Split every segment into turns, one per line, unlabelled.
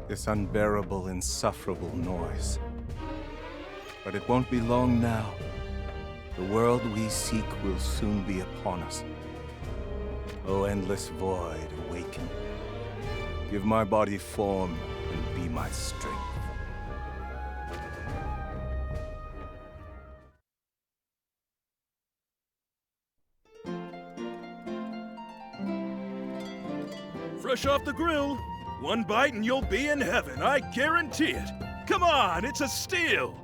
This unbearable, insufferable noise. But it won't be long now. The world we seek will soon be upon us. O endless void, awaken. Give my body form and be my strength.
Fresh off the grill. One bite and you'll be in heaven, I guarantee it. Come on, it's a steal.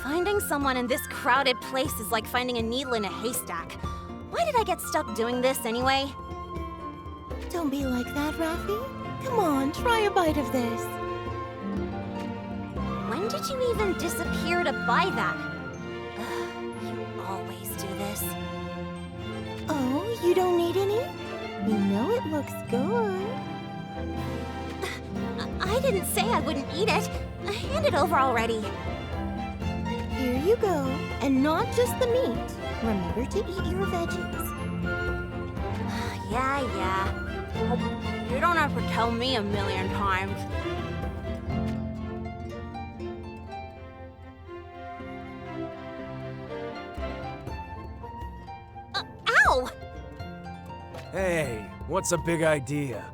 Finding someone in this crowded place is like finding a needle in a haystack. Why did I get stuck doing this anyway?
Don't be like that, Raffi. Come on, try a bite of this.
When did you even disappear to buy that? You always do this.
Oh, you don't need any? You know it looks good.
I didn't say I wouldn't eat it. Hand it over already.
Here you go. And not just the meat. Remember to eat your veggies.
Yeah. Oh, you don't have to tell me a million times. Ow!
Hey, what's a big idea?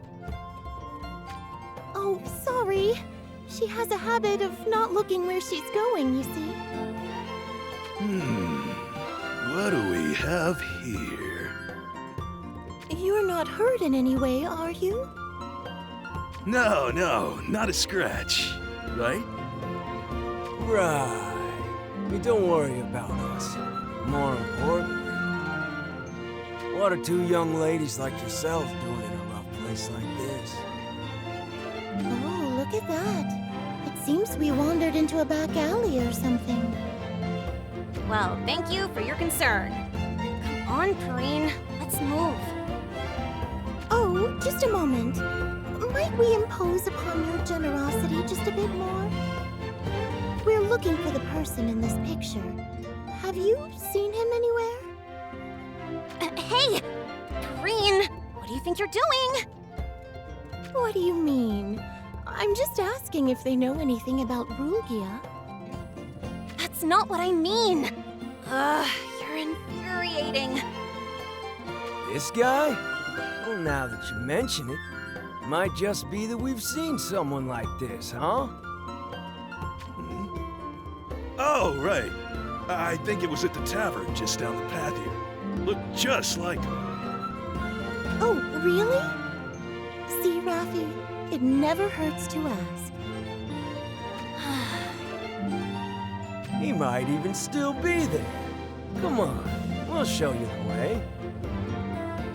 Oh, sorry. She has a habit of not looking where she's going, you see.
What do we have here?
You're not hurt in any way, are you?
No, not a scratch. Right?
Right. Hey, don't worry about us. More importantly, what are two young ladies like yourself doing in a rough place like this?
Oh, look at that. It seems we wandered into a back alley or something.
Well, thank you for your concern. Come on, Perrine. Let's move.
Oh, just a moment. Might we impose upon your generosity just a bit more? We're looking for the person in this picture. Have you seen him anywhere?
Hey! Perrine! What do you think you're doing?
What do you mean? I'm just asking if they know anything about Rulgia.
That's not what I mean! You're infuriating.
This guy? Well, now that you mention it, might just be that we've seen someone like this, huh?
Oh, right. I think it was at the tavern just down the path here. Looked just like him.
Oh, really? See, Raffi, it never hurts to ask.
He might even still be there. Come on, we'll show you the way.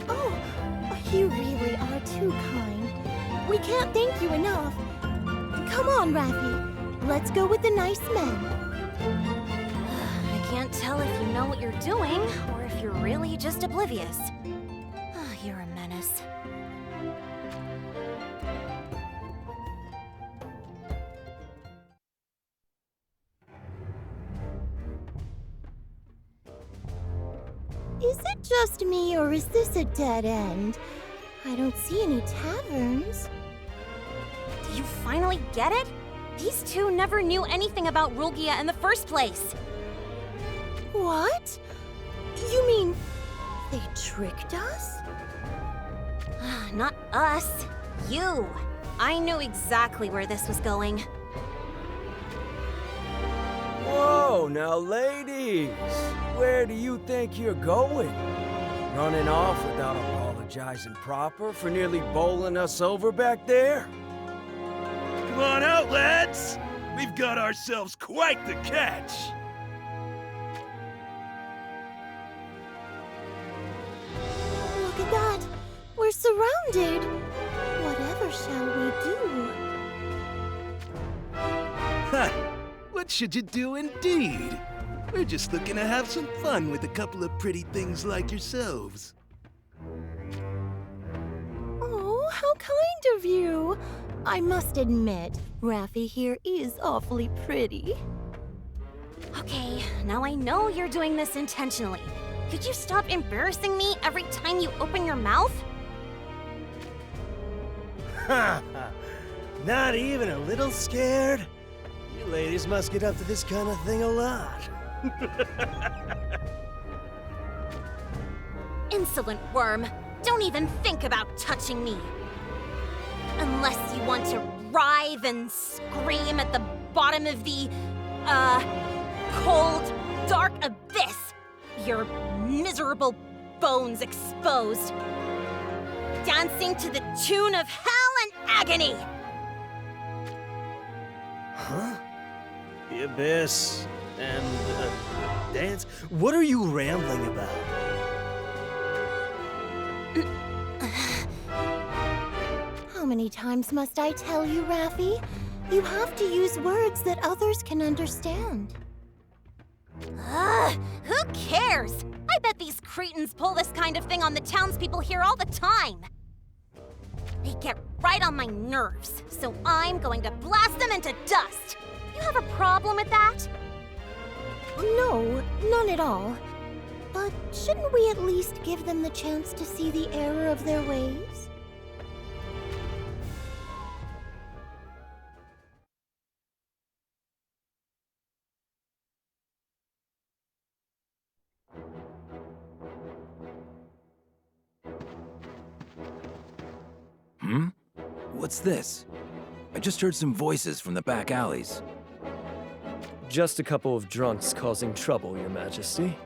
Oh, you really are too kind. We can't thank you enough. Come on, Raffi. Let's go with the nice men.
I can't tell if you know what you're doing, or if you're really just oblivious. You're a menace.
Is it just me, or is this a dead end? I don't see any taverns.
Do you finally get it? These two never knew anything about Rulgia in the first place.
What? You mean they tricked us?
Not us. You. I knew exactly where this was going.
Whoa, now ladies, where do you think you're going? Running off without apologizing proper for nearly bowling us over back there?
Come on out, lads! We've got ourselves quite the catch!
Look at that! We're surrounded! Whatever shall we do?
Ha! What should you do indeed? We're just looking to have some fun with a couple of pretty things like yourselves.
Oh, how kind of you! I must admit, Raffi here is awfully pretty.
Okay, now I know you're doing this intentionally. Could you stop embarrassing me every time you open your mouth?
Ha ha! Not even a little scared? You ladies must get up to this kind of thing a lot.
Insolent worm, don't even think about touching me. Unless you want to writhe and scream at the bottom of the, cold, dark abyss. Your miserable bones exposed. Dancing to the tune of hell and agony!
Huh? The abyss and dance? What are you rambling about?
How many times must I tell you, Raffi? You have to use words that others can understand.
Ugh, who cares? I bet these cretins pull this kind of thing on the townspeople here all the time. They get right on my nerves, so I'm going to blast them into dust. You have a problem with that?
No, none at all. But shouldn't we at least give them the chance to see the error of their ways?
Hmm? What's this? I just heard some voices from the back alleys.
Just a couple of drunks causing trouble, Your Majesty.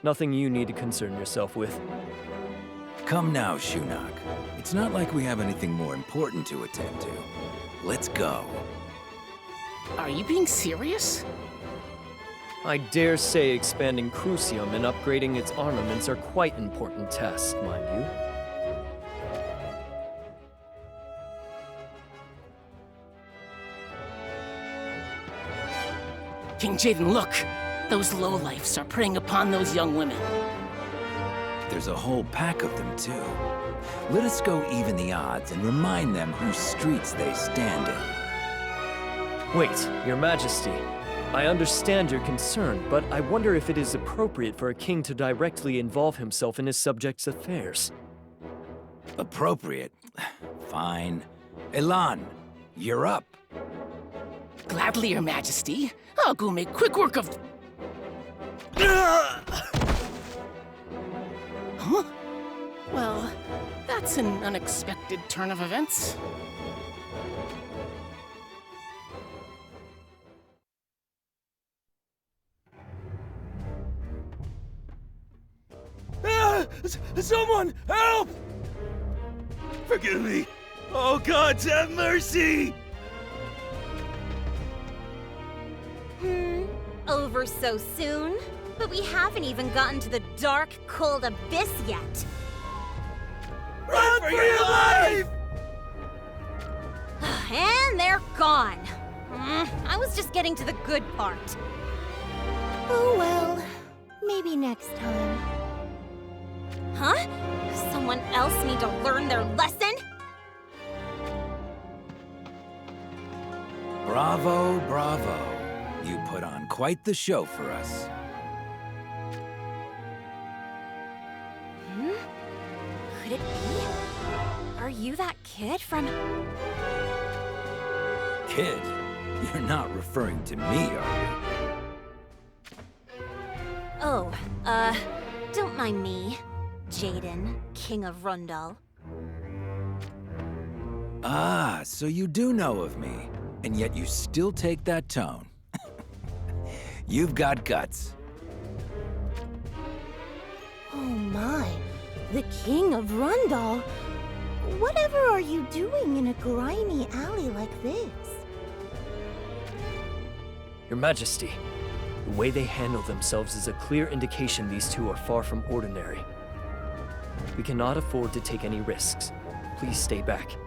Nothing you need to concern yourself with.
Come now, Shinnok. It's not like we have anything more important to attend to. Let's go.
Are you being serious?
I dare say expanding Crucium and upgrading its armaments are quite important tasks, mind you.
King Jaden, look! Those lowlifes are preying upon those young women.
There's a whole pack of them, too. Let us go even the odds and remind them whose streets they stand in.
Wait, Your Majesty. I understand your concern, but I wonder if it is appropriate for a king to directly involve himself in his subjects' affairs.
Appropriate? Fine. Elan, you're up.
Gladly, Your Majesty. I'll go make quick work of... Huh? Well, that's an unexpected turn of events.
Someone, help! Forgive me. Oh, gods have mercy!
Over so soon? But we haven't even gotten to the dark, cold abyss yet.
Run for your life!
And they're gone. I was just getting to the good part.
Oh well, maybe next time.
Huh? Someone else need to learn their lesson?
Bravo, bravo. You put on quite the show for us.
Could it be? Are you that kid from...
Kid, you're not referring to me, are you?
Oh, don't mind me. Jaden, King of Rundal.
Ah, so you do know of me, and yet you still take that tone. You've got guts.
Oh my, the King of Rundal. Whatever are you doing in a grimy alley like this?
Your Majesty, the way they handle themselves is a clear indication these two are far from ordinary. We cannot afford to take any risks. Please stay back.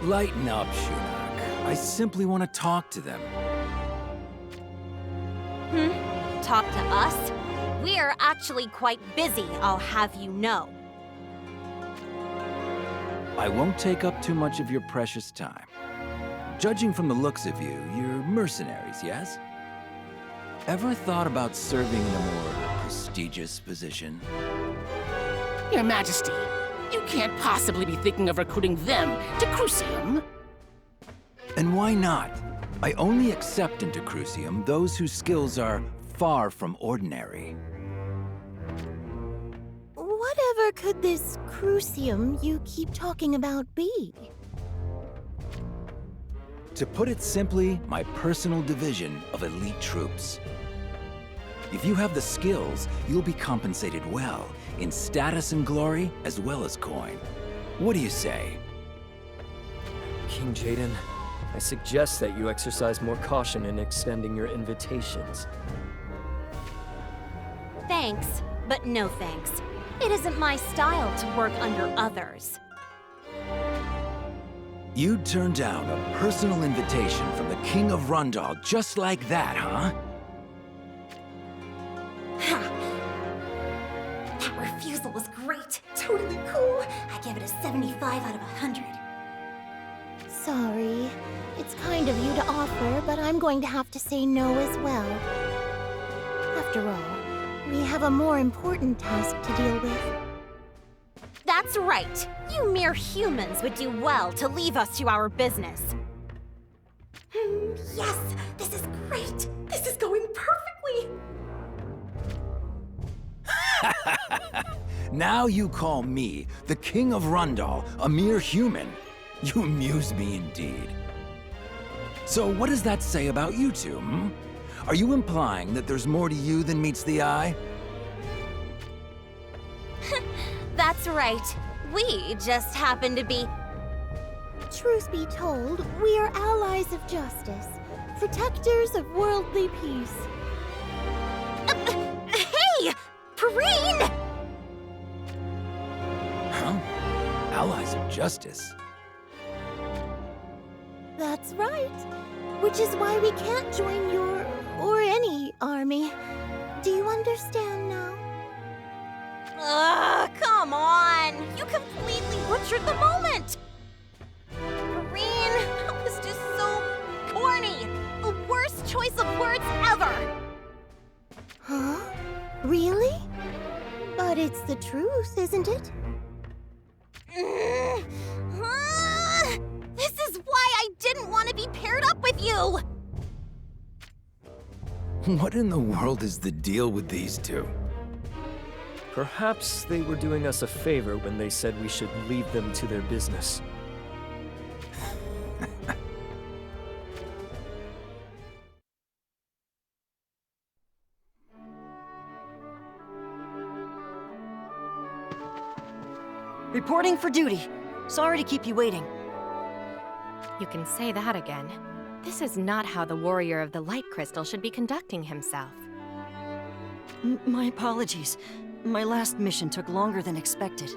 Lighten up, Shinnok. I simply want to talk to them.
Talk to us? We're actually quite busy, I'll have you know.
I won't take up too much of your precious time. Judging from the looks of you, you're mercenaries, yes? Ever thought about serving in a more prestigious position?
Your Majesty, you can't possibly be thinking of recruiting them to Crucium.
And why not? I only accept into Crucium those whose skills are far from ordinary.
Whatever could this Crucium you keep talking about be?
To put it simply, my personal division of elite troops. If you have the skills, you'll be compensated well, in status and glory, as well as coin. What do you say?
King Jaden, I suggest that you exercise more caution in extending your invitations.
Thanks, but no thanks. It isn't my style to work under others.
You'd turn down a personal invitation from the King of Rundal just like that, huh?
That refusal was great. Totally cool. I give it a 75 out of 100.
Sorry. It's kind of you to offer, but I'm going to have to say no as well. After all, we have a more important task to deal with.
That's right. You mere humans would do well to leave us to our business. Yes, this is great. This is going perfectly.
Now you call me, the King of Rundal, a mere human. You amuse me indeed. So what does that say about you two, hmm? Are you implying that there's more to you than meets the eye?
That's right. We just happen to be...
Truth be told, we are allies of justice, protectors of worldly peace.
Hey! Perrine!
Huh? Allies of justice?
That's right. Which is why we can't join your, or any, army. Do you understand now?
Come on! You completely butchered the moment! Perrine, that was just so corny! The worst choice of words ever!
Huh? Really? But it's the truth, isn't it?
This is why I didn't want to be paired up with you!
What in the world is the deal with these two?
Perhaps they were doing us a favor when they said we should leave them to their business.
Reporting for duty. Sorry to keep you waiting.
You can say that again. This is not how the Warrior of the Light Crystal should be conducting himself.
My apologies. My last mission took longer than expected.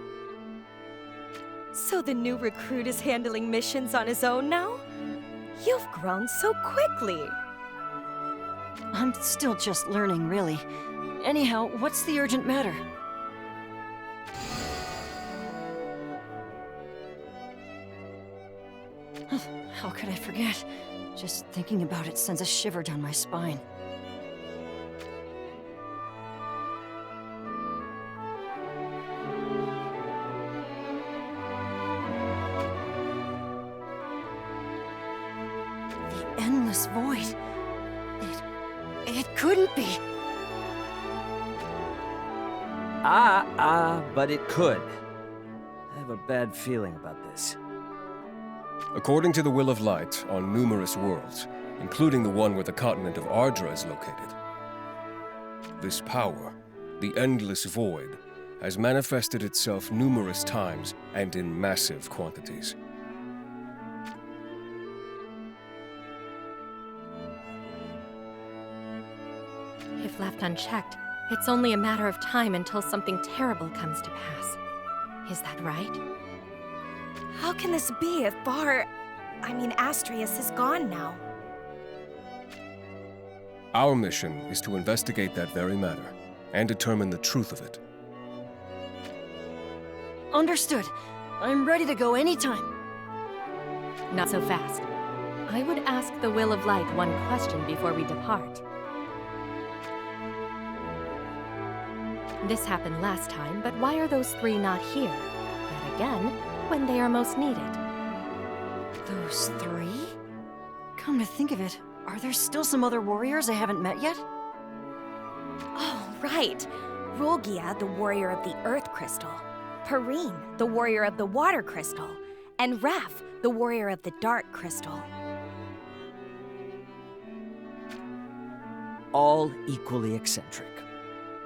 So the new recruit is handling missions on his own now? You've grown so quickly.
I'm still just learning, really. Anyhow, what's the urgent matter? How could I forget? Just thinking about it sends a shiver down my spine. The endless void. It couldn't be.
But it could. I have a bad feeling about this.
According to the Will of Light, on numerous worlds, including the one where the continent of Ardra is located, this power, the Endless Void, has manifested itself numerous times and in massive quantities.
If left unchecked, it's only a matter of time until something terrible comes to pass. Is that right?
How can this be if Astrius is gone now?
Our mission is to investigate that very matter and determine the truth of it.
Understood. I'm ready to go anytime.
Not so fast. I would ask the Will of Light one question before we depart. This happened last time, but why are those three not here? Yet again, when they are most needed.
Those three? Come to think of it, are there still some other warriors I haven't met yet?
Oh, right. Rulgia, the warrior of the Earth Crystal. Perrine, the warrior of the Water Crystal. And Raph, the warrior of the Dark Crystal.
All equally eccentric.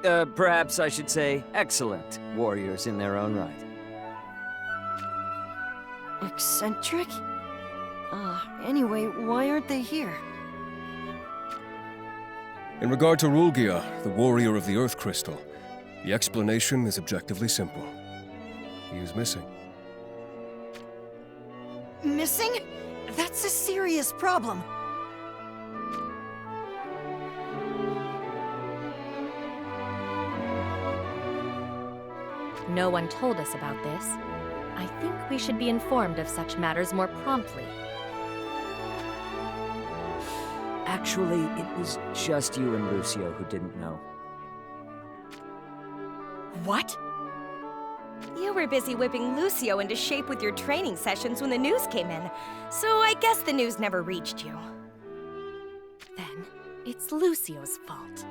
Perhaps I should say excellent warriors in their own right.
Eccentric? Anyway, why aren't they here?
In regard to Rulgia, the warrior of the Earth Crystal, the explanation is objectively simple. He is missing.
Missing? That's a serious problem.
No one told us about this. I think we should be informed of such matters more promptly.
Actually, it was just you and Lucio who didn't know.
What?
You were busy whipping Lucio into shape with your training sessions when the news came in, so I guess the news never reached you.
Then, it's Lucio's fault.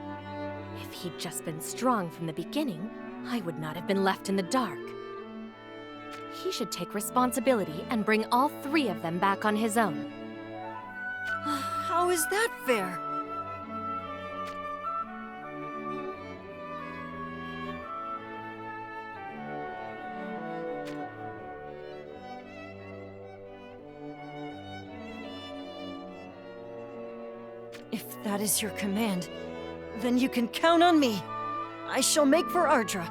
If he'd just been strong from the beginning, I would not have been left in the dark. He should take responsibility and bring all three of them back on his own.
How is that fair? If that is your command, then you can count on me. I shall make for Ardra.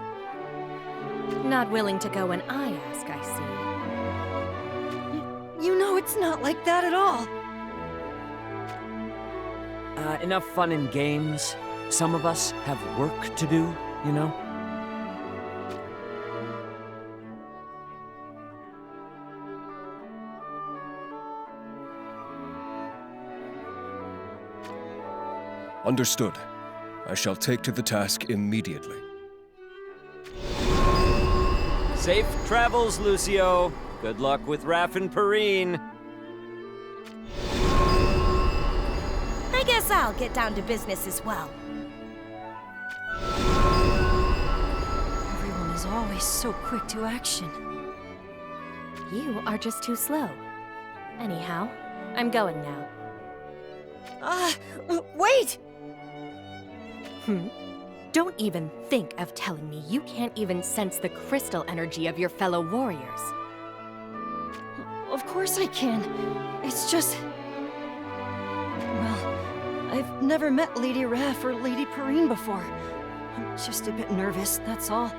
Not willing to go when I ask, I see.
You know it's not like that at all.
Enough fun and games. Some of us have work to do, you know?
Understood. I shall take to the task immediately.
Safe travels, Lucio. Good luck with Raph and Perrine.
I guess I'll get down to business as well.
Everyone is always so quick to action.
You are just too slow. Anyhow, I'm going now.
Wait!
Don't even think of telling me you can't even sense the crystal energy of your fellow warriors.
Of course I can. It's just... Well, I've never met Lady Raph or Lady Perrine before. I'm just a bit nervous, that's all.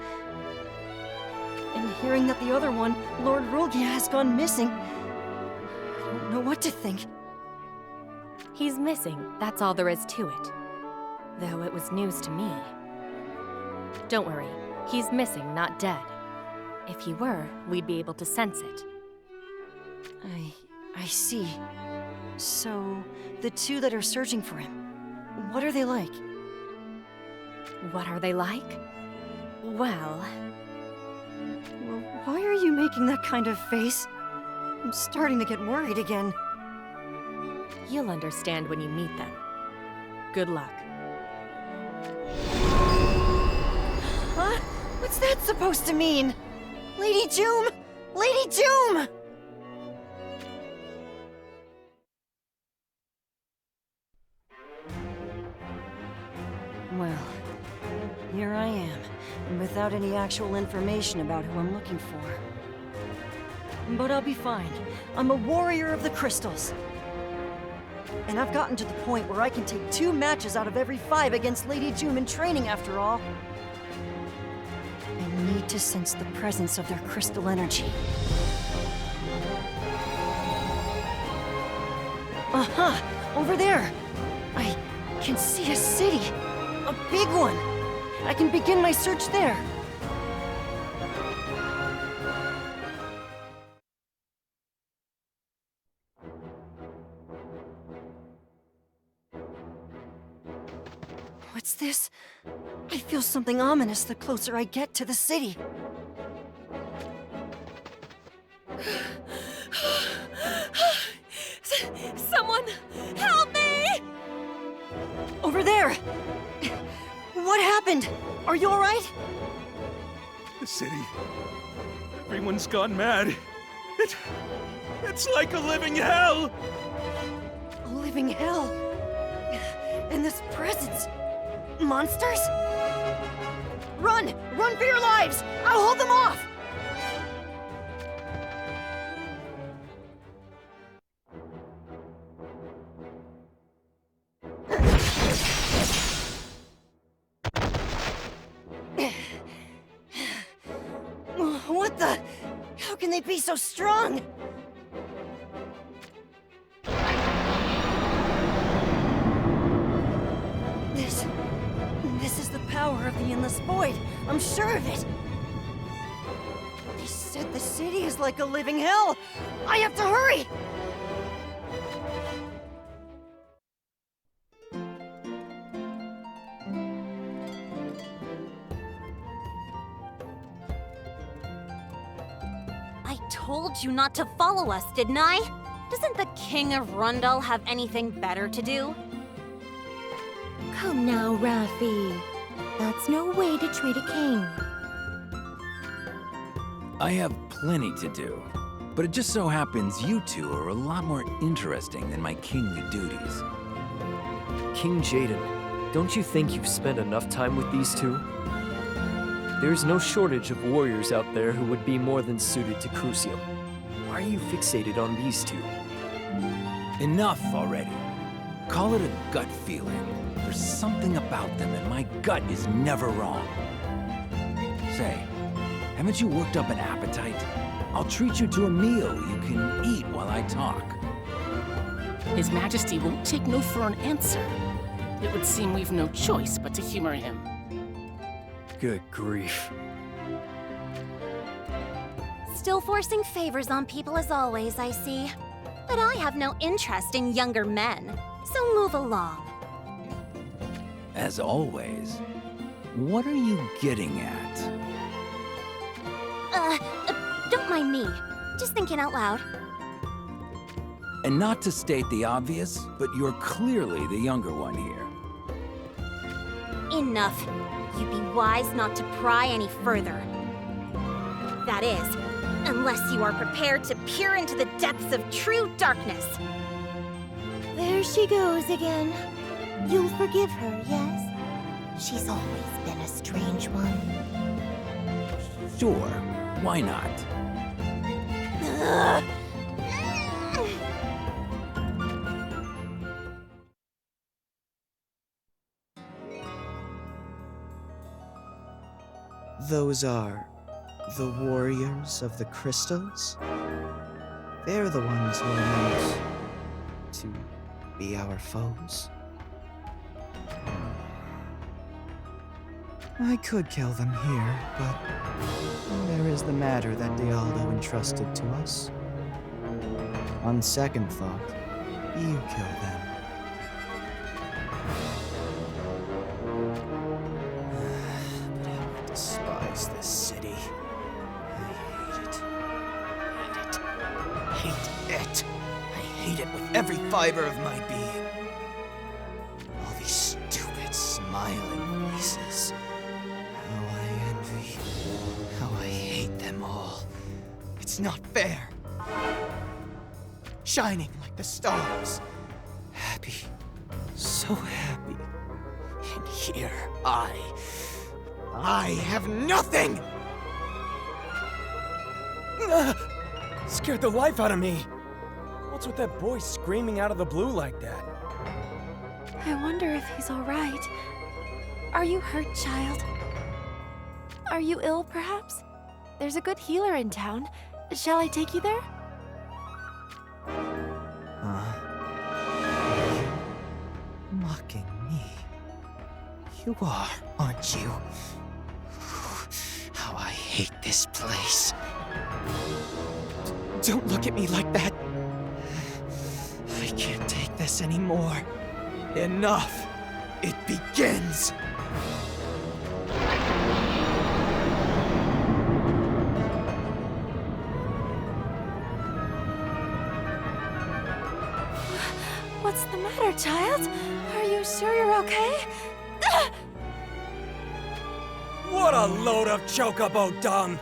And hearing that the other one, Lord Rulgia, has gone missing, I don't know what to think.
He's missing, that's all there is to it. Though it was news to me. Don't worry, he's missing, not dead. If he were, we'd be able to sense it.
I see. So, the two that are searching for him, what are they like?
What are they like? Well,
why are you making that kind of face? I'm starting to get worried again.
You'll understand when you meet them. Good luck.
Huh? What's that supposed to mean? Lady Doom! Lady Doom! Well, here I am, and without any actual information about who I'm looking for. But I'll be fine. I'm a warrior of the crystals. And I've gotten to the point where I can take 2 matches out of every 5 against Lady Doom in training, after all. I need to sense the presence of their crystal energy. Aha! Over there! I can see a city! A big one! I can begin my search there! What's this? I feel something ominous the closer I get to the city.
Someone, help me!
Over there! What happened? Are you alright?
The city. Everyone's gone mad. It's like a living hell!
A living hell? And this presence? Monsters? Run! Run for your lives! I'll hold them off! What the? How can they be so strong? This is the power of the Endless Void. I'm sure of it. They said the city is like a living hell. I have to hurry!
I told you not to follow us, didn't I? Doesn't the King of Rundle have anything better to do?
Come now, Raffi. That's no way to treat a king.
I have plenty to do, but it just so happens you two are a lot more interesting than my kingly duties.
King Jaden, don't you think you've spent enough time with these two? There's no shortage of warriors out there who would be more than suited to Crucium. Why are you fixated on these two?
Enough already. Call it a gut feeling. There's something about them, and my gut is never wrong. Say, haven't you worked up an appetite? I'll treat you to a meal you can eat while I talk.
His Majesty won't take no for an answer. It would seem we've no choice but to humor him.
Good grief.
Still forcing favors on people as always, I see. But I have no interest in younger men, so move along.
As always, what are you getting at?
Don't mind me. Just thinking out loud.
And not to state the obvious, but you're clearly the younger one here.
Enough. You'd be wise not to pry any further. That is, unless you are prepared to peer into the depths of true darkness.
There she goes again. You'll forgive her, yes? She's always been a strange one.
Sure, why not?
Those are the warriors of the crystals? They're the ones who are meant to be our foes. I could kill them here, but there is the matter that Dialdo entrusted to us. On second thought, you kill them. But how I despise this city. I hate it. Hate it. I hate it with every fiber of my being. All these stupid, smiling faces. How I envy. How I hate them all. It's not fair. Shining like the stars. Happy. So happy. And here I have nothing!
Scared the life out of me. What's with that boy screaming out of the blue like that?
I wonder if he's all right. Are you hurt, child? Are you ill, perhaps? There's a good healer in town. Shall I take you there?
Mocking me. You are, aren't you? How I hate this place. Don't look at me like that. I can't take this anymore. Enough. it begins!
What's the matter, child? Are you sure you're okay?
What a load of chocobo dung!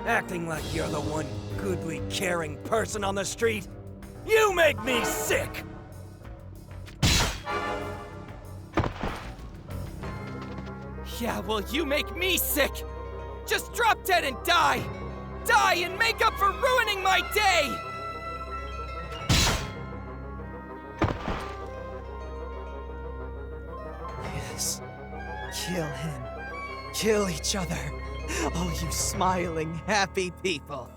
Acting like you're the one goodly, caring person on the street. You make me sick!
Yeah, well, you make me sick! Just drop dead and die! Die and make up for ruining my day!
Yes. Kill him. Kill each other. Oh, you smiling, happy people.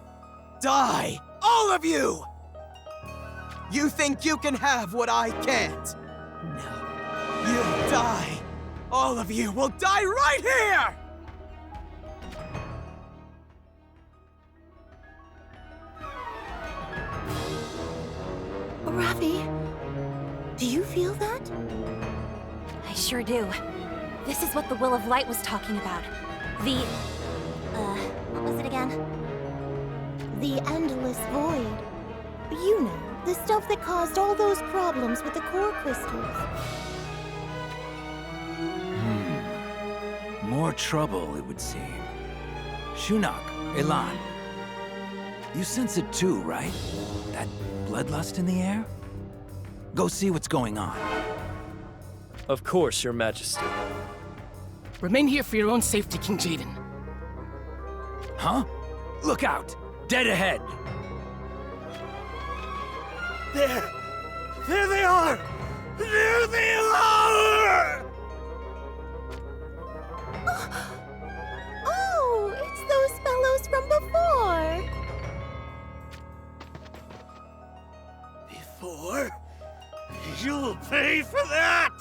Die! All of you! You think you can have what I can't? No. You'll die. All of you will die right here!
Raffi, do you feel that?
I sure do. This is what the Will of Light was talking about. The... what was it again?
The endless void. You know, the stuff that caused all those problems with the core crystals.
More trouble, it would seem. Shunak, Elan. You sense it too, right? That bloodlust in the air? Go see what's going on.
Of course, Your Majesty.
Remain here for your own safety, King Jaden.
Huh? Look out! Dead ahead!
There! There they are! There they are!
Oh, it's those fellows from before!
Before? You'll pay for that!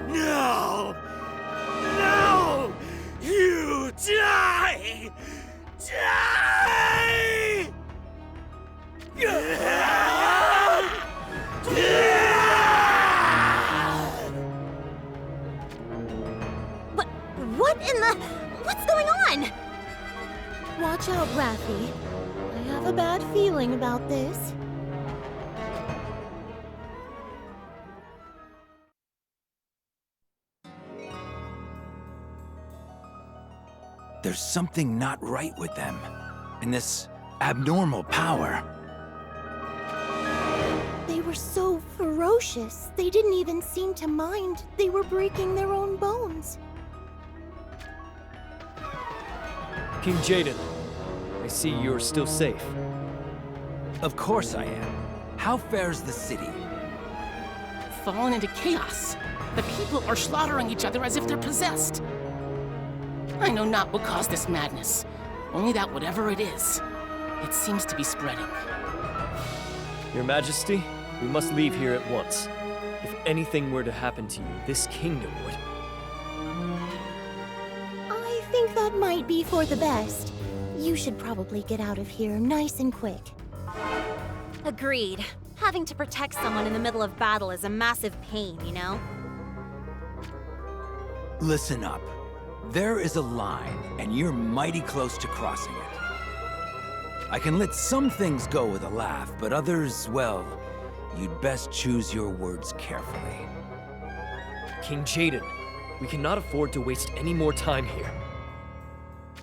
No! No! You die! Die!
But what in the... What's going on?
Watch out, Raffi. I have a bad feeling about this.
There's something not right with them. And this abnormal power.
They were so ferocious, they didn't even seem to mind they were breaking their own bones.
King Jaden, I see you're still safe.
Of course I am. How fares the city?
Fallen into chaos. The people are slaughtering each other as if they're possessed. I know not what caused this madness, only that whatever it is, it seems to be spreading.
Your Majesty, we must leave here at once. If anything were to happen to you, this kingdom would...
I think that might be for the best. You should probably get out of here nice and quick.
Agreed. Having to protect someone in the middle of battle is a massive pain, you know?
Listen up. There is a line, and you're mighty close to crossing it. I can let some things go with a laugh, but others, well, you'd best choose your words carefully.
King Jaden, we cannot afford to waste any more time here.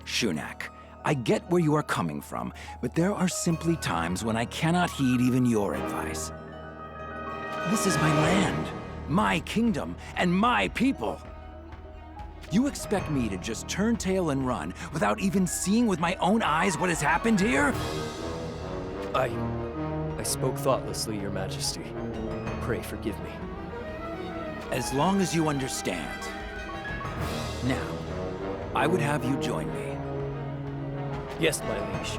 Shunak, I get where you are coming from, but there are simply times when I cannot heed even your advice. This is my land, my kingdom, and my people. You expect me to just turn tail and run without even seeing with my own eyes what has happened here?
I spoke thoughtlessly, Your Majesty. Pray forgive me.
As long as you understand. Now, I would have you join me.
Yes, my liege.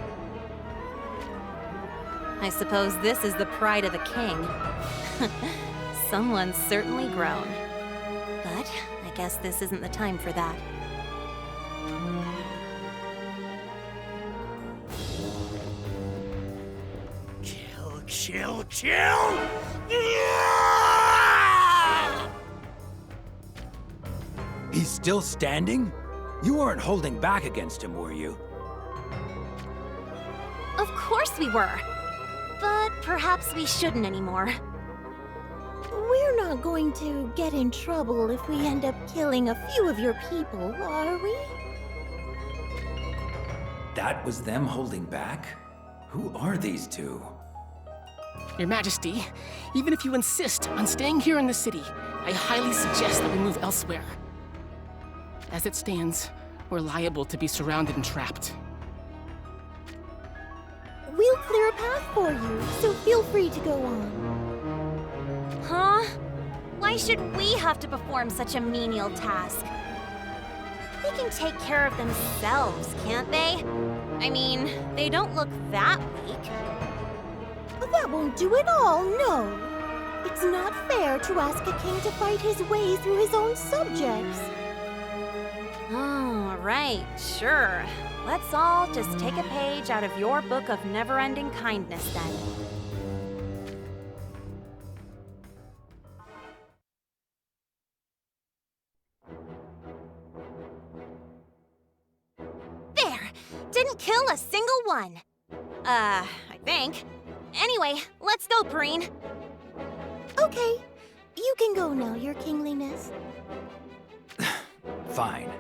I suppose this is the pride of the king. Someone's certainly grown. But I guess this isn't the time for that.
Kill, kill, kill!
He's still standing? You weren't holding back against him, were you?
Of course we were. But perhaps we shouldn't anymore.
We're not going to get in trouble if we end up killing a few of your people, are we?
That was them holding back? Who are these two?
Your Majesty, even if you insist on staying here in the city, I highly suggest that we move elsewhere. As it stands, we're liable to be surrounded and trapped.
We'll clear a path for you, so feel free to go on.
Huh? Why should we have to perform such a menial task? They can take care of themselves, can't they? I mean, they don't look that weak.
But that won't do it all, no. It's not fair to ask a king to fight his way through his own subjects.
Oh, right, sure. Let's all just take a page out of your book of never-ending kindness, then. There! Didn't kill a single one. I think. Anyway, let's go, Perrine.
Okay, you can go now, your kingliness.
Fine.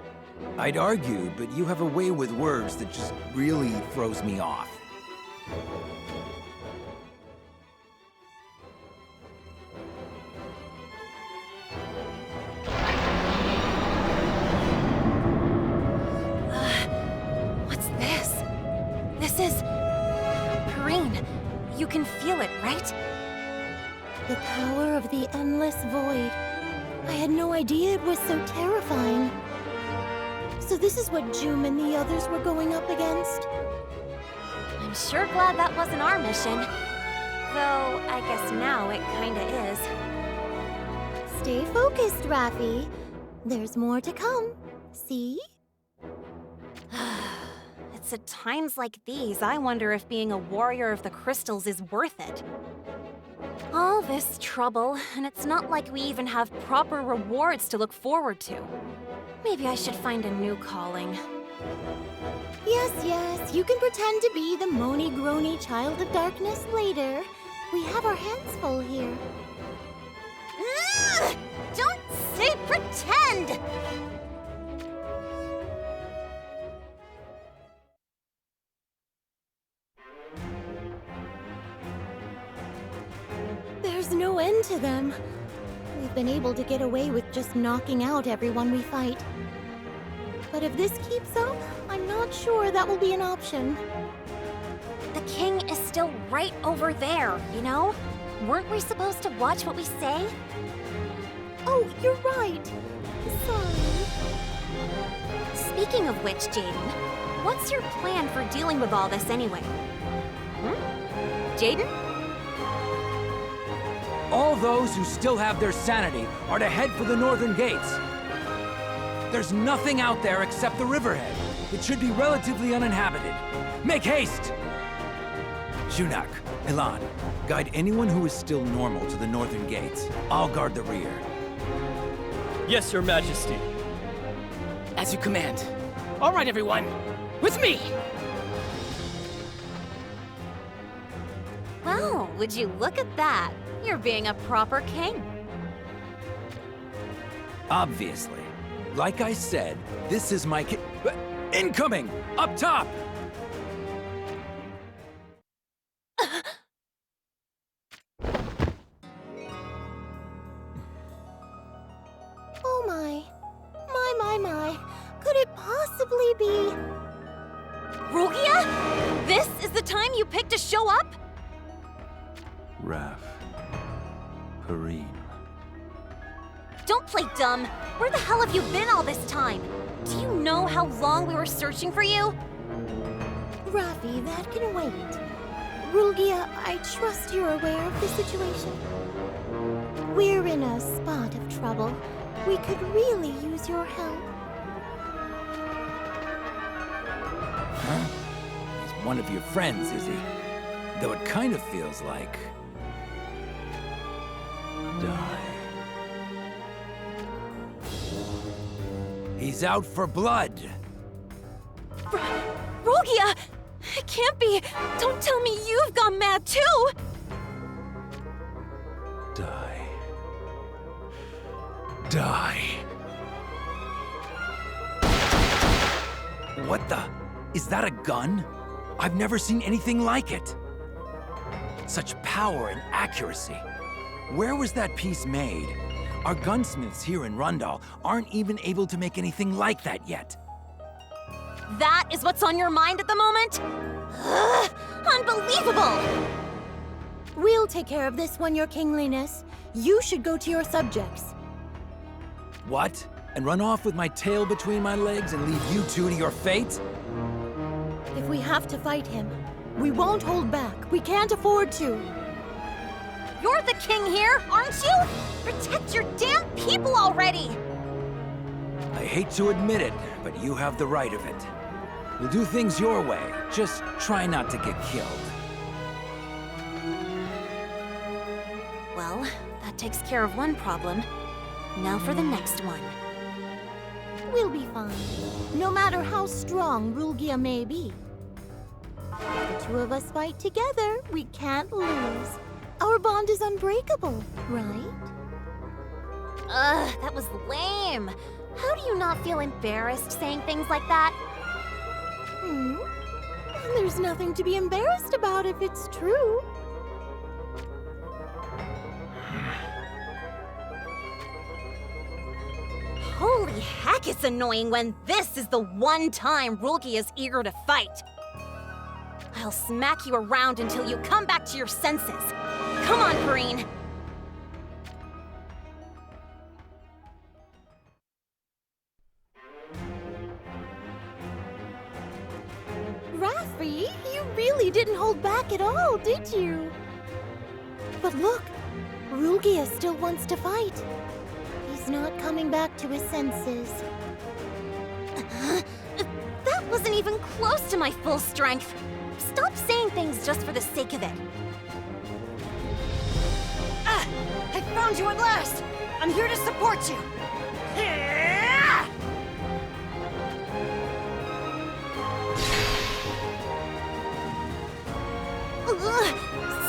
I'd argue, but you have a way with words that just really throws me off.
What's this? This is... Perrine, you can feel it, right?
The power of the endless void. I had no idea it was so terrifying. So this is what Jum and the others were going up against?
I'm sure glad that wasn't our mission. Though, I guess now it kinda is.
Stay focused, Raffi. There's more to come. See?
It's at times like these I wonder if being a warrior of the crystals is worth it. All this trouble, and it's not like we even have proper rewards to look forward to. Maybe I should find a new calling.
Yes, you can pretend to be the moany-groany child of darkness later. We have our hands full here.
Ugh! Don't say pretend!
There's no end to them. We've been able to get away with just knocking out everyone we fight. But if this keeps up, I'm not sure that will be an option.
The king is still right over there, you know? Weren't we supposed to watch what we say?
Oh, you're right. Sorry.
Speaking of which, Jaden, what's your plan for dealing with all this anyway? Jaden?
All those who still have their sanity are to head for the northern gates. There's nothing out there except the riverhead. It should be relatively uninhabited. Make haste! Junak, Elan, guide anyone who is still normal to the northern gates. I'll guard the rear.
Yes, Your Majesty.
As you command. All right, everyone. With me!
Well, would you look at that? You're being a proper king.
Obviously. Like I said, this is my incoming! Up top!
Oh my. My. Could it possibly be...
Rugia? This is the time you picked to show up?
Raf. Perrine.
Don't play dumb. Where the hell have you been all this time? Do you know how long we were searching for you?
Raffi, that can wait. Rulgia, I trust you're aware of the situation. We're in a spot of trouble. We could really use your help.
Huh? He's one of your friends, is he? Though it kind of feels like...
Die.
He's out for blood.
Rogia! It can't be! Don't tell me you've gone mad too!
Die. Die.
What the? Is that a gun? I've never seen anything like it. Such power and accuracy. Where was that piece made? Our gunsmiths here in Rundal aren't even able to make anything like that yet.
That is what's on your mind at the moment? Ugh, unbelievable!
We'll take care of this one, Your Kingliness. You should go to your subjects.
What? And run off with my tail between my legs and leave you two to your fate?
If we have to fight him, we won't hold back. We can't afford to.
You're the king here, aren't you? Protect your damn people already!
I hate to admit it, but you have the right of it. We'll do things your way. Just try not to get killed.
Well, that takes care of one problem. Now for the next one.
We'll be fine, no matter how strong Rulgia may be. If the two of us fight together, we can't lose. Our bond is unbreakable, right?
Ugh, that was lame. How do you not feel embarrassed saying things like that?
There's nothing to be embarrassed about if it's true.
Holy heck, it's annoying when this is the one time Rulgi is eager to fight. I'll smack you around until you come back to your senses. Come on, Perrine.
Raffi, you really didn't hold back at all, did you? But look, Rulgia still wants to fight. He's not coming back to his senses.
That wasn't even close to my full strength. Stop saying things just for the sake of it.
I found you at last! I'm here to support you!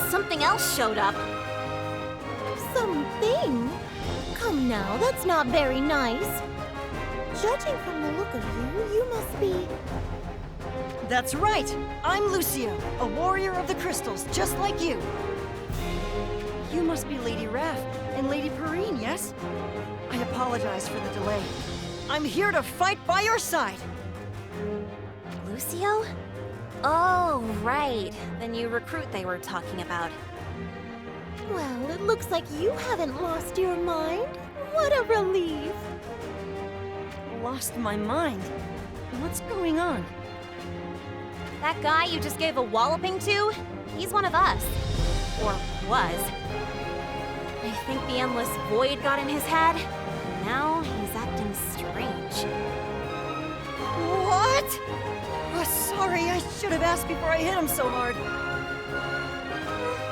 Something else showed up.
Something? Come now, that's not very nice. Judging from the look of you, you must be...
That's right! I'm Lucio, a warrior of the crystals, just like you. You must be Lady Raph and Lady Perrine, yes? I apologize for the delay. I'm here to fight by your side!
Lucio? Oh, right. The new recruit they were talking about.
Well, it looks like you haven't lost your mind. What a relief!
Lost my mind? What's going on?
That guy you just gave a walloping to? He's one of us. Or was. I think the endless void got in his head. Now he's acting strange.
What? Oh, sorry, I should have asked before I hit him so hard.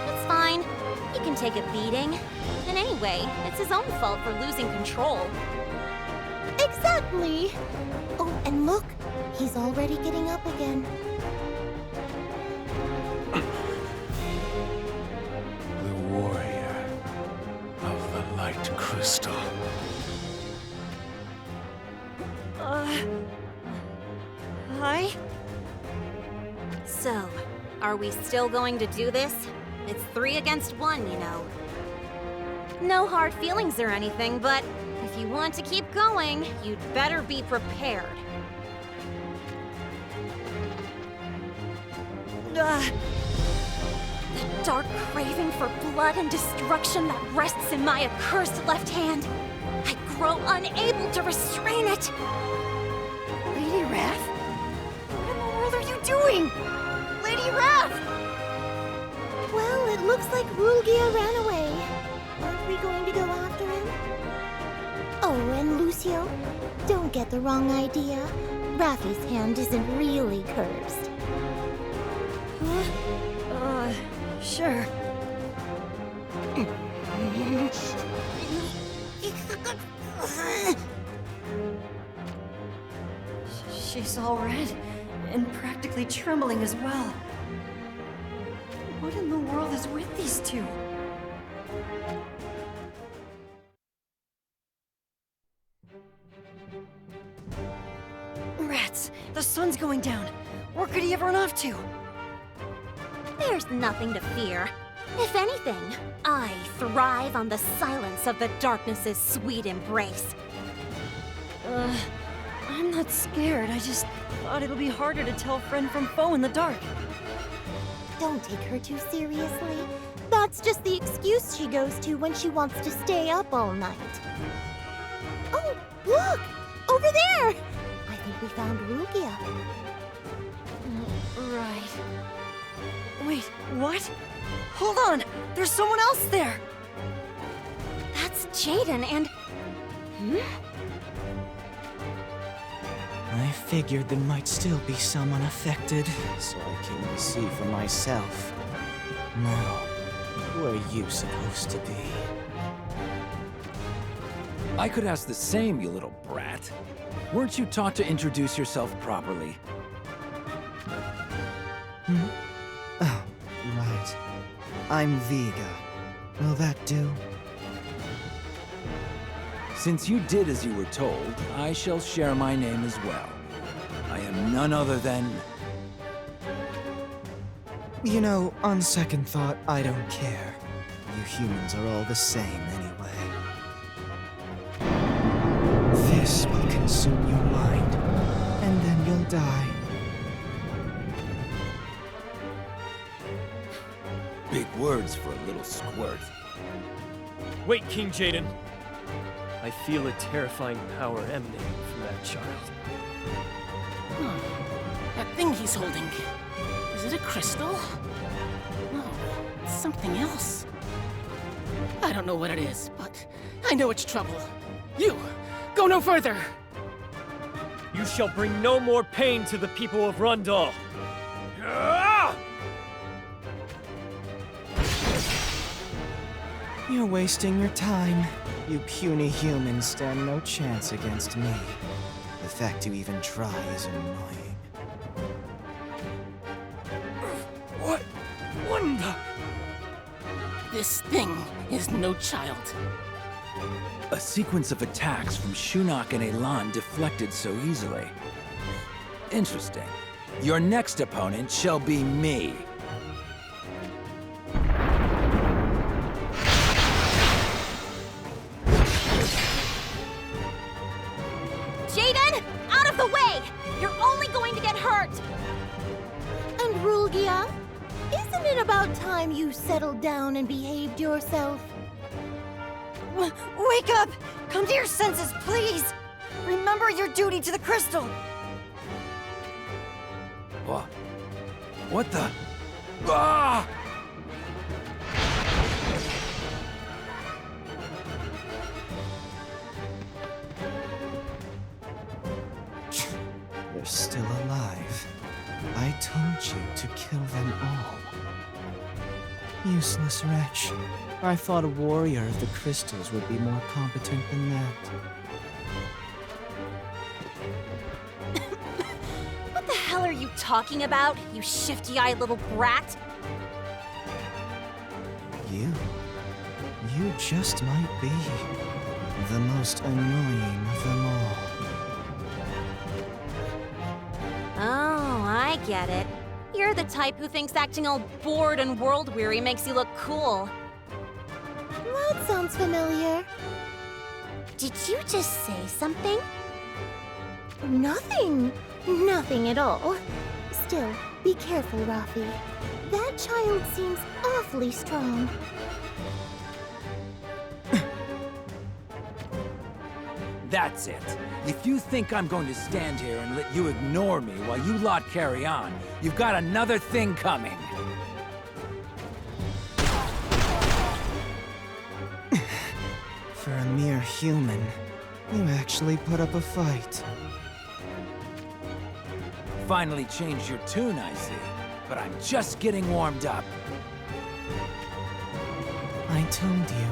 It's fine. He can take a beating. And anyway, it's his own fault for losing control.
Exactly! Oh, and look, he's already getting up again.
The warrior of the light crystal.
Hi?
So, are we still going to do this? It's 3 against 1, you know. No hard feelings or anything, but if you want to keep going, you'd better be prepared. The dark craving for blood and destruction that rests in my accursed left hand. I grow unable to restrain it.
Lady Raph? What in the world are you doing? Lady Raph!
Well, it looks like Rulgia ran away. Aren't we going to go after him? Oh, and Lucio, don't get the wrong idea. Raffi's hand isn't really cursed.
Sure. She's all red, and practically trembling as well. What in the world is with these two? Rats! The sun's going down! Where could he have run off to?
There's nothing to fear. If anything, I thrive on the silence of the darkness's sweet embrace.
I'm not scared. I just thought it'll be harder to tell friend from foe in the dark.
Don't take her too seriously. That's just the excuse she goes to when she wants to stay up all night. Oh, look! Over there! I think we found Rugia.
Right. Wait, what? Hold on! There's someone else there!
That's Jaden and...
I figured there might still be someone affected, so I came to see for myself. Now, who are you supposed to be?
I could ask the same, you little brat. Weren't you taught to introduce yourself properly?
Oh, right. I'm Vega. Will that do?
Since you did as you were told, I shall share my name as well. I am none other than...
You know, on second thought, I don't care. You humans are all the same anyway. This will consume your mind, and then you'll die.
Big words for a little squirt.
Wait, King Jaden. I feel a terrifying power emanating from that child.
That thing he's holding. Is it a crystal? No, it's something else. I don't know what it is, but I know it's trouble. You, go no further!
You shall bring no more pain to the people of Rundal.
You're wasting your time. You puny humans stand no chance against me. The fact you even try is annoying.
What? Wanda!
This thing is no child.
A sequence of attacks from Shinnok and Elan deflected so easily. Interesting. Your next opponent shall be me.
Jaden, out of the way! You're only going to get hurt!
And Rugia, isn't it about time you settled down and behaved yourself?
Wake up! Come to your senses, please! Remember your duty to the crystal!
What? What the? Ah!
They're still alive. I told you to kill them all. Useless wretch. I thought a warrior of the crystals would be more competent than that.
What the hell are you talking about, you shifty-eyed little brat?
You just might be the most annoying of them all.
Oh, I get it. You're the type who thinks acting all bored and world-weary makes you look cool.
That sounds familiar.
Did you just say something?
Nothing. Nothing at all. Still, be careful, Rafi. That child seems awfully strong.
That's it. If you think I'm going to stand here and let you ignore me while you lot carry on, you've got another thing coming.
For a mere human, you actually put up a fight.
Finally changed your tune, I see. But I'm just getting warmed up.
I told you,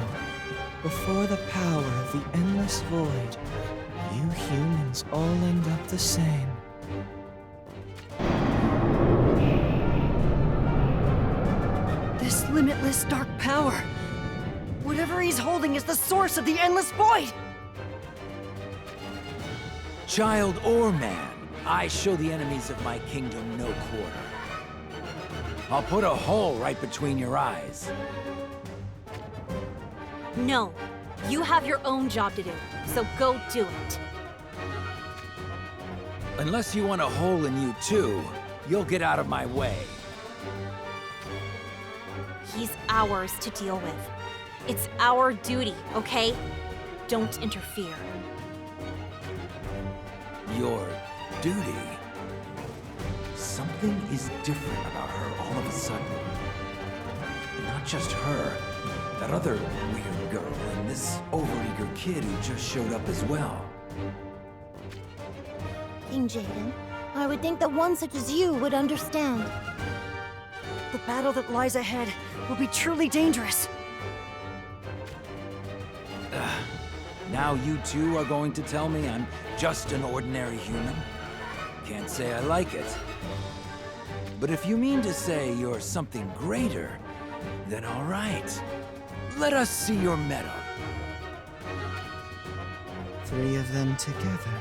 before the power of the endless void, you humans all end up the same.
This limitless dark power. Whatever he's holding is the source of the endless void!
Child or man, I show the enemies of my kingdom no quarter. I'll put a hole right between your eyes.
No. You have your own job to do, so go do it.
Unless you want a hole in you too, you'll get out of my way.
He's ours to deal with. It's our duty, okay? Don't interfere.
Your duty? Something is different about her all of a sudden. And not just her. That other weird girl and this overeager kid who just showed up as well.
King Jaden, I would think that one such as you would understand.
The battle that lies ahead will be truly dangerous.
Now you two are going to tell me I'm just an ordinary human? Can't say I like it. But if you mean to say you're something greater, then all right. Let us see your mettle.
3 of them together.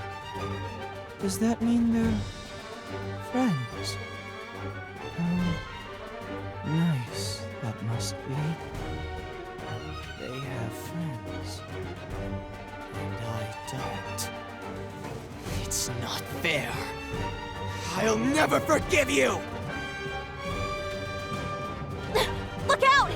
Does that mean they're friends? How nice that must be. They have friends. And I don't. It's not fair. I'll never forgive you!
Look out!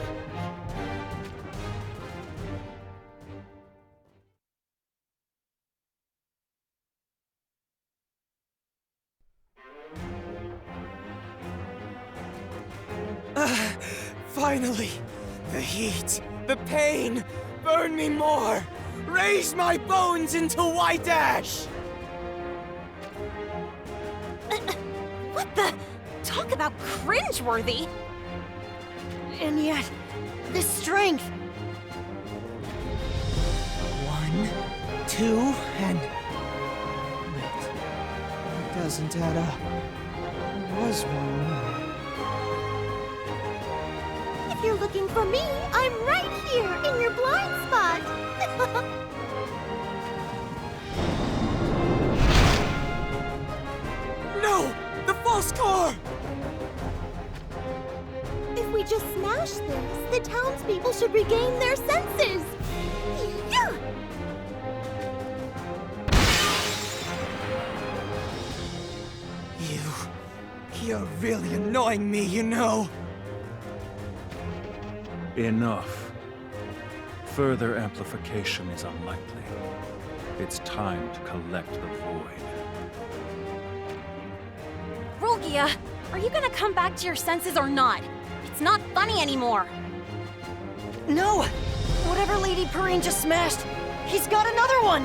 Finally! The heat, the pain, burn me more! Raise my bones into white ash!
What the? Talk about cringeworthy!
And yet, this strength!
1, 2, and... Wait. It doesn't add up. There was one more.
If you're looking for me, I'm right here in your blind spot.
No! The false core!
If we just smash this, the townspeople should regain their senses. Yeah!
You're really annoying me, you know.
Enough. Further amplification is unlikely. It's time to collect the void.
Rulgia, are you gonna come back to your senses or not? It's not funny anymore.
No! Whatever Lady Perrine just smashed, he's got another one!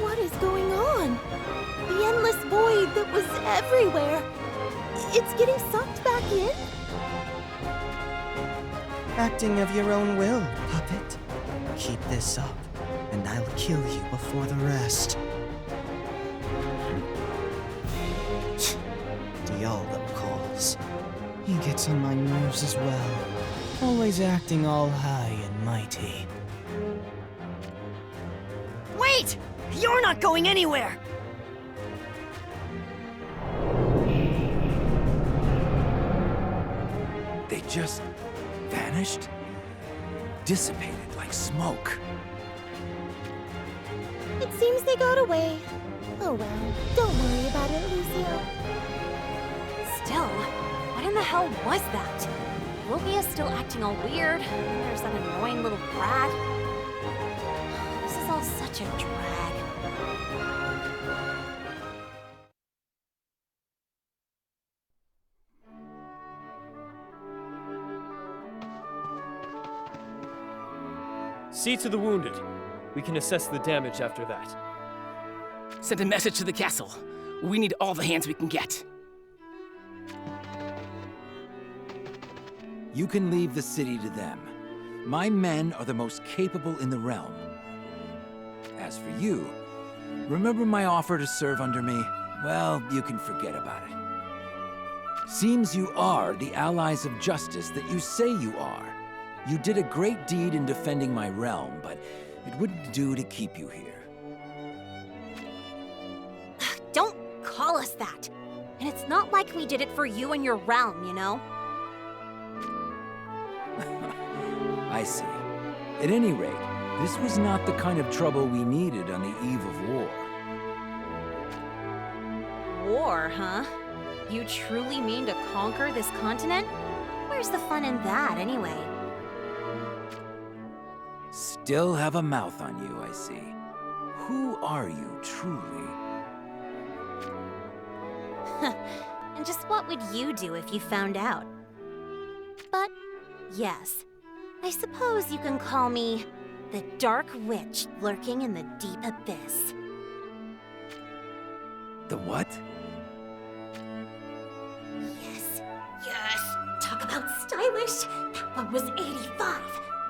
What is going on? The endless void that was everywhere. It's getting sucked back in?
Acting of your own will, puppet. Keep this up, and I'll kill you before the rest. Diallo calls. He gets on my nerves as well. Always acting all high and mighty.
Wait! You're not going anywhere!
They just vanished? Dissipated like smoke.
It seems they got away. Oh well, don't worry about it, Lucio.
Still, what in the hell was that? Rulgia's still acting all weird. And there's that annoying little brat. This is all such a drag.
See to the wounded. We can assess the damage after that.
Send a message to the castle. We need all the hands we can get.
You can leave the city to them. My men are the most capable in the realm. As for you, remember my offer to serve under me? Well, you can forget about it. Seems you are the allies of justice that you say you are. You did a great deed in defending my realm, but it wouldn't do to keep you here.
Don't call us that. And it's not like we did it for you and your realm, you know?
I see. At any rate, this was not the kind of trouble we needed on the eve of war.
War, huh? You truly mean to conquer this continent? Where's the fun in that, anyway?
Still have a mouth on you, I see. Who are you, truly?
And just what would you do if you found out? But, yes. I suppose you can call me the Dark Witch lurking in the deep abyss.
The what?
Yes, yes! Talk about stylish! That one was 85!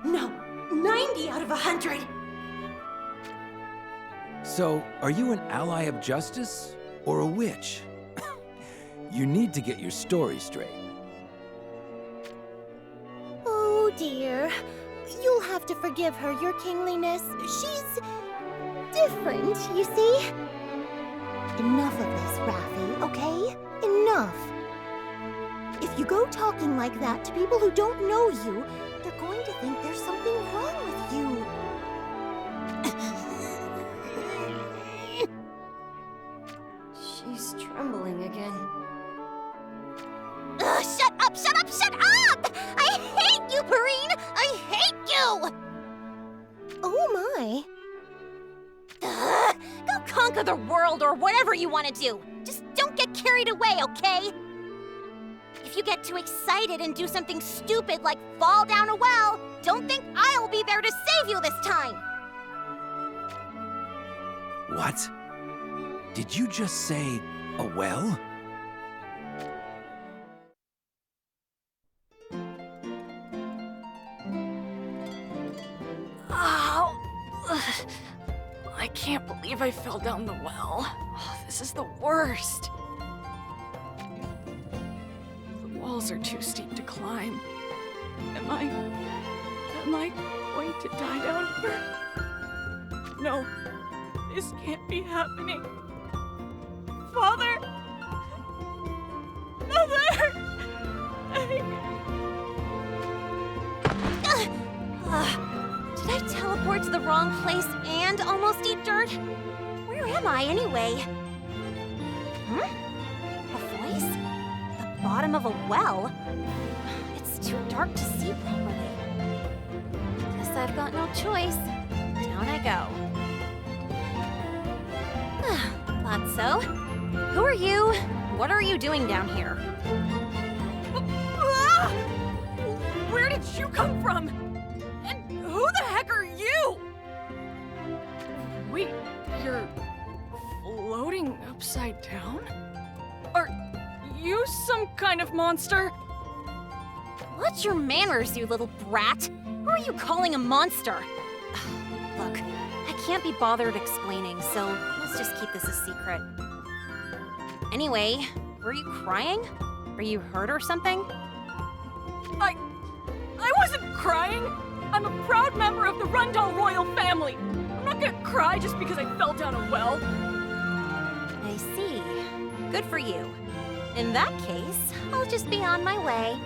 No, 90 out of 100!
So, are you an ally of justice? Or a witch? You need to get your story straight.
Oh dear. You'll have to forgive her, your kingliness. She's different, you see? Enough of this, Raffi, okay? Enough. If you go talking like that to people who don't know you, they're going to think there's something wrong with you.
She's trembling again.
Ugh, shut up, shut up, shut up! I hate you, Perrine! I hate you!
Oh my.
Ugh, go conquer the world or whatever you want to do. Just don't get carried away, okay? If you get too excited and do something stupid like fall down a well, don't think I'll be there to save you this time!
What? Did you just say a well?
Ow! Ugh. I can't believe I fell down the well. Oh, this is the worst. The walls are too steep to climb. Am I going to die down here? No, this can't be happening. Father! Mother!
Did I teleport to the wrong place and almost eat dirt? Where am I, anyway? A voice? The bottom of a well? It's too dark to see properly. Guess I've got no choice. Down I go. Thought so. Who are you? What are you doing down here?
Where did you come from? And who the heck are you? Wait, you're floating upside down? Are you some kind of monster?
What's your manners, you little brat? Who are you calling a monster? Look, I can't be bothered explaining, so let's just keep this a secret. Anyway, were you crying? Are you hurt or something?
I wasn't crying! I'm a proud member of the Rundall royal family! I'm not gonna cry just because I fell down a well!
I see. Good for you. In that case, I'll just be on my way.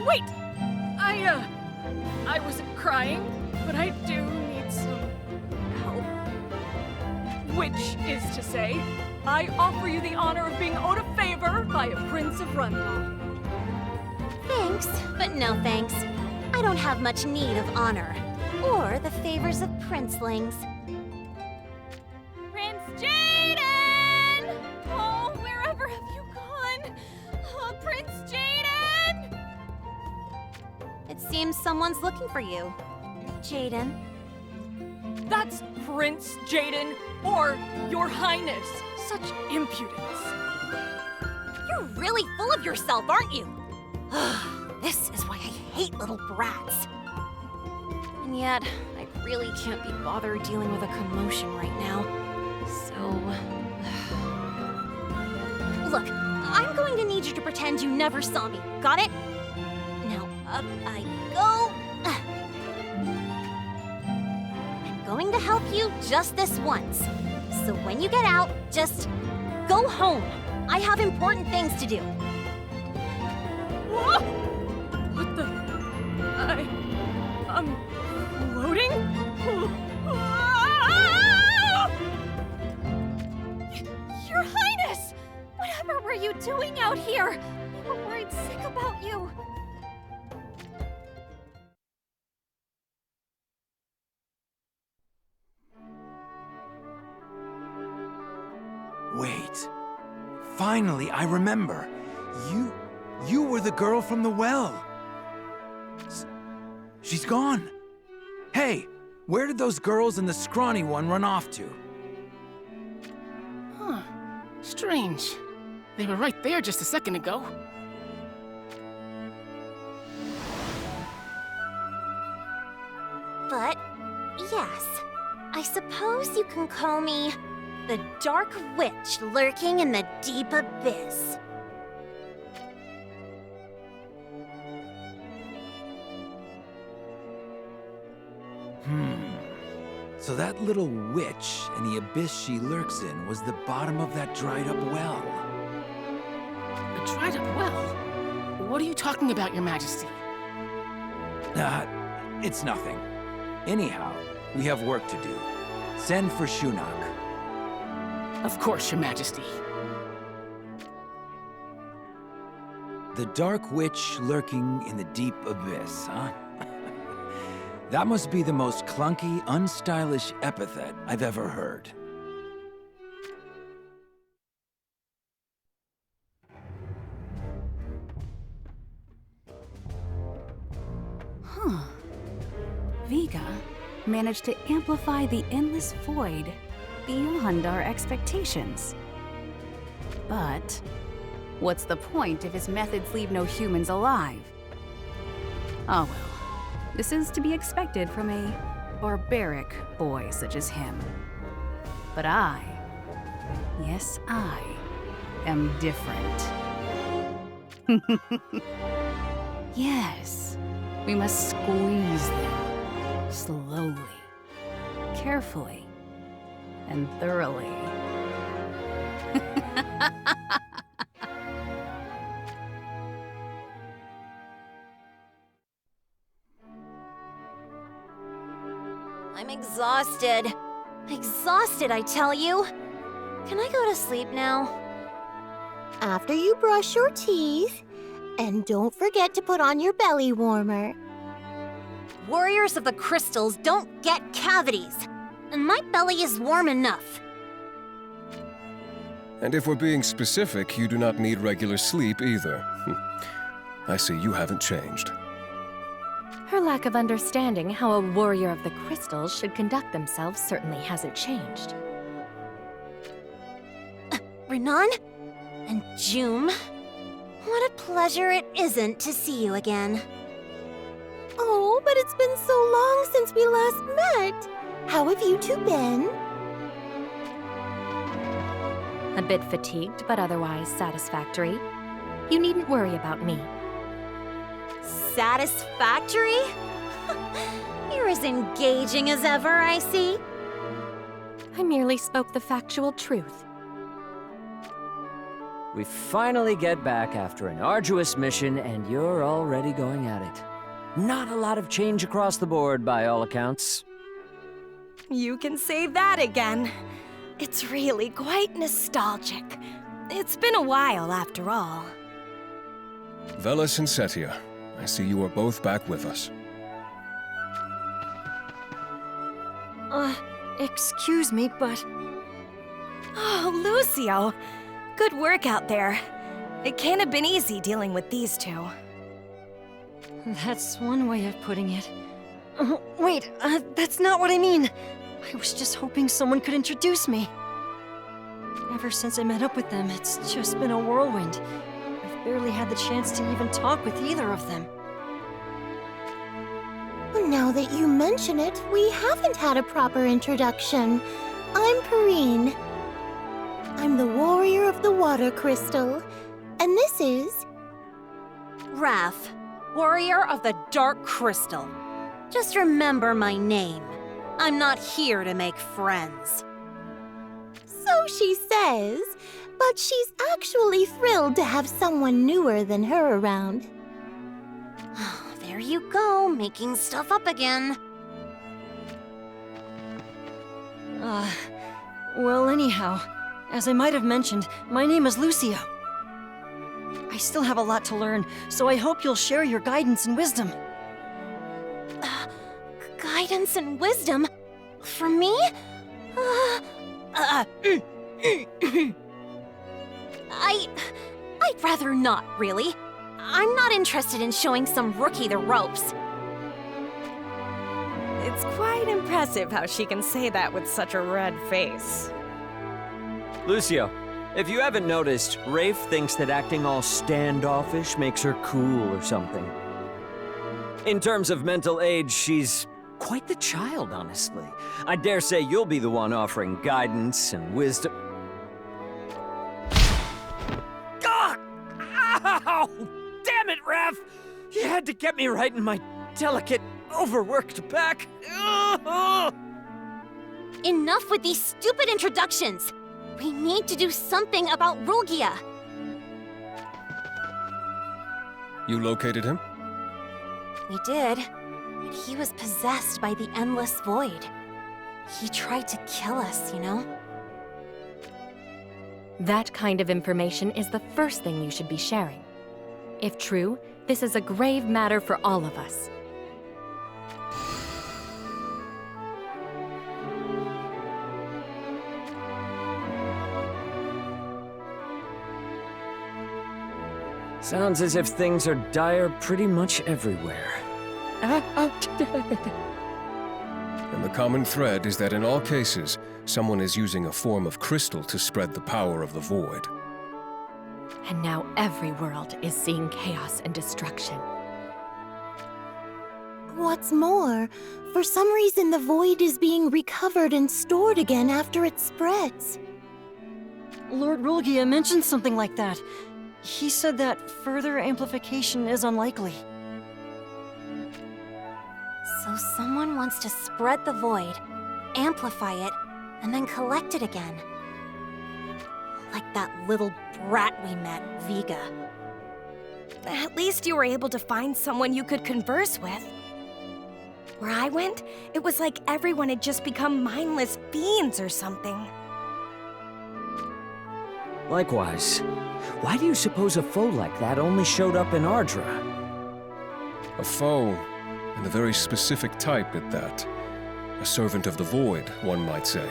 Wait! I wasn't crying, but I do need some help. Which is to say, I offer you the honor of being owed a favor by a prince of Rundall.
Thanks, but no thanks. I don't have much need of honor, or the favors of princelings.
Prince Jaden! Oh, wherever have you gone? Oh, Prince Jaden!
It seems someone's looking for you. Jaden.
That's Prince Jaden, or Your Highness. Such impudence.
You're really full of yourself, aren't you? This is why I hate little brats. And yet, I really can't be bothered dealing with a commotion right now. So... Look, I'm going to need you to pretend you never saw me. Got it? Now, up I go. I'm going to help you just this once. So when you get out, just go home. I have important things to do.
Whoa! What the... I'm floating?
Your Highness! Whatever were you doing out here? We were worried sick about you.
Wait. Finally, I remember. You were the girl from the well. She's gone. Hey, where did those girls and the scrawny one run off to?
Huh. Strange. They were right there just a second ago.
But, yes, I suppose you can call me the Dark Witch lurking in the deep abyss.
So that little witch and the abyss she lurks in was the bottom of that dried-up well.
A dried-up well? What are you talking about, Your Majesty?
It's nothing. Anyhow, we have work to do. Send for Shunak.
Of course, Your Majesty.
The Dark Witch lurking in the deep abyss, huh? That must be the most clunky, unstylish epithet I've ever heard.
Huh. Vega managed to amplify the endless void beyond our expectations. But what's the point if his methods leave no humans alive? Oh well. This is to be expected from a barbaric boy such as him. But I, yes I, am different. Yes, we must squeeze them, slowly, carefully, and thoroughly.
I'm exhausted. Exhausted, I tell you. Can I go to sleep now?
After you brush your teeth, and don't forget to put on your belly warmer.
Warriors of the Crystals don't get cavities, and my belly is warm enough.
And if we're being specific, you do not need regular sleep either. I see you haven't changed.
Her lack of understanding how a warrior of the crystals should conduct themselves certainly hasn't changed.
Renan? And Jum? What a pleasure it isn't to see you again.
Oh, but it's been so long since we last met. How have you two been?
A bit fatigued, but otherwise satisfactory. You needn't worry about me.
Satisfactory? You're as engaging as ever, I see.
I merely spoke the factual truth.
We finally get back after an arduous mission, and you're already going at it. Not a lot of change across the board, by all accounts.
You can say that again. It's really quite nostalgic. It's been a while, after all.
Velas and Setia, I see you are both back with us.
Excuse me, but...
Oh, Lucio. Good work out there. It can't have been easy dealing with these two.
That's one way of putting it. Wait, that's not what I mean. I was just hoping someone could introduce me. Ever since I met up with them, it's just been a whirlwind. I've barely had the chance to even talk with either of them.
Now that you mention it, we haven't had a proper introduction. I'm Perrine. I'm the warrior of the water crystal. And this is...
Raph, warrior of the dark crystal. Just remember my name. I'm not here to make friends.
So she says, but she's actually thrilled to have someone newer than her around.
There you go, making stuff up again.
Well, anyhow, as I might have mentioned, my name is Lucio. I still have a lot to learn, so I hope you'll share your guidance and wisdom.
Guidance and wisdom? From me? I'd rather not, really. I'm not interested in showing some rookie the ropes.
It's quite impressive how she can say that with such a red face.
Lucio, if you haven't noticed, Rafe thinks that acting all standoffish makes her cool or something. In terms of mental age, she's quite the child, honestly. I dare say you'll be the one offering guidance and wisdom. Ow! Damn it, Raph! You had to get me right in my delicate, overworked back.
Enough with these stupid introductions! We need to do something about Rulgia.
You located him?
We did, but he was possessed by the Endless Void. He tried to kill us, you know?
That kind of information is the first thing you should be sharing. If true, this is a grave matter for all of us.
Sounds as if things are dire pretty much everywhere.
And the common thread is that in all cases, someone is using a form of crystal to spread the power of the void.
And now every world is seeing chaos and destruction.
What's more, for some reason the void is being recovered and stored again after it spreads.
Lord Rulgia mentioned something like that. He said that further amplification is unlikely.
So someone wants to spread the void, amplify it, and then collect it again. Like that little brat we met, Vega.
At least you were able to find someone you could converse with. Where I went, it was like everyone had just become mindless fiends or something.
Likewise, why do you suppose a foe like that only showed up in Ardra?
A foe, and a very specific type at that. A servant of the void, one might say.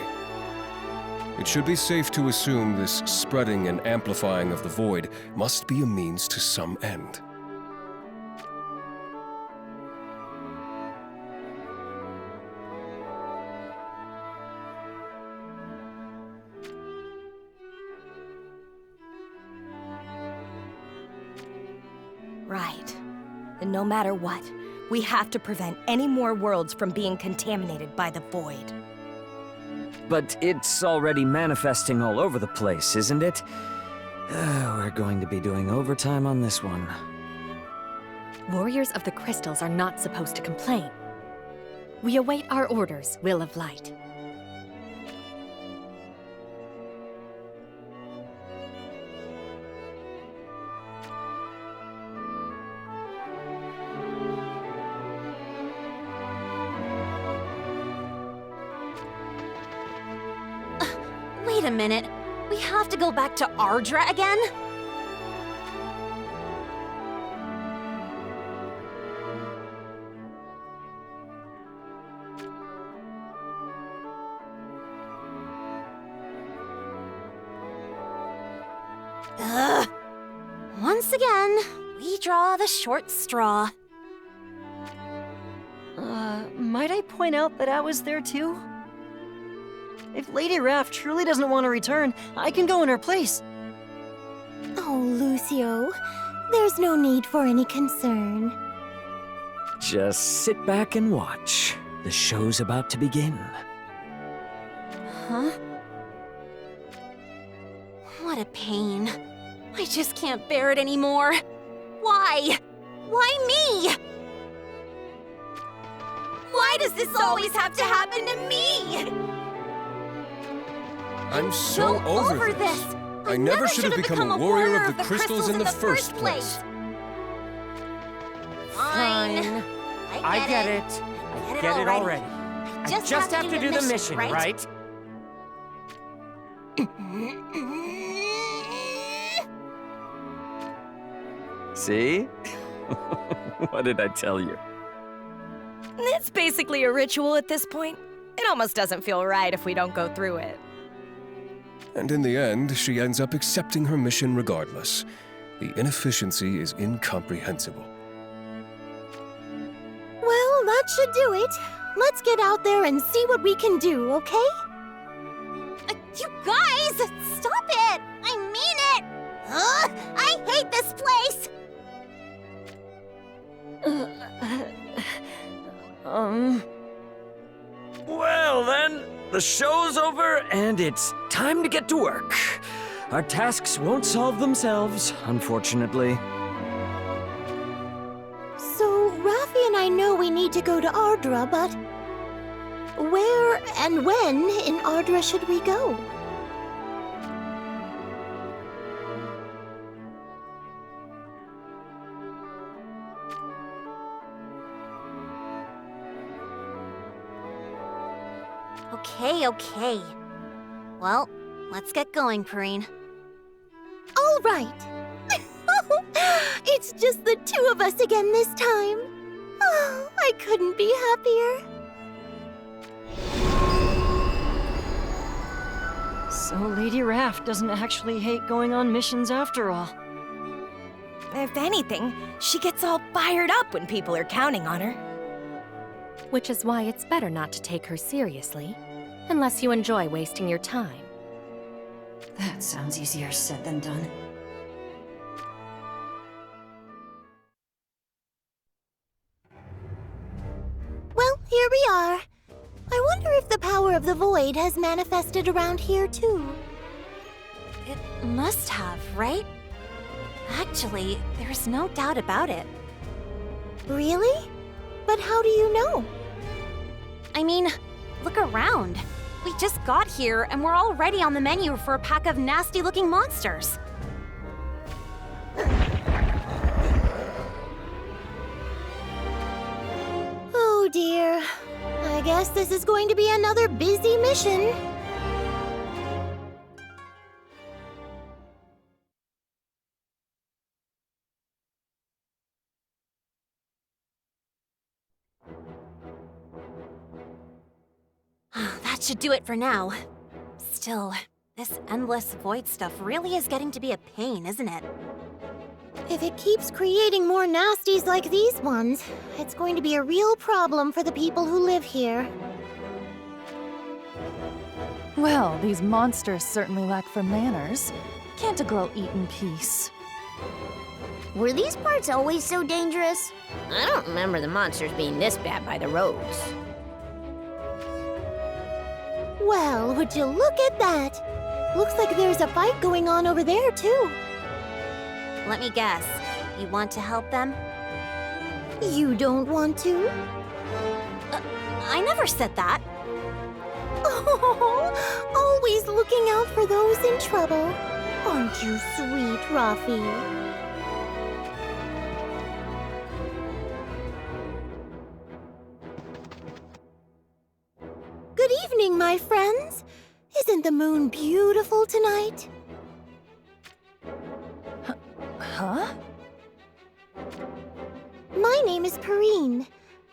It should be safe to assume this spreading and amplifying of the void must be a means to some end.
Right. And no matter what, we have to prevent any more worlds from being contaminated by the void.
But it's already manifesting all over the place, isn't it? We're going to be doing overtime on this one.
Warriors of the Crystals are not supposed to complain. We await our orders, Will of Light.
Wait a minute. We have to go back to Ardra again? Once again, we draw the short straw.
Might I point out that I was there too? If Lady Raph truly doesn't want to return, I can go in her place.
Oh, Lucio, there's no need for any concern.
Just sit back and watch. The show's about to begin.
Huh? What a pain. I just can't bear it anymore. Why? Why me? Why does this always have to happen to me?
I'm so over this. I never should have become a warrior of the crystals in the first place.
Fine. I get it.
I get it already. I just have to do the mission, right?
See? What did I tell you?
It's basically a ritual at this point. It almost doesn't feel right if we don't go through it.
And in the end, she ends up accepting her mission regardless. The inefficiency is incomprehensible.
Well, that should do it. Let's get out there and see what we can do, okay?
You guys! Stop it! I mean it! I hate this place!
Well then, the show's over and it's time to get to work. Our tasks won't solve themselves, unfortunately.
So, Raffi and I know we need to go to Ardra, but where and when in Ardra should we go?
Okay. Well, let's get going, Perrine.
All right. It's just the two of us again this time. Oh, I couldn't be happier.
So Lady Raff doesn't actually hate going on missions after all.
If anything, she gets all fired up when people are counting on her.
Which is why it's better not to take her seriously, unless you enjoy wasting your time.
That sounds easier said than done.
Well, here we are. I wonder if the power of the void has manifested around here too.
It must have, right? Actually, there's no doubt about it.
Really? But how do you know?
I mean, look around. We just got here and we're already on the menu for a pack of nasty-looking monsters.
Oh dear. I guess this is going to be another busy mission.
That should do it for now. Still, this endless void stuff really is getting to be a pain, isn't it?
If it keeps creating more nasties like these ones, it's going to be a real problem for the people who live here.
Well, these monsters certainly lack for manners. Can't a girl eat in peace?
Were these parts always so dangerous? I don't remember the monsters being this bad by the roads.
Well, would you look at that? Looks like there's a fight going on over there, too.
Let me guess. You want to help them?
You don't want to?
I never said that.
Oh, always looking out for those in trouble. Aren't you sweet, Raffi? Good evening, my friends. Isn't the moon beautiful tonight?
Huh?
My name is Perrine.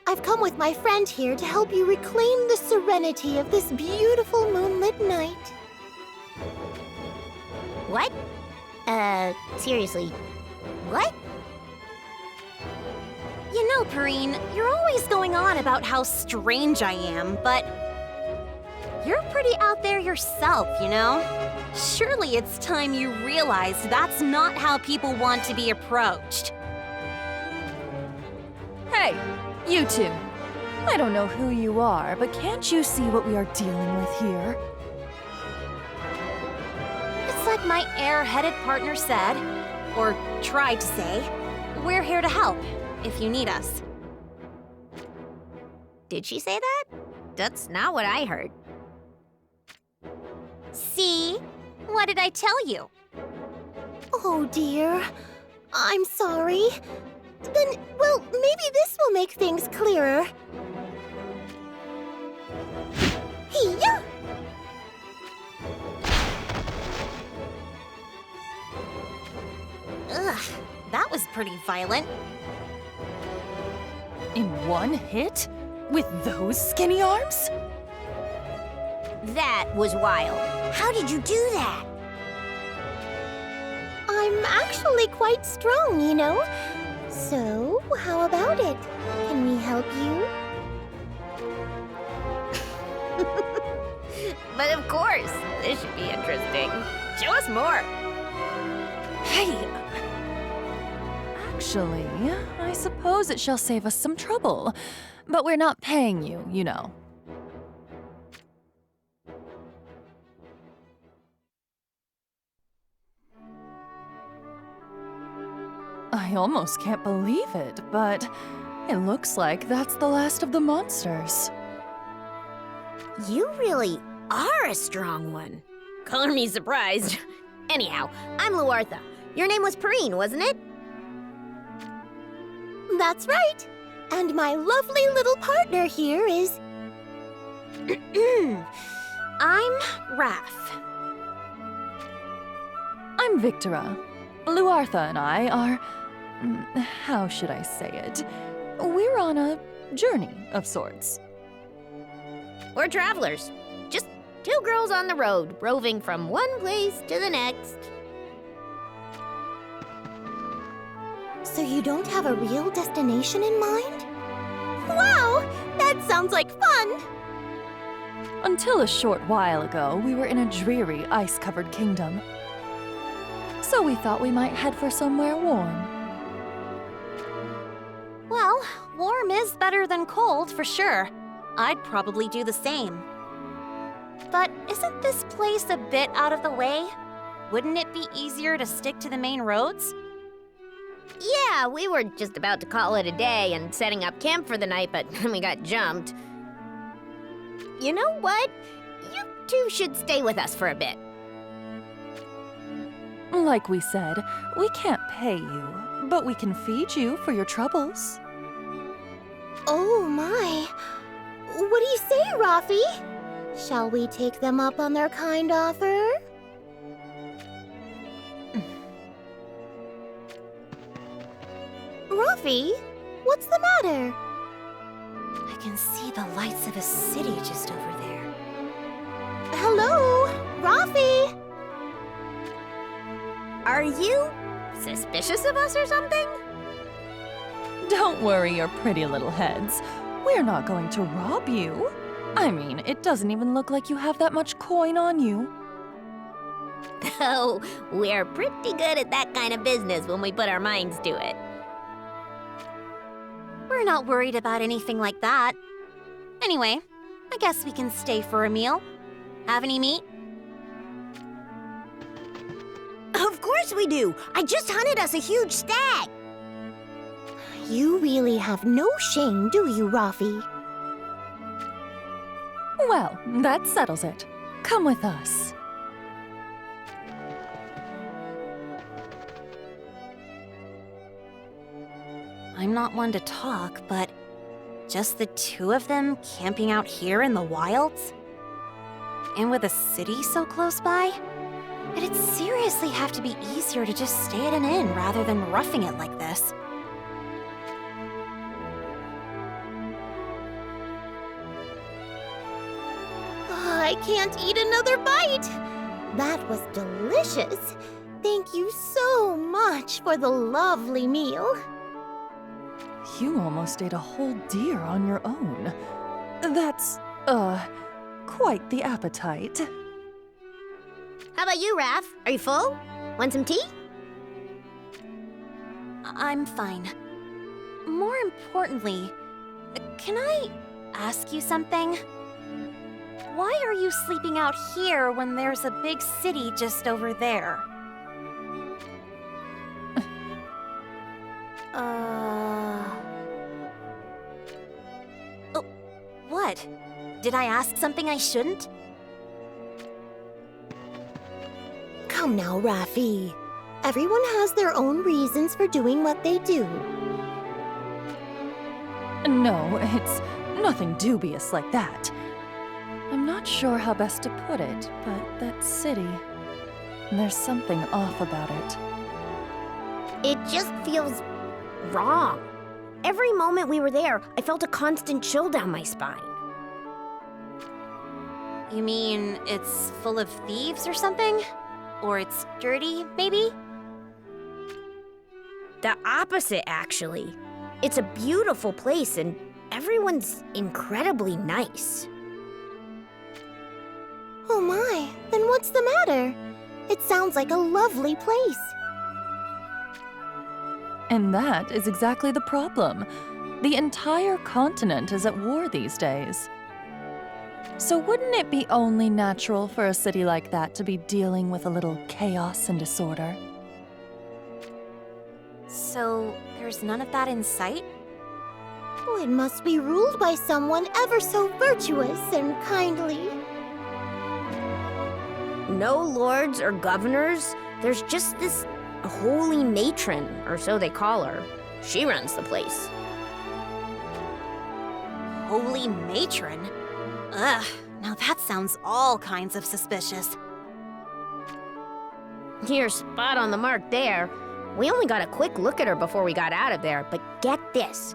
I've come with my friend here to help you reclaim the serenity of this beautiful moonlit night.
What? Seriously, what?
You know, Perrine, you're always going on about how strange I am, but you're pretty out there yourself, you know? Surely it's time you realized that's not how people want to be approached.
Hey,
Hey, you two. I don't know who you are, but can't you see what we are dealing with here?
It's like my air-headed partner said, or tried to say, we're here to help, if you need us.
Did she say that? That's not what I heard.
See? What did I tell you?
Oh dear. I'm sorry. Then, well, maybe this will make things clearer. Hiya!
Ugh, that was pretty violent.
In one hit? With those skinny arms?
That was wild. How did you do that?
I'm actually quite strong, you know. So, how about it? Can we help you?
But of course, this should be interesting. Show us more.
Hey! Actually, I suppose it shall save us some trouble. But we're not paying you, you know. I almost can't believe it, but it looks like that's the last of the monsters.
You really are a strong one. Color me surprised. Anyhow, I'm Luartha. Your name was Perrine, wasn't it?
That's right. And my lovely little partner here is...
I'm Raph.
I'm Victora. Luartha and I are... how should I say it? We're on a journey of sorts.
We're travelers. Just two girls on the road, roving from one place to the next.
So you don't have a real destination in mind? Wow! That sounds like fun!
Until a short while ago, we were in a dreary, ice-covered kingdom. So we thought we might head for somewhere warm.
Well, warm is better than cold, for sure. I'd probably do the same. But isn't this place a bit out of the way? Wouldn't it be easier to stick to the main roads?
Yeah, we were just about to call it a day and setting up camp for the night, but we got jumped. You know what? You two should stay with us for a bit.
Like we said, we can't pay you, but we can feed you for your troubles.
Oh my. What do you say, Rafi? Shall we take them up on their kind offer? Rafi, what's the matter?
I can see the lights of a city just over there.
Hello, Rafi!
Are you suspicious of us or something?
Don't worry your pretty little heads. We're not going to rob you. I mean, it doesn't even look like you have that much coin on you.
Oh, we're pretty good at that kind of business when we put our minds to it.
We're not worried about anything like that. Anyway, I guess we can stay for a meal. Have any meat?
Of course we do! I just hunted us a huge stag!
You really have no shame, do you, Rafi?
Well, that settles it. Come with us.
I'm not one to talk, but just the two of them camping out here in the wilds? And with a city so close by? It'd seriously have to be easier to just stay at an inn rather than roughing it like this.
I can't eat another bite! That was delicious. Thank you so much for the lovely meal.
You almost ate a whole deer on your own. That's, quite the appetite.
How about you, Raph? Are you full? Want some tea?
I'm fine. more importantly, can I ask you something? Why are you sleeping out here when there's a big city just over there? Oh, what? Did I ask something I shouldn't?
Come now, Raffi. Everyone has their own reasons for doing what they do.
No, it's nothing dubious like that. I'm not sure how best to put it, but that city, there's something off about it.
It just feels wrong. Every moment we were there, I felt a constant chill down my spine.
You mean it's full of thieves or something? Or it's dirty, maybe?
The opposite, actually. It's a beautiful place and everyone's incredibly nice.
Oh my, then what's the matter? It sounds like a lovely place.
And that is exactly the problem. The entire continent is at war these days. So wouldn't it be only natural for a city like that to be dealing with a little chaos and disorder?
So, there's none of that in sight?
Oh, it must be ruled by someone ever so virtuous and kindly.
No lords or governors. There's just this holy matron, or so they call her. She runs the place.
Holy matron? Ugh, now that sounds all kinds of suspicious.
You're spot on the mark there. We only got a quick look at her before we got out of there, but get this.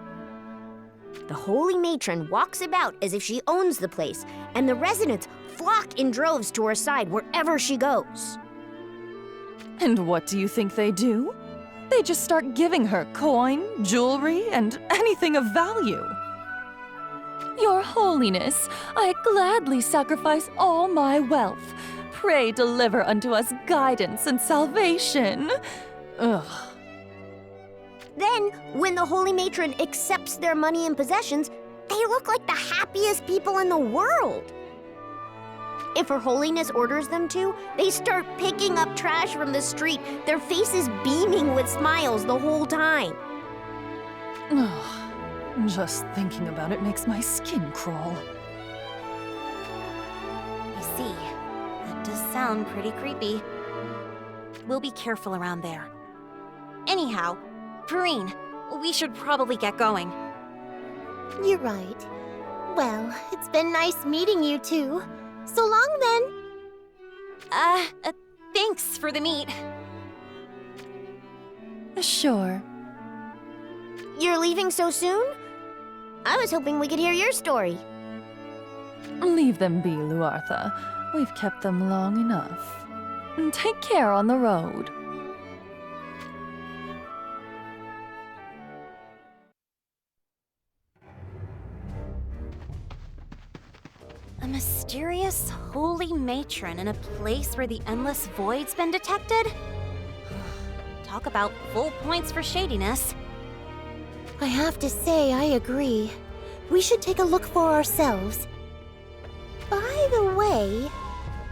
The holy matron walks about as if she owns the place, and the residents flock in droves to her side wherever she goes.
And what do you think they do? They just start giving her coin, jewelry, and anything of value. Your Holiness, I gladly sacrifice all my wealth. Pray deliver unto us guidance and salvation. Ugh.
Then, when the holy matron accepts their money and possessions, they look like the happiest people in the world. If Her Holiness orders them to, they start picking up trash from the street, their faces beaming with smiles the whole time.
Ugh. Just thinking about it makes my skin crawl.
You see, that does sound pretty creepy. We'll be careful around there. Anyhow, Perrine, we should probably get going.
You're right. Well, it's been nice meeting you two. So long then.
Thanks for the meet.
Sure.
You're leaving so soon? I was hoping we could hear your story.
Leave them be, Luartha. We've kept them long enough. Take care on the road.
A mysterious holy matron in a place where the endless void's been detected? Talk about full points for shadiness.
I have to say, I agree. We should take a look for ourselves. By the way,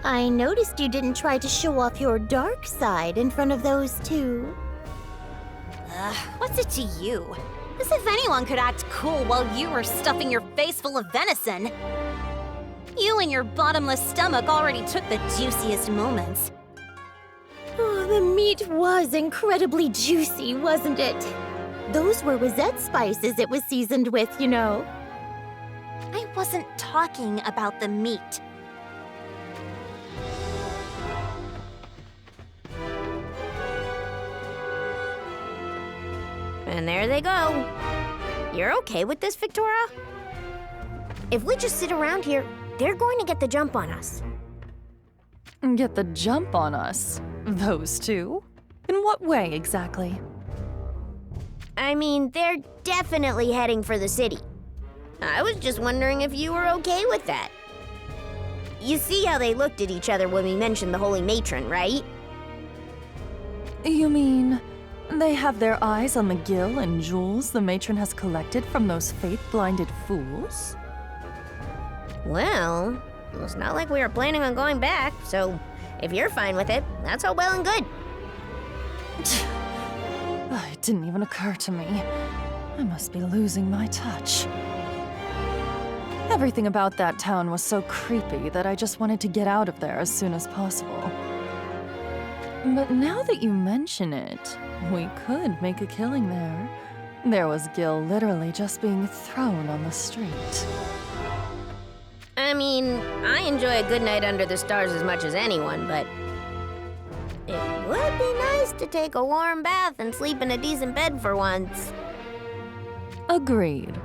I noticed you didn't try to show off your dark side in front of those two.
What's it to you? As if anyone could act cool while you were stuffing your face full of venison. You and your bottomless stomach already took the juiciest moments.
Oh, the meat was incredibly juicy, wasn't it? Those were rosette spices it was seasoned with, you know.
I wasn't talking about the meat.
And there they go. You're okay with this, Victoria? If we just sit around here, they're going to get the jump on us.
Get the jump on us? Those two? In what way, exactly?
I mean, they're definitely heading for the city. I was just wondering if you were okay with that. You see how they looked at each other when we mentioned the Holy Matron, right?
You mean They have their eyes on the gil and jewels the matron has collected from those faith-blinded fools?
Well, it's not like we were planning on going back, so if you're fine with it, that's all well and good.
It didn't even occur to me. I must be losing my touch. Everything about that town was so creepy that I just wanted to get out of there as soon as possible. But now that you mention it, we could make a killing there. There was Gil literally just being thrown on the street.
I mean, I enjoy a good night under the stars as much as anyone, but it would be nice to take a warm bath and sleep in a decent bed for once.
Agreed.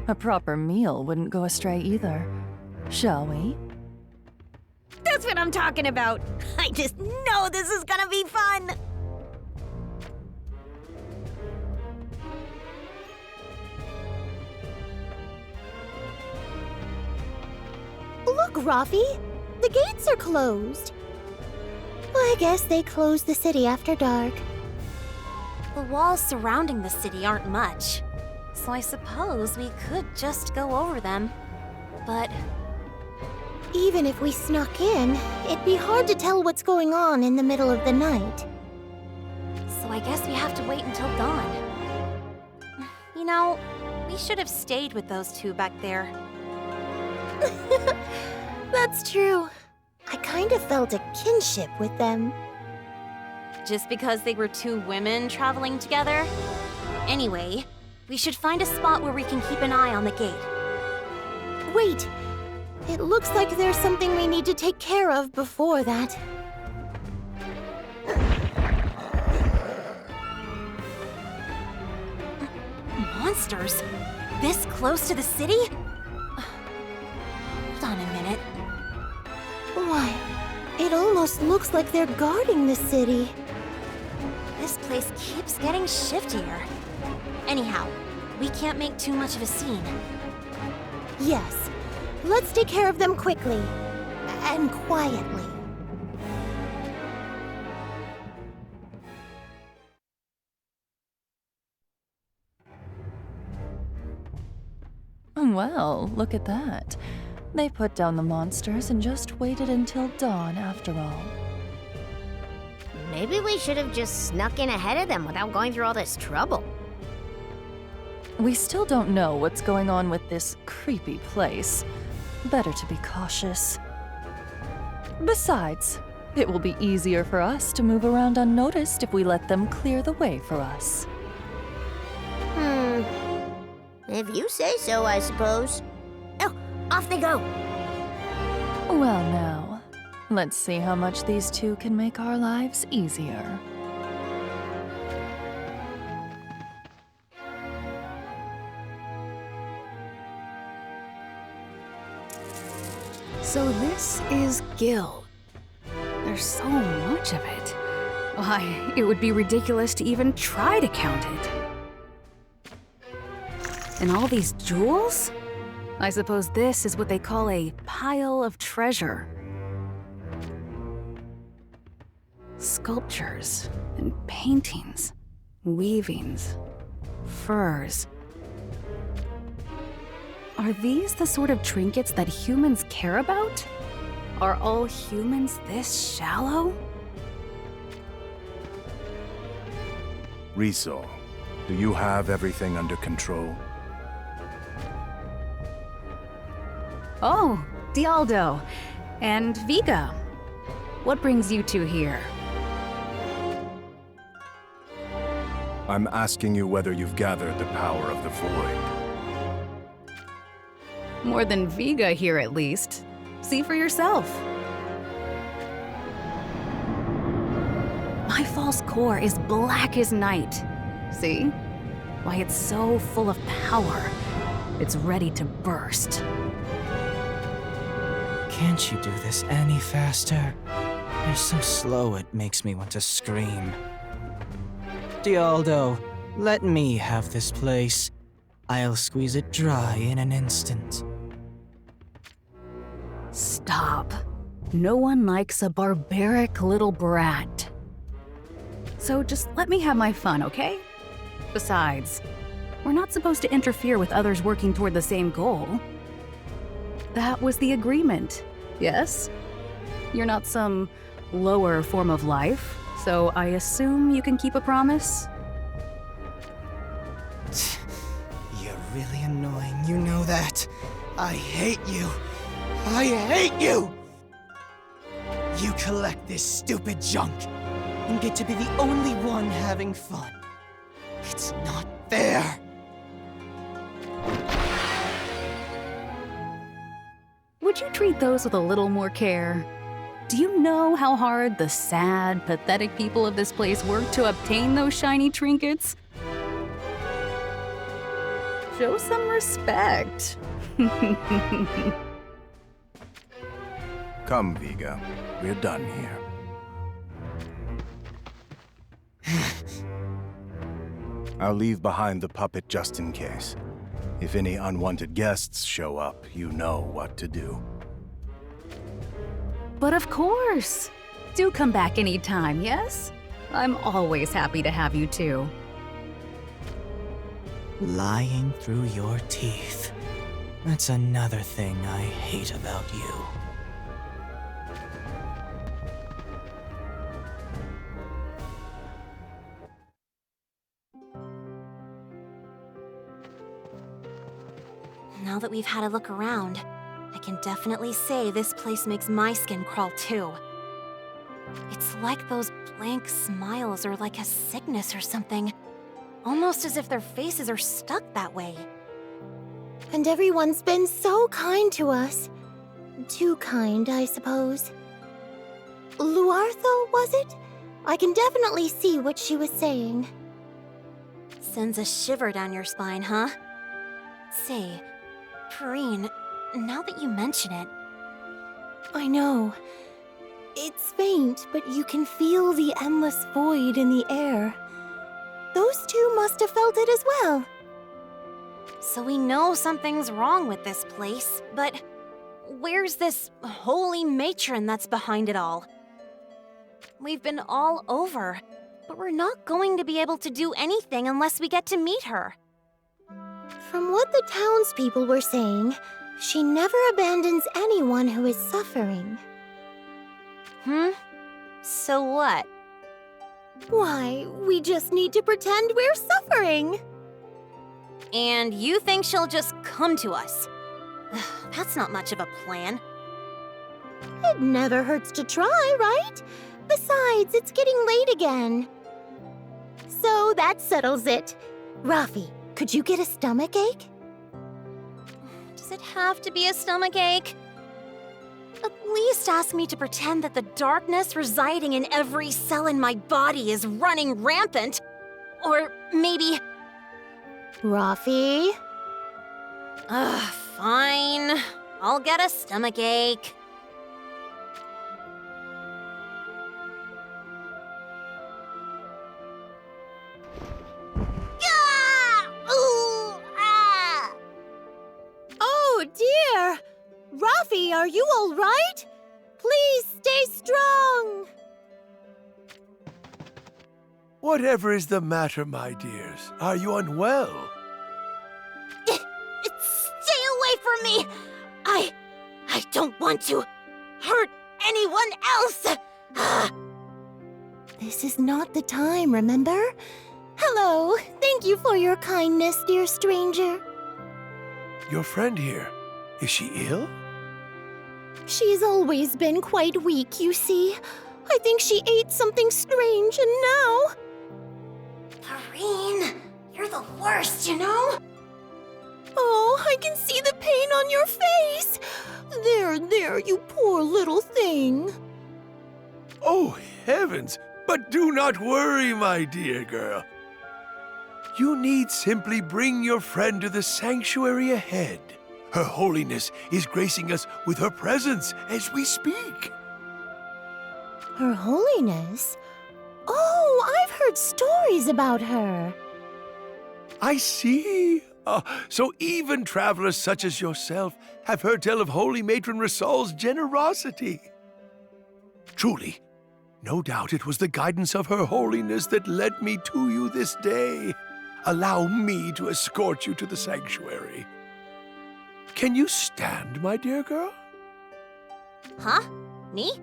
A proper meal wouldn't go astray either. Shall we?
That's what I'm talking about. I just know this is gonna be fun.
Look, Rafi! The gates are closed. I guess they closed the city after dark.
The walls surrounding the city aren't much, so I suppose we could just go over them. But
even if we snuck in, it'd be hard to tell what's going on in the middle of the night.
So I guess we have to wait until dawn. You know, we should have stayed with those two back there.
That's true. I kind of felt a kinship with them.
Just because they were two women traveling together? Anyway, we should find a spot where we can keep an eye on the gate.
Wait! It looks like there's something we need to take care of before that.
Monsters? This close to the city? Hold on a minute.
Why, it almost looks like they're guarding the city.
This place keeps getting shiftier. Anyhow, we can't make too much of a scene.
Yes. Let's take care of them quickly. And quietly.
Well, look at that. They put down the monsters and just waited until dawn after all.
Maybe we should have just snuck in ahead of them without going through all this trouble.
We still don't know what's going on with this creepy place. Better to be cautious. Besides, it will be easier for us to move around unnoticed if we let them clear the way for us.
If you say so, I suppose. Oh, off they go!
Well now, let's see how much these two can make our lives easier.
So this is Gil. There's so much of it. Why, it would be ridiculous to even try to count it. And all these jewels? I suppose this is what they call a pile of treasure. Sculptures and paintings, weavings, furs. Are these the sort of trinkets that humans care about? Are all humans this shallow?
Riso, do you have everything under control?
Oh, Dialdo. And Viga. What brings you two here?
I'm asking you whether you've gathered the power of the Void.
More than Viga here, at least. See for yourself. My false core is black as night. See? Why, it's so full of power. It's ready to burst.
Can't you do this any faster? You're so slow it makes me want to scream. Dialdo, let me have this place. I'll squeeze it dry in an instant.
Stop. No one likes a barbaric little brat. So just let me have my fun, okay? Besides, we're not supposed to interfere with others working toward the same goal. That was the agreement, yes? You're not some lower form of life, so I assume you can keep a promise?
You're really annoying, you know that. I hate you. I hate you! You collect this stupid junk and get to be the only one having fun. It's not fair.
Would you treat those with a little more care? Do you know how hard the sad, pathetic people of this place work to obtain those shiny trinkets? Show some respect.
Come, Viga. We're done here. I'll leave behind the puppet just in case. If any unwanted guests show up, you know what to do.
But of course! Do come back anytime, yes? I'm always happy to have you too.
Lying through your teeth. That's another thing I hate about you.
Now that we've had a look around, I can definitely say this place makes my skin crawl too. It's like those blank smiles are like a sickness or something. Almost as if their faces are stuck that way.
And everyone's been so kind to us. Too kind, I suppose. Luartho, was it? I can definitely see what she was saying.
Sends a shiver down your spine, huh? Say, Perrine, now that you mention it...
I know. It's faint, but you can feel the endless void in the air. Those two must have felt it as well.
So we know something's wrong with this place, but where's this holy matron that's behind it all? We've been all over, but we're not going to be able to do anything unless we get to meet her.
From what the townspeople were saying, she never abandons anyone who is suffering.
So what?
Why, we just need to pretend we're suffering.
And you think she'll just come to us? That's not much of a plan.
It never hurts to try, right? Besides, it's getting late again. So that settles it. Rafi, could you get a stomachache?
Does it have to be a stomachache? At least ask me to pretend that the darkness residing in every cell in my body is running rampant. Or maybe...
Rafi?
Fine. I'll get a stomachache.
Oh dear! Rafi, are you all right? Please stay strong!
Whatever is the matter, my dears? Are you unwell?
Stay away from me! I don't want to hurt anyone else!
This is not the time, remember? Hello, thank you for your kindness, dear stranger.
Your friend here, is she ill?
She's always been quite weak, you see. I think she ate something strange, and now...
Perrine, you're the worst, you know?
Oh, I can see the pain on your face! There, you poor little thing.
Oh, heavens! But do not worry, my dear girl. You need simply bring your friend to the sanctuary ahead. Her Holiness is gracing us with her presence as we speak.
Her Holiness? Oh, I've heard stories about her.
I see. So even travelers such as yourself have heard tell of Holy Matron Rasal's generosity. Truly, No doubt it was the guidance of Her Holiness that led me to you this day. Allow me to escort you to the sanctuary. Can you stand, my dear girl?
Huh? Me?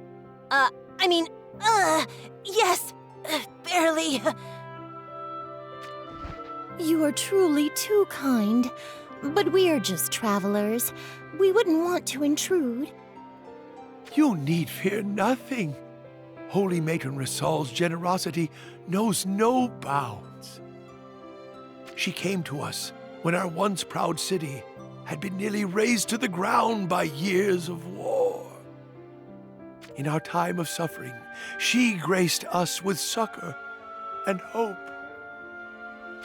Yes. Barely.
You are truly too kind. But we are just travelers. We wouldn't want to intrude.
You need fear nothing. Holy Matron Risal's generosity knows no bounds. She came to us when our once proud city had been nearly razed to the ground by years of war. In our time of suffering, she graced us with succor and hope.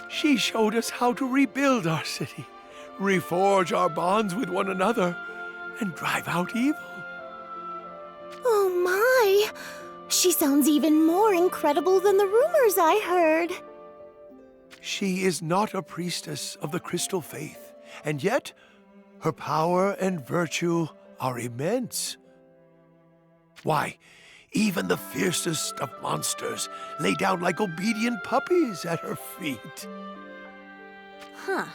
She showed us how to rebuild our city, reforge our bonds with one another, and drive out evil.
Oh my! She sounds even more incredible than the rumors I heard.
She is not a priestess of the crystal faith, and yet her power and virtue are immense. Why, even the fiercest of monsters lay down like obedient puppies at her feet.
Huh.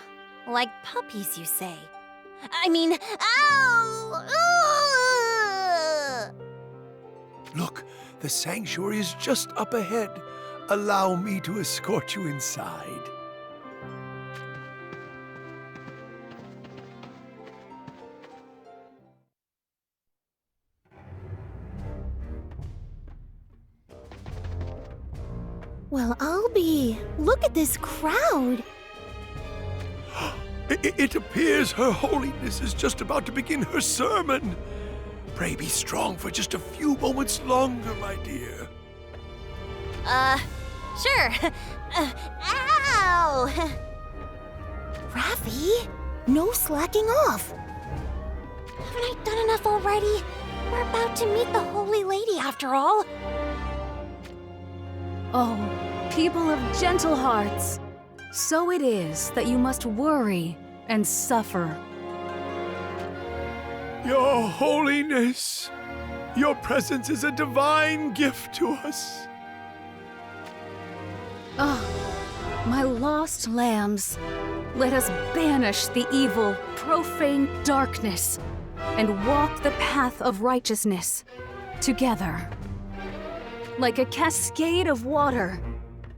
Like puppies, you say? I mean, ow! Ugh!
Look, the sanctuary is just up ahead. Allow me to escort you inside.
Well, I'll be. Look at this crowd.
It appears Her Holiness is just about to begin her sermon. Pray be strong for just a few moments longer, my dear.
Sure. Ow!
Raffi, no slacking off.
Haven't I done enough already? We're about to meet the Holy Lady after all.
Oh, people of gentle hearts, so it is that you must worry and suffer.
Your Holiness, your presence is a divine gift to us.
Ah, my lost lambs, let us banish the evil, profane darkness and walk the path of righteousness together. Like a cascade of water,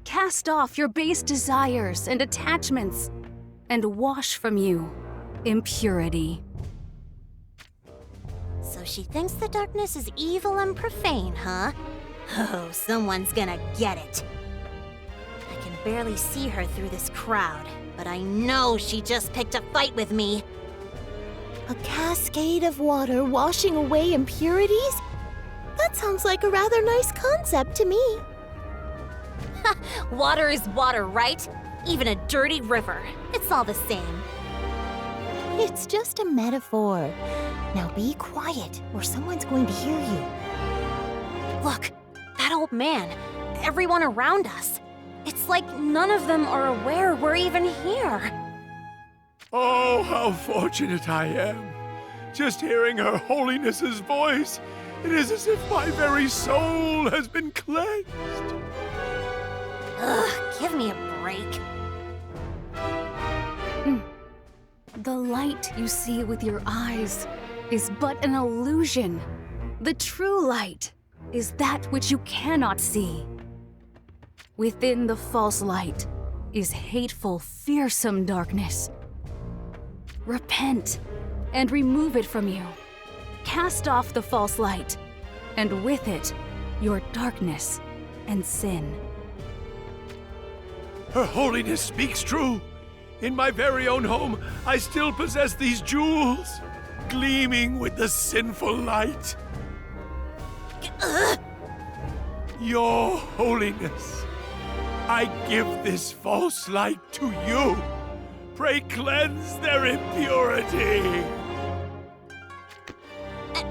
cast off your base desires and attachments and wash from you impurity.
So she thinks the darkness is evil and profane, huh? Oh, someone's gonna get it. I can barely see her through this crowd, but I know she just picked a fight with me.
A cascade of water washing away impurities? That sounds like a rather nice concept to me.
Water is water, right? Even a dirty river. It's all the same.
It's just a metaphor. Now be quiet, or someone's going to hear you.
Look, that old man. Everyone around us. It's like none of them are aware we're even here.
Oh, how fortunate I am. Just hearing Her Holiness's voice, it is as if my very soul has been cleansed.
Ugh, give me a break.
The light you see with your eyes is but an illusion. The true light is that which you cannot see. Within the false light is hateful, fearsome darkness. Repent and remove it from you. Cast off the false light, and with it, your darkness and sin.
Her Holiness speaks true. In my very own home, I still possess these jewels, gleaming with the sinful light. Your Holiness, I give this false light to you. Pray cleanse their impurity.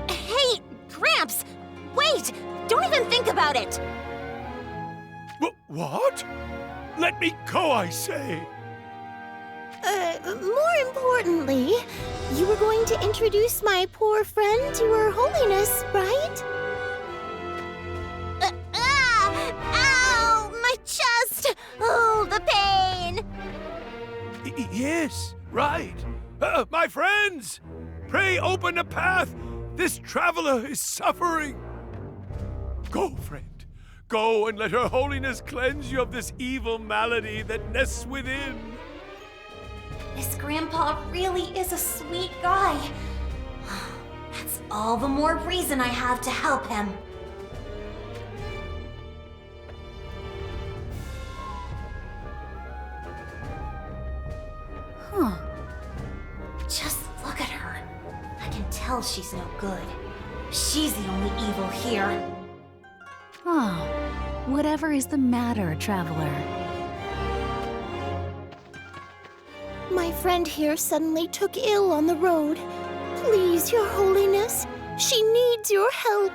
Hey, Gramps! Wait! Don't even think about it!
What? Let me go, I say!
More importantly, you were going to introduce my poor friend to Her Holiness, right?
Yes, right. My friends, pray open a path. This traveler is suffering. Go, friend. Go and let her holiness cleanse you of this evil malady that nests within.
This grandpa really is a sweet guy. That's all the more reason I have to help him.
Huh.
Just look at her. I can tell she's no good. She's the only evil here.
Oh, whatever is the matter, traveler?
My friend here suddenly took ill on the road. Please, Your Holiness, she needs your help.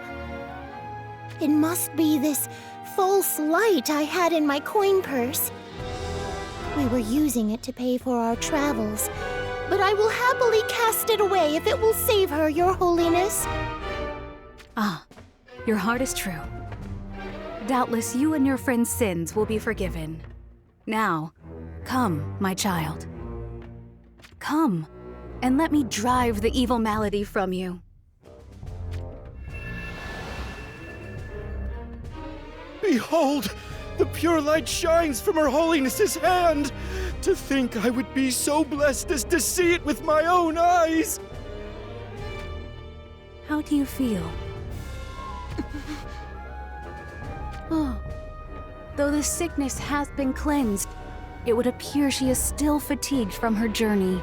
It must be this false light I had in my coin purse. We were using it to pay for our travels, but I will happily cast it away if it will save her, Your Holiness.
Ah, your heart is true. Doubtless you and your friend's sins will be forgiven. Now, come, my child. Come, and let me drive the evil malady from you.
Behold! The pure light shines from Her Holiness's hand! To think I would be so blessed as to see it with my own eyes!
How do you feel? Oh, though the sickness has been cleansed, it would appear she is still fatigued from her journey.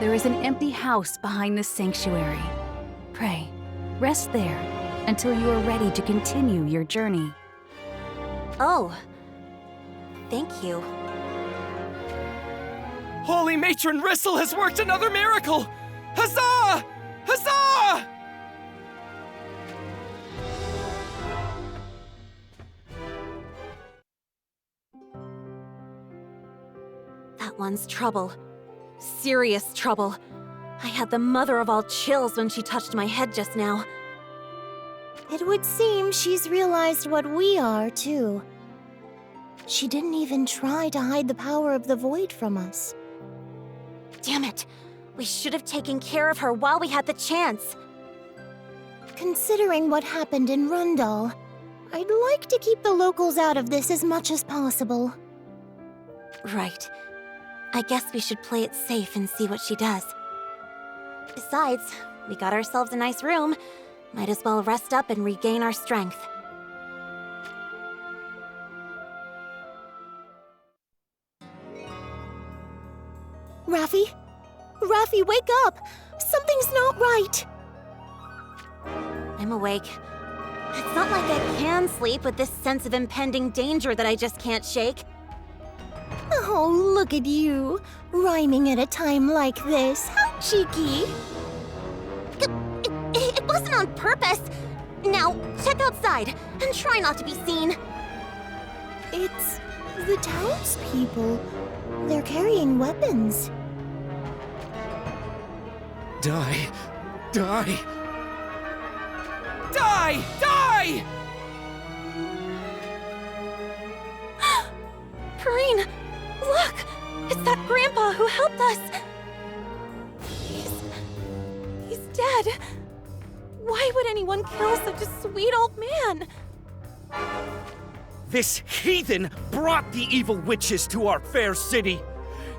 There is an empty house behind the sanctuary. Pray, rest there until you are ready to continue your journey.
Oh, thank you.
Holy Matron Rissel has worked another miracle! Huzzah! Huzzah!
That one's trouble. Serious trouble. I had the mother of all chills when she touched my head just now.
It would seem she's realized what we are, too. She didn't even try to hide the power of the void from us.
Damn it! We should have taken care of her while we had the chance.
Considering what happened in Rundal, I'd like to keep the locals out of this as much as possible.
Right. I guess we should play it safe and see what she does. Besides, we got ourselves a nice room. Might as well rest up and regain our strength.
Raffi? Raffi, wake up! Something's not right!
I'm awake. It's not like I can sleep with this sense of impending danger that I just can't shake.
Oh, look at you, rhyming at a time like this. How cheeky!
It wasn't on purpose. Now, check outside and try not to be seen.
It's the townspeople. They're carrying weapons.
Die! Die!
Die! Die!
Perrine, look! It's that grandpa who helped us! He's dead. Why would anyone kill such a sweet old man?
This heathen brought the evil witches to our fair city.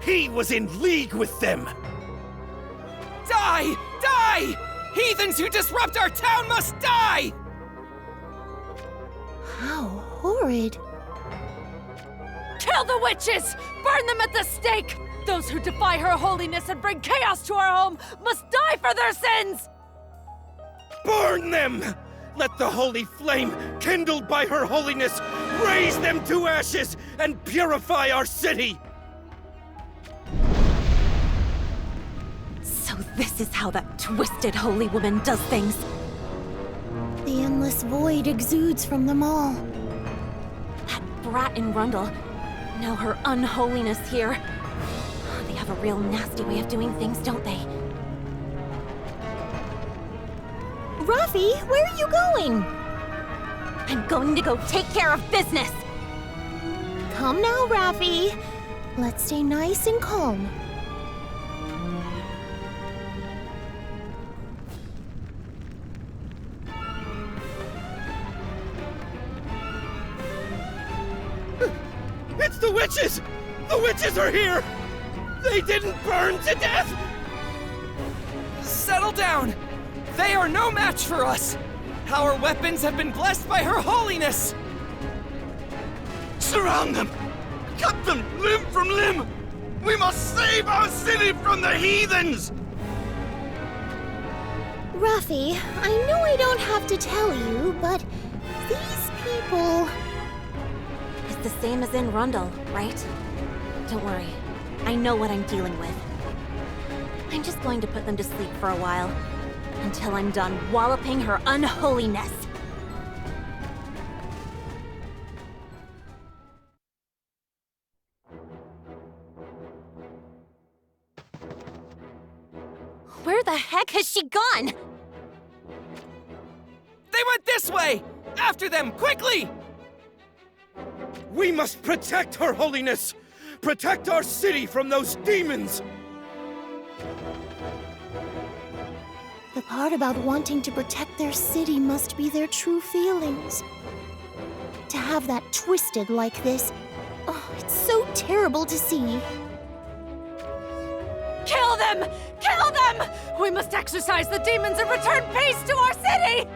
He was in league with them.
Die! Die! Heathens who disrupt our town must die!
How horrid.
Kill the witches! Burn them at the stake! Those who defy Her Holiness and bring chaos to our home must die for their sins!
Burn them! Let the holy flame, kindled by Her Holiness, raise them to ashes and purify our city!
So this is how that twisted holy woman does things.
The endless void exudes from them all.
That brat in Rundal. Now her unholiness here. They have a real nasty way of doing things, don't they?
Raffi, where are you going?
I'm going to go take care of business.
Come now, Raffi. Let's stay nice and calm.
It's the witches! The witches are here! They didn't burn to death!
Settle down! They are no match for us! Our weapons have been blessed by Her Holiness!
Surround them! Cut them limb from limb! We must save our city from the heathens!
Ruffy, I know I don't have to tell you, but these people...
It's the same as in Rundle, right? Don't worry. I know what I'm dealing with. I'm just going to put them to sleep for a while. Until I'm done walloping her unholiness. Where the heck has she gone?
They went this way! After them, quickly!
We must protect Her Holiness! Protect our city from those demons!
The part about wanting to protect their city must be their true feelings. To have that twisted like this, oh, it's so terrible to see.
Kill them! Kill them! We must exorcise the demons and return peace to our city!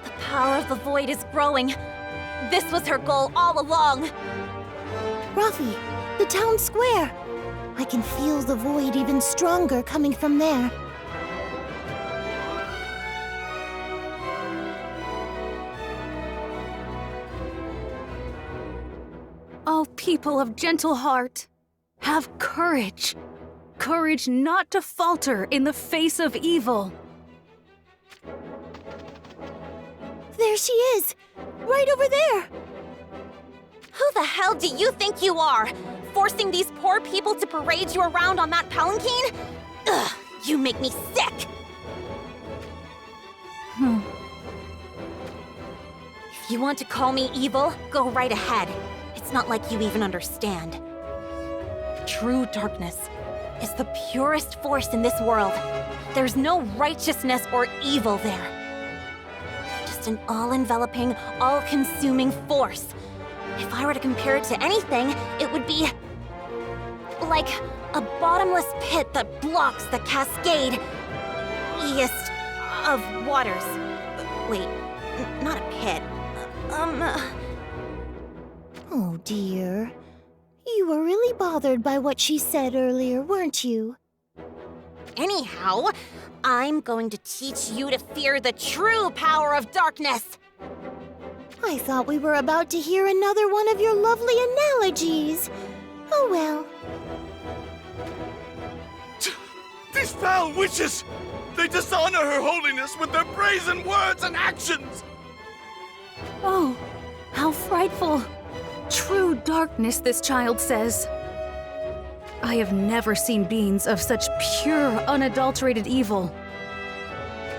The power of the void is growing. This was her goal all along.
Ruffy, the town square. I can feel the void even stronger coming from there.
Oh, people of gentle heart, have courage. Courage not to falter in the face of evil.
There she is! Right over there!
Who the hell do you think you are? Forcing these poor people to parade you around on that palanquin? Ugh, you make me sick! If you want to call me evil, go right ahead. It's not like you even understand. True darkness is the purest force in this world. There's no righteousness or evil there. Just an all-enveloping, all-consuming force. If I were to compare it to anything, it would be like a bottomless pit that blocks the cascade east of waters. Wait, not a pit.
Oh dear. You were really bothered by what she said earlier, weren't you?
Anyhow, I'm going to teach you to fear the true power of darkness.
I thought we were about to hear another one of your lovely analogies. Oh well.
These foul witches! They dishonor Her Holiness with their brazen words and actions!
Oh, how frightful. True darkness, this child says. I have never seen beings of such pure, unadulterated evil.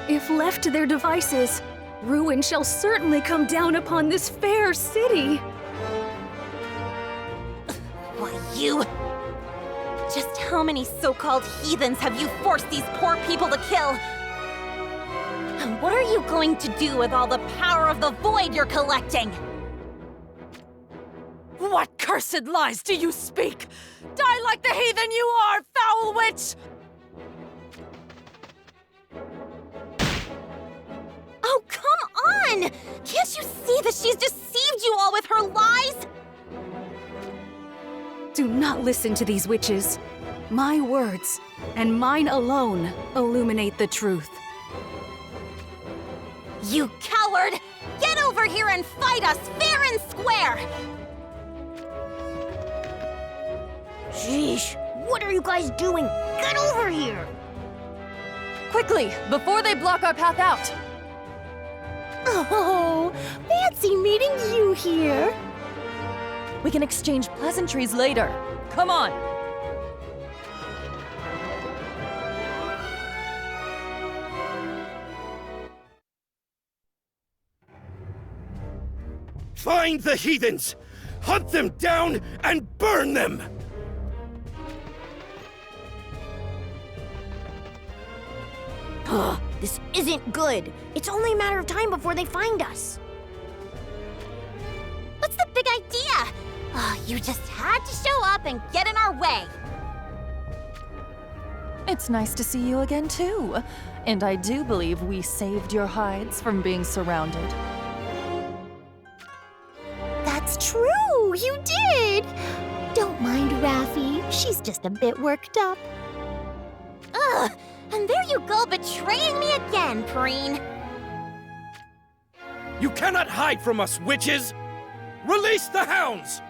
If left to their devices, ruin shall certainly come down upon this fair city.
Why, you... Just how many so-called heathens have you forced these poor people to kill? And what are you going to do with all the power of the void you're collecting?
What cursed lies do you speak? Die like the heathen you are, foul witch!
Oh, come on! Can't you see that she's deceived you all with her lies?
Do not listen to these witches. My words, and mine alone, illuminate the truth.
You coward! Get over here and fight us fair and square!
Sheesh, what are you guys doing? Get over here!
Quickly, before they block our path out!
Oh, fancy meeting you here.
We can exchange pleasantries later. Come on!
Find the heathens! Hunt them down and burn them!
Ugh, this isn't good. It's only a matter of time before they find us.
What's the big idea? You just had to show up and get in our way.
It's nice to see you again, too. And I do believe we saved your hides from being surrounded.
That's true, you did! Don't mind Raffi, she's just a bit worked up.
Ugh, and there you go betraying me again, Preen.
You cannot hide from us, witches! Release the hounds!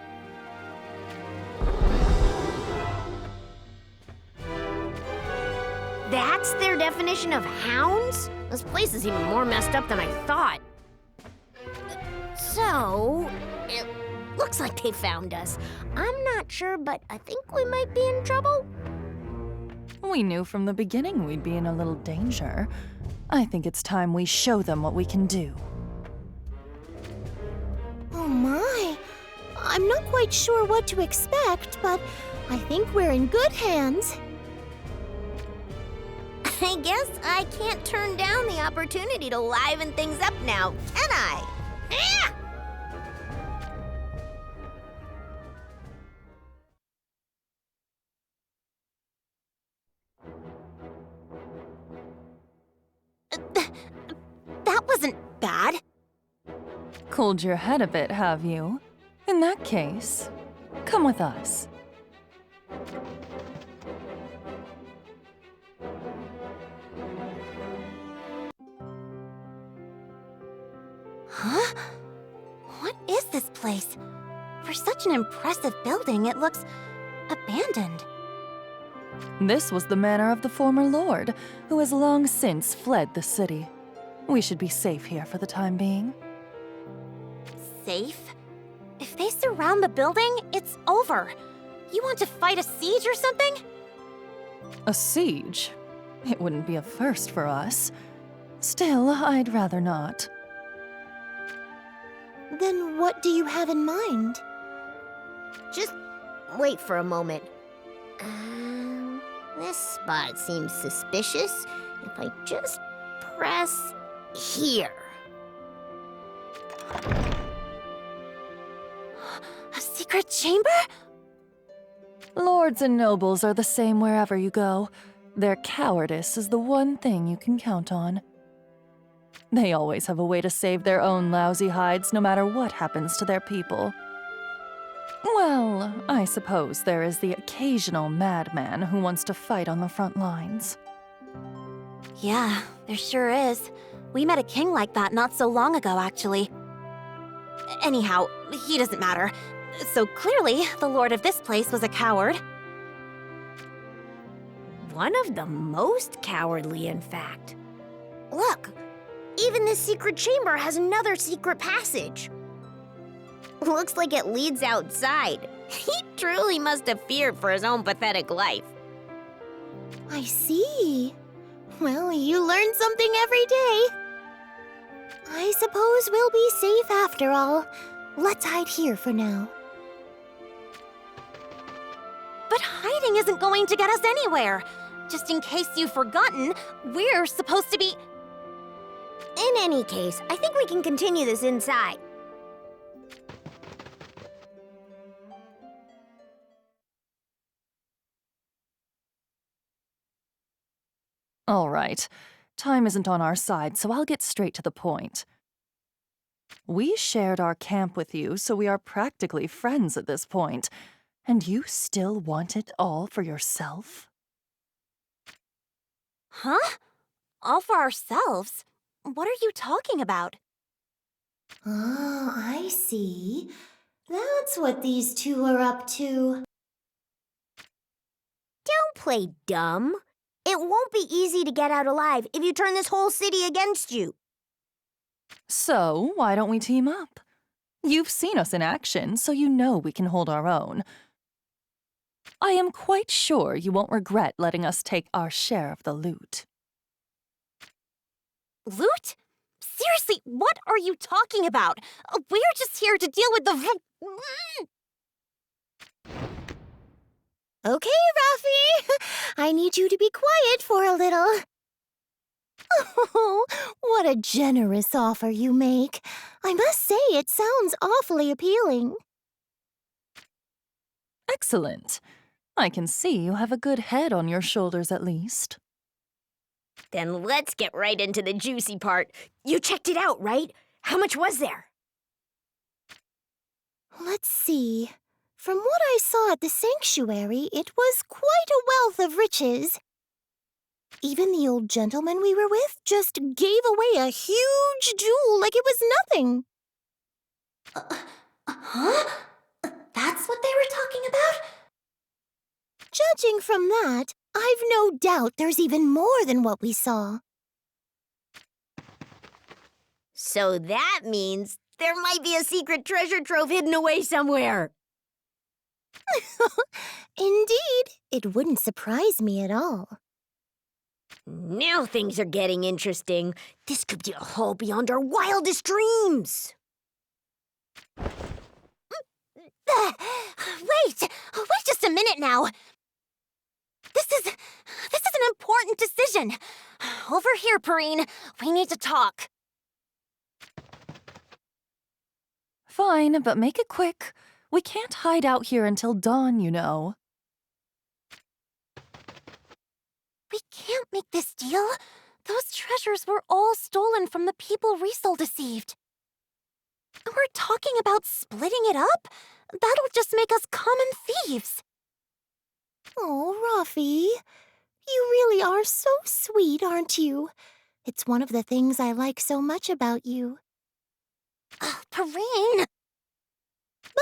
That's their definition of hounds? This place is even more messed up than I thought. So, it looks like they found us. I'm not sure, but I think we might be in trouble.
We knew from the beginning we'd be in a little danger. I think it's time we show them what we can do.
Oh my. I'm not quite sure what to expect, but I think we're in good hands.
I guess I can't turn down the opportunity to liven things up now, can I? Yeah!
That wasn't bad.
Cooled your head a bit, have you? In that case, come with us.
Huh? What is this place? For such an impressive building, it looks abandoned.
This was the manor of the former lord, who has long since fled the city. We should be safe here for the time being.
Safe? If they surround the building, it's over. You want to fight a siege or something?
A siege? It wouldn't be a first for us. Still, I'd rather not.
Then what do you have in mind?
Just wait for a moment. This spot seems suspicious. If I just press here.
A secret chamber?
Lords and nobles are the same wherever you go. Their cowardice is the one thing you can count on. They always have a way to save their own lousy hides no matter what happens to their people. Well, I suppose there is the occasional madman who wants to fight on the front lines.
Yeah, there sure is. We met a king like that not so long ago, actually. Anyhow, he doesn't matter. So clearly, the lord of this place was a coward.
One of the most cowardly, in fact. Look, even this secret chamber has another secret passage. Looks like it leads outside. He truly must have feared for his own pathetic life.
I see. Well, you learn something every day. I suppose we'll be safe after all. Let's hide here for now.
But hiding isn't going to get us anywhere. Just in case you've forgotten, we're supposed to be...
In any case, I think we can continue this inside.
All right. Time isn't on our side, so I'll get straight to the point. We shared our camp with you, so we are practically friends at this point. And you still want it all for yourself?
Huh? All for ourselves? What are you talking about?
Oh, I see. That's what these two are up to.
Don't play dumb. It won't be easy to get out alive if you turn this whole city against you.
So, why don't we team up? You've seen us in action, so you know we can hold our own. I am quite sure you won't regret letting us take our share of the loot.
Loot? Seriously, what are you talking about? We're just here to deal with the
Okay, Rafi. I need you to be quiet for a little. Oh, what a generous offer you make. I must say, it sounds awfully appealing.
Excellent. I can see you have a good head on your shoulders at least.
Then let's get right into the juicy part. You checked it out, right? How much was there?
Let's see. From what I saw at the sanctuary, it was quite a wealth of riches. Even the old gentleman we were with just gave away a huge jewel like it was nothing.
Huh? That's what they were talking about?
Judging from that, I've no doubt there's even more than what we saw.
So that means there might be a secret treasure trove hidden away somewhere.
Indeed, it wouldn't surprise me at all.
Now things are getting interesting. This could be a haul beyond our wildest dreams.
Wait just a minute now. This is an important decision. Over here, Perrine. We need to talk.
Fine, but make it quick. We can't hide out here until dawn, you know.
We can't make this deal. Those treasures were all stolen from the people Riesel deceived. We're talking about splitting it up? That'll just make us common thieves.
Oh, Rafi, you really are so sweet, aren't you? It's one of the things I like so much about you.
Perrine!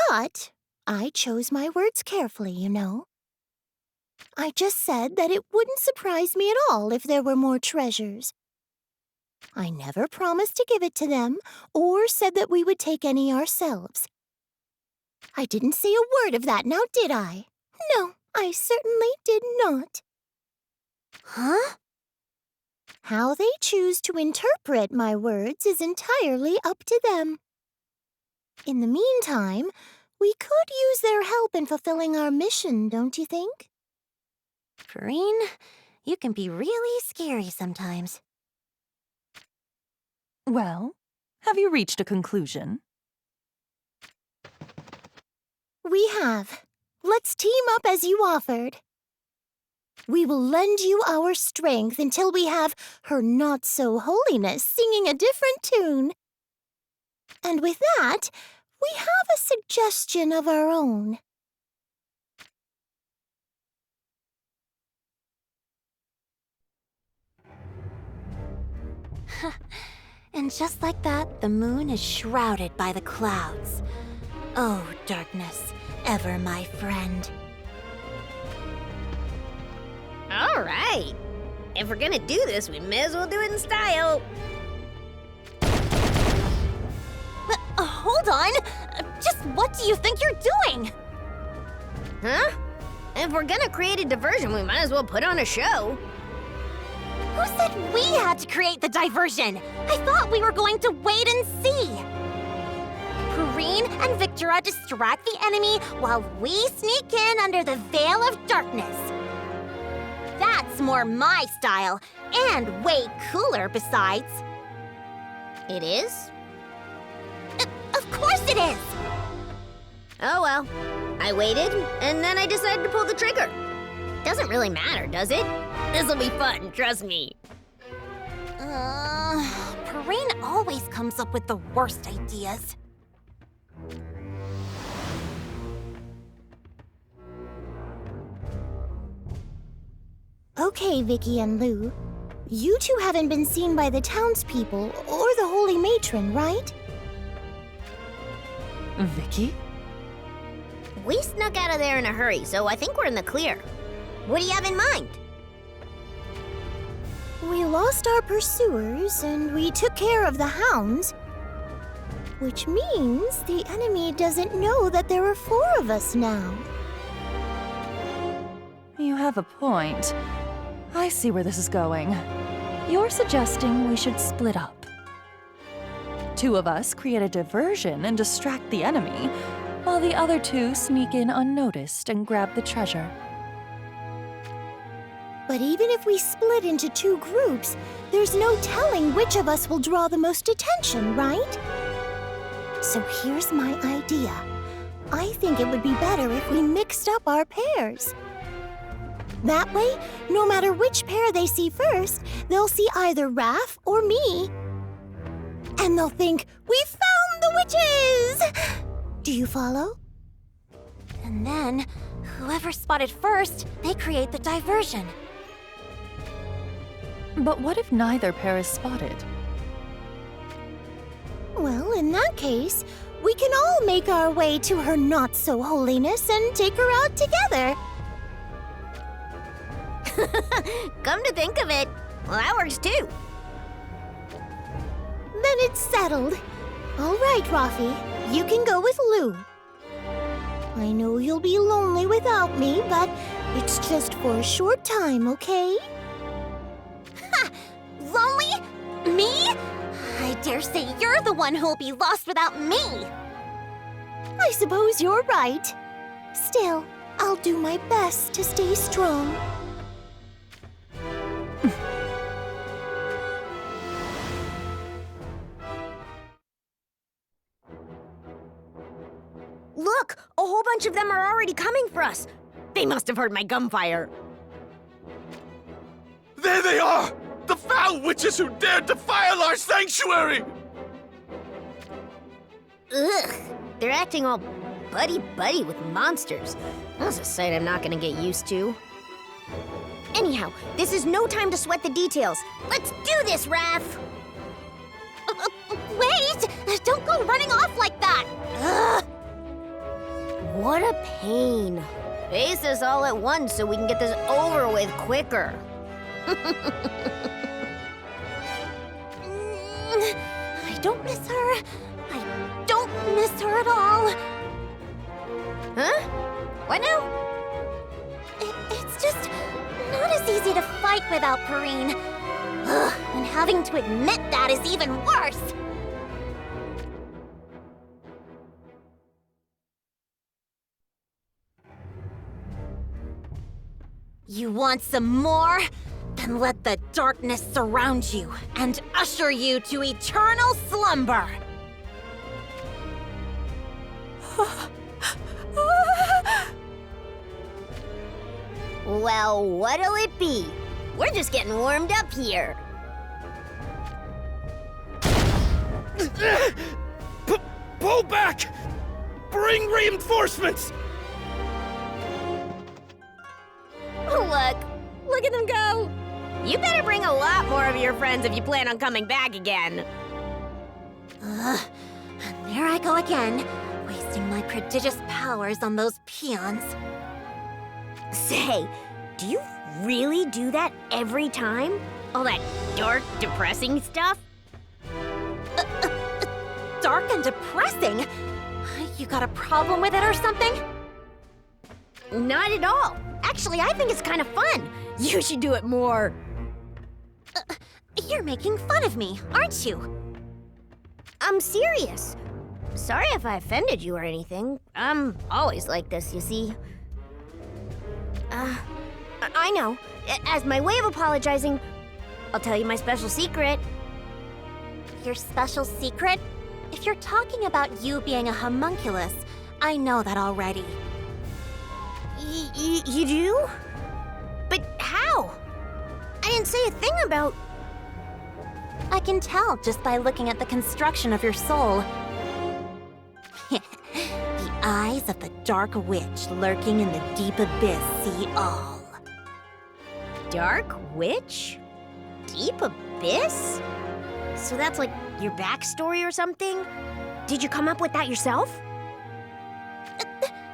But I chose my words carefully, you know. I just said that it wouldn't surprise me at all if there were more treasures. I never promised to give it to them, or said that we would take any ourselves. I didn't say a word of that, now did I? No, I certainly did not.
Huh?
How they choose to interpret my words is entirely up to them. In the meantime, we could use their help in fulfilling our mission, don't you think?
Perrine, you can be really scary sometimes.
Well, have you reached a conclusion?
We have. Let's team up as you offered. We will lend you our strength until we have Her Not-So-Holiness singing a different tune. And with that, we have a suggestion of our own.
And just like that, the moon is shrouded by the clouds. Oh, darkness, ever my friend.
All right. If we're gonna do this, we may as well do it in style.
Hold on! Just what do you think you're doing?
Huh? If we're gonna create a diversion, we might as well put on a show.
Who said we had to create the diversion? I thought we were going to wait and see. Perrine and Victora distract the enemy while we sneak in under the veil of darkness. That's more my style, and way cooler besides.
It is?
Of course it is!
Oh well. I waited, and then I decided to pull the trigger. Doesn't really matter, does it? This'll be fun, trust me.
Perrine always comes up with the worst ideas.
Okay, Vicky and Lou. You two haven't been seen by the townspeople or the Holy Matron, right?
Vicky?
We snuck out of there in a hurry, so I think we're in the clear. What do you have in mind?
We lost our pursuers, and we took care of the hounds. Which means the enemy doesn't know that there are 4 of us now.
You have a point. I see where this is going. You're suggesting we should split up. 2 of us create a diversion and distract the enemy, while the other two sneak in unnoticed and grab the treasure.
But even if we split into two groups, there's no telling which of us will draw the most attention, right? So here's my idea. I think it would be better if we mixed up our pairs. That way, no matter which pair they see first, they'll see either Raph or me. And they'll think, we found the witches! Do you follow?
And then, whoever spotted first, they create the diversion.
But what if neither pair is spotted?
Well, in that case, we can all make our way to her not-so-holiness and take her out together.
Come to think of it, well, that works too.
Then it's settled. All right, Rafi, you can go with Lou. I know you'll be lonely without me, but it's just for a short time, okay?
Ha! Lonely? Me? I dare say you're the one who'll be lost without me.
I suppose you're right. Still, I'll do my best to stay strong.
Look, a whole bunch of them are already coming for us. They must have heard my gunfire.
There they are! The foul witches who dared defile our sanctuary!
Ugh, they're acting all buddy-buddy with monsters. That's a sight I'm not gonna get used to. Anyhow, this is no time to sweat the details. Let's do this, Raph!
Wait! Don't go running off like that!
Ugh. What a pain. Face this all at once so we can get this over with quicker.
I don't miss her. I don't miss her at all.
Huh? What now?
It's just not as easy to fight without Perrine. Ugh, and having to admit that is even worse. You want some more? Then let the darkness surround you and usher you to eternal slumber.
Well, what'll it be? We're just getting warmed up here.
Pull back! Bring reinforcements!
Look at them go! You better bring a lot more of your friends if you plan on coming back again.
And there I go again, wasting my prodigious powers on those peons.
Say, do you really do that every time? All that dark, depressing stuff?
Dark and depressing? You got a problem with it or something?
Not at all. Actually, I think it's kind of fun. You should do it more.
You're making fun of me, aren't you?
I'm serious. Sorry if I offended you or anything. I'm always like this, you see. I know. As my way of apologizing, I'll tell you my special secret.
Your special secret? If you're talking about you being a homunculus, I know that already.
You do? But how? I didn't say a thing about...
I can tell just by looking at the construction of your soul. The eyes of the dark witch lurking in the deep abyss see all.
Dark witch? Deep abyss? So that's like your backstory or something? Did you come up with that yourself?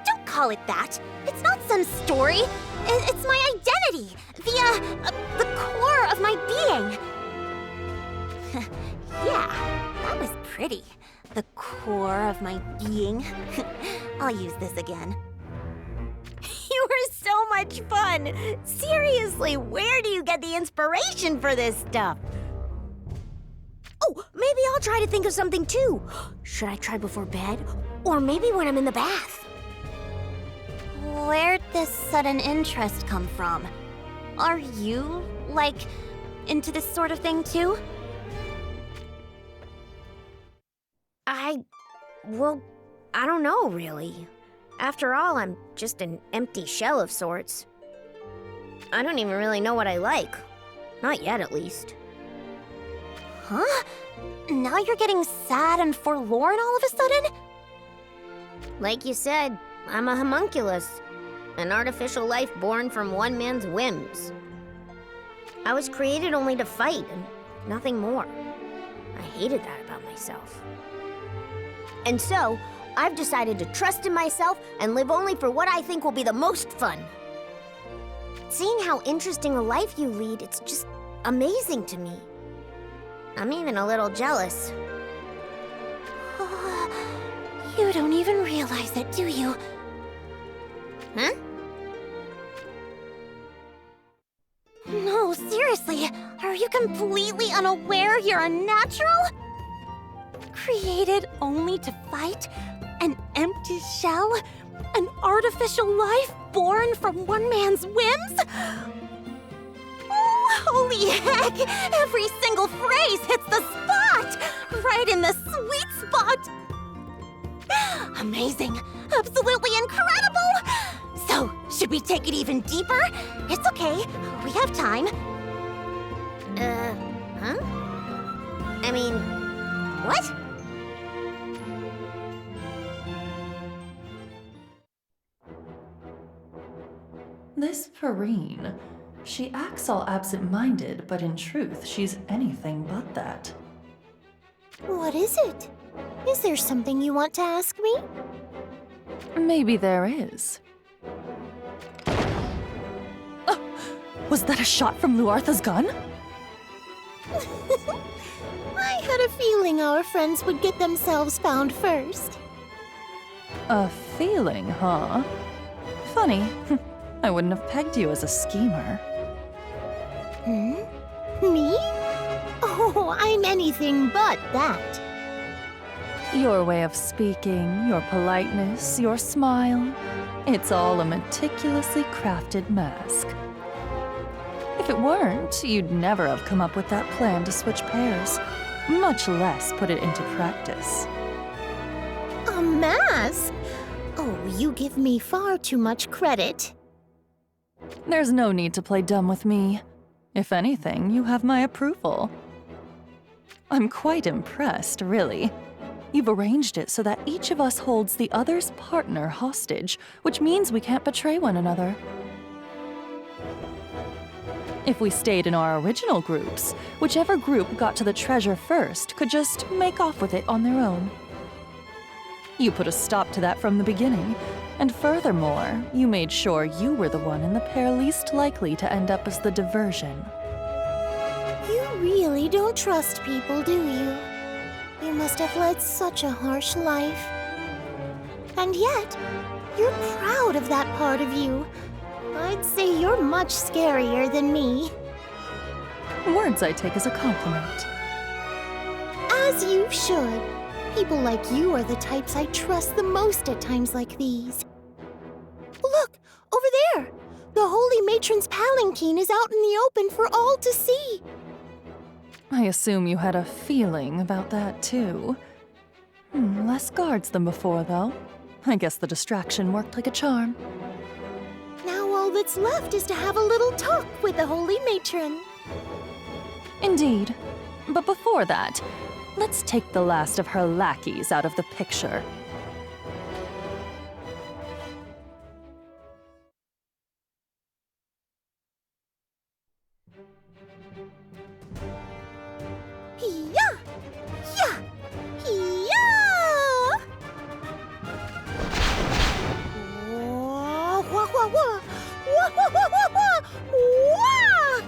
Don't call it that. It's not some story. It's my identity. The core of my being. Yeah, that was pretty. The core of my being. I'll use this again.
You were so much fun. Seriously, where do you get the inspiration for this stuff? Oh, maybe I'll try to think of something too. Should I try before bed? Or maybe when I'm in the bath.
Where'd this sudden interest come from? Are you, like, into this sort of thing too?
Well, I don't know, really. After all, I'm just an empty shell of sorts. I don't even really know what I like. Not yet, at least.
Huh? Now you're getting sad and forlorn all of a sudden?
Like you said, I'm a homunculus. An artificial life born from one man's whims. I was created only to fight, and nothing more. I hated that about myself. And so, I've decided to trust in myself and live only for what I think will be the most fun. Seeing how interesting a life you lead, it's just amazing to me. I'm even a little jealous.
You don't even realize it, do you?
Huh?
No, seriously, are you completely unaware you're a natural? Created only to fight? An empty shell? An artificial life born from one man's whims? Oh, holy heck! Every single phrase hits the spot! Right in the sweet spot! Amazing! Absolutely incredible! So, should we take it even deeper? It's okay, we have time.
Huh? I mean, what?
This Perrine, she acts all absent-minded, but in truth, she's anything but that.
What is it? Is there something you want to ask me?
Maybe there is. Was that a shot from Luartha's gun?
I had a feeling our friends would get themselves found first.
A feeling, huh? Funny. I wouldn't have pegged you as a schemer.
Me? Oh, I'm anything but that.
Your way of speaking, your politeness, your smile, it's all a meticulously crafted mask. If it weren't, you'd never have come up with that plan to switch pairs, much less put it into practice.
A mask? Oh, you give me far too much credit.
There's no need to play dumb with me. If anything, you have my approval. I'm quite impressed, really. You've arranged it so that each of us holds the other's partner hostage, which means we can't betray one another. If we stayed in our original groups, whichever group got to the treasure first could just make off with it on their own. You put a stop to that from the beginning, and furthermore, you made sure you were the one in the pair least likely to end up as the diversion.
You really don't trust people, do you? You must have led such a harsh life. And yet, you're proud of that part of you. I'd say you're much scarier than me.
Words I take as a compliment.
As you should. People like you are the types I trust the most at times like these. Look, over there! The Holy Matron's palanquin is out in the open for all to see.
I assume you had a feeling about that, too. Less guards than before, though. I guess the distraction worked like a charm.
Now all that's left is to have a little talk with the Holy Matron.
Indeed. But before that, let's take the last of her lackeys out of the picture.
Yeah! Yeah! Yeah! Wah, wah, wah, wah! Wah, wah, wah, wah, wah! Wah!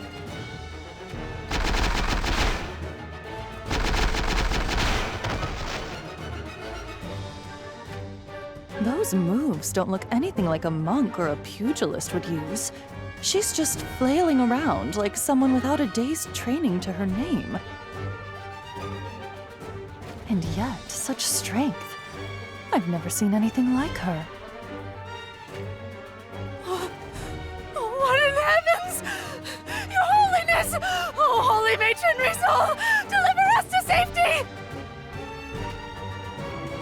Those moves don't look anything like a monk or a pugilist would use. She's just flailing around like someone without a day's training to her name. And yet, such strength. I've never seen anything like her.
What in heavens? Your Holiness! Oh, Holy Matron Rizal! Deliver us to safety!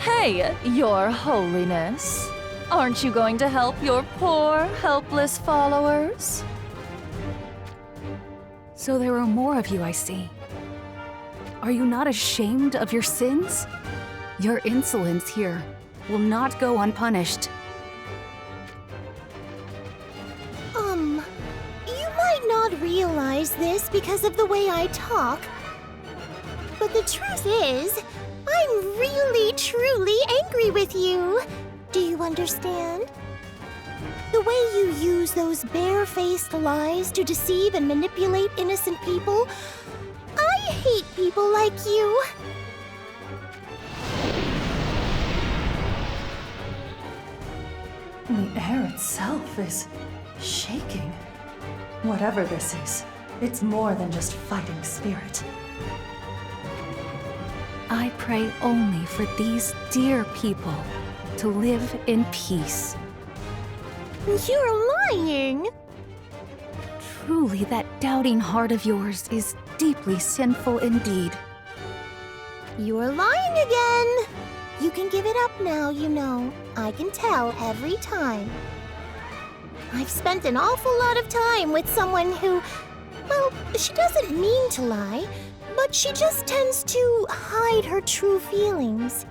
Hey, Your Holiness. Aren't you going to help your poor, helpless followers?
So there are more of you, I see. Are you not ashamed of your sins? Your insolence here will not go unpunished.
You might not realize this because of the way I talk, but the truth is, I'm really, truly angry with you. Do you understand? The way you use those bare-faced lies to deceive and manipulate innocent people, I hate people like you.
The air itself is shaking. Whatever this is, it's more than just fighting spirit.
I pray only for these dear people to live in peace.
You're lying!
Truly, that doubting heart of yours is deeply sinful indeed.
You're lying again! You can give it up now, you know. I can tell every time. I've spent an awful lot of time with someone who, well, she doesn't mean to lie, but she just tends to hide her true feelings.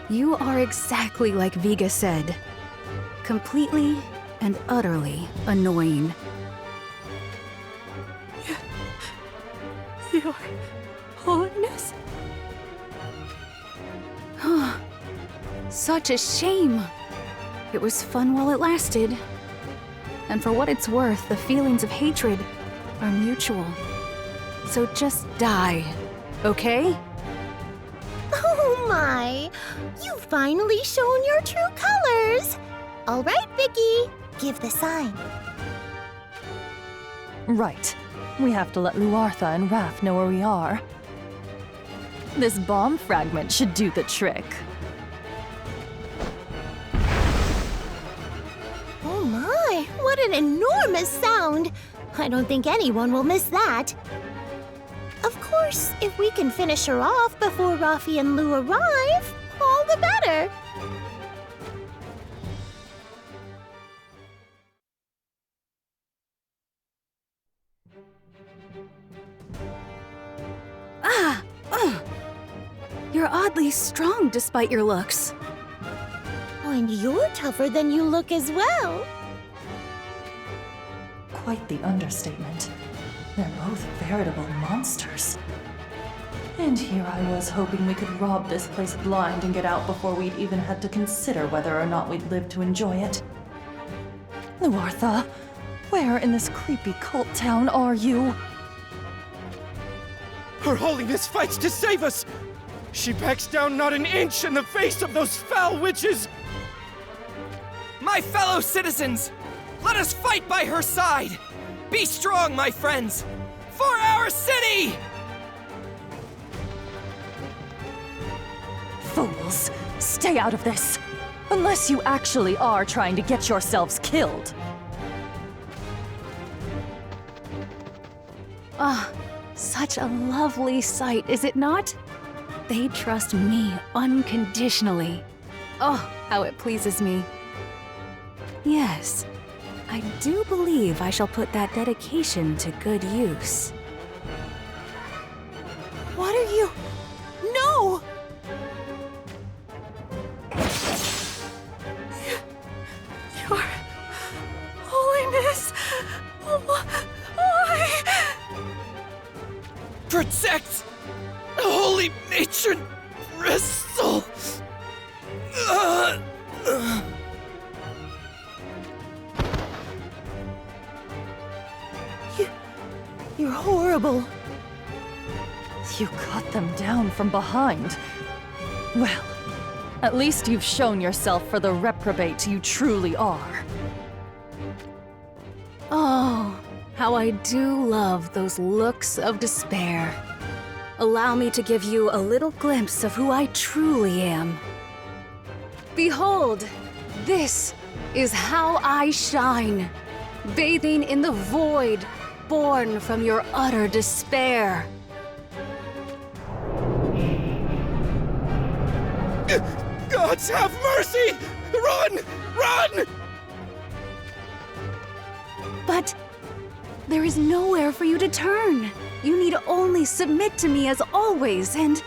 You are exactly like Viga said. Completely and utterly annoying.
Your Holiness?
Such a shame. It was fun while it lasted. And for what it's worth, the feelings of hatred are mutual. So just die, okay?
Oh my! You've finally shown your true colors! All right, Vicky, give the sign.
Right. We have to let Luartha and Raph know where we are. This bomb fragment should do the trick.
Oh my, what an enormous sound! I don't think anyone will miss that. Of course, if we can finish her off before Rafi and Lou arrive, all the better.
You're oddly strong despite your looks.
Oh, and you're tougher than you look as well.
Quite the understatement. They're both veritable monsters. And here I was hoping we could rob this place blind and get out before we'd even had to consider whether or not we'd live to enjoy it.
Luartha, where in this creepy cult town are you?
Her Holiness fights to save us! She backs down not an inch in the face of those foul witches!
My fellow citizens, let us fight by her side! Be strong, my friends! For our city!
Fools! Stay out of this! Unless you actually are trying to get yourselves killed.
Such a lovely sight, is it not? They trust me unconditionally. Oh, how it pleases me. Yes, I do believe I shall put that dedication to good use.
What are you? No!
Your Holiness! Why?
Protect Holy Matron Bristol!
You're horrible.
You cut them down from behind. Well, at least you've shown yourself for the reprobate you truly are.
Oh, how I do love those looks of despair. allow me to give you a little glimpse of who I truly am. Behold, this is how I shine, bathing in the void, born from your utter despair.
Gods have mercy! Run! Run!
But there is nowhere for you to turn. You need only submit to me as always, and...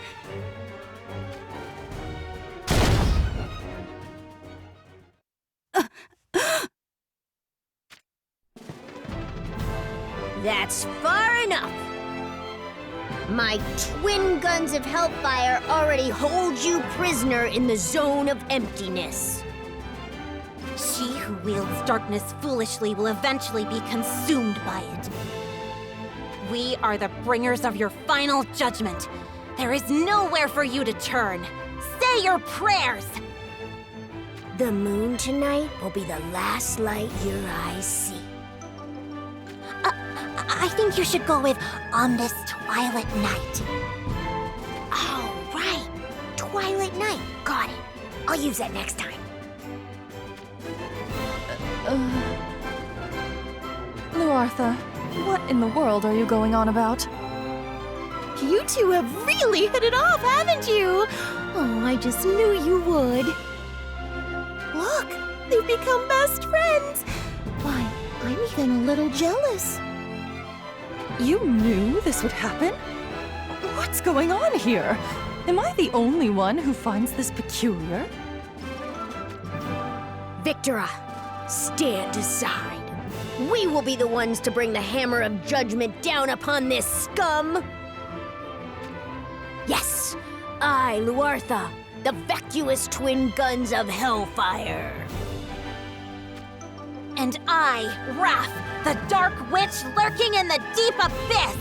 That's far enough! My twin guns of hellfire already hold you prisoner in the zone of emptiness.
She who wields darkness foolishly will eventually be consumed by it. We are the bringers of your final judgment. There is nowhere for you to turn. Say your prayers!
The moon tonight will be the last light your eyes see.
I think you should go with "On This Twilight Night."
Oh, right. Twilight Night. Got it. I'll use that next time.
Luartha, what in the world are you going on about?
You two have really hit it off, haven't you? Oh, I just knew you would. Look, they've become best friends. Why, I'm even a little jealous.
You knew this would happen? What's going on here? Am I the only one who finds this peculiar?
Victora, stand aside. We will be the ones to bring the hammer of judgment down upon this scum. Yes, I, Luartha, the vacuous twin guns of hellfire.
And I, Wrath, the dark witch lurking in the deep abyss!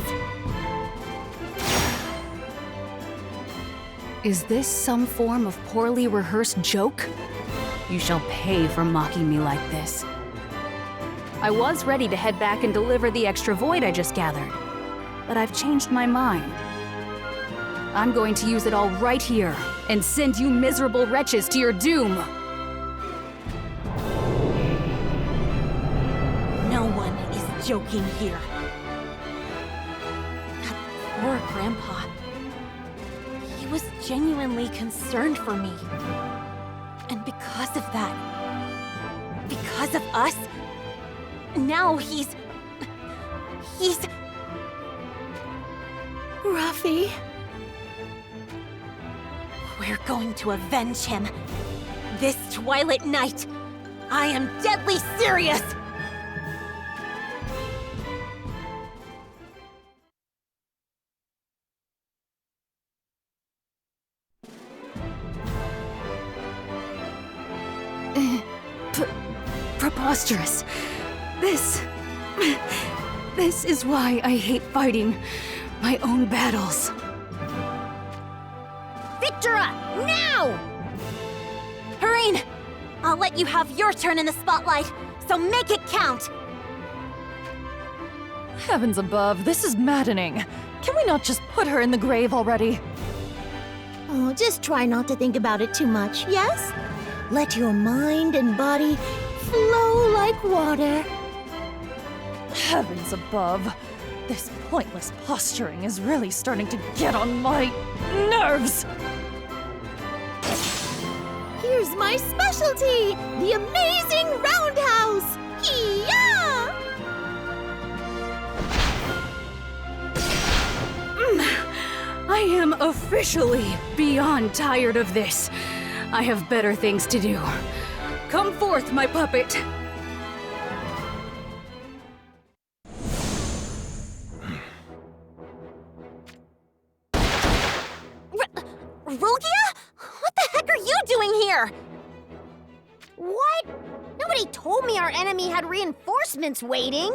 Is this some form of poorly rehearsed joke? You shall pay for mocking me like this. I was ready to head back and deliver the extra void I just gathered, but I've changed my mind. I'm going to use it all right here and send you miserable wretches to your doom.
No one is joking here. That poor Grandpa. He was genuinely concerned for me. And because of that, because of us, now he's...
Ruffy.
We're going to avenge him. This Twilight Night. I am deadly serious!
Preposterous. This is why I hate fighting my own battles.
Victora, now!
Harine! I'll let you have your turn in the spotlight, so make it count!
Heavens above, this is maddening. Can we not just put her in the grave already?
Oh, just try not to think about it too much, yes? Let your mind and body flow like water.
Heavens above, this pointless posturing is really starting to get on my nerves!
Here's my specialty, the amazing roundhouse! Hee-yah!
I am officially beyond tired of this. I have better things to do. Come forth, my puppet.
Rugia? What the heck are you doing here?
What? Nobody told me our enemy had reinforcements waiting.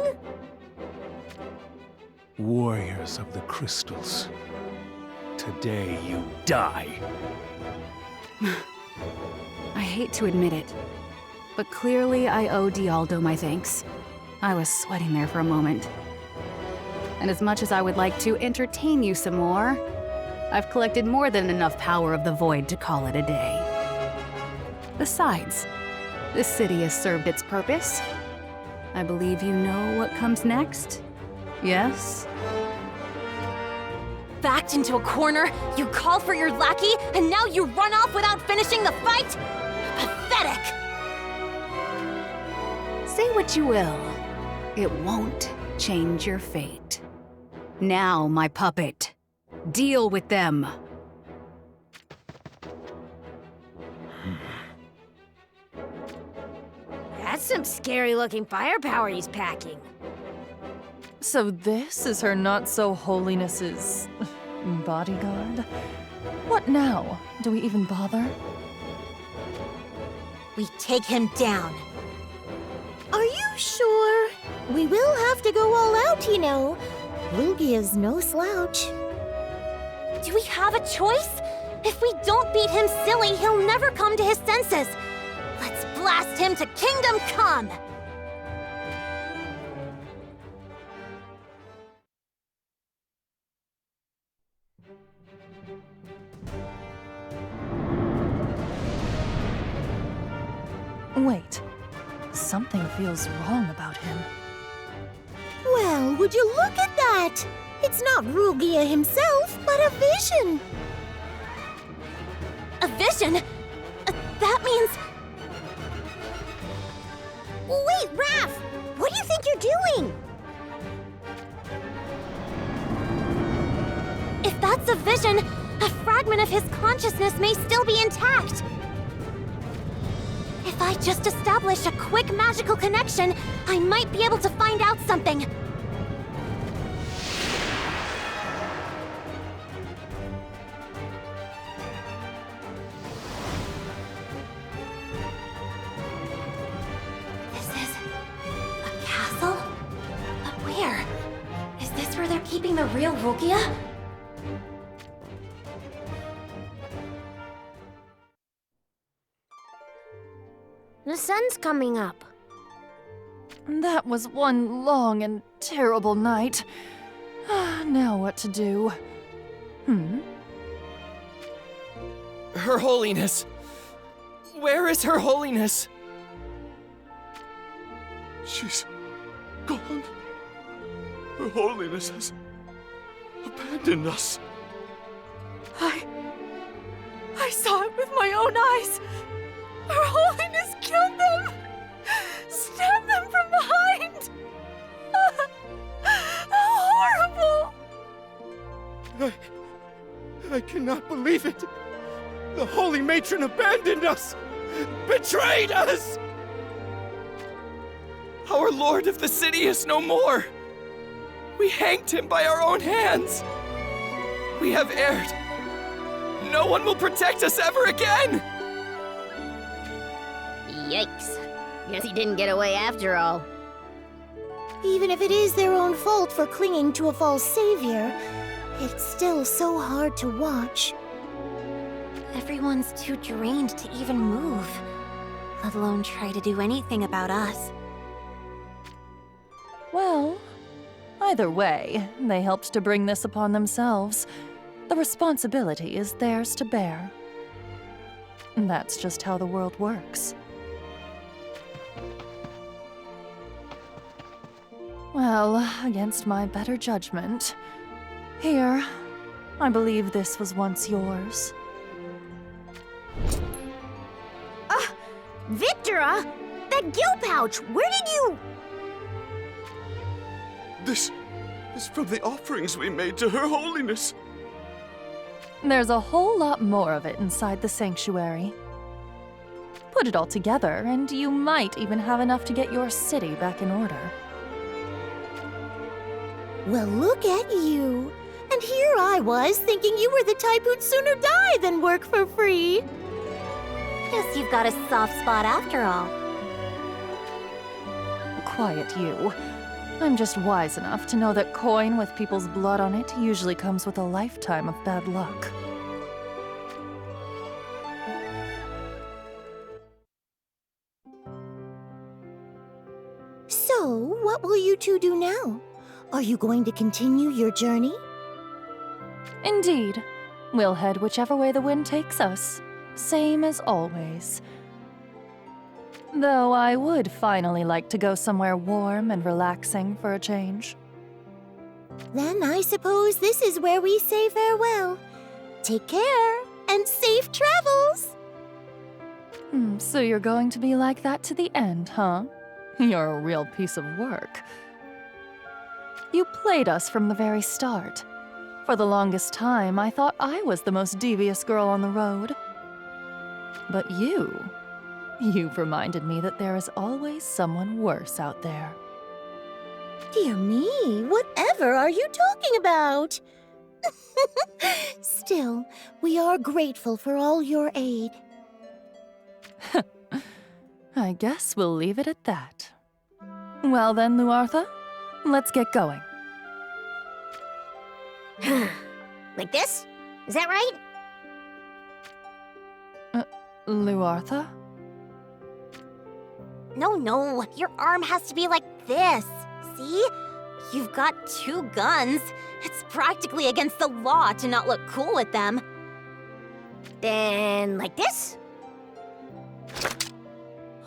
Warriors of the crystals. Today you die.
I hate to admit it, but clearly I owe Dialdo my thanks. I was sweating there for a moment. And as much as I would like to entertain you some more, I've collected more than enough power of the void to call it a day. Besides, this city has served its purpose. I believe you know what comes next? Yes?
Backed into a corner, you call for your lackey, and now you run off without finishing the fight? Pathetic!
Say what you will, it won't change your fate. Now, my puppet, deal with them.
That's some scary-looking firepower he's packing.
So this is her not-so-holiness's bodyguard? What now? Do we even bother?
We take him down.
Are you sure? We will have to go all out, you know. Rugia's no slouch.
Do we have a choice? If we don't beat him silly, he'll never come to his senses. Let's blast him to Kingdom Come!
Wait. Something feels wrong about him.
Well, would you look at that? It's not Rugia himself, but a vision.
A vision? That means...
Wait, Raph! What do you think you're doing?
If that's a vision, a fragment of his consciousness may still be intact. If I just establish a quick magical connection, I might be able to find out something. This is a castle? But where? Is this where they're keeping the real Rugia?
The sun's coming up.
That was one long and terrible night. Now what to do?
Her Holiness! Where is Her Holiness?
She's gone. Her Holiness has abandoned us.
I saw it with my own eyes. Her Holiness killed them! Stabbed them from behind! How horrible!
I cannot believe it. The Holy Matron abandoned us! Betrayed us!
Our Lord of the City is no more! We hanged him by our own hands! We have erred. No one will protect us ever again!
Yikes. Guess he didn't get away after all.
Even if it is their own fault for clinging to a false savior, it's still so hard to watch.
Everyone's too drained to even move, let alone try to do anything about us.
Well, either way, they helped to bring this upon themselves. The responsibility is theirs to bear. That's just how the world works. Well, against my better judgment. Here, I believe this was once yours.
Victora! That gill pouch! Where did you...
This is from the offerings we made to Her Holiness.
There's a whole lot more of it inside the sanctuary. Put it all together, and you might even have enough to get your city back in order.
Well, look at you. And here I was, thinking you were the type who'd sooner die than work for free.
Guess you've got a soft spot after all.
Quiet you. I'm just wise enough to know that coin with people's blood on it usually comes with a lifetime of bad luck.
So, what will you two do now? Are you going to continue your journey?
Indeed. We'll head whichever way the wind takes us. Same as always. Though I would finally like to go somewhere warm and relaxing for a change.
Then I suppose this is where we say farewell. Take care, and safe travels!
So you're going to be like that to the end, huh? You're a real piece of work. You played us from the very start. For the longest time, I thought I was the most devious girl on the road. But you've reminded me that there is always someone worse out there.
Dear me, whatever are you talking about? Still, we are grateful for all your aid.
I guess we'll leave it at that. Well then, Luartha, let's get going.
Like this? Is that right?
Luartha?
No, your arm has to be like this. See? You've got 2 guns. It's practically against the law to not look cool with them.
Then, like this?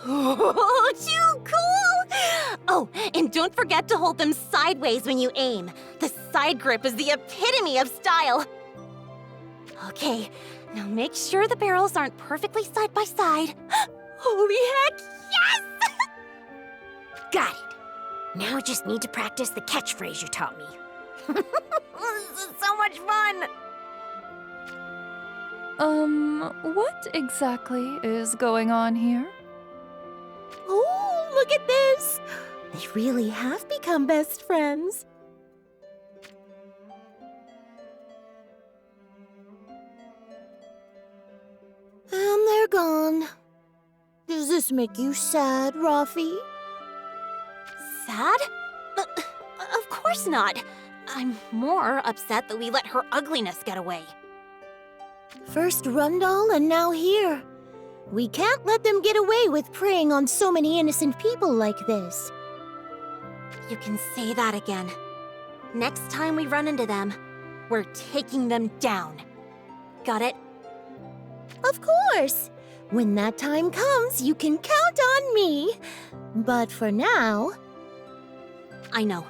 Oh, too cool! Oh, and don't forget to hold them sideways when you aim. The side grip is the epitome of style. Okay, now make sure the barrels aren't perfectly side by side. Holy heck, yes!
Got it. Now I just need to practice the catchphrase you taught me. This is so much fun!
What exactly is going on here?
Oh, look at this! They really have become best friends. And they're gone. Does this make you sad, Rafi?
Sad? Of course not. I'm more upset that we let her ugliness get away.
First Rundal and now here. We can't let them get away with preying on so many innocent people like this.
You can say that again. Next time we run into them, we're taking them down. Got it?
Of course! When that time comes, you can count on me. But for now...
I know.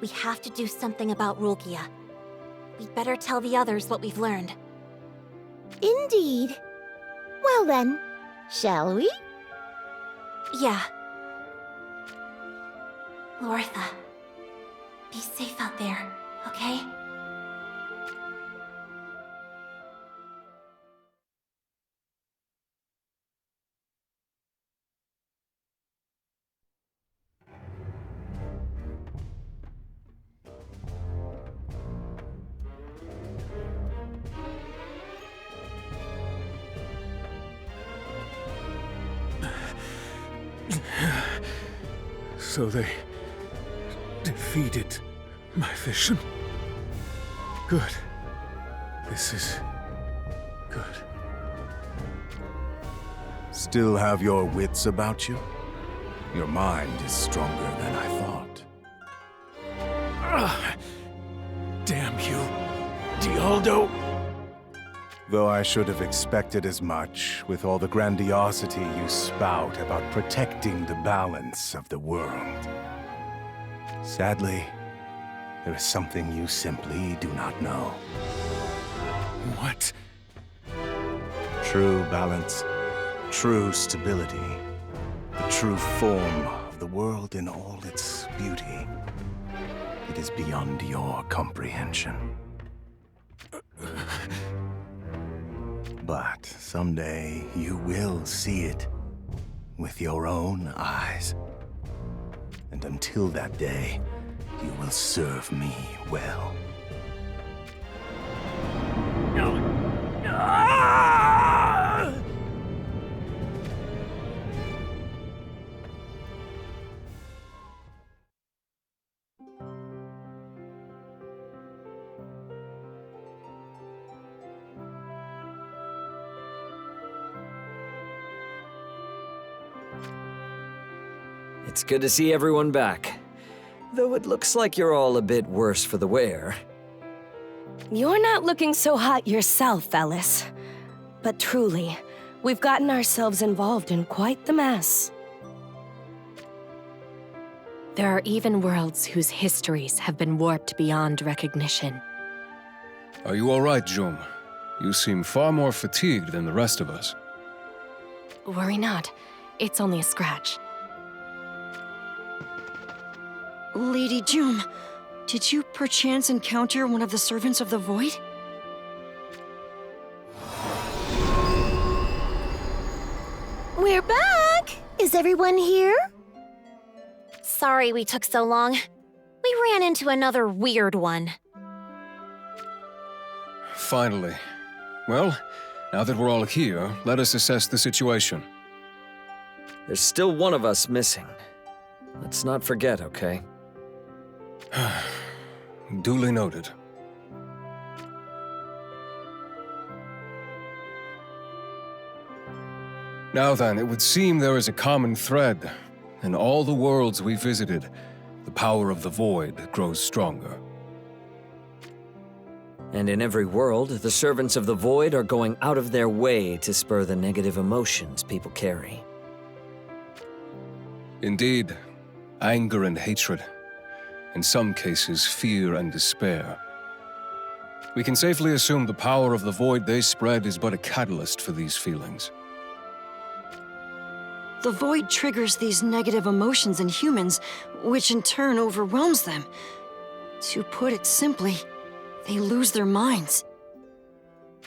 We have to do something about Rulgia. We'd better tell the others what we've learned.
Indeed. Well then, shall we?
Yeah. Luartha, be safe out there, okay?
So they defeated my vision. Good. This is good.
Still have your wits about you? Your mind is stronger than I thought.
Damn you, Dialdo!
Though I should have expected as much with all the grandiosity you spout about protecting the balance of the world. Sadly, there is something you simply do not know.
What?
True balance, true stability, the true form of the world in all its beauty. It is beyond your comprehension. But someday you will see it with your own eyes. And until that day, you will serve me well.
It's good to see everyone back. Though it looks like you're all a bit worse for the wear.
You're not looking so hot yourself, Ellis. But truly, we've gotten ourselves involved in quite the mess.
There are even worlds whose histories have been warped beyond recognition.
Are you all right, Jum? You seem far more fatigued than the rest of us.
Worry not. It's only a scratch.
Lady June, did you perchance encounter one of the servants of the Void?
We're back! Is everyone here?
Sorry we took so long. We ran into another weird one.
Finally. Well, now that we're all here, let us assess the situation.
There's still one of us missing. Let's not forget, okay?
Duly noted. Now then, it would seem there is a common thread. In all the worlds we visited, the power of the Void grows stronger.
And in every world, the servants of the Void are going out of their way to spur the negative emotions people carry.
Indeed, anger and hatred. In some cases, fear and despair. We can safely assume the power of the Void they spread is but a catalyst for these feelings.
The Void triggers these negative emotions in humans, which in turn overwhelms them. To put it simply, they lose their minds.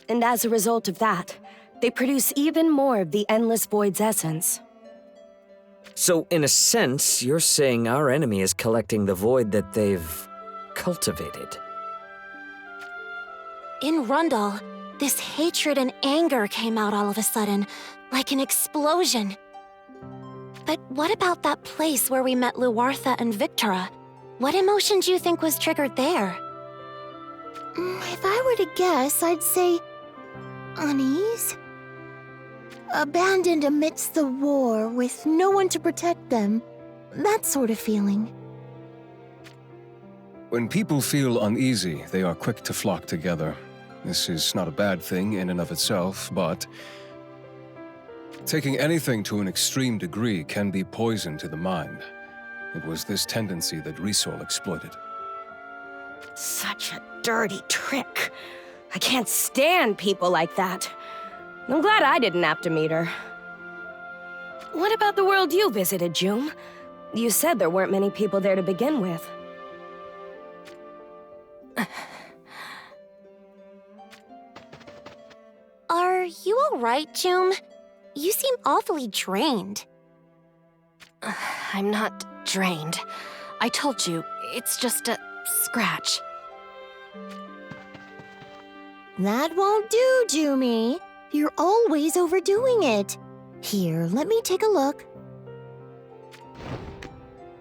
And as a result of that, they produce even more of the Endless Void's essence.
So, in a sense, you're saying our enemy is collecting the Void that they've cultivated.
In Rundal, this hatred and anger came out all of a sudden, like an explosion. But what about that place where we met Luartha and Victora? What emotion do you think was triggered there?
If I were to guess, I'd say unease. Abandoned amidst the war with no one to protect them. That sort of feeling.
When people feel uneasy, they are quick to flock together. This is not a bad thing in and of itself, but taking anything to an extreme degree can be poison to the mind. It was this tendency that Risol exploited.
Such a dirty trick. I can't stand people like that. I'm glad I didn't have to meet her. What about the world you visited, June? You said there weren't many people there to begin with.
Are you all right, June? You seem awfully drained.
I'm not drained. I told you, it's just a scratch.
That won't do, Jumi. You're always overdoing it. Here, let me take a look.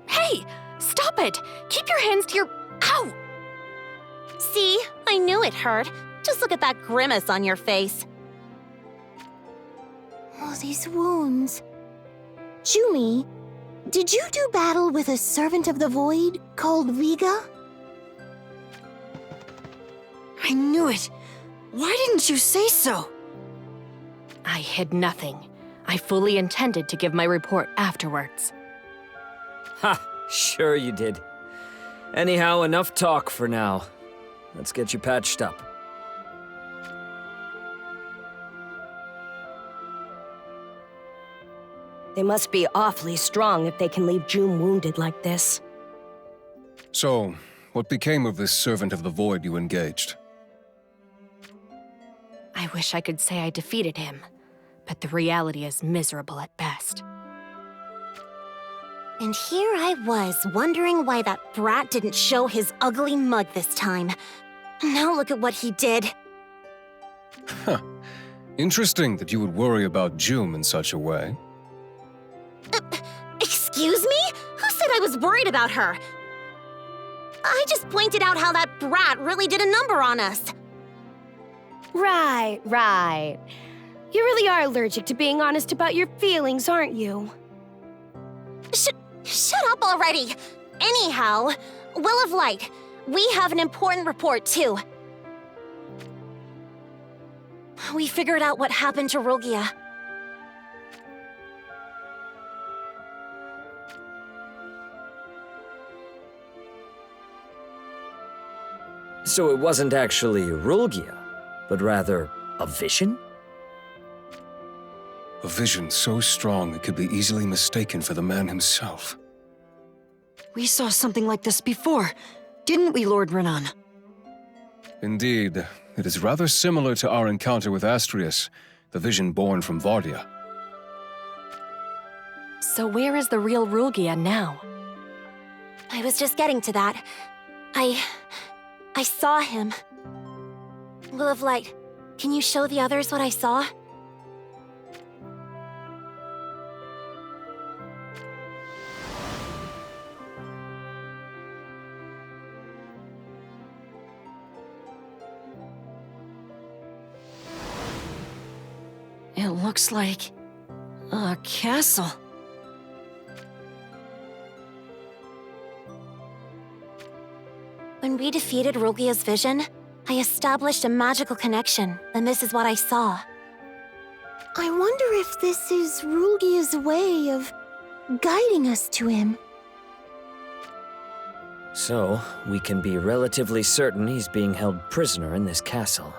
Hey! Stop it! Keep your hands to your... Ow!
See? I knew it hurt. Just look at that grimace on your face.
Oh, these wounds. Jumi, did you do battle with a servant of the Void called Vega?
I knew it. Why didn't you say so?
I hid nothing. I fully intended to give my report afterwards.
Ha! Sure you did. Anyhow, enough talk for now. Let's get you patched up.
They must be awfully strong if they can leave June wounded like this.
So, what became of this servant of the Void you engaged?
I wish I could say I defeated him, but the reality is miserable at best.
And here I was, wondering why that brat didn't show his ugly mug this time. Now look at what he did.
Huh. Interesting that you would worry about June in such a way.
Excuse me? Who said I was worried about her? I just pointed out how that brat really did a number on us.
Right. You really are allergic to being honest about your feelings, aren't you?
Shut up already! Anyhow, Will of Light, we have an important report too. we figured out what happened to Rulgia.
So it wasn't actually Rulgia, but rather a vision?
A vision so strong it could be easily mistaken for the man himself.
We saw something like this before, didn't we, Lord Renan?
Indeed, it is rather similar to our encounter with Astrius, the vision born from Vardia.
So where is the real Rulgia now?
I was just getting to that. I saw him. Will of Light, can you show the others what I saw?
It looks like a castle.
When we defeated Rulgia's vision, I established a magical connection, and this is what I saw.
I wonder if this is Rulgia's way of guiding us to him.
So, we can be relatively certain he's being held prisoner in this castle.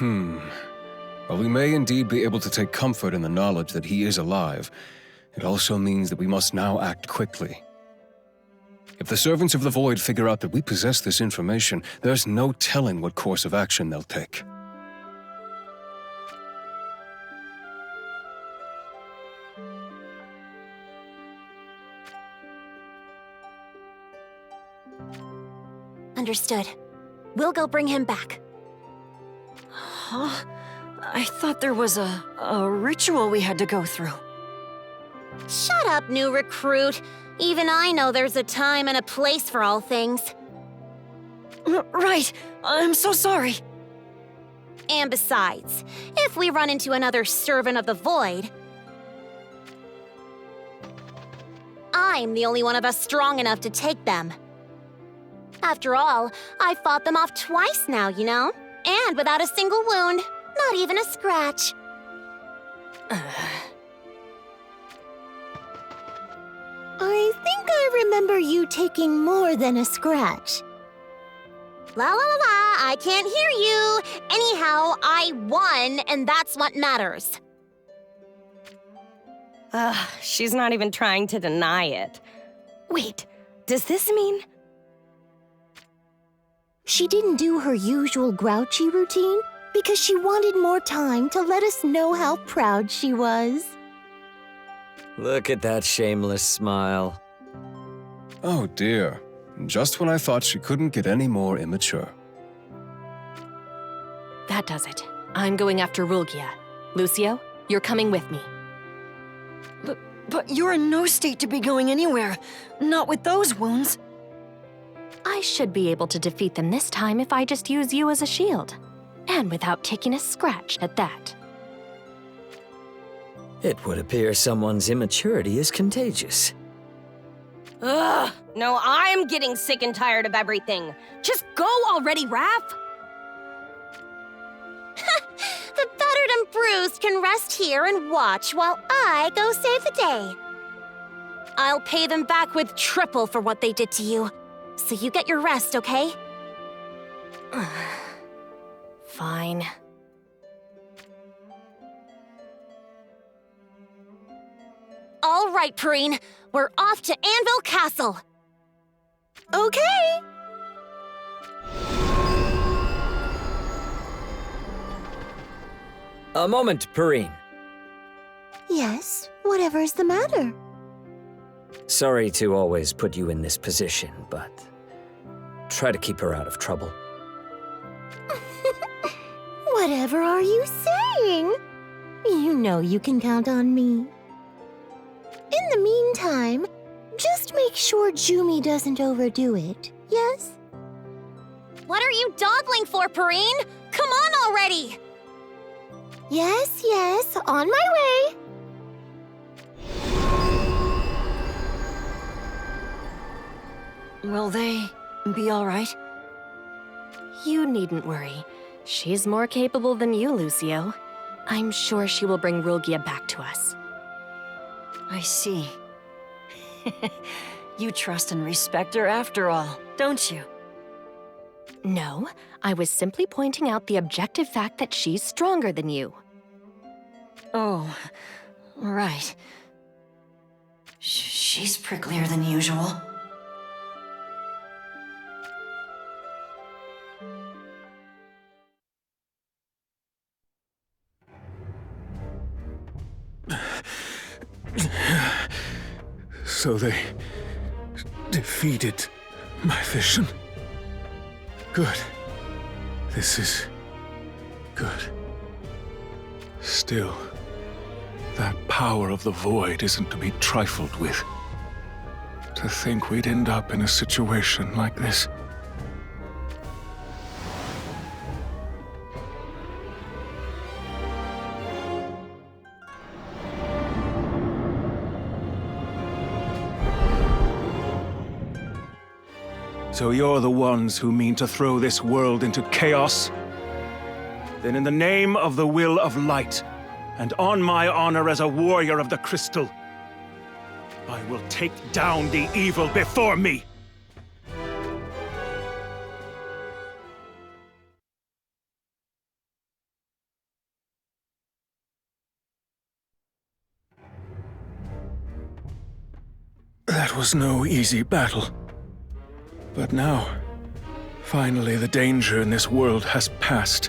While we may indeed be able to take comfort in the knowledge that he is alive, it also means that we must now act quickly. If the servants of the Void figure out that we possess this information, there's no telling what course of action they'll take.
Understood. We'll go bring him back.
Huh? I thought there was a ritual we had to go through.
Shut up, new recruit. Even I know there's a time and a place for all things.
Right. I'm so sorry.
And besides, if we run into another servant of the Void, I'm the only one of us strong enough to take them. After all, I fought them off twice now, you know? And without a single wound. Not even a scratch.
I think I remember you taking more than a scratch.
La la la la, I can't hear you. Anyhow, I won, and that's what matters.
She's not even trying to deny it. Wait, does this mean...
She didn't do her usual grouchy routine because she wanted more time to let us know how proud she was.
Look at that shameless smile.
Oh dear. Just when I thought she couldn't get any more immature.
That does it. I'm going after Rulgia. Lucio, you're coming with me.
But you're in no state to be going anywhere. Not with those wounds.
I should be able to defeat them this time if I just use you as a shield. And without taking a scratch at that.
It would appear someone's immaturity is contagious.
Ugh! No, I'm getting sick and tired of everything. Just go already, Raph!
The battered and bruised can rest here and watch while I go save the day. I'll pay them back with triple for what they did to you. So you get your rest, okay?
Fine.
All right, Perrine. We're off to Anvil Castle.
Okay.
A moment, Perrine.
Yes, whatever's the matter?
Sorry to always put you in this position, but try to keep her out of trouble.
Whatever are you saying? You know you can count on me. In the meantime, just make sure Jumi doesn't overdo it, yes?
What are you dawdling for, Perrine? Come on already!
Yes, yes, on my way.
Will they be all right?
You needn't worry. She's more capable than you, Lucio. I'm sure she will bring Rulgia back to us.
I see. You trust and respect her after all, don't you?
No, I was simply pointing out the objective fact that she's stronger than you.
Oh, right. She's pricklier than usual.
So they defeated my vision. Good. This is good. Still, that power of the void isn't to be trifled with. To think we'd end up in a situation like this. So you're the ones who mean to throw this world into chaos? Then in the name of the will of light, and on my honor as a warrior of the crystal, I will take down the evil before me! That was no easy battle. But now, finally the danger in this world has passed.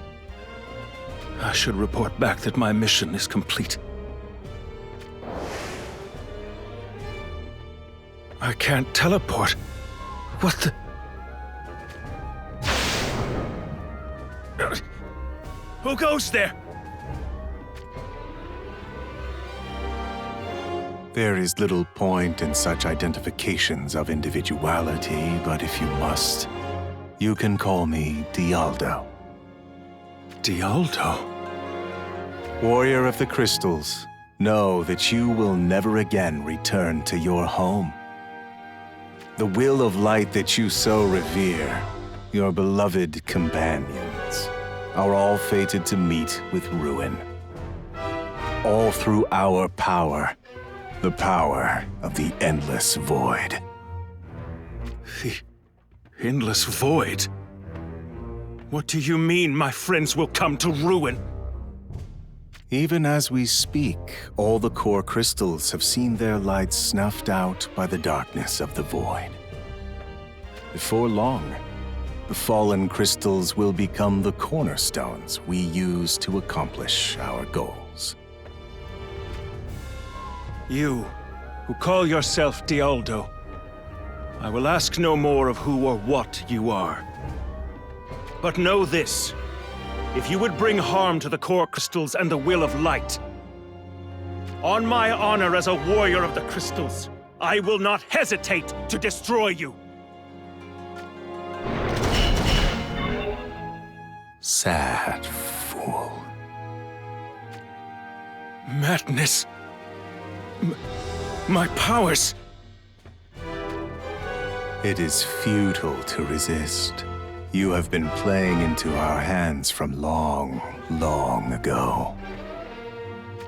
I should report back that my mission is complete. I can't teleport. What the... Who goes there? There is little point in such identifications of individuality, but if you must, you can call me Dialdo. Dialdo? Warrior of the Crystals, know that you will never again return to your home. The will of light that you so revere, your beloved companions, are all fated to meet with ruin. All through our power. The power of the Endless Void. The Endless Void? What do you mean my friends will come to ruin? Even as we speak, all the core crystals have seen their lights snuffed out by the darkness of the Void. Before long, the fallen crystals will become the cornerstones we use to accomplish our goals. You, who call yourself Dialdo, I will ask no more of who or what you are. But know this, if you would bring harm to the core crystals and the will of light, on my honor as a warrior of the crystals, I will not hesitate to destroy you. Sad fool. Madness. My powers! It is futile to resist. You have been playing into our hands from long, long ago.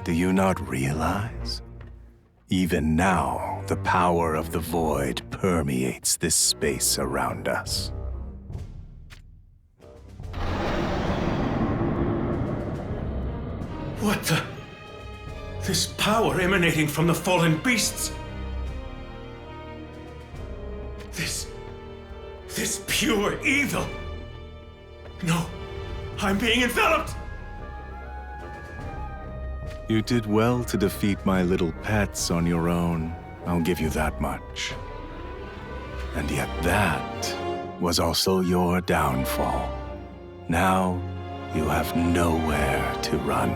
Do you not realize? Even now, the power of the Void permeates this space around us. What the... This power emanating from the fallen beasts. This pure evil. No, I'm being enveloped. You did well to defeat my little pets on your own. I'll give you that much. And yet that was also your downfall. Now you have nowhere to run.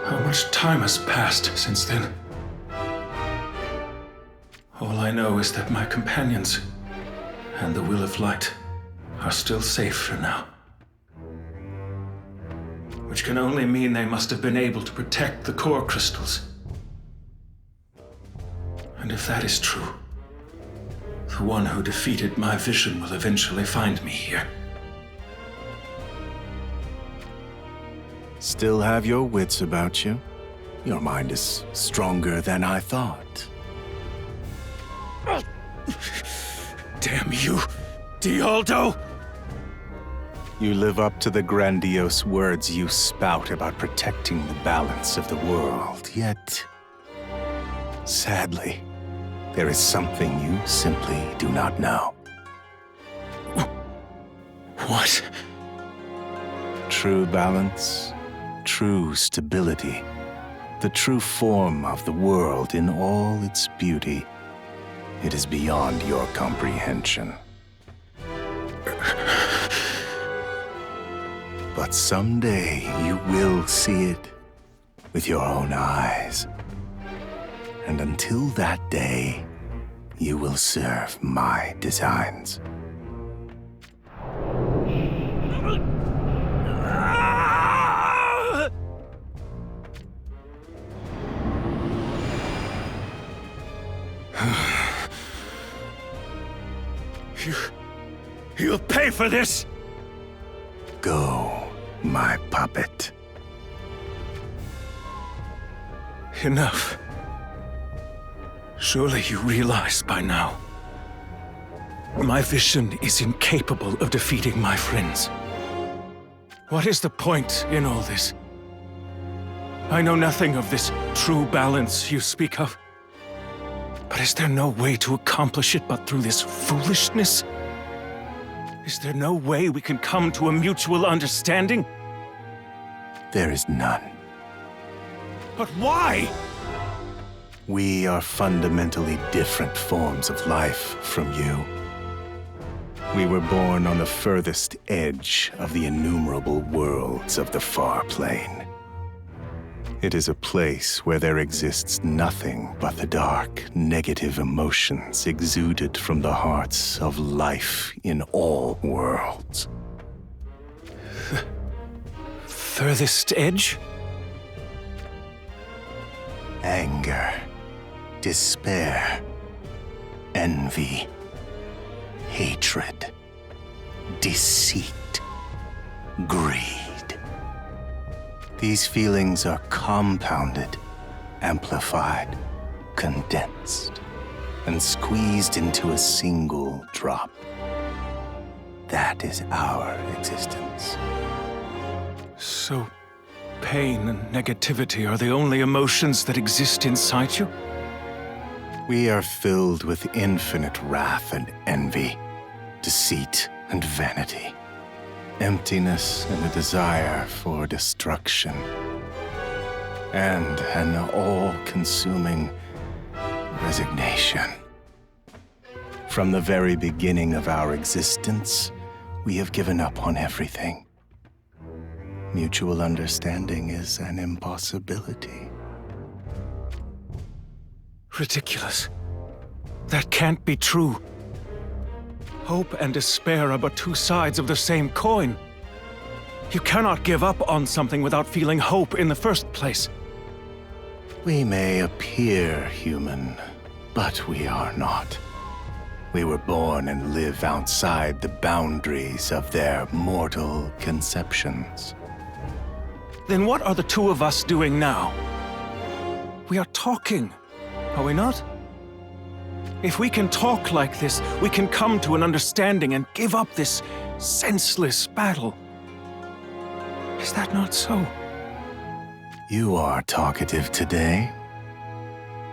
How much time has passed since then? All I know is that my companions and the Will of Light
are still safe for now. Which can only mean they must have been able to protect the core crystals. And if that is true, the one who defeated my vision will eventually find me here.
Still have your wits about you? Your mind is stronger than I thought.
Damn you, Dialdo!
You live up to the grandiose words you spout about protecting the balance of the world, yet, sadly, there is something you simply do not know.
What?
True balance, true stability, the true form of the world in all its beauty. It is beyond your comprehension. But someday you will see it with your own eyes. And until that day, you will serve my designs.
You'll pay for this!
Go, my puppet.
Enough. Surely you realize by now. My vision is incapable of defeating my friends. What is the point in all this? I know nothing of this true balance you speak of. But is there no way to accomplish it but through this foolishness? Is there no way we can come to a mutual understanding?
There is none.
But why?
We are fundamentally different forms of life from you. We were born on the furthest edge of the innumerable worlds of the far plane. It is a place where there exists nothing but the dark, negative emotions exuded from the hearts of life in all worlds.
Furthest edge?
Anger, despair, envy, hatred, deceit, greed. These feelings are compounded, amplified, condensed, and squeezed into a single drop. That is our existence.
So, pain and negativity are the only emotions that exist inside you?
We are filled with infinite wrath and envy, deceit and vanity, emptiness and a desire for destruction, and an all-consuming resignation. From the very beginning of our existence, we have given up on everything. Mutual understanding is an impossibility.
Ridiculous. That can't be true. Hope and despair are but two sides of the same coin. You cannot give up on something without feeling hope in the first place.
We may appear human, but we are not. We were born and live outside the boundaries of their mortal conceptions.
Then what are the two of us doing now? We are talking, are we not? If we can talk like this, we can come to an understanding and give up this senseless battle. Is that not so?
You are talkative today.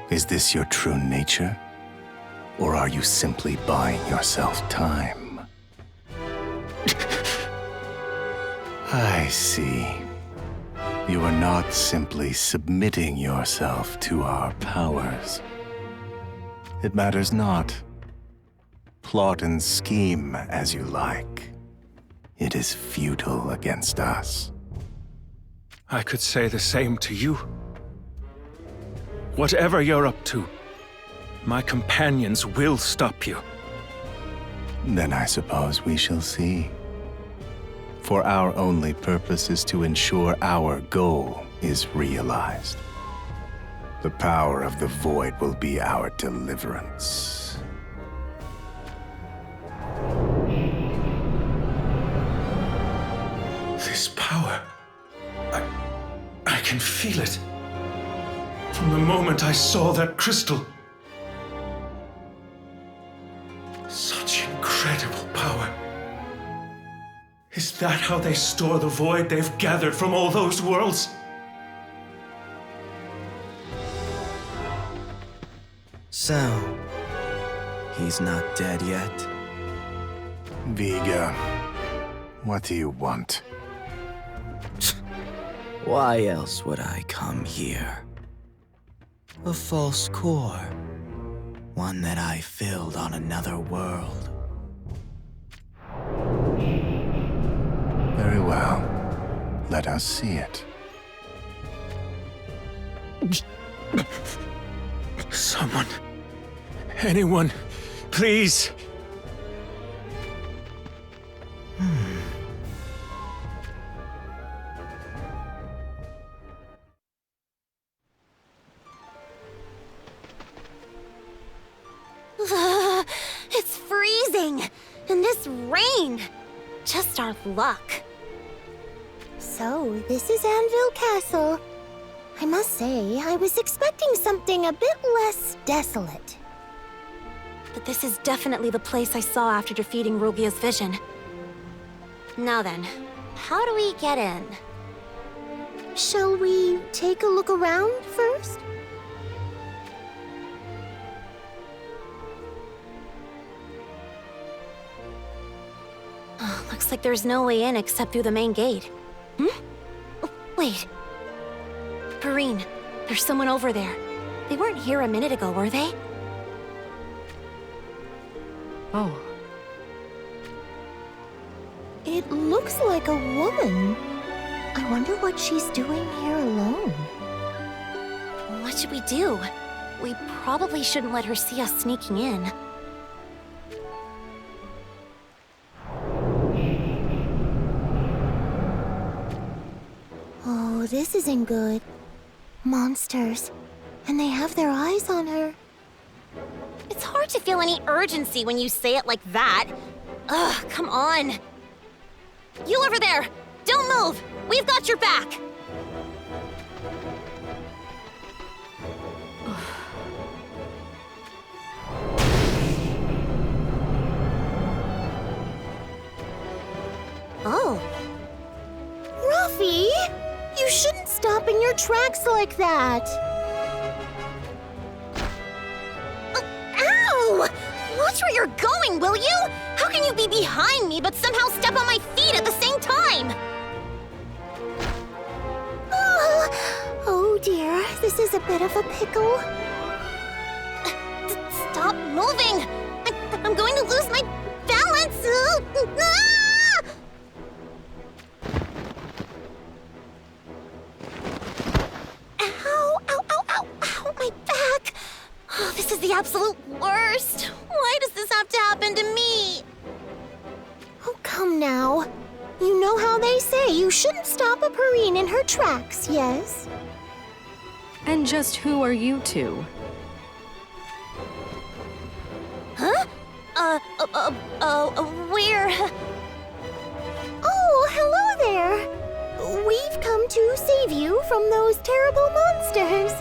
Is this your true nature? Or are you simply buying yourself time? I see. You are not simply submitting yourself to our powers. It matters not. Plot and scheme as you like. It is futile against us.
I could say the same to you. Whatever you're up to, my companions will stop you.
Then I suppose we shall see. For our only purpose is to ensure our goal is realized. The power of the Void will be our deliverance.
This power, I can feel it. From the moment I saw that crystal. Such incredible power. Is that how they store the void they've gathered from all those worlds?
So, he's not dead yet?
Vega, what do you want?
Why else would I come here? A false core. One that I filled on another world.
Very well. Let us see it.
Someone. Anyone. Please.
It's freezing! And this rain! Just our luck.
So, this is Anvil Castle. I must say, I was expecting something a bit less desolate.
But this is definitely the place I saw after defeating Rugia's vision. Now then, how do we get in?
Shall we take a look around first?
Oh, looks like there's no way in except through the main gate. Oh, wait. Perrine, there's someone over there. They weren't here a minute ago, were they?
Oh.
It looks like a woman. I wonder what she's doing here alone.
What should we do? We probably shouldn't let her see us sneaking in.
Oh, this isn't good. Monsters. And they have their eyes on her.
It's hard to feel any urgency when you say it like that. Ugh, come on. You over there! Don't move! We've got your back!
Oh. Ruffy! You shouldn't stop in your tracks like that!
Ow! Watch where you're going, will you? How can you be behind me but somehow step on my feet at the same time?
Oh dear, this is a bit of a pickle.
Stop moving! I'm going to lose my balance! Ow, ow, ow, ow, ow, my back! Oh, this is the absolute worst! Why does this have to happen to me?
Oh, come now. You know how they say you shouldn't stop a Perrine in her tracks, yes?
And just who are you two?
Huh? We're...
Oh, hello there. We've come to save you from those terrible monsters.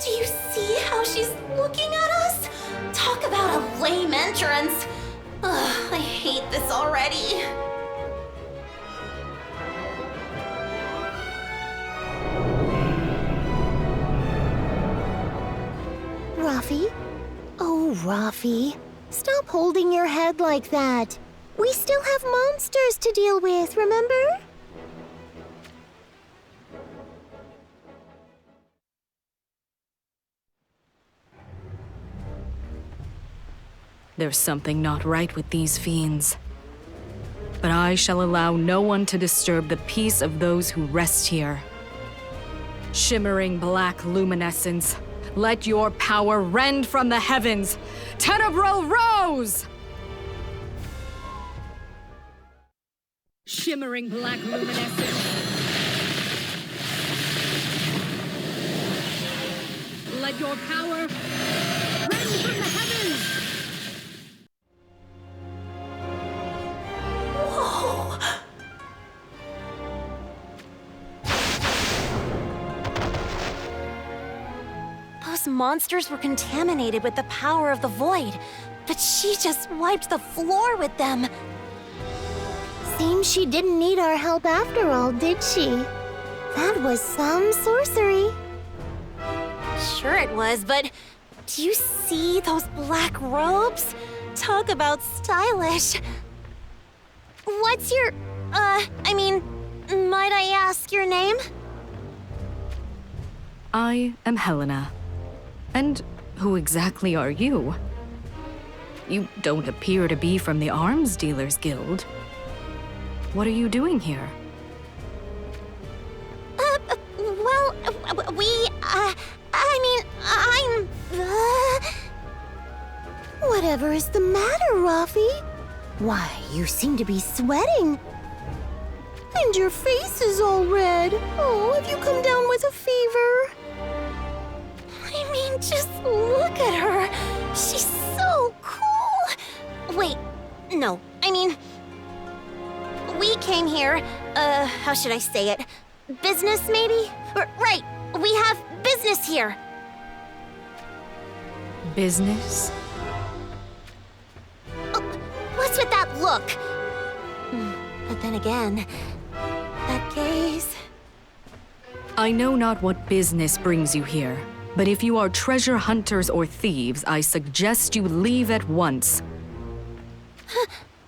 Do you see how she's looking at us? Talk about a lame entrance. Ugh, I hate this already.
Ruffy? Oh, Ruffy. Stop holding your head like that. We still have monsters to deal with, remember?
There's something not right with these fiends. But I shall allow no one to disturb the peace of those who rest here. Shimmering black luminescence,
let your power rend from the heavens. Tenebro rose! Shimmering black luminescence. Let your power rend from the heavens!
Whoa! Those monsters were contaminated with the power of the void, but she just wiped the floor with them.
Seems she didn't need our help after all, did she? That was some sorcery.
Sure it was, but do you see those black robes? Talk about stylish. What's your, might I ask your name?
I am Helena. And who exactly are you? You don't appear to be from the Arms Dealers Guild. What are you doing here?
I'm...
Whatever is the matter, Rafi? Why, you seem to be sweating. And your face is all red. Oh, have you come down with a fever?
I mean, just look at her. She's so cool. Wait, no, we came here, how should I say it? Business, maybe? Right, we have business here.
Business?
What's with that look? But then again, that gaze...
I know not what business brings you here, but if you are treasure hunters or thieves, I suggest you leave at once.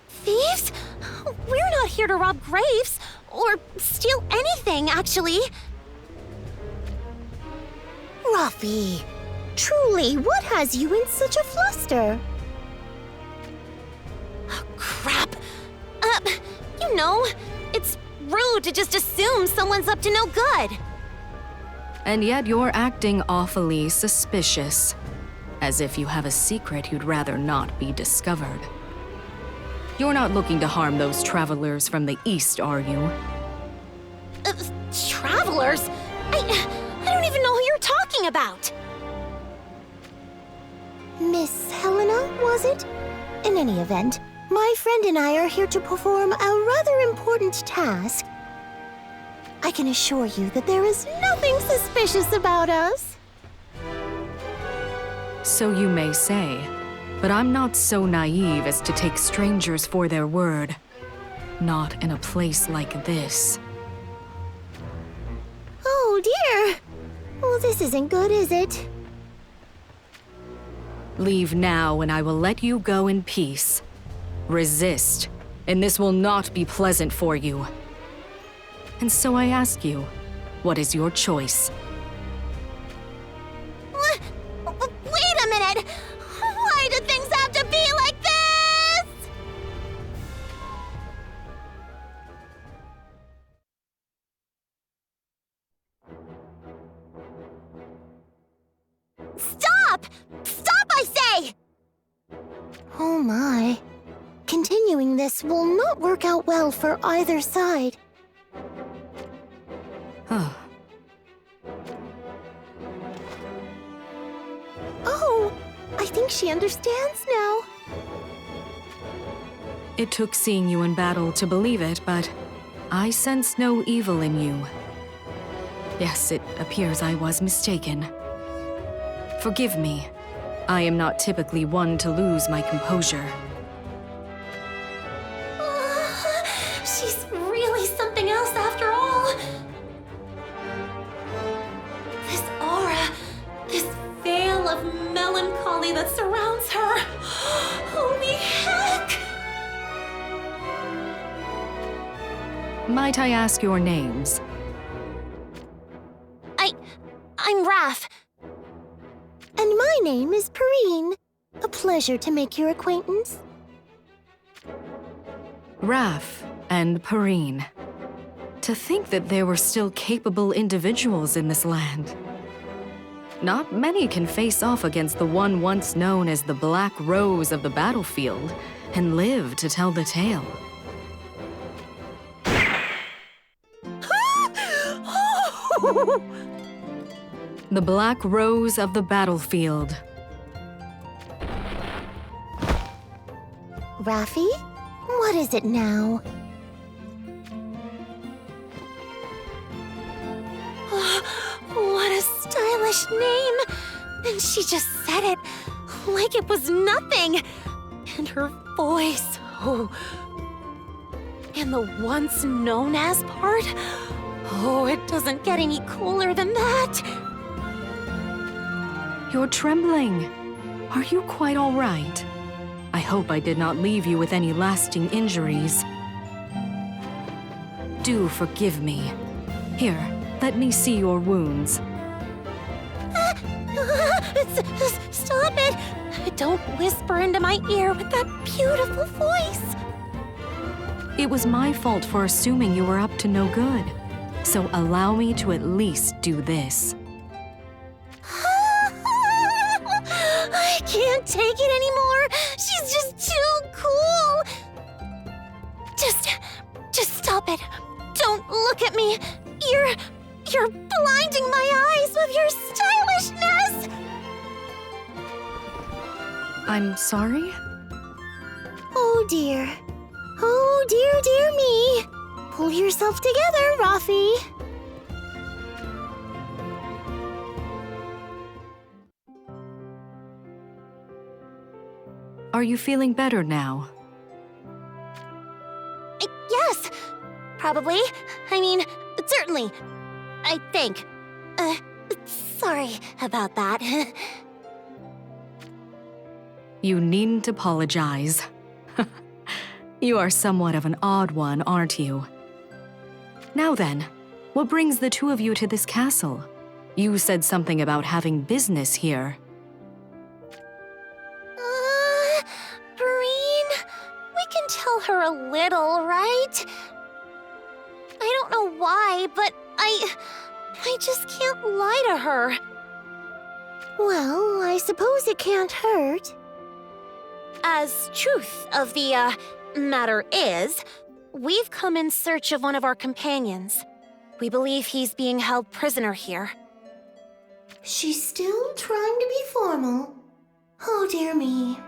Thieves? We're not here to rob graves, or steal anything, actually.
Rafi, truly, what has you in such a fluster?
Oh, crap. It's rude to just assume someone's up to no good.
And yet you're acting awfully suspicious. As if you have a secret you'd rather not be discovered. You're not looking to harm those travelers from the east, are you?
Travelers? I don't even know who you're talking about.
Miss Helena, was it? In any event, my friend and I are here to perform a rather important task. I can assure you that there is nothing suspicious about us.
So you may say, but I'm not so naive as to take strangers for their word. Not in a place like this.
Oh dear! Well, this isn't good, is it?
Leave now and I will let you go in peace. Resist, and this will not be pleasant for you. And so I ask you, what is your choice?
Wait a minute! Why do things have to be like this? Stop! Stop, I say!
Oh my. Continuing this will not work out well for either side. Oh, I think she understands now.
It took seeing you in battle to believe it, but I sense no evil in you. Yes, it appears I was mistaken. Forgive me. I am not typically one to lose my composure.
She's really something else after all. This aura, this veil of melancholy that surrounds her. Holy heck!
Might I ask your names?
I'm Raph.
And my name is Perrine. A pleasure to make your acquaintance.
Raph and Perrine. To think that there were still capable individuals in this land. Not many can face off against the one once known as the Black Rose of the battlefield and live to tell the tale. The Black Rose of the battlefield.
Raffi? What is it now?
What a stylish name! And she just said it like it was nothing. And her voice, oh. And the once known as part? Oh, it doesn't get any cooler than that.
You're trembling. Are you quite all right? I hope I did not leave you with any lasting injuries. Do forgive me. Here, let me see your wounds.
Stop it! Don't whisper into my ear with that beautiful voice.
It was my fault for assuming you were up to no good. So allow me to at least do this.
I can't take it anymore. She's just too cool. Just stop it. Don't look at me. You're blinding my eyes with your stylishness.
I'm sorry?
Oh dear. Oh dear, dear me. Pull yourself together, Raffi.
Are you feeling better now?
Yes, probably. I mean, certainly. I think. Sorry about that.
You needn't apologize. You are somewhat of an odd one, aren't you? Now then, what brings the two of you to this castle? You said something about having business here.
Breen, we can tell her a little, right? I don't know why, but I just can't lie to her.
Well, I suppose it can't hurt.
As truth of the, matter is, we've come in search of one of our companions. We believe he's being held prisoner here.
She's still trying to be formal. Oh, dear me.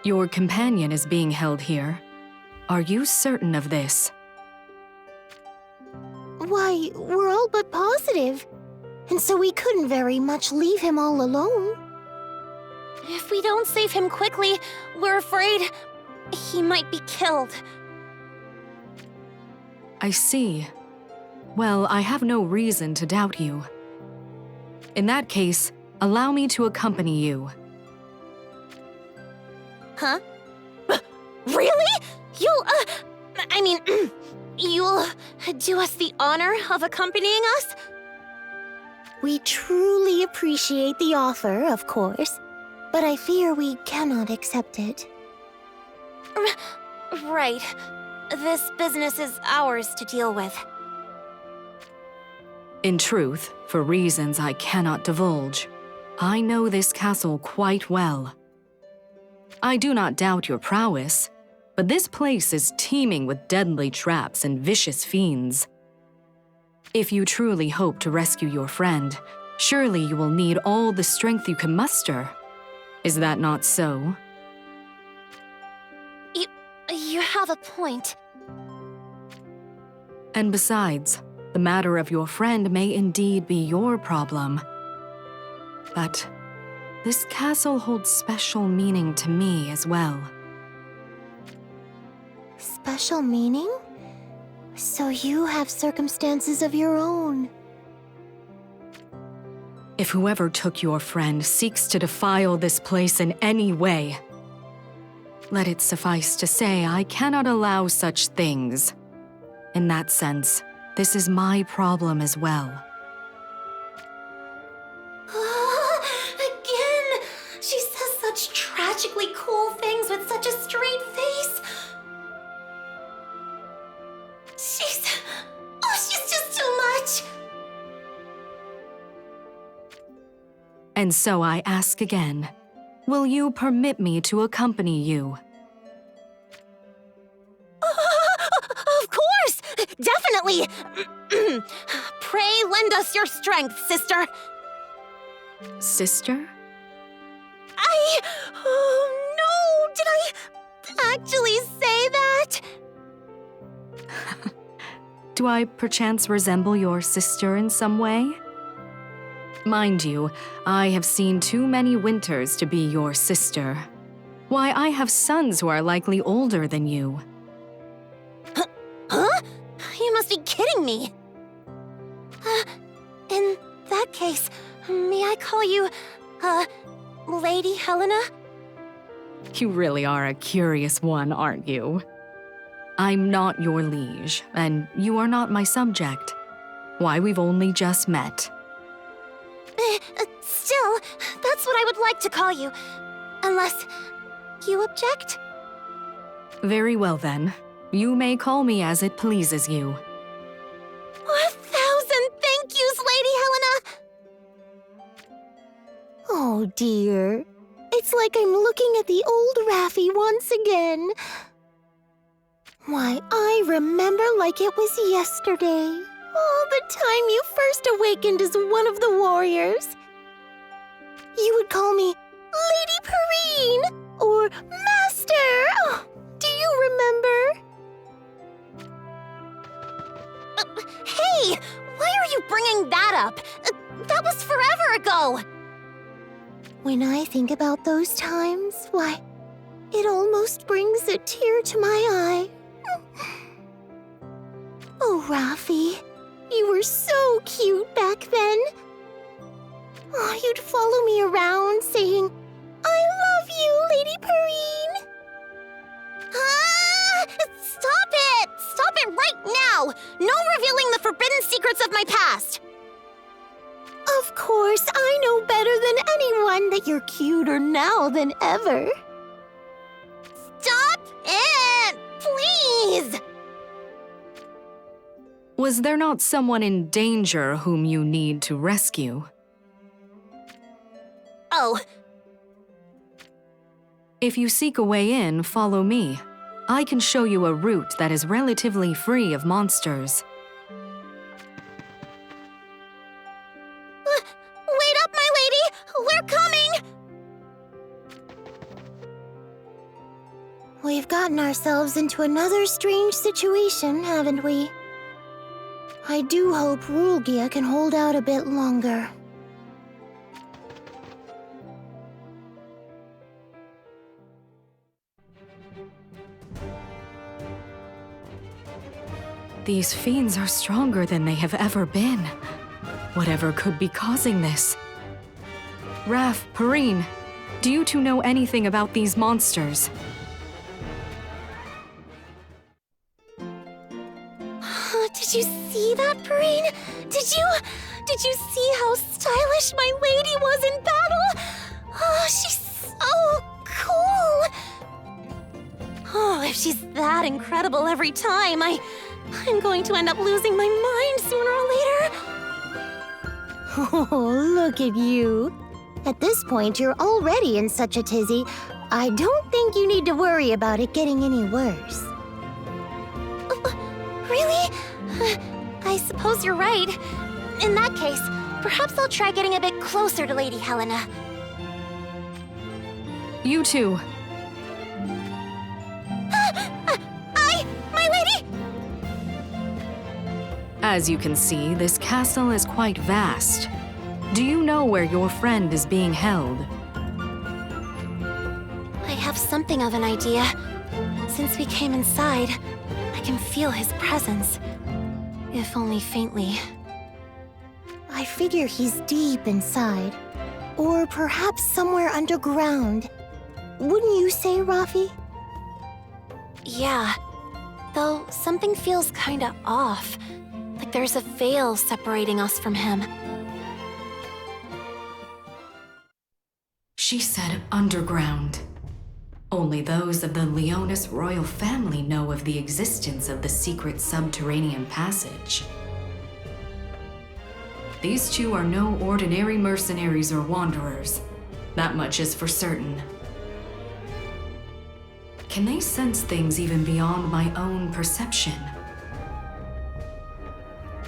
Your companion is being held here. Are you certain of this?
Why, we're all but positive. And so we couldn't very much leave him all alone.
If we don't save him quickly, we're afraid he might be killed.
I see. Well, I have no reason to doubt you. In that case, allow me to accompany you.
Huh? Really? You'll do us the honor of accompanying us?
We truly appreciate the offer, of course, but I fear we cannot accept it.
Right. This business is ours to deal with.
In truth, for reasons I cannot divulge, I know this castle quite well. I do not doubt your prowess, but this place is teeming with deadly traps and vicious fiends. If you truly hope to rescue your friend, surely you will need all the strength you can muster. Is that not so?
You have a point.
And besides, the matter of your friend may indeed be your problem. But this castle holds special meaning to me as well.
Special meaning? So you have circumstances of your own.
If whoever took your friend seeks to defile this place in any way, let it suffice to say I cannot allow such things. In that sense, this is my problem as well.
Again! She says such tragically cool things with such a straight face. She's just too much.
And so I ask again, will you permit me to accompany you?
Of course! Definitely! Pray lend us your strength, sister.
Sister?
Oh no! Did I actually say that?
Do I perchance resemble your sister in some way? Mind you, I have seen too many winters to be your sister. Why, I have sons who are likely older than you.
Huh? You must be kidding me. In that case, may I call you, Lady Helena?
You really are a curious one, aren't you? I'm not your liege, and you are not my subject. Why, we've only just met.
Still, that's what I would like to call you. Unless you object?
Very well then. You may call me as it pleases you.
1,000 thank yous, Lady Helena!
Oh dear. It's like I'm looking at the old Raffi once again. Why, I remember like it was yesterday. Oh, the time you first awakened as one of the warriors. You would call me Lady Perrine or Master. Oh, do you remember?
Hey! Why are you bringing that up? That was forever ago!
When I think about those times, why, it almost brings a tear to my eye. Oh, Raffi, you were so cute back then. Oh, you'd follow me around saying, I love you, Lady Perrine.
Stop it! Stop it right now! No revealing the forbidden secrets of my past!
Of course, I know better than anyone that you're cuter now than ever.
Stop it! Please!
Was there not someone in danger whom you need to rescue?
Oh.
If you seek a way in, follow me. I can show you a route that is relatively free of monsters.
Wait up, my lady! We're coming!
We've gotten ourselves into another strange situation, haven't we? I do hope Rulgia can hold out a bit longer.
These fiends are stronger than they have ever been. Whatever could be causing this? Raph, Perrine, do you two know anything about these monsters?
Did you see that, Perrine? Did you see how stylish my lady was in battle? Oh, she's so cool! Oh, if she's that incredible every time, I'm going to end up losing my mind sooner or later.
Oh, look at you. At this point, you're already in such a tizzy. I don't think you need to worry about it getting any worse.
Really? I suppose you're right. In that case, perhaps I'll try getting a bit closer to Lady Helena.
You two.
My lady!
As you can see, this castle is quite vast. Do you know where your friend is being held?
I have something of an idea. Since we came inside, I can feel his presence. If only faintly.
I figure he's deep inside. Or perhaps somewhere underground. Wouldn't you say, Raffi?
Yeah. Though something feels kinda off. Like there's a veil separating us from him.
She said underground. Only those of the Leonis royal family know of the existence of the secret subterranean passage. these two are no ordinary mercenaries or wanderers. That much is for certain. Can they sense things even beyond my own perception?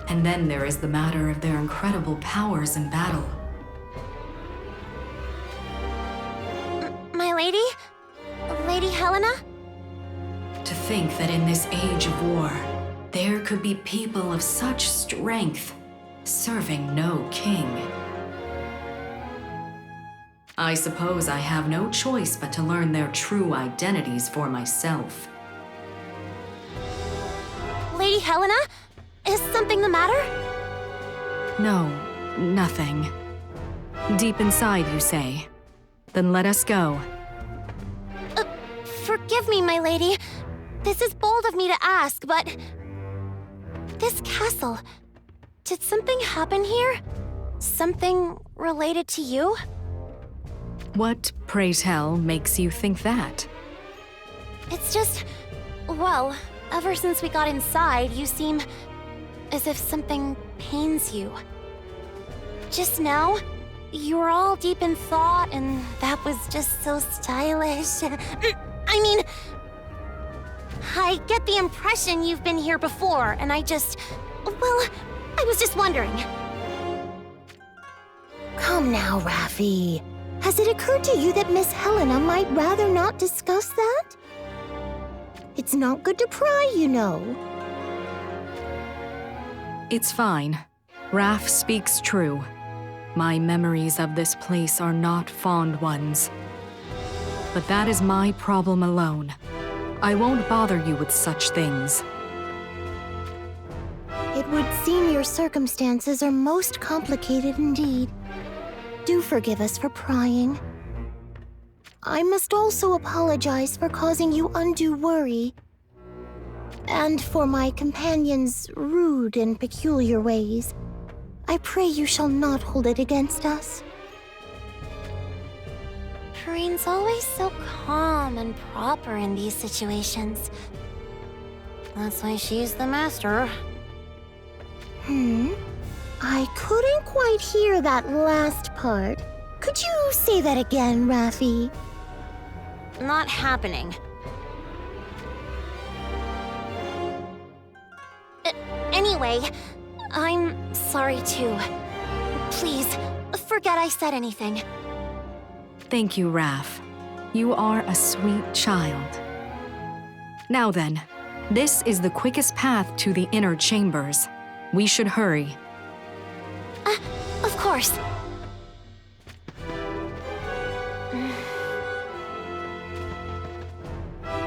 And then there is the matter of their incredible powers in battle.
My lady? Lady Helena?
To think that in this age of war, there could be people of such strength serving no king. I suppose I have no choice but to learn their true identities for myself.
Lady Helena? Is something the matter?
No, nothing. Deep inside, you say? Then let us go.
Forgive me, my lady. This is bold of me to ask, but... this castle... did something happen here? Something related to you?
What, pray tell, makes you think that?
It's just... well, ever since we got inside, you seem... as if something pains you. Just now, you were all deep in thought, and that was just so stylish. I mean... I get the impression you've been here before, and I just... well, I was just wondering.
Come now, Raffi. Has it occurred to you that Miss Helena might rather not discuss that? It's not good to pry, you know.
It's fine. Raph speaks true. My memories of this place are not fond ones. But that is my problem alone. I won't bother you with such things.
It would seem your circumstances are most complicated indeed. Do forgive us for prying. I must also apologize for causing you undue worry, and for my companion's rude and peculiar ways. I pray you shall not hold it against us.
Shireen's always so calm and proper in these situations. That's why she's the master.
I couldn't quite hear that last part. Could you say that again, Raffi?
Not happening. Anyway, I'm sorry too. Please, forget I said anything.
Thank you, Raph. You are a sweet child. Now then, this is the quickest path to the inner chambers. We should hurry.
Of course.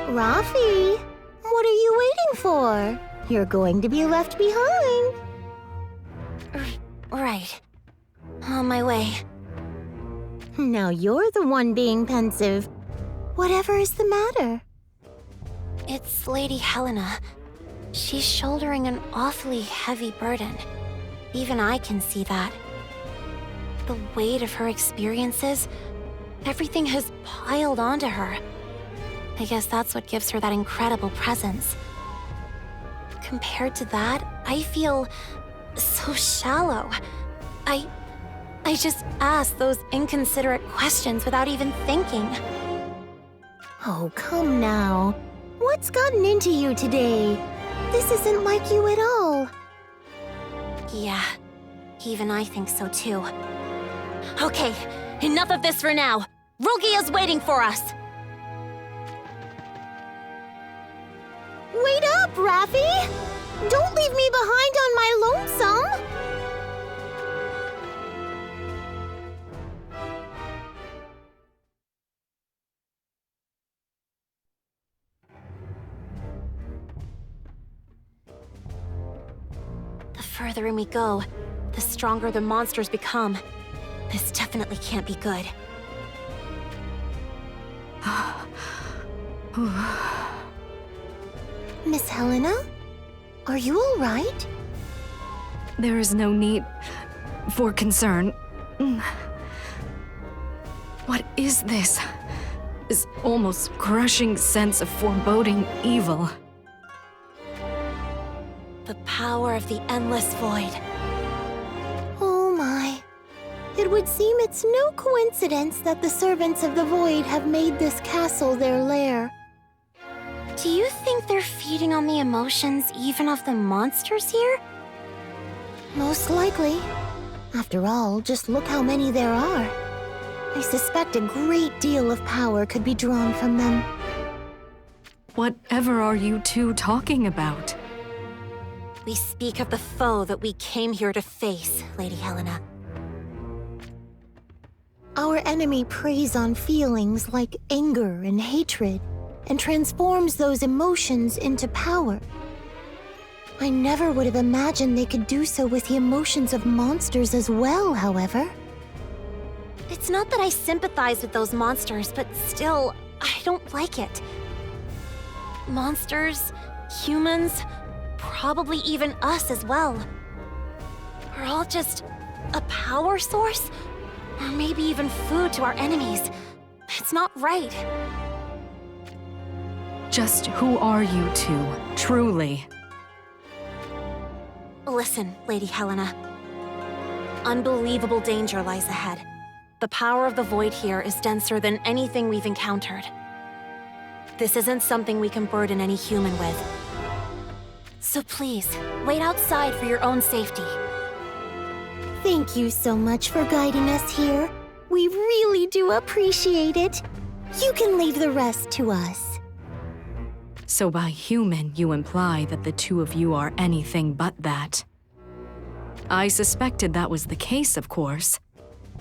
Raffi, what are you waiting for? You're going to be left behind.
Right. On my way.
Now you're the one being pensive. Whatever is the matter?
It's Lady Helena. She's shouldering an awfully heavy burden. Even I can see that. The weight of her experiences, everything has piled onto her. I guess that's what gives her that incredible presence. Compared to that, I feel so shallow. I just ask those inconsiderate questions without even thinking.
Oh, come now. What's gotten into you today? This isn't like you at all.
Yeah, even I think so too. Okay, enough of this for now. Rugia's waiting for us.
Wait up, Raffi! Don't leave me behind on my lonesome!
The further in we go, the stronger the monsters become. This definitely can't be good.
Miss Helena? Are you all right?
There is no need for concern. What is this? This almost crushing sense of foreboding evil.
The power of the endless void.
Oh, It would seem it's no coincidence that the servants of the Void have made this castle their lair.
Do you think they're feeding on the emotions even of the monsters here?
Most likely. After all, just look how many there are. I suspect a great deal of power could be drawn from them.
Whatever are you two talking about?
We speak of the foe that we came here to face, Lady Helena.
Our enemy preys on feelings like anger and hatred, and transforms those emotions into power. I never would have imagined they could do so with the emotions of monsters as well, however.
It's not that I sympathize with those monsters, but still, I don't like it. Monsters, humans, probably even us as well. We're all just a power source? Or maybe even food to our enemies. It's not right.
Just who are you two, truly?
Listen, Lady Helena. Unbelievable danger lies ahead. The power of the Void here is denser than anything we've encountered. This isn't something we can burden any human with. So please, wait outside for your own safety.
Thank you so much for guiding us here. We really do appreciate it. You can leave the rest to us.
So by human, you imply that the two of you are anything but that. I suspected that was the case, of course.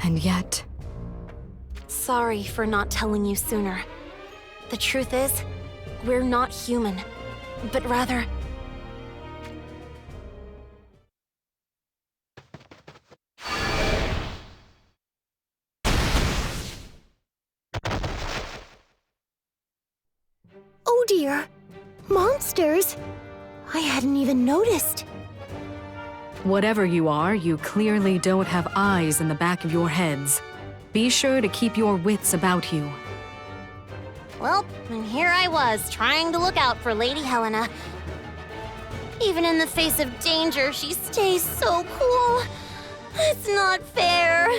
And yet...
Sorry for not telling you sooner. The truth is, we're not human, but rather...
Oh dear! Monsters? I hadn't even noticed.
Whatever you are, you clearly don't have eyes in the back of your heads. Be sure to keep your wits about you.
Well, and here I was, trying to look out for Lady Helena. Even in the face of danger, she stays so cool. It's not fair.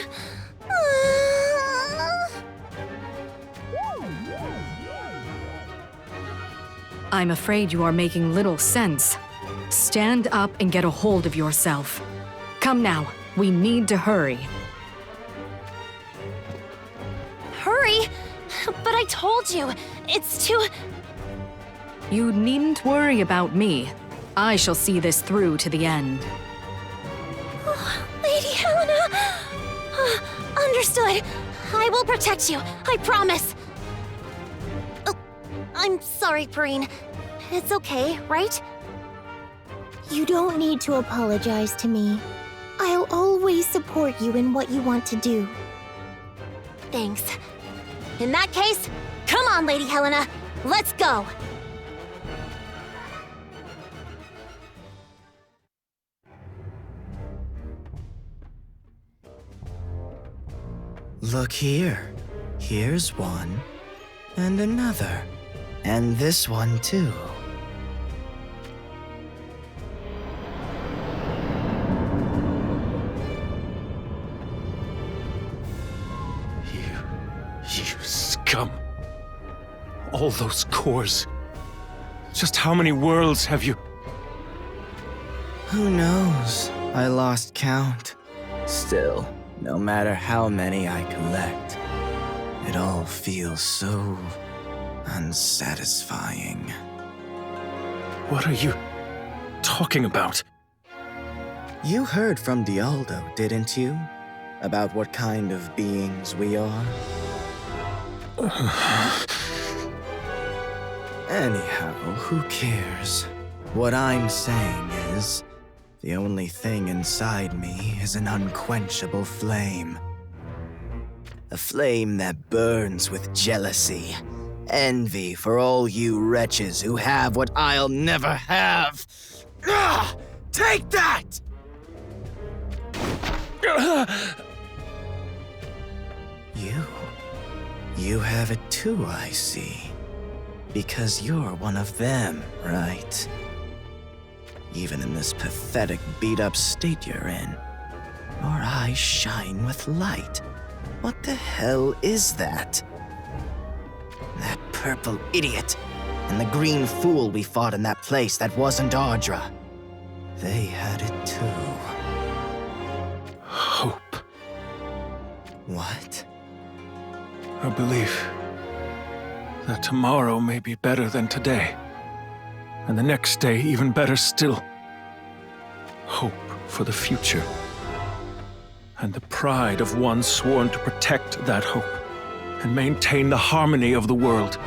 I'm afraid you are making little sense. Stand up and get a hold of yourself. Come now, we need to hurry.
Hurry? But I told you, it's too...
You needn't worry about me. I shall see this through to the end.
Lady Helena! Understood. I will protect you, I promise. Oh, I'm sorry, Perrine. It's okay, right?
You don't need to apologize to me. I'll always support you in what you want to do.
Thanks. In that case, come on, Lady Helena. Let's go!
Look here. Here's one. And another. And this one, too.
You scum. All those cores. Just how many worlds have you...
Who knows? I lost count. Still, no matter how many I collect, it all feels so unsatisfying.
What are you talking about?
You heard from Dialdo, didn't you? About what kind of beings we are? Anyhow, who cares? What I'm saying is, the only thing inside me is an unquenchable flame. A flame that burns with jealousy, envy for all you wretches who have what I'll never have. Ah! Take that! You have it too, I see. Because you're one of them, right? Even in this pathetic, beat-up state you're in. Your eyes shine with light. What the hell is that? That purple idiot and the green fool we fought in that place that wasn't Ardra. They had it too.
Hope.
What?
A belief that tomorrow may be better than today, and the next day even better still. Hope for the future, and the pride of one sworn to protect that hope and maintain the harmony of the world.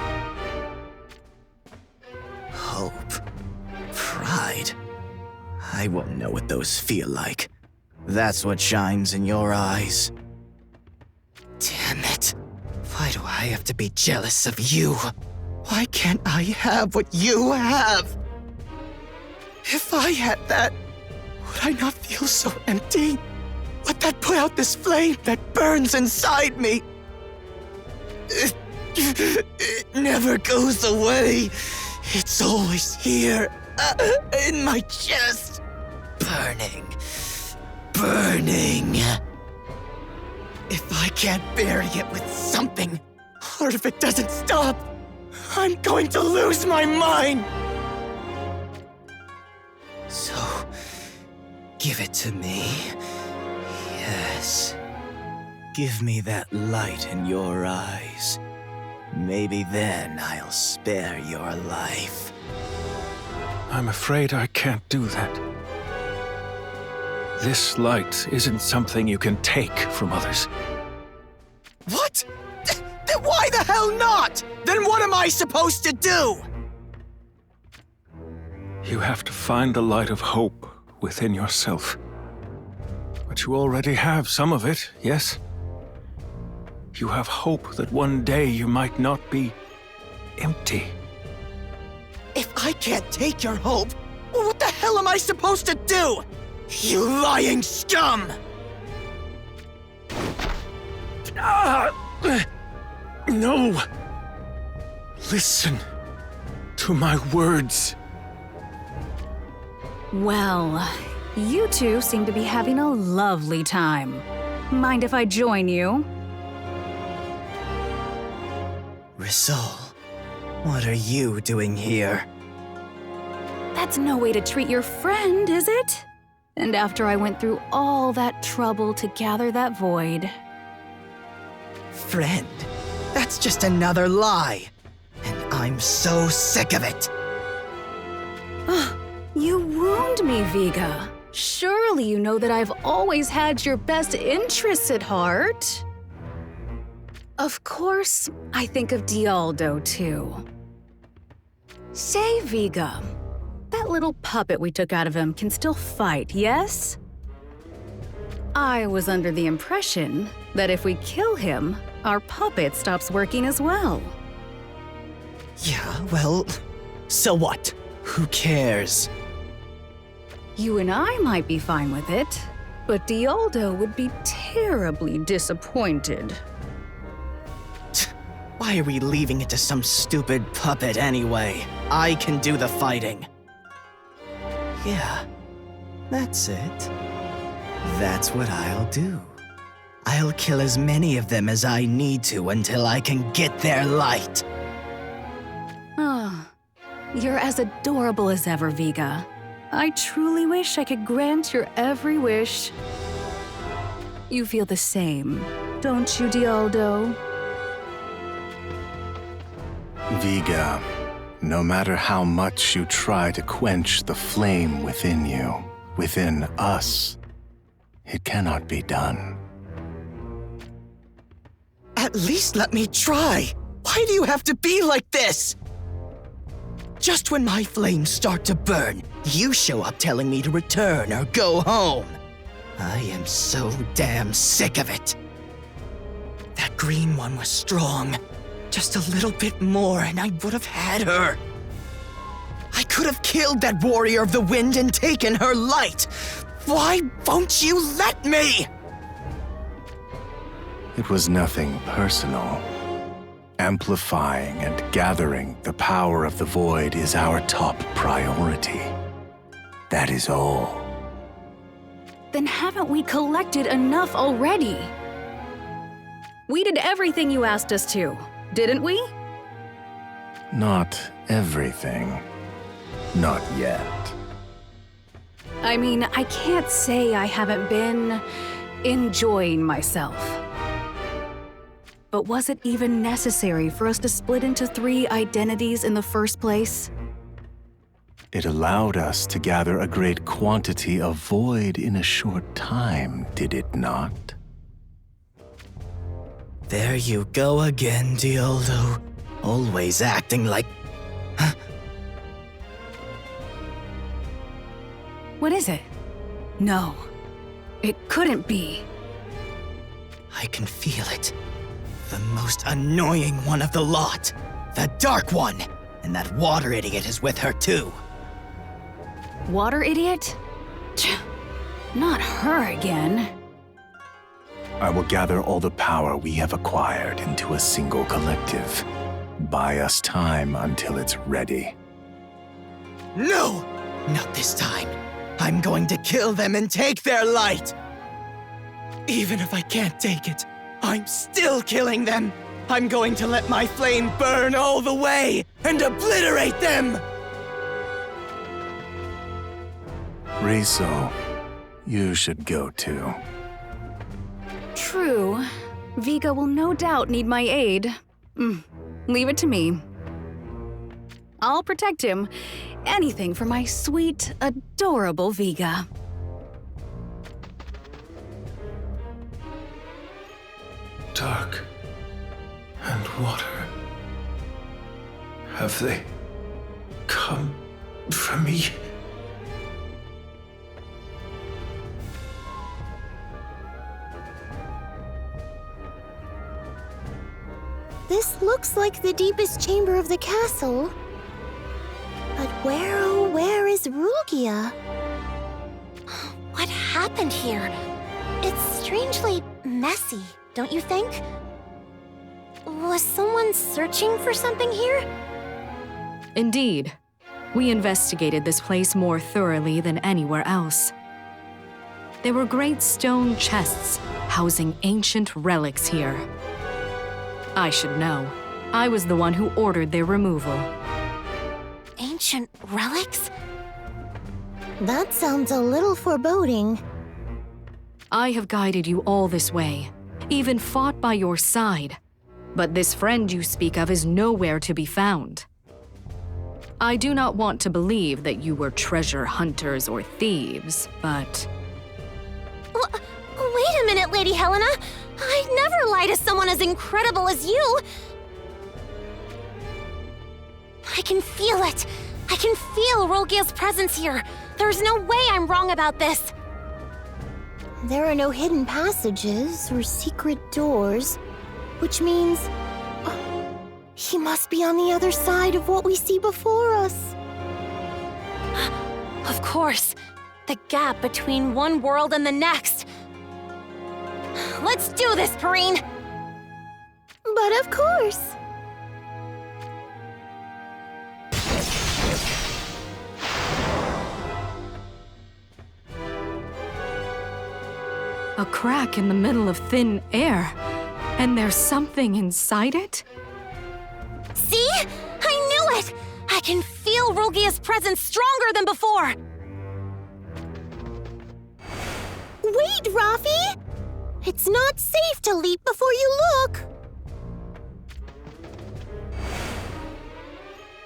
Hope. Pride. I won't know what those feel like. That's what shines in your eyes. Damn it. Why do I have to be jealous of you? Why can't I have what you have? If I had that, would I not feel so empty? Would that put out this flame that burns inside me? It never goes away. It's always here, in my chest. Burning. Burning. If I can't bury it with something, or if it doesn't stop, I'm going to lose my mind. So, give it to me. Yes. Give me that light in your eyes. Maybe then I'll spare your life.
I'm afraid I can't do that. This light isn't something you can take from others.
What? Then why the hell not? Then what am I supposed to do?
You have to find the light of hope within yourself. But you already have some of it, yes? You have hope that one day you might not be empty.
If I can't take your hope, well, what the hell am I supposed to do? You lying scum!
No! Listen to my words.
Well, you two seem to be having a lovely time. Mind if I join you?
Risol, what are you doing here?
That's no way to treat your friend, is it? And after I went through all that trouble to gather that void.
Friend? That's just another lie. And I'm so sick of it.
You wound me, Viga. Surely you know that I've always had your best interests at heart. Of course, I think of Dialdo, too. Say, Viga, that little puppet we took out of him can still fight, yes? I was under the impression that if we kill him, our puppet stops working as well.
Yeah, well, so what? Who cares?
You and I might be fine with it, but Dialdo would be terribly disappointed.
Why are we leaving it to some stupid puppet anyway? I can do the fighting. Yeah, that's it. That's what I'll do. I'll kill as many of them as I need to until I can get their light.
Ah, you're as adorable as ever, Viga. I truly wish I could grant your every wish. You feel the same, don't you, Dialdo?
Viga, no matter how much you try to quench the flame within you, within us, it cannot be done.
At least let me try. Why do you have to be like this? Just when my flames start to burn, you show up telling me to return or go home. I am so damn sick of it. That green one was strong. Just a little bit more and I would have had her. I could have killed that warrior of the wind and taken her light. Why won't you let me?
It was nothing personal. Amplifying and gathering the power of the void is our top priority. That is all.
Then haven't we collected enough already? We did everything you asked us to, didn't we?
Not everything. Not yet.
I mean, I can't say I haven't been enjoying myself. But was it even necessary for us to split into 3 identities in the first place?
It allowed us to gather a great quantity of void in a short time, did it not?
There you go again, Dialdo. Always acting like...
What is it? No, it couldn't be.
I can feel it. The most annoying one of the lot. The Dark One. And that water idiot is with her too.
Water idiot? Not her again.
I will gather all the power we have acquired into a single collective. Buy us time until it's ready.
No! Not this time. I'm going to kill them and take their light! Even if I can't take it, I'm still killing them! I'm going to let my flame burn all the way and obliterate them!
Riso, you should go too.
True. Vega will no doubt need my aid. Leave it to me. I'll protect him. Anything for my sweet, adorable Vega.
Dark and water. Have they come for me?
This looks like the deepest chamber of the castle. But where, oh, where is Rugia?
What happened here? It's strangely messy, don't you think? Was someone searching for something here?
Indeed. We investigated this place more thoroughly than anywhere else. There were great stone chests housing ancient relics here. I should know. I was the one who ordered their removal.
Ancient relics?
That sounds a little foreboding.
I have guided you all this way, even fought by your side. But this friend you speak of is nowhere to be found. I do not want to believe that you were treasure hunters or thieves, but...
Wait a minute, Lady Helena! I'd never lie to someone as incredible as you! I can feel it! I can feel Rugia's presence here! There's no way I'm wrong about this!
There are no hidden passages or secret doors, which means... he must be on the other side of what we see before us.
Of course! The gap between one world and the next! Let's do this, Perrine!
But of course!
A crack in the middle of thin air, and there's something inside it?
See? I knew it! I can feel Rugia's presence stronger than before!
Wait, Rafi! It's not safe to leap before you look!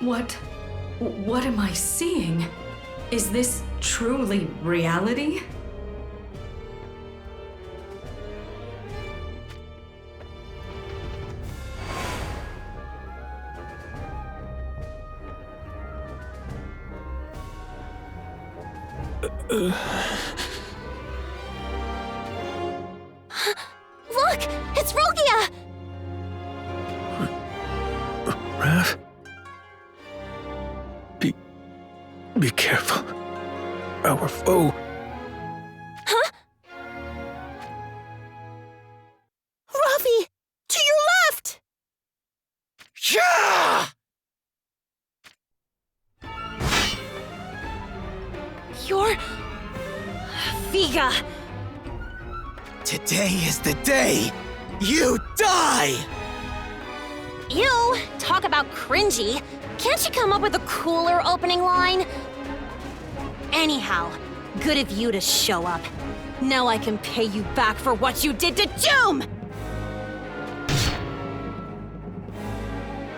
What am I seeing? Is this truly reality?
Look! It's Rugia!
Raph? Be careful. Our foe.
Huh?
Rafi! To your left!
Yeah!
You're... Vega!
Today is the day you die!
Ew! Talk about cringy. Can't you come up with a cooler opening line? Anyhow, good of you to show up. Now I can pay you back for what you did to Doom!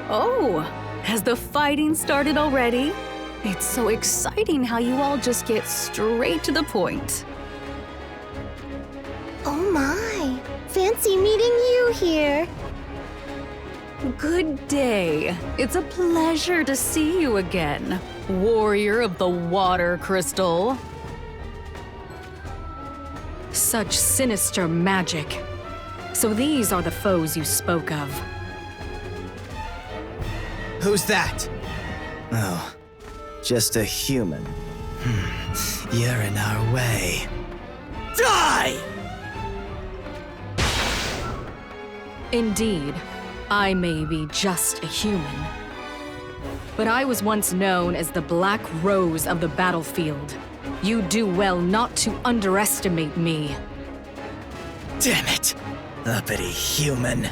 Oh, has the fighting started already? It's so exciting how you all just get straight to the point.
Oh my, fancy meeting you here.
Good day. It's a pleasure to see you again, warrior of the water crystal.
Such sinister magic. So these are the foes you spoke of.
Who's that? Oh, just a human. You're in our way. Die!
Indeed, I may be just a human. But I was once known as the Black Rose of the battlefield. You do well not to underestimate me.
Damn it! Uppity human.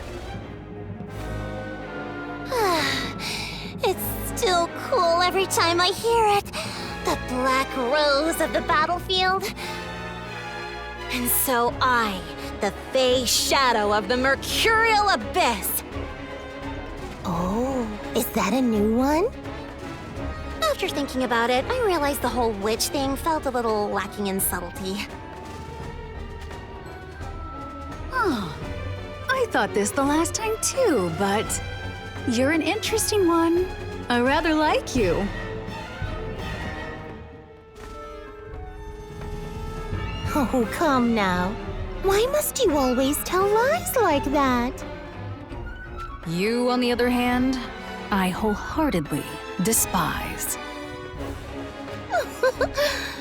It's still cool every time I hear it. The Black Rose of the battlefield. And so I, the Fey Shadow of the Mercurial Abyss.
Oh, is that a new one?
After thinking about it, I realized the whole witch thing felt a little lacking in subtlety.
Oh, I thought this the last time too, but you're an interesting one. I rather like you.
Oh, come now. Why must you always tell lies like that?
You, on the other hand, I wholeheartedly despise.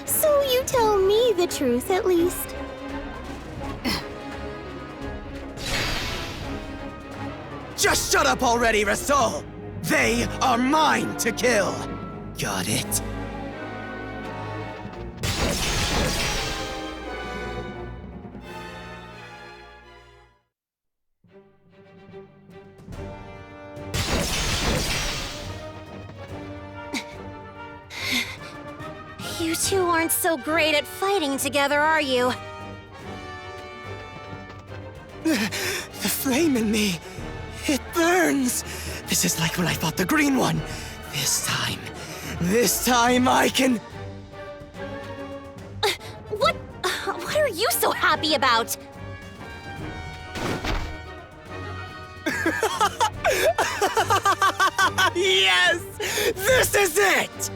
So you tell me the truth at least.
Just shut up already, Rasol! They are mine to kill! Got it?
You two aren't so great at fighting together, are you?
The flame in me, it burns! This is like when I fought the green one. This time I can...
What are you so happy about?
Yes! This is it!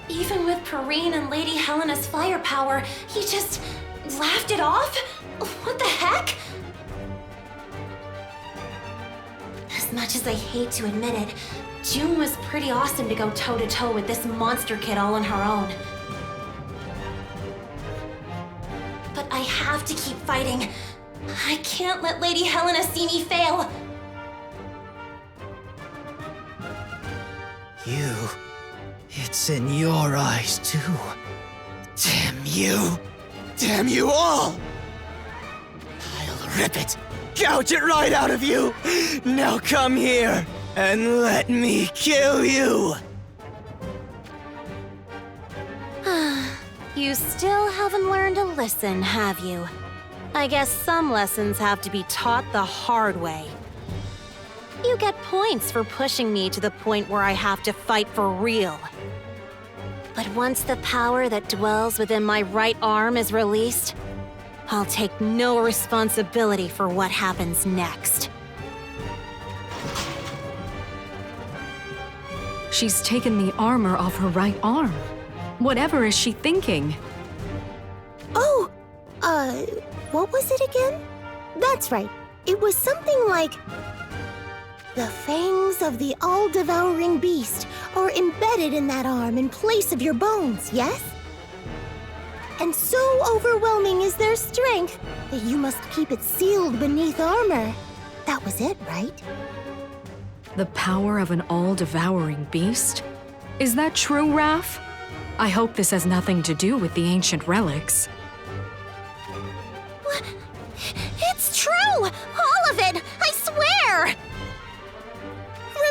Even with Perrine and Lady Helena's firepower, he just laughed it off? What the heck? As much as I hate to admit it, June was pretty awesome to go toe-to-toe with this monster kid all on her own. But I have to keep fighting. I can't let Lady Helena see me fail.
You... It's in your eyes, too. Damn you! Damn you all! I'll rip it, gouge it right out of you! Now come here, and let me kill you!
You still haven't learned to listen, have you? I guess some lessons have to be taught the hard way. You get points for pushing me to the point where I have to fight for real. But once the power that dwells within my right arm is released, I'll take no responsibility for what happens next.
She's taken the armor off her right arm. Whatever is she thinking?
Oh, what was it again? That's right. It was something like... The fangs of the all-devouring beast are embedded in that arm in place of your bones, yes? And so overwhelming is their strength that you must keep it sealed beneath armor. That was it, right?
The power of an all-devouring beast? Is that true, Raph? I hope this has nothing to do with the ancient relics.
It's true! All of it! I swear!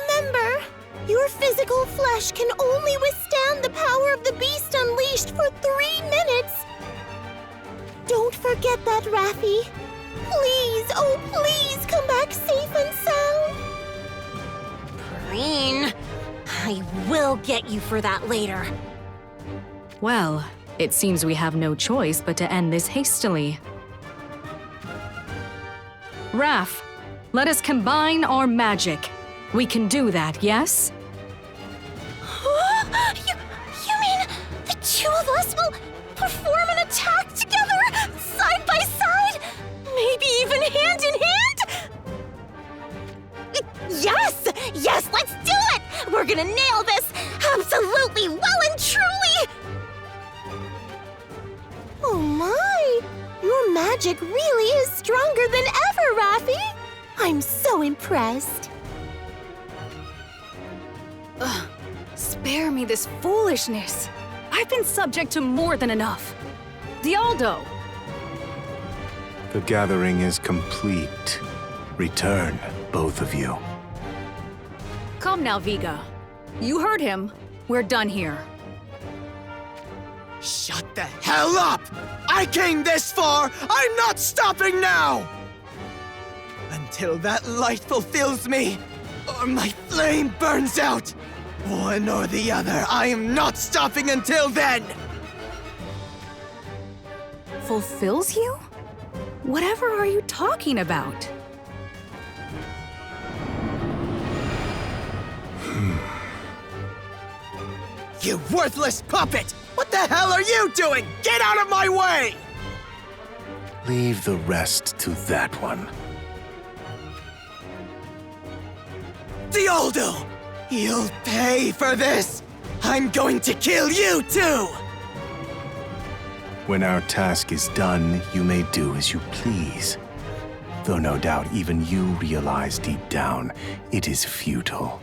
Remember, your physical flesh can only withstand the power of the beast unleashed for 3 minutes. Don't forget that, Raffi. Please, oh please, come back safe and sound.
Green, I will get you for that later.
Well, it seems we have no choice but to end this hastily. Raph, let us combine our magic. We can do that, yes?
You mean the two of us will perform an attack together, side by side? Maybe even hand in hand? Yes! Yes, let's do it! We're gonna nail this! Absolutely, well and truly!
Oh my! Your magic really is stronger than ever, Raffi! I'm so impressed.
Ugh, spare me this foolishness. I've been subject to more than enough. Dialdo!
The gathering is complete. Return, both of you.
Come now, Viga. You heard him. We're done here.
Shut the hell up! I came this far! I'm not stopping now! Until that light fulfills me, or my flame burns out! One or the other, I am not stopping until then!
Fulfills you? Whatever are you talking about?
You worthless puppet! What the hell are you doing? Get out of my way!
Leave the rest to that one.
Dialdo! You'll pay for this! I'm going to kill you too!
When our task is done, you may do as you please. Though no doubt even you realize deep down, it is futile.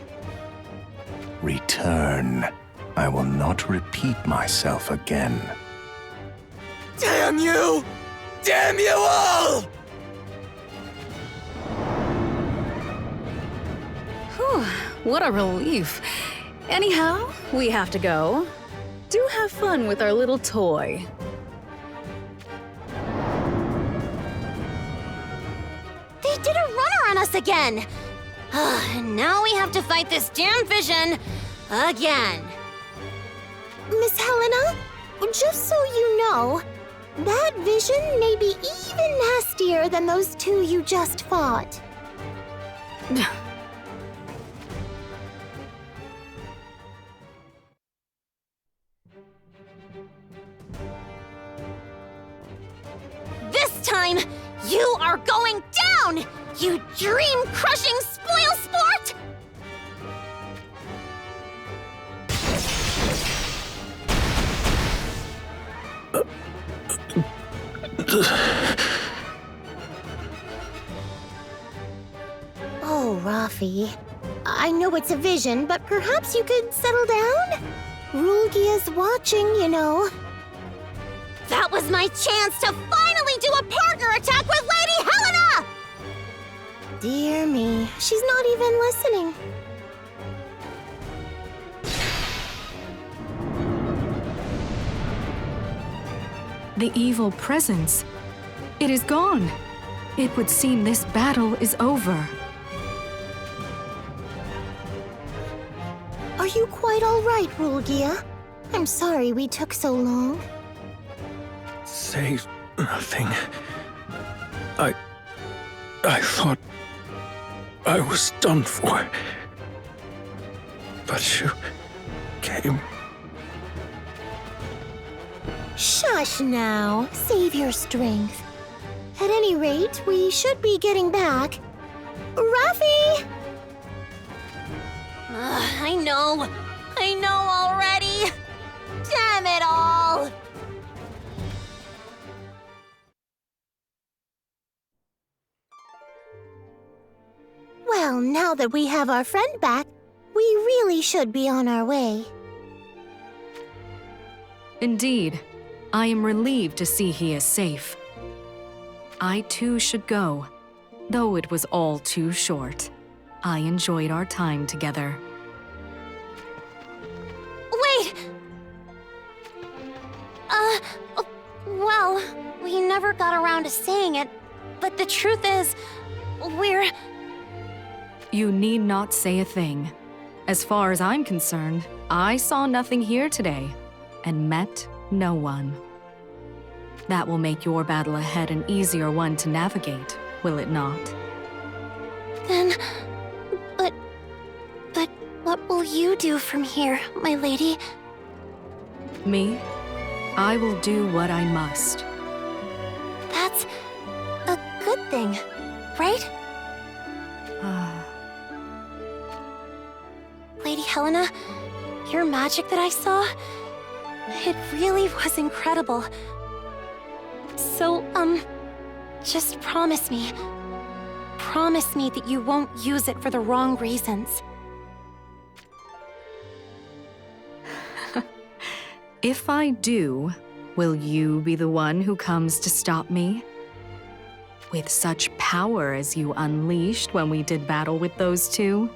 Return. I will not repeat myself again.
Damn you! Damn you all!
Whew, what a relief. Anyhow, we have to go. Do have fun with our little toy.
They did a runner on us again! And now we have to fight this damn vision again.
Miss Helena, just so you know, that vision may be even nastier than those two you just fought.
This time, you are going down, you dream-crushing spoil sport!
Oh, Raffi. I know it's a vision, but perhaps you could settle down? Rulgia's watching, you know.
That was my chance to finally do a partner attack with Lady Helena!
Dear me, she's not even listening.
The evil presence. It is gone. It would seem this battle is over.
Are you quite all right, Rulgia? I'm sorry we took so long.
Say nothing. I thought I was done for. But you came.
Shush now. Save your strength. At any rate, we should be getting back. Raffi!
I know already. Damn it all!
Well, now that we have our friend back, we really should be on our way.
Indeed. I am relieved to see he is safe. I too should go, though it was all too short. I enjoyed our time together.
Wait! Well, we never got around to saying it, but the truth is, we're...
You need not say a thing. As far as I'm concerned, I saw nothing here today, and met no one. That will make your battle ahead an easier one to navigate, will it not?
Then... But what will you do from here, my lady?
Me? I will do what I must.
That's a good thing, right? Lady Helena, your magic that I saw, it really was incredible. So, just promise me that you won't use it for the wrong reasons.
If I do, will you be the one who comes to stop me? With such power as you unleashed when we did battle with those two?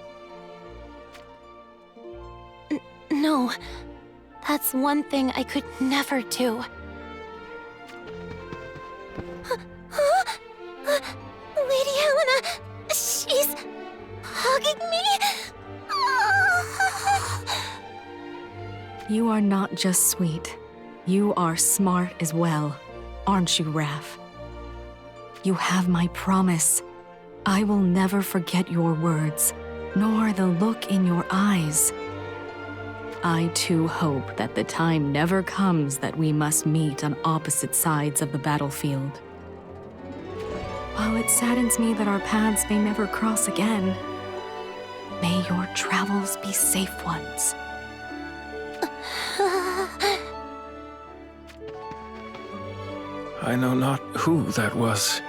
No, that's one thing I could never do. Lady Helena, she's hugging me.
You are not just sweet. You are smart as well, aren't you, Raph? You have my promise. I will never forget your words, nor the look in your eyes. I too hope that the time never comes that we must meet on opposite sides of the battlefield. While it saddens me that our paths may never cross again, may your travels be safe ones.
I know not who that was,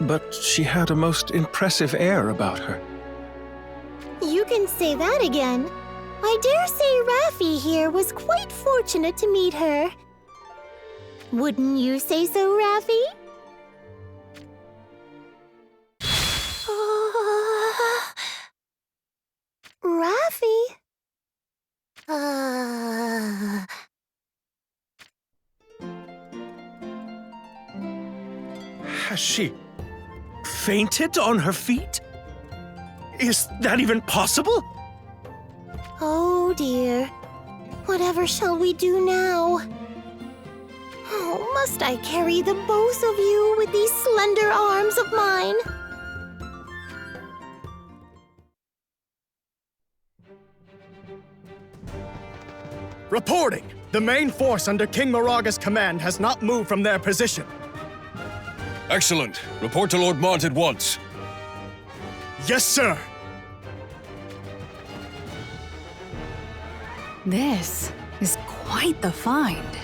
but she had a most impressive air about her.
You can say that again. I dare say Raffi here was quite fortunate to meet her. Wouldn't you say so, Raffi? Raffi?
Has she fainted on her feet? Is that even possible?
Oh dear. Whatever shall we do now? Oh, must I carry the both of you with these slender arms of mine?
Reporting! The main force under King Moraga's command has not moved from their position.
Excellent. Report to Lord Mont at once.
Yes, sir.
This is quite the find.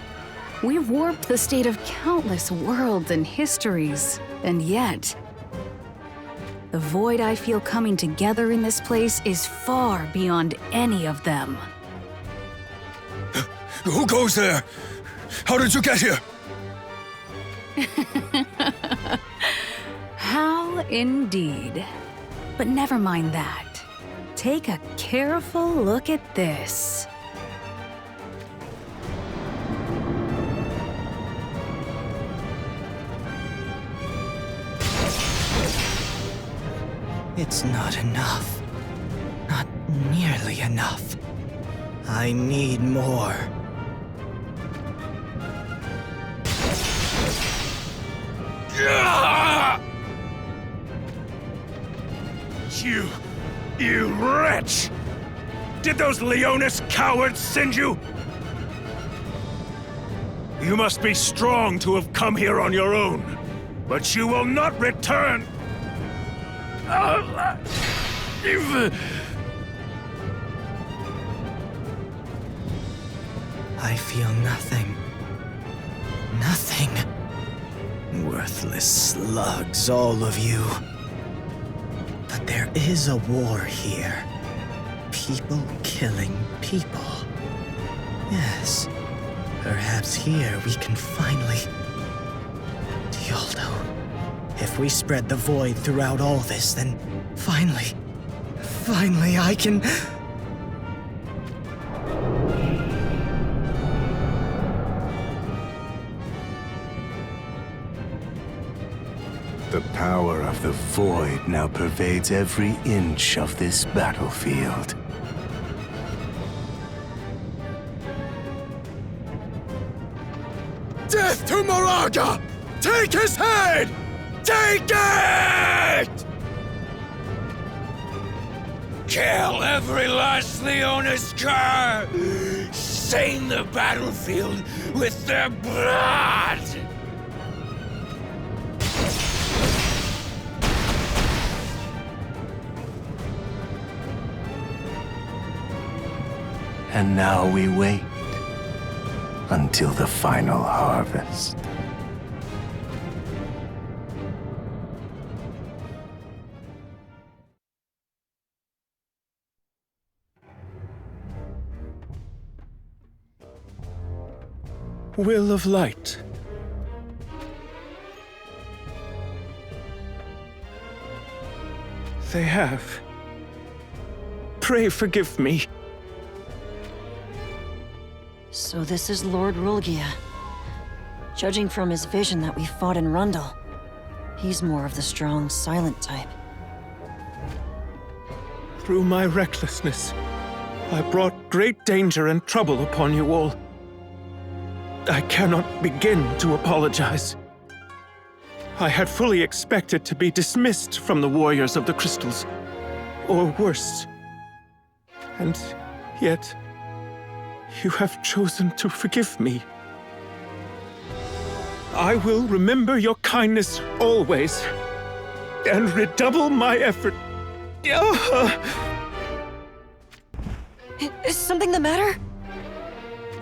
We've warped the state of countless worlds and histories, and yet... the void I feel coming together in this place is far beyond any of them.
Who goes there? How did you get here?
How indeed. But never mind that. Take a careful look at this.
It's not enough. Not nearly enough. I need more.
You wretch! Did those Leonis cowards send you? You must be strong to have come here on your own, but you will not return! I
feel nothing. Nothing. Worthless slugs, all of you. But there is a war here. People killing people. Yes. Perhaps here we can finally... Do Aldo, if we spread the void throughout all this, then finally I can...
The power of the void now pervades every inch of this battlefield.
Death to Moraga! Take his head! Take it!
Kill every last Leonis cur! Stain the battlefield with their blood!
And now we wait until the final harvest.
Will of Light. They have. Pray forgive me.
So this is Lord Rulgia. Judging from his vision that we fought in Rundle, he's more of the strong, silent type.
Through my recklessness, I brought great danger and trouble upon you all. I cannot begin to apologize. I had fully expected to be dismissed from the Warriors of the Crystals, or worse. And yet, you have chosen to forgive me. I will remember your kindness always, and redouble my effort.
Is something the matter?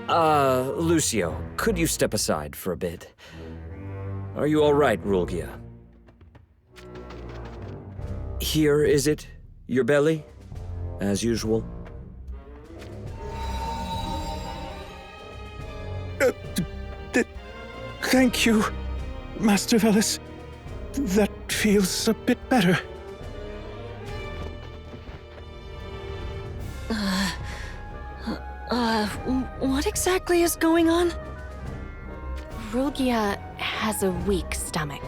Lucio, could you step aside for a bit? Are you all right, Rulgia? Here, is it? Your belly? As usual?
Thank you, Master Velis. That feels a bit better.
What exactly is going on?
Rulgia has a weak stomach.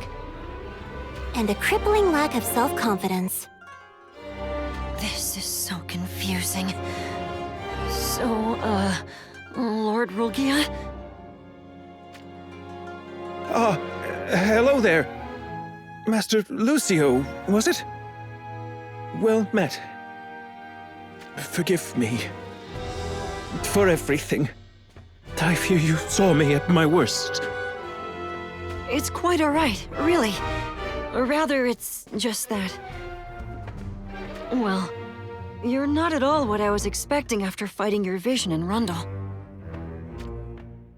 And a crippling lack of self-confidence.
This is so confusing. So, Lord Rulgia?
Hello there. Master Lucio, was it? Well met. Forgive me. For everything. I fear you saw me at my worst.
It's quite all right, really. Or rather, it's just that... Well, you're not at all what I was expecting after fighting your vision in Rundle.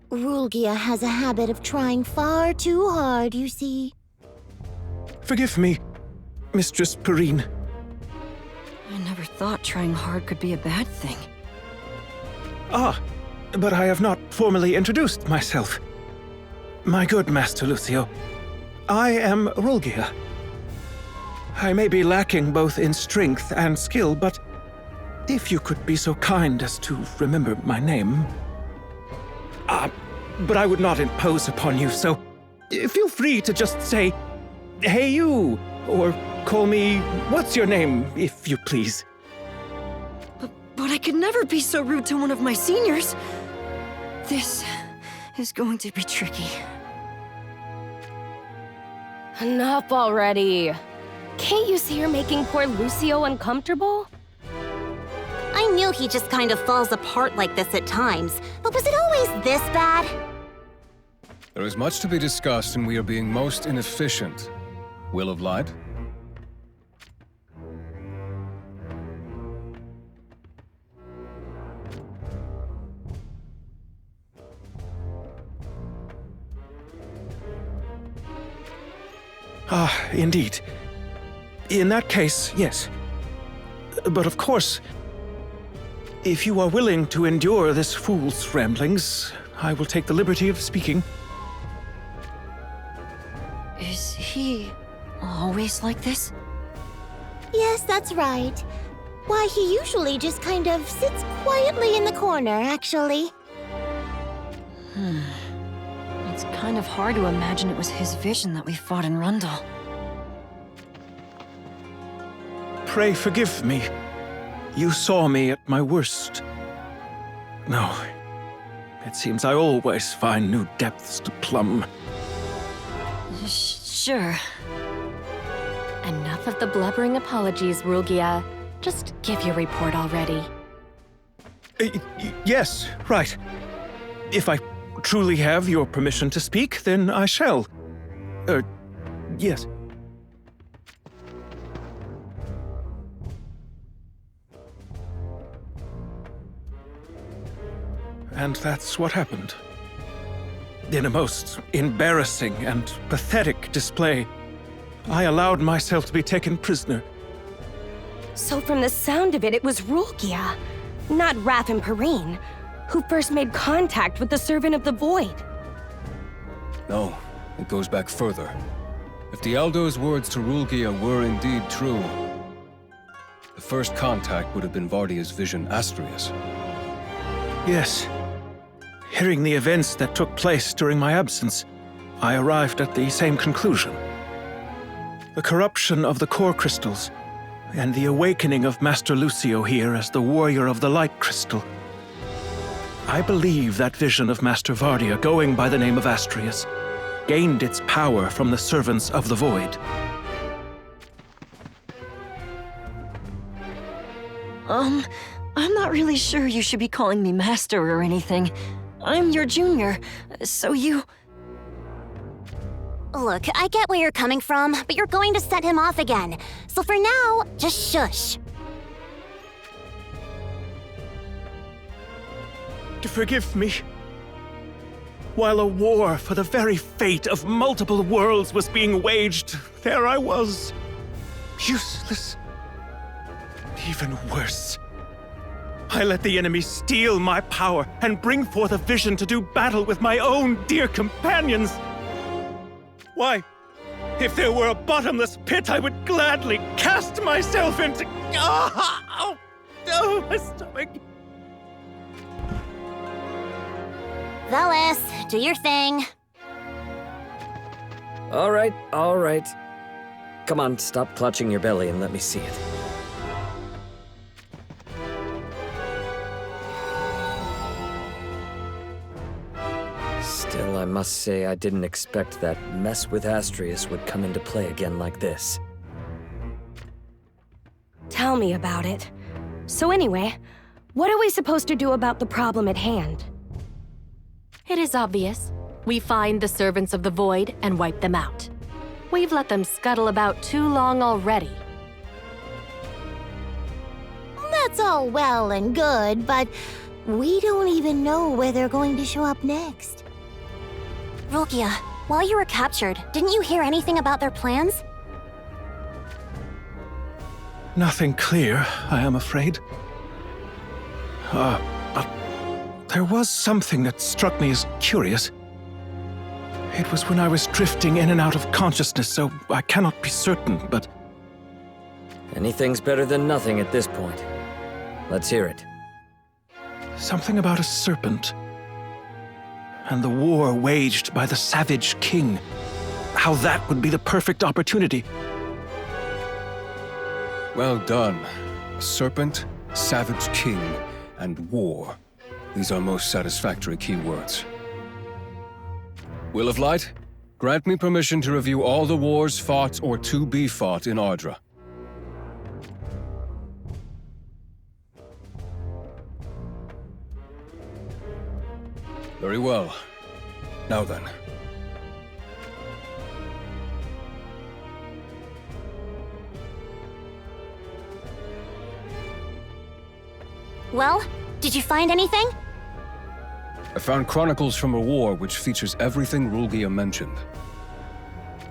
Rulgia has a habit of trying far too hard, you see.
Forgive me, Mistress Perrine.
I never thought trying hard could be a bad thing.
But I have not formally introduced myself. My good Master Lucio, I am Rulgia. I may be lacking both in strength and skill, but if you could be so kind as to remember my name... but I would not impose upon you, so feel free to just say, "Hey you," or call me, "What's your name," if you please.
But I could never be so rude to one of my seniors. This is going to be tricky.
Enough already. Can't you see you're making poor Lucio uncomfortable?
I knew he just kind of falls apart like this at times, but was it always this bad?
There is much to be discussed, and we are being most inefficient. Will of Light?
Indeed. In that case, yes. But of course, if you are willing to endure this fool's ramblings, I will take the liberty of speaking.
Is he always like this?
Yes, that's right. Why, he usually just kind of sits quietly in the corner, actually.
It's kind of hard to imagine it was his vision that we fought in Rundle.
Pray forgive me. You saw me at my worst. No. It seems I always find new depths to plumb.
Sure.
Enough of the blubbering apologies, Rulgia. Just give your report already.
Yes, right. If I truly have your permission to speak, then I shall. Yes. And that's what happened. In a most embarrassing and pathetic display, I allowed myself to be taken prisoner.
So from the sound of it, it was Rulgia, not Raph and Perrine, who first made contact with the Servant of the Void.
No, it goes back further. If the Eldo's words to Rulgia were indeed true, the first contact would have been Vardia's vision, Astrius.
Yes. Hearing the events that took place during my absence, I arrived at the same conclusion. The corruption of the core crystals, and the awakening of Master Lucio here as the warrior of the light crystal. I believe that vision of Master Vardia, going by the name of Astrius, gained its power from the servants of the Void.
I'm not really sure you should be calling me Master or anything. I'm your junior, so you...
Look, I get where you're coming from, but you're going to set him off again. So for now, just shush.
Forgive me. While a war for the very fate of multiple worlds was being waged, there I was. Useless. Even worse. I let the enemy steal my power and bring forth a vision to do battle with my own dear companions. Why, if there were a bottomless pit, I would gladly cast myself into... Oh, my stomach.
Velis, do your thing.
All right, all right. Come on, stop clutching your belly and let me see it. Still, I must say I didn't expect that mess with Astrius would come into play again like this.
Tell me about it. So anyway, what are we supposed to do about the problem at hand?
It is obvious. We find the servants of the Void and wipe them out. We've let them scuttle about too long already.
That's all well and good, but we don't even know where they're going to show up next.
Rulgia, while you were captured, didn't you hear anything about their plans?
Nothing clear, I am afraid. But there was something that struck me as curious. It was when I was drifting in and out of consciousness, so I cannot be certain, but...
Anything's better than nothing at this point. Let's hear it.
Something about a serpent. And the war waged by the savage king. How that would be the perfect opportunity.
Well done. A serpent, savage king, and war. These are most satisfactory keywords. Will of Light, grant me permission to review all the wars fought or to be fought in Ardra. Very well. Now then.
Well, did you find anything?
I found chronicles from a war which features everything Rulgia mentioned.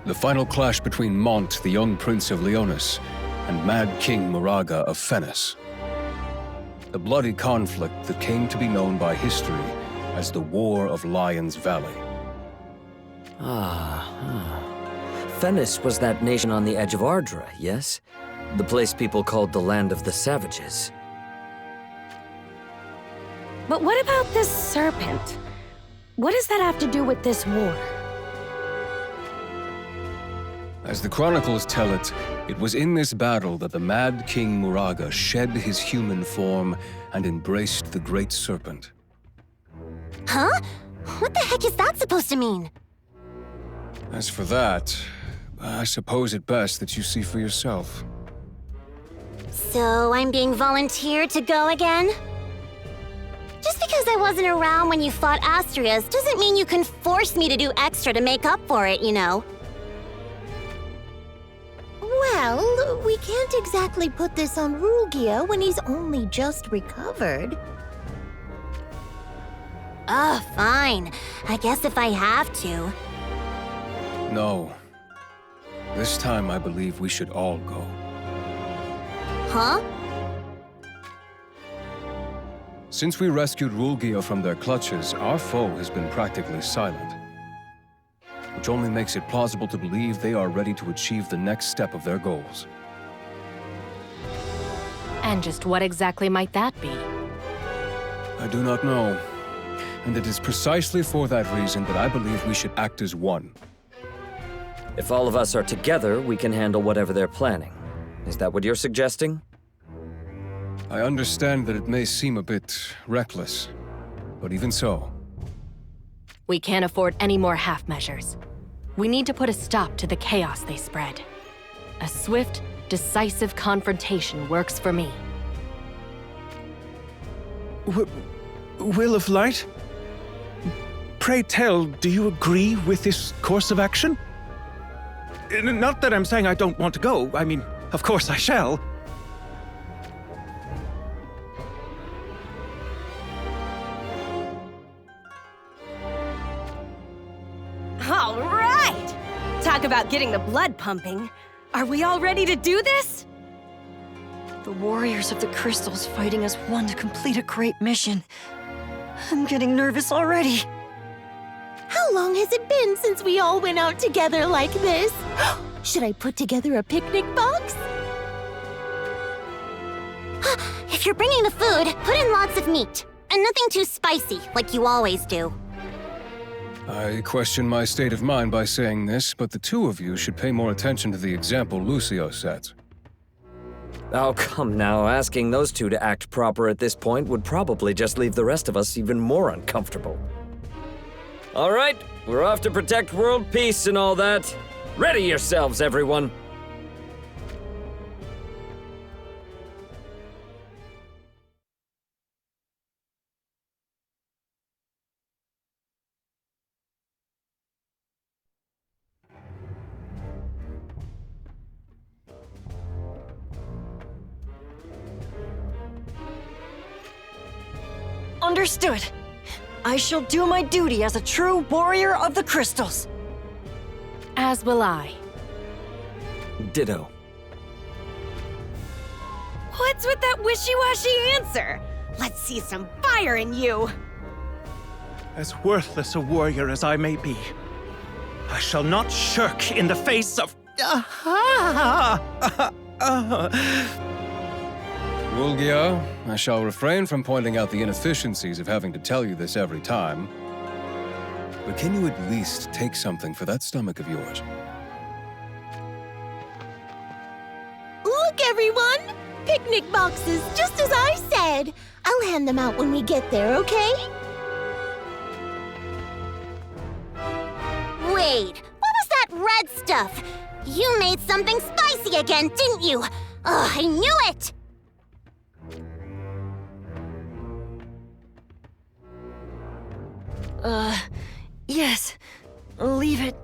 The final clash between Mont, the young prince of Leonis, and Mad King Moraga of Fennis. The bloody conflict that came to be known by history as the War of Lions Valley.
Fennis was that nation on the edge of Ardra, yes? The place people called the Land of the Savages.
But what about this serpent? What does that have to do with this war?
As the chronicles tell it, it was in this battle that the Mad King Muraga shed his human form and embraced the Great Serpent.
Huh? What the heck is that supposed to mean?
As for that, I suppose it best that you see for yourself.
So I'm being volunteered to go again? Just because I wasn't around when you fought Astrias doesn't mean you can force me to do extra to make up for it, you know.
Well, we can't exactly put this on Rulgia when he's only just recovered.
Fine. I guess if I have to.
No. This time I believe we should all go.
Huh?
Since we rescued Rulgia from their clutches, our foe has been practically silent. Which only makes it plausible to believe they are ready to achieve the next step of their goals.
And just what exactly might that be?
I do not know. And it is precisely for that reason that I believe we should act as one.
If all of us are together, we can handle whatever they're planning. Is that what you're suggesting?
I understand that it may seem a bit reckless, but even so.
We can't afford any more half measures. We need to put a stop to the chaos they spread. A swift, decisive confrontation works for me.
Will of Light? Pray tell, do you agree with this course of action? Not that I'm saying I don't want to go. I mean, of course I shall.
All right! Talk about getting the blood pumping. Are we all ready to do this?
The warriors of the crystals fighting as one to complete a great mission. I'm getting nervous already.
How long has it been since we all went out together like this? Should I put together a picnic box?
If you're bringing the food, put in lots of meat. And nothing too spicy, like you always do.
I question my state of mind by saying this, but the two of you should pay more attention to the example Lucio sets.
Oh, come now. Asking those two to act proper at this point would probably just leave the rest of us even more uncomfortable. All right, we're off to protect world peace and all that. Ready yourselves, everyone.
Understood. I shall do my duty as a true warrior of the crystals.
As will I.
Ditto.
What's with that wishy-washy answer? Let's see some fire in you!
As worthless a warrior as I may be, I shall not shirk in the face of...
Rulgia, I shall refrain from pointing out the inefficiencies of having to tell you this every time. But can you at least take something for that stomach of yours?
Look, everyone! Picnic boxes, just as I said. I'll hand them out when we get there, okay?
Wait, what was that red stuff? You made something spicy again, didn't you? Ugh, I knew it!
Yes. Leave it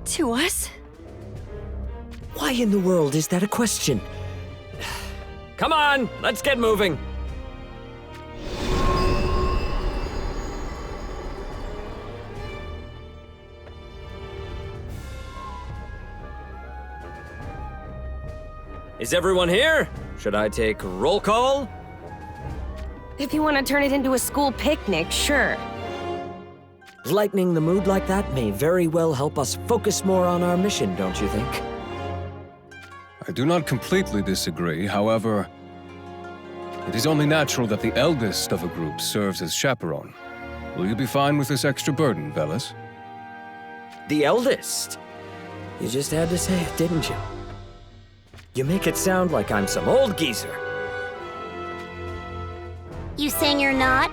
to us?
Why in the world is that a question? Come on, let's get moving. Is everyone here? Should I take roll call?
If you want to turn it into a school picnic, sure.
Lightening the mood like that may very well help us focus more on our mission, don't you think?
I do not completely disagree. However, it is only natural that the eldest of a group serves as chaperone. Will you be fine with this extra burden, Veles?
The eldest? You just had to say it, didn't you? You make it sound like I'm some old geezer.
You saying you're not?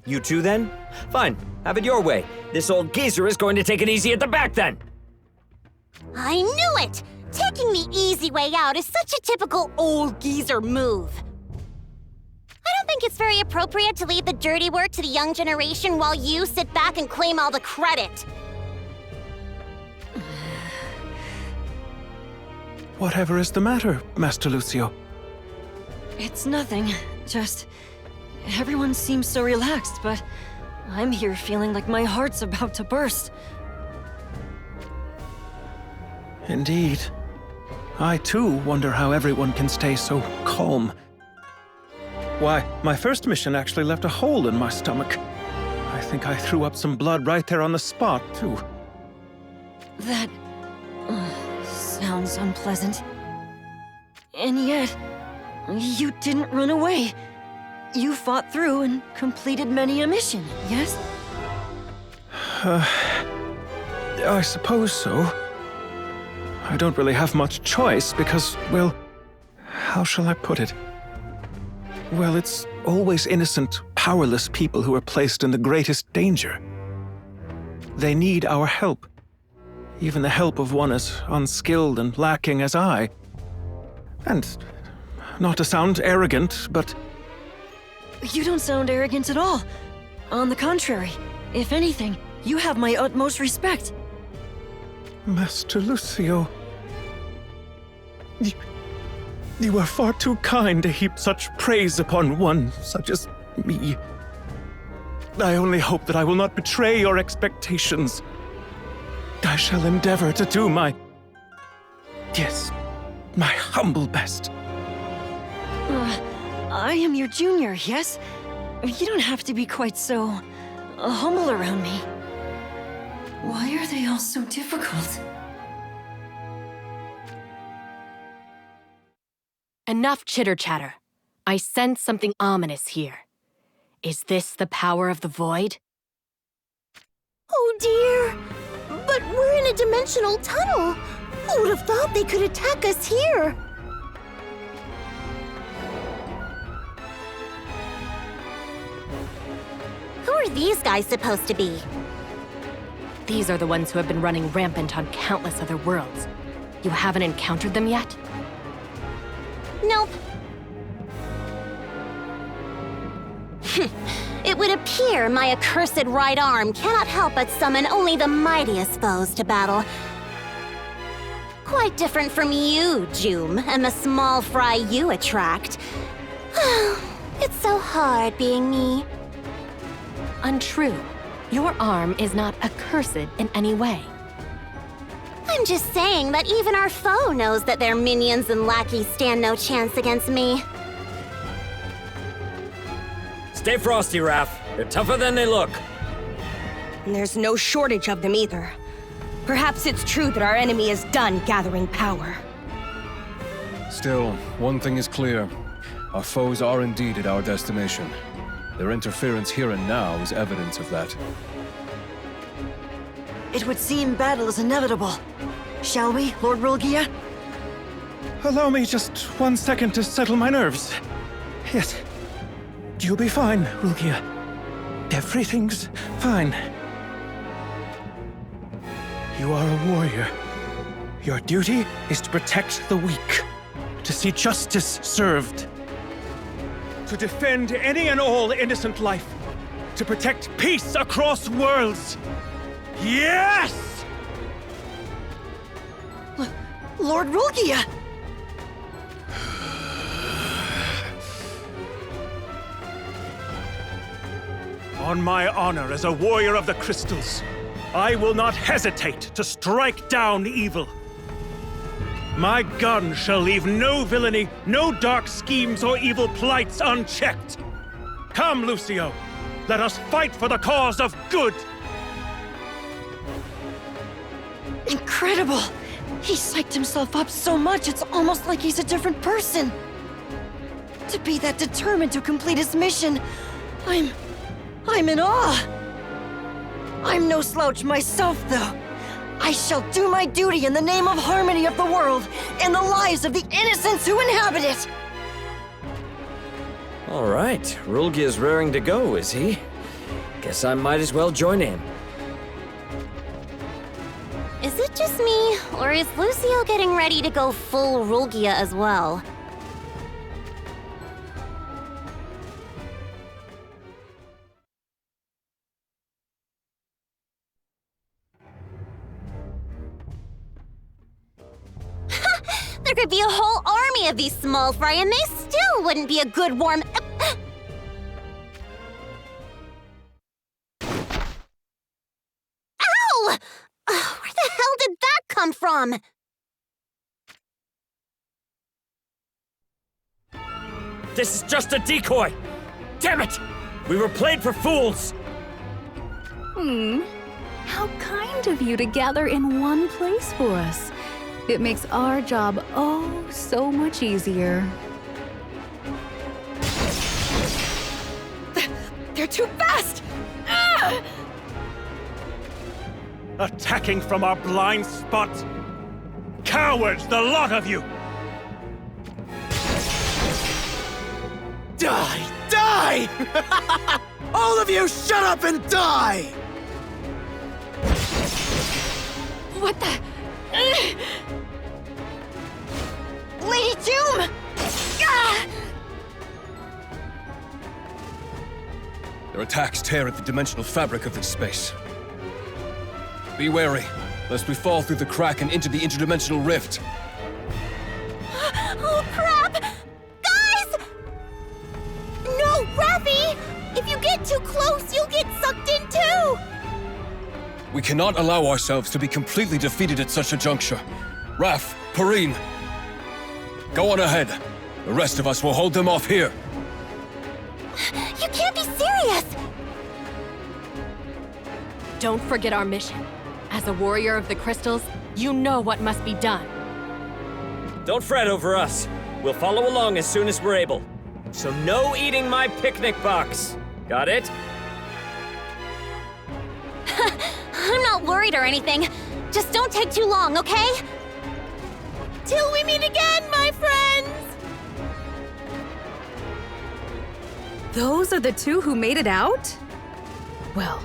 You two then? Fine, have it your way. This old geezer is going to take it easy at the back then.
I knew it! Taking the easy way out is such a typical old geezer move. I don't think it's very appropriate to leave the dirty work to the young generation while you sit back and claim all the credit.
Whatever is the matter, Master Lucio?
It's nothing. Just... everyone seems so relaxed, but I'm here feeling like my heart's about to burst.
Indeed. I too wonder how everyone can stay so calm. Why, my first mission actually left a hole in my stomach. I think I threw up some blood right there on the spot, too.
That... sounds unpleasant. And yet, you didn't run away. You fought through and completed many a mission, yes?
I suppose so. I don't really have much choice because, well, how shall I put it? Well, it's always innocent, powerless people who are placed in the greatest danger. They need our help. Even the help of one as unskilled and lacking as I. And not to sound arrogant, but...
You don't sound arrogant at all. On the contrary, if anything, you have my utmost respect.
Master Lucio... You are far too kind to heap such praise upon one such as me. I only hope that I will not betray your expectations. I shall endeavor to do my humble best.
I am your junior, yes? You don't have to be quite so... humble around me. Why are they all so difficult?
Enough chitter-chatter. I sense something ominous here. Is this the power of the void?
Oh dear! But we're in a dimensional tunnel! Who would have thought they could attack us here?
Who are these guys supposed to be?
These are the ones who have been running rampant on countless other worlds. You haven't encountered them yet?
Nope. It would appear my accursed right arm cannot help but summon only the mightiest foes to battle. Quite different from you, Joom, and the small fry you attract. It's so hard being me.
Untrue. Your arm is not accursed in any way.
I'm just saying that even our foe knows that their minions and lackeys stand no chance against me.
Stay frosty, Raph. They're tougher than they look.
And there's no shortage of them either. Perhaps it's true that our enemy is done gathering power.
Still, one thing is clear. Our foes are indeed at our destination. Their interference here and now is evidence of that.
It would seem battle is inevitable. Shall we, Lord Rulgia?
Allow me just 1 second to settle my nerves. Yes. You'll be fine, Rulgia. Everything's fine. You are a warrior. Your duty is to protect the weak, to see justice served, to defend any and all innocent life, to protect peace across worlds. Yes!
Lord Rulgia!
On my honor as a warrior of the crystals, I will not hesitate to strike down evil. My gun shall leave no villainy, no dark schemes or evil plights unchecked. Come, Lucio.
Let us fight for the cause of good!
Incredible! He psyched himself up so much, it's almost like he's a different person. To be that determined to complete his mission, I'm in awe. I'm no slouch myself, though. I shall do my duty in the name of harmony of the world and the lives of the innocents who inhabit it.
All right, Rulgia's raring to go, is he? Guess I might as well join in.
Is it just me, or is Lucio getting ready to go full Rulgia as well? There could be a whole army of these small fry, and they still wouldn't be a good warm... Ow! Where the hell did that come from?
This is just a decoy! Damn it! We were played for fools!
How kind of you to gather in one place for us. It makes our job oh so much easier.
They're too fast! Ah!
Attacking from our blind spot? Cowards, the lot of you!
Die! Die! All of you shut up and die!
What the? Lady Doom! Ah!
Their attacks tear at the dimensional fabric of this space. Be wary, lest we fall through the crack and into the interdimensional rift.
Oh, crap! Guys! No, Raffi! If you get too close, you'll get sucked in too!
We cannot allow ourselves to be completely defeated at such a juncture. Raph, Perrine, go on ahead. The rest of us will hold them off here.
You can't be serious!
Don't forget our mission. As a warrior of the crystals, you know what must be done.
Don't fret over us. We'll follow along as soon as we're able. So no eating my picnic box. Got it?
I'm not worried or anything. Just don't take too long, okay? Till we meet again, my friends!
Those are the two who made it out? Well,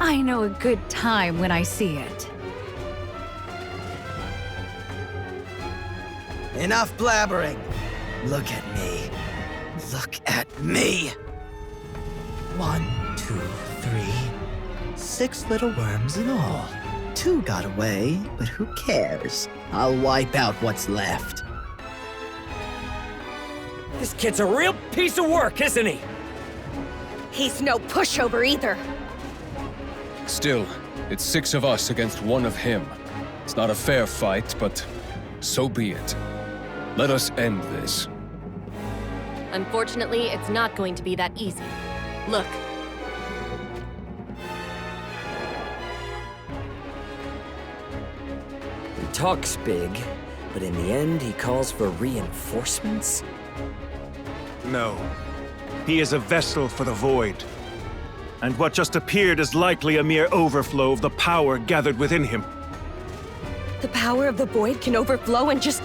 I know a good time when I see it.
Enough blabbering. Look at me. Look at me. 1, 2, 3. 6 little worms in all. 2 got away, but who cares? I'll wipe out what's left.
This kid's a real piece of work, isn't he?
He's no pushover either.
Still, it's 6 of us against 1 of him. It's not a fair fight, but so be it. Let us end this.
Unfortunately, it's not going to be that easy. Look.
He talks big, but in the end he calls for reinforcements?
No. He is a vessel for the Void. And what just appeared is likely a mere overflow of the power gathered within him.
The power of the Void can overflow and just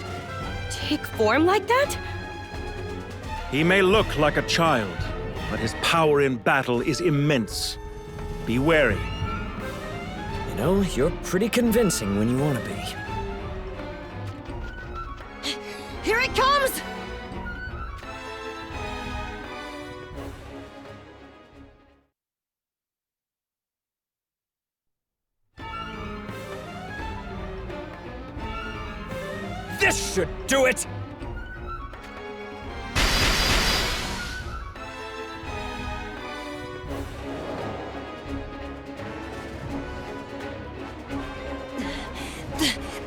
take form like that?
He may look like a child, but his power in battle is immense. Be wary.
You know, you're pretty convincing when you want to be.
Here it comes!
This should do it!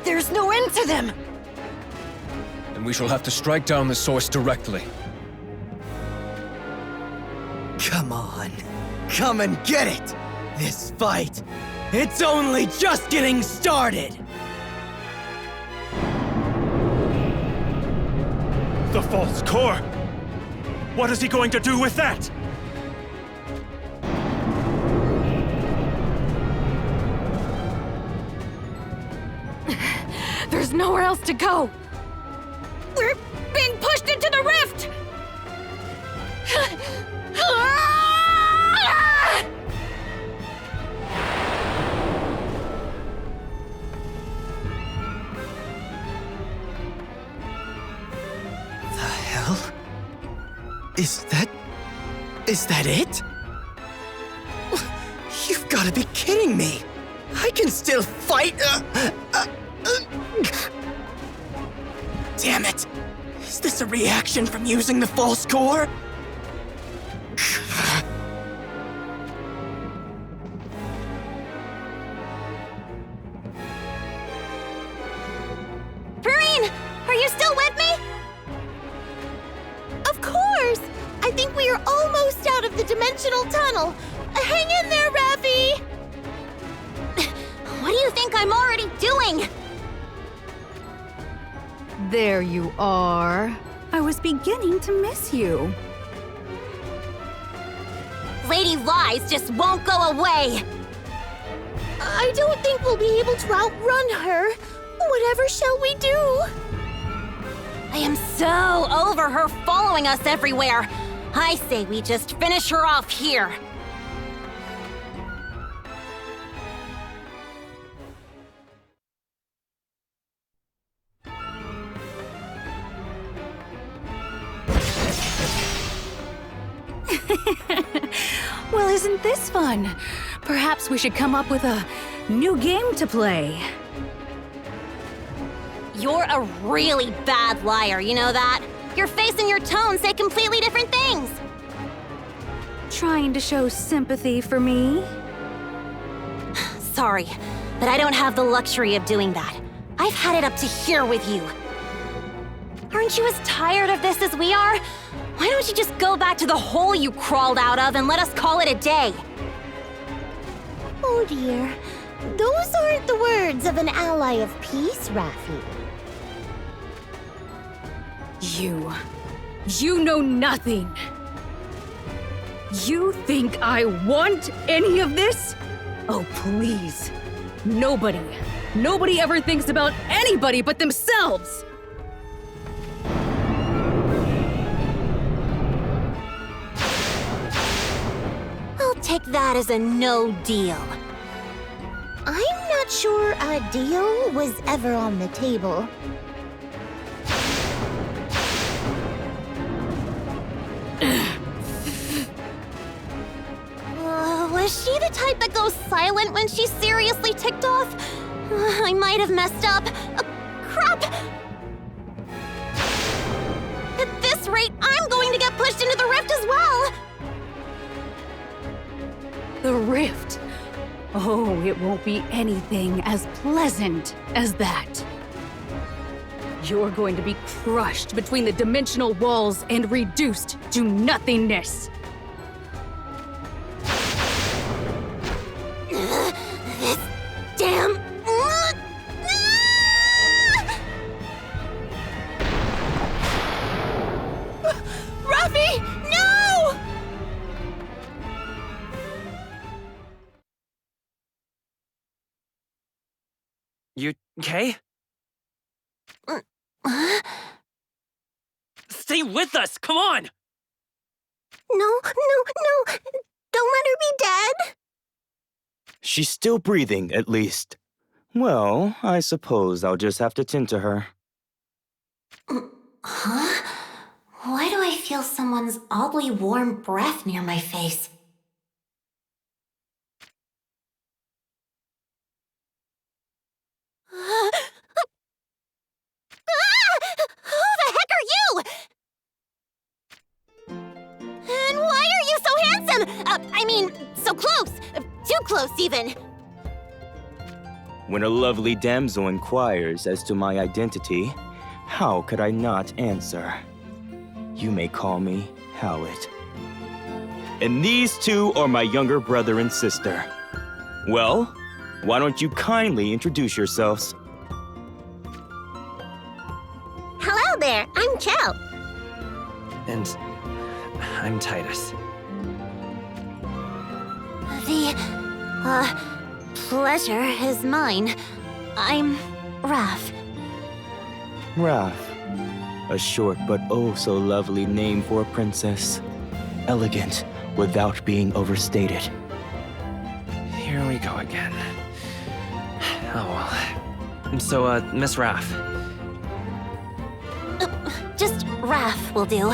There's no end to them!
And we shall have to strike down the source directly.
Come on. Come and get it! This fight, it's only just getting started!
The false core! What is he going to do with that?
There's nowhere else to go!
We're being pushed into the rift!
The hell? Is that it? You've got to be kidding me! I can still fight! Damn it! Is this a reaction from using the false core?
Perrine! Are you still with me?
Of course! I think we are almost out of the dimensional tunnel. Hang in there, Raffi!
What do you think I'm already doing?
There you are. I was beginning to miss you.
Lady Lies just won't go away!
I don't think we'll be able to outrun her. Whatever shall we do?
I am so over her following us everywhere. I say we just finish her off here.
Well, isn't this fun? Perhaps we should come up with a new game to play.
You're a really bad liar, you know that? Your face and your tone say completely different things.
Trying to show sympathy for me?
Sorry, but I don't have the luxury of doing that. I've had it up to here with you. Aren't you as tired of this as we are? Why don't you just go back to the hole you crawled out of and let us call it a day?
Oh dear. Those aren't the words of an ally of peace, Raffi.
You know nothing. You think I want any of this? Oh, please. Nobody ever thinks about anybody but themselves.
I'll take that as a no deal.
I'm not sure a deal was ever on the table.
Was she the type that goes silent when she's seriously ticked off? I might have messed up. Crap! At this rate, I'm going to get pushed into the rift as well!
The rift. Oh, it won't be anything as pleasant as that. You're going to be crushed between the dimensional walls and reduced to nothingness.
This damn...
Raffi, no!
You okay? Stay with us! Come on!
No. Don't let her be dead.
She's still breathing, at least. Well, I suppose I'll just have to tend to her.
Huh? Why do I feel someone's oddly warm breath near my face? Who the heck are you? And why are you so handsome? I mean, so close. Too close, even.
When a lovely damsel inquires as to my identity, how could I not answer? You may call me Howard.
And these two are my younger brother and sister. Well, why don't you kindly introduce yourselves?
Hello there, I'm Chell.
And I'm Titus.
The, pleasure is mine. I'm Raph.
Raph. A short but oh so lovely name for a princess. Elegant without being overstated.
Here we go again. Oh well. So, Miss Raph.
Just Raph will do.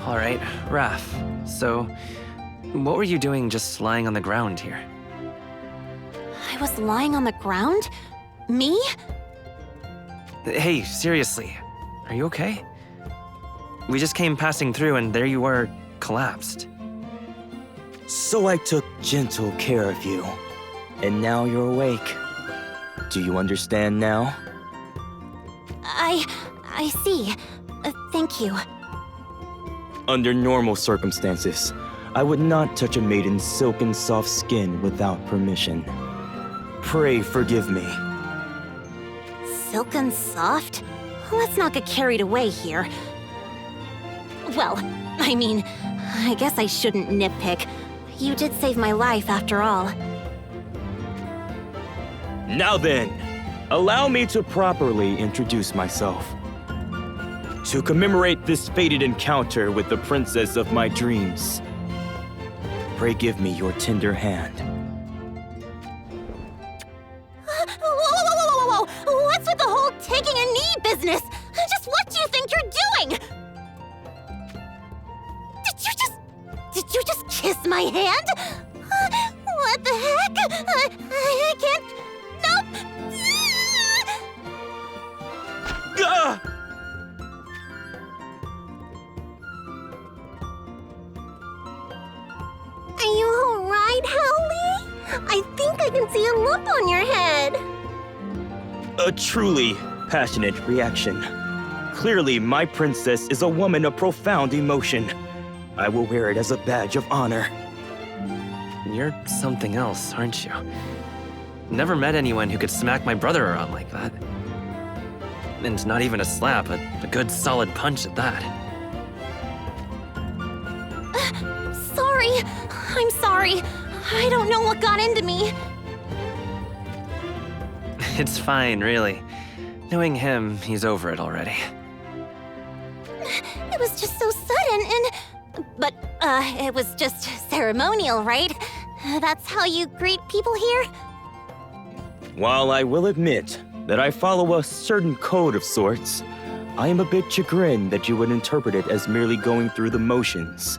All right, Raph. So, what were you doing just lying on the ground here?
I was lying on the ground? Me?
Hey, seriously, are you okay? We just came passing through and there you were, collapsed.
So I took gentle care of you, and now you're awake. Do you understand now?
I see. Thank you.
Under normal circumstances, I would not touch a maiden's silken soft skin without permission. Pray forgive me.
Silken soft? Let's not get carried away here. Well, I mean, I guess I shouldn't nitpick. You did save my life after all.
Now then, allow me to properly introduce myself. To commemorate this fated encounter with the princess of my dreams, pray give me your tender hand.
Whoa! What's with the whole taking a knee business? Just what do you think you're doing? Did you just kiss my hand? What the heck? I can't... Nope!
Gah!
Are you alright, Howley? I think I can see a lump on your head.
A truly passionate reaction. Clearly, my princess is a woman of profound emotion. I will wear it as a badge of honor.
You're something else, aren't you? Never met anyone who could smack my brother around like that. And not even a slap, a good solid punch at that.
Sorry. I'm sorry. I don't know what got into me.
It's fine, really. Knowing him, he's over it already.
It was just so sudden and... But, it was just ceremonial, right? That's how you greet people here?
While I will admit that I follow a certain code of sorts, I am a bit chagrined that you would interpret it as merely going through the motions.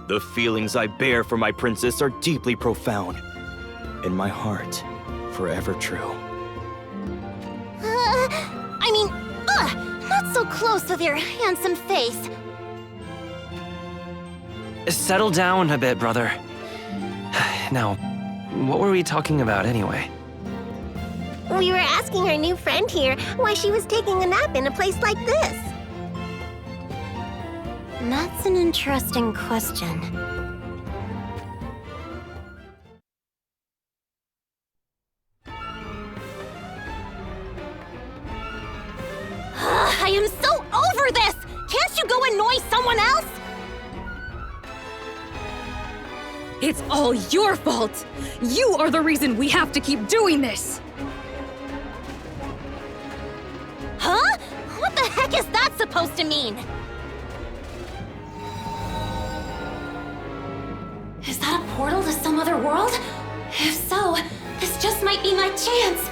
The feelings I bear for my princess are deeply profound, and my heart forever true.
Not so close with your handsome face.
Settle down a bit, brother. Now, what were we talking about anyway?
We were asking our new friend here why she was taking a nap in a place like this.
That's an interesting question. I am so over this! Can't you go annoy someone else?
It's all your fault! You are the reason we have to keep doing this!
Huh? What the heck is that supposed to mean? Is that a portal to some other world? If so, this just might be my chance.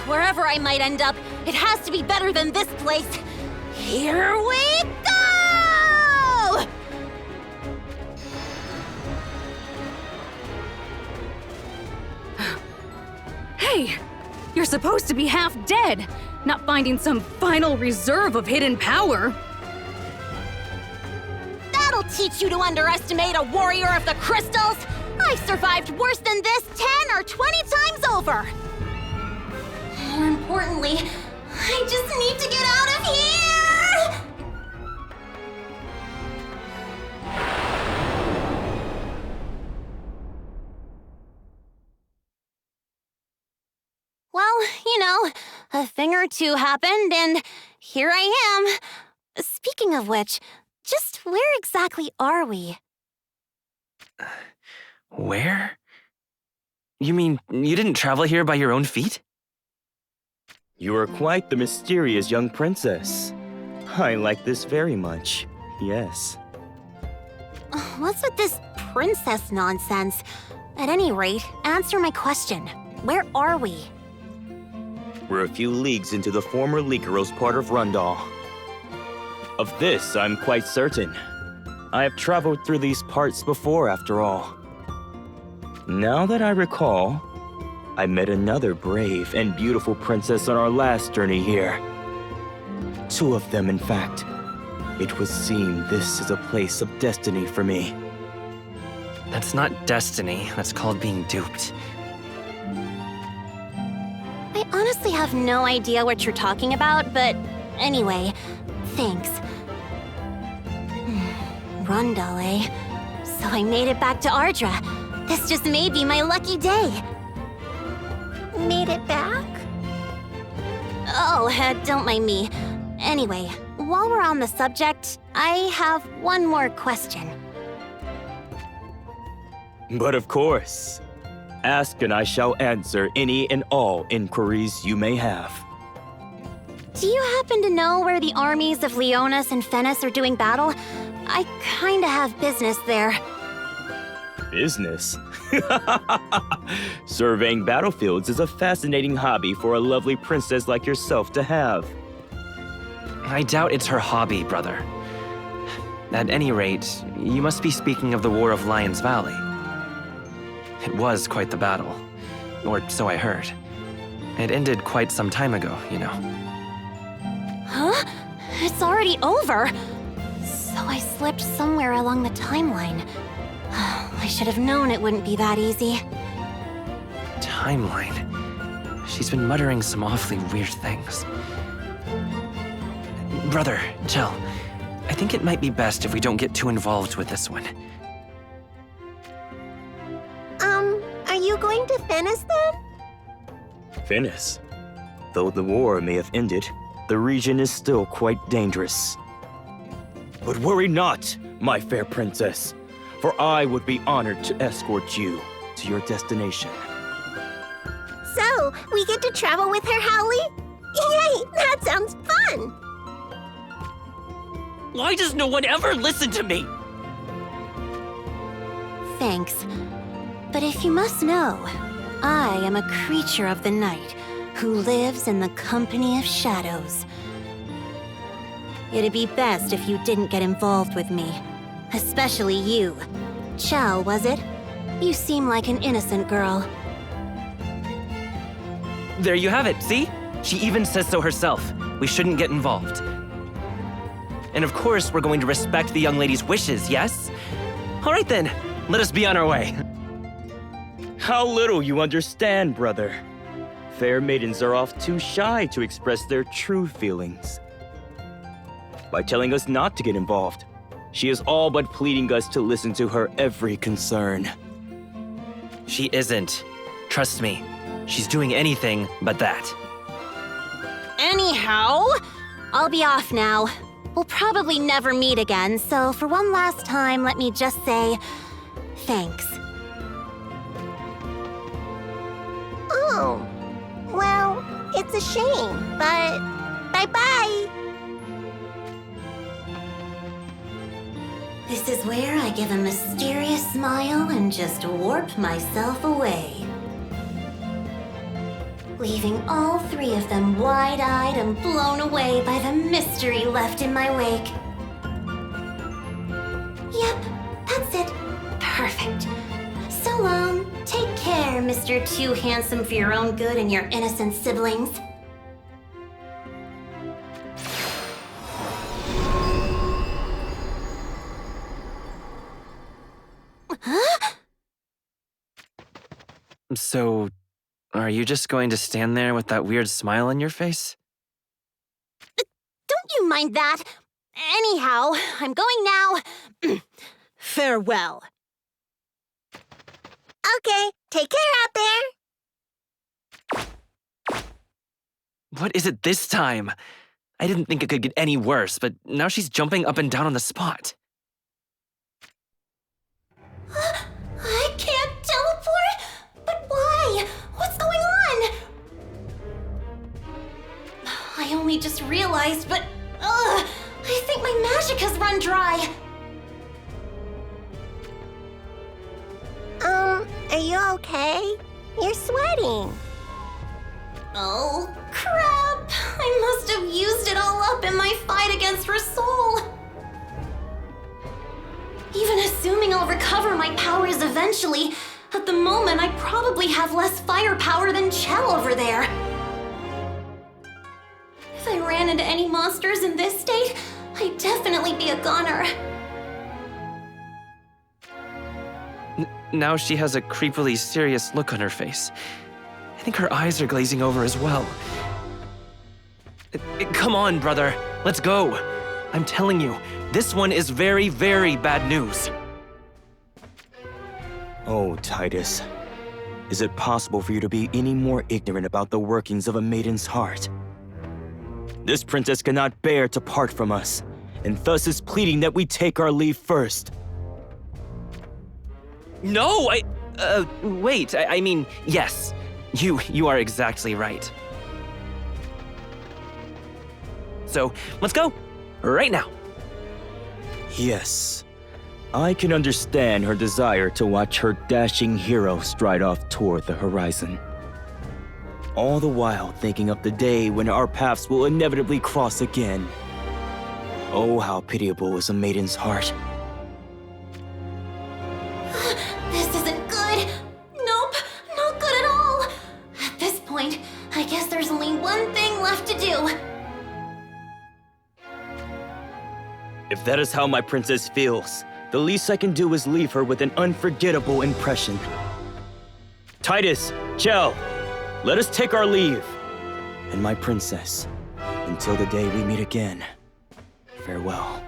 Wherever I might end up, it has to be better than this place. Here we go!
Hey! You're supposed to be half dead, not finding some final reserve of hidden power.
That'll teach you to underestimate a warrior of the crystals! I've survived worse than this 10 or 20 times over! More importantly, I just need to get out of here! Well, a thing or two happened, and here I am. Speaking of which, just where exactly are we?
Where? You mean you didn't travel here by your own feet?
You are quite the mysterious young princess. I like this very much, yes.
What's with this princess nonsense? At any rate, answer my question. Where are we?
We're a few leagues into the former Lycaros part of Rundal. Of this, I'm quite certain. I have traveled through these parts before, after all. Now that I recall, I met another brave and beautiful princess on our last journey here. Two of them, in fact. It would seem this is a place of destiny for me.
That's not destiny, that's called being duped.
I honestly have no idea what you're talking about, but anyway, thanks. Rundal, eh? So I made it back to Ardra. This just may be my lucky day.
Made it back?
Oh, don't mind me. Anyway, while we're on the subject, I have one more question.
But of course. Ask and I shall answer any and all inquiries you may have.
Do you happen to know where the armies of Leonis and Fennis are doing battle? I kinda have business there.
Business? Surveying battlefields is a fascinating hobby for a lovely princess like yourself to have.
I doubt it's her hobby, brother. At any rate, you must be speaking of the War of Lion's Valley. It was quite the battle, or so I heard. It ended quite some time ago, you know.
Huh? It's already over? So I slipped somewhere along the timeline. I should have known it wouldn't be that easy.
Timeline? She's been muttering some awfully weird things. Brother, Chell, I think it might be best if we don't get too involved with this one.
Are you going to Fennis then?
Fennis? Though the war may have ended, the region is still quite dangerous. But worry not, my fair princess, for I would be honored to escort you to your destination.
So, we get to travel with her, Howley? Yay! That sounds fun!
Why does no one ever listen to me?
Thanks. But if you must know, I am a creature of the night who lives in the company of shadows. It'd be best if you didn't get involved with me. Especially you. Chell, was it? You seem like an innocent girl.
There you have it, see? She even says so herself. We shouldn't get involved. And of course, we're going to respect the young lady's wishes, yes? All right then, let us be on our way.
How little you understand, brother. Fair maidens are oft too shy to express their true feelings. By telling us not to get involved, she is all but pleading us to listen to her every concern.
She isn't. Trust me. She's doing anything but that.
Anyhow, I'll be off now. We'll probably never meet again, so for one last time, let me just say thanks.
Oh, well, it's a shame, but bye-bye.
This is where I give a mysterious smile and just warp myself away. Leaving all three of them wide-eyed and blown away by the mystery left in my wake. Yep, that's it. Perfect. So long. Take care, Mr. Too Handsome for your own good and your innocent siblings. Huh?
So, are you just going to stand there with that weird smile on your face?
Don't you mind that. Anyhow, I'm going now. Farewell.
Okay, take care out there.
What is it this time? I didn't think it could get any worse, but now she's jumping up and down on the spot.
I can't teleport? But why? What's going on? I only just realized, but I think my magic has run dry.
Are you okay? You're sweating.
Oh, crap! I must have used it all up in my fight against Rasool. Even assuming I'll recover my powers eventually, at the moment I probably have less firepower than Chell over there. If I ran into any monsters in this state, I'd definitely be a goner.
Now she has a creepily serious look on her face. I think her eyes are glazing over as well. Come on, brother. Let's go. I'm telling you, this one is very, very bad news.
Oh, Titus. Is it possible for you to be any more ignorant about the workings of a maiden's heart? This princess cannot bear to part from us, and thus is pleading that we take our leave first.
No, wait, I mean, yes. You are exactly right. So, let's go. Right now.
Yes. I can understand her desire to watch her dashing hero stride off toward the horizon. All the while thinking of the day when our paths will inevitably cross again. Oh, how pitiable is a maiden's heart.
This isn't good. Nope, not good at all. At this point, I guess there's only one thing left to do.
If that is how my princess feels, the least I can do is leave her with an unforgettable impression. Titus, Chell, let us take our leave. And my princess, until the day we meet again, farewell.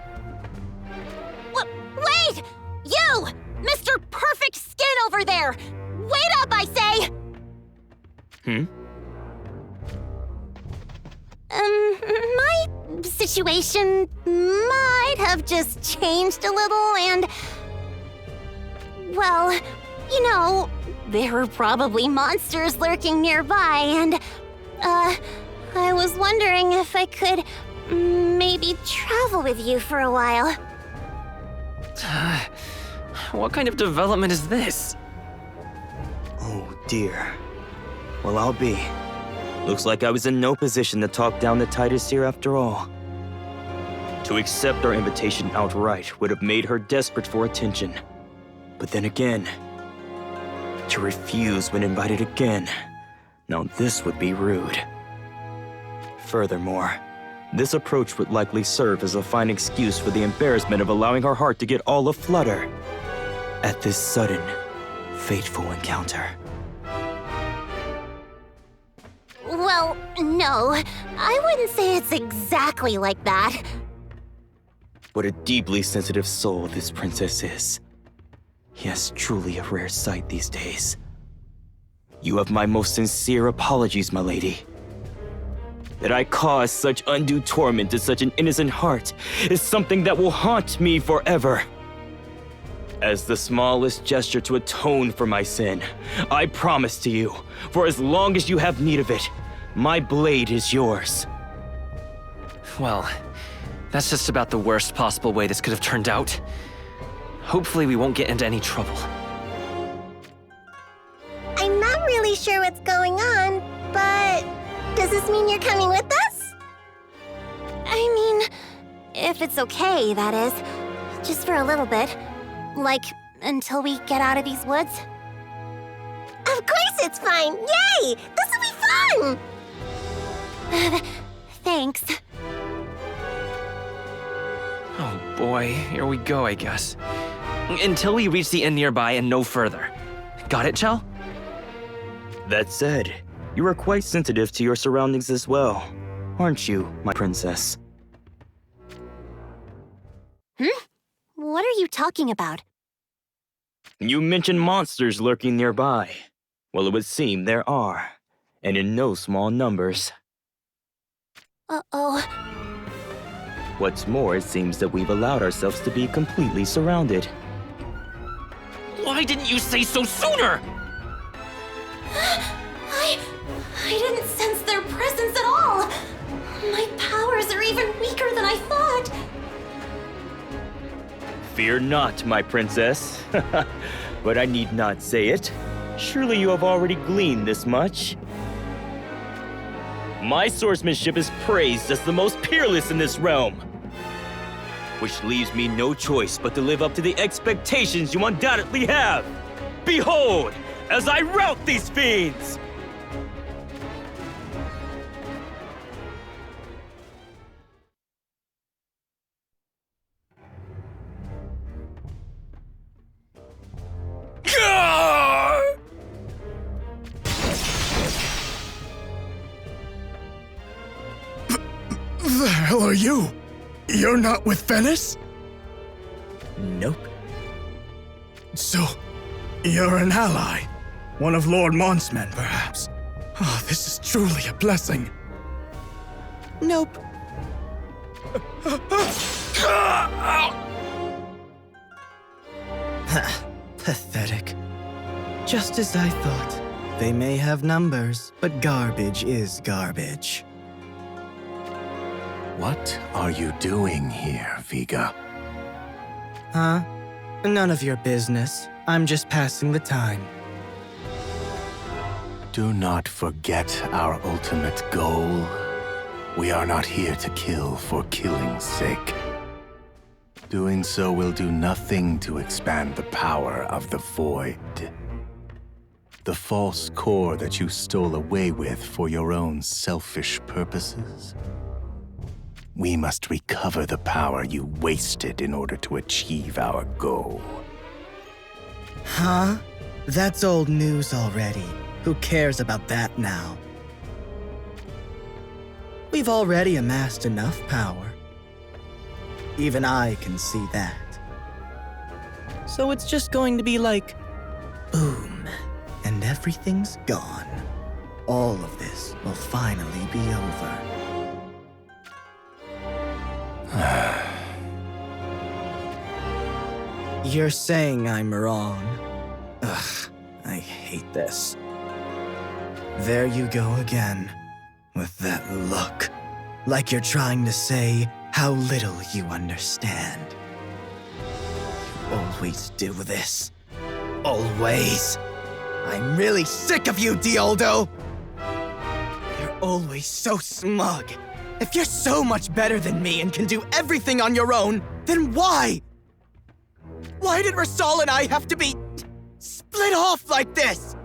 Wait! You! Mr. Perfect Skin over there! Wait up, I say! My situation might have just changed a little and... Well, you know, there are probably monsters lurking nearby and... I was wondering if I could maybe travel with you for a while.
What kind of development is this?
Oh dear. Well, I'll be. Looks like I was in no position to talk down to Titus here after all. To accept our invitation outright would have made her desperate for attention. But then again, to refuse when invited again, now this would be rude. Furthermore, this approach would likely serve as a fine excuse for the embarrassment of allowing her heart to get all aflutter at this sudden, fateful encounter.
Well, no, I wouldn't say it's exactly like that.
What a deeply sensitive soul this princess is. Yes, truly a rare sight these days. You have my most sincere apologies, my lady. That I caused such undue torment to such an innocent heart is something that will haunt me forever. As the smallest gesture to atone for my sin, I promise to you, for as long as you have need of it, my blade is yours.
Well, that's just about the worst possible way this could have turned out. Hopefully we won't get into any trouble.
I'm not really sure what's going on, but does this mean you're coming with us?
I mean, if it's okay, that is. Just for a little bit. Like, until we get out of these woods.
Of course it's fine! Yay! This will be fun!
Thanks.
Oh boy, here we go, I guess. Until we reach the inn nearby and no further. Got it, Chell?
That said, you are quite sensitive to your surroundings as well. aren't you, my princess?
What are you talking about?
You mentioned monsters lurking nearby. Well, it would seem there are, and in no small numbers.
Uh-oh.
What's more, it seems that we've allowed ourselves to be completely surrounded.
Why didn't you say so sooner?
I didn't sense their presence at all. My powers are even weaker than I thought.
Fear not, my princess. But I need not say it. Surely you have already gleaned this much. My swordsmanship is praised as the most peerless in this realm. Which leaves me no choice but to live up to the expectations you undoubtedly have. Behold, as I rout these fiends!
The hell are you? You're not with Venice?
Nope.
So, you're an ally? One of Lord Mont's men, perhaps? Oh, this is truly a blessing.
Nope. Pathetic. Just as I thought. They may have numbers, but garbage is garbage.
What are you doing here, Viga?
Huh? None of your business. I'm just passing the time.
Do not forget our ultimate goal. We are not here to kill for killing's sake. Doing so will do nothing to expand the power of the Void. The false core that you stole away with for your own selfish purposes. We must recover the power you wasted in order to achieve our goal.
Huh? That's old news already. Who cares about that now? We've already amassed enough power. Even I can see that. So it's just going to be like, boom, and everything's gone. All of this will finally be over. You're saying I'm wrong. Ugh, I hate this. There you go again, with that look. Like you're trying to say how little you understand. You always do this. Always. I'm really sick of you, Dioldo! You're always so smug. If you're so much better than me and can do everything on your own, then why? Why did Rasal and I have to be split off like this?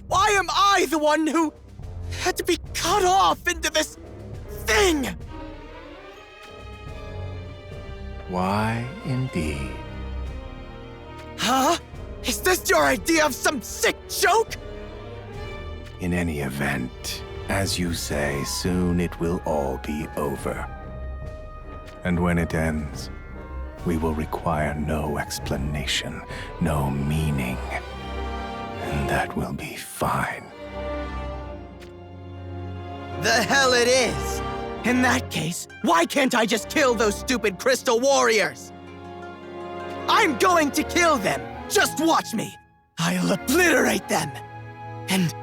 Why am I the one who had to be cut off into this thing?
Why, indeed?
Huh? Is this your idea of some sick joke?
In any event, as you say, soon it will all be over. And when it ends, we will require no explanation, no meaning. And that will be fine.
The hell it is! In that case, why can't I just kill those stupid crystal warriors? I'm going to kill them! Just watch me! I'll obliterate them! And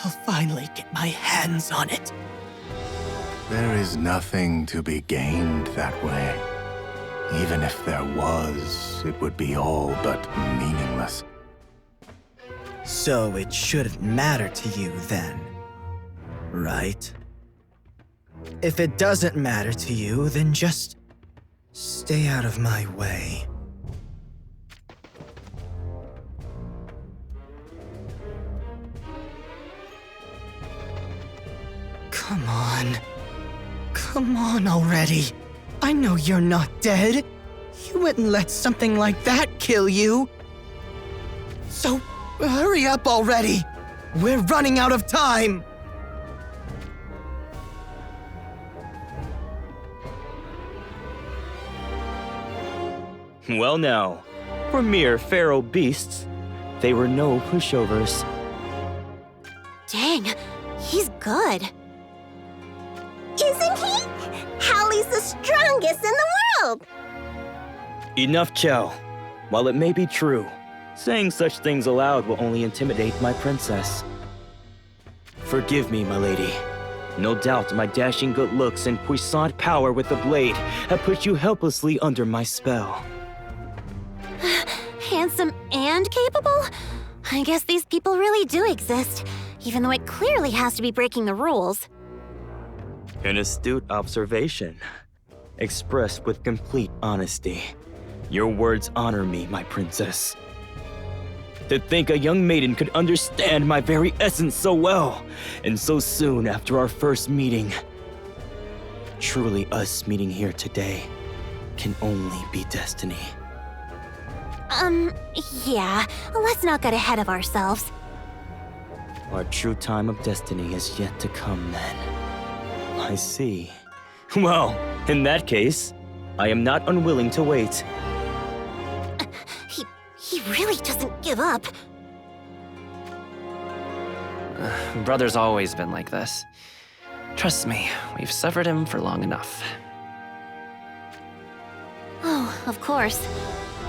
I'll finally get my hands on it.
There is nothing to be gained that way. Even if there was, it would be all but meaningless.
So it shouldn't matter to you then, right? If it doesn't matter to you, then just stay out of my way. Come on. Come on already. I know you're not dead. You wouldn't let something like that kill you. So hurry up already. We're running out of time.
Well now, for mere feral beasts, they were no pushovers.
Dang, he's good.
Isn't he? Hallie's the strongest in the world!
Enough, Chell. While it may be true, saying such things aloud will only intimidate my princess. Forgive me, my lady. No doubt my dashing good looks and puissant power with the blade have put you helplessly under my spell.
Handsome and capable? I guess these people really do exist, even though it clearly has to be breaking the rules.
An astute observation, expressed with complete honesty. Your words honor me, my princess. To think a young maiden could understand my very essence so well, and so soon after our first meeting. Truly, us meeting here today can only be destiny.
Yeah, let's not get ahead of ourselves.
Our true time of destiny is yet to come then. I see. Well, in that case, I am not unwilling to wait.
He really doesn't give up.
Brother's always been like this. Trust me, we've suffered him for long enough.
Oh, of course.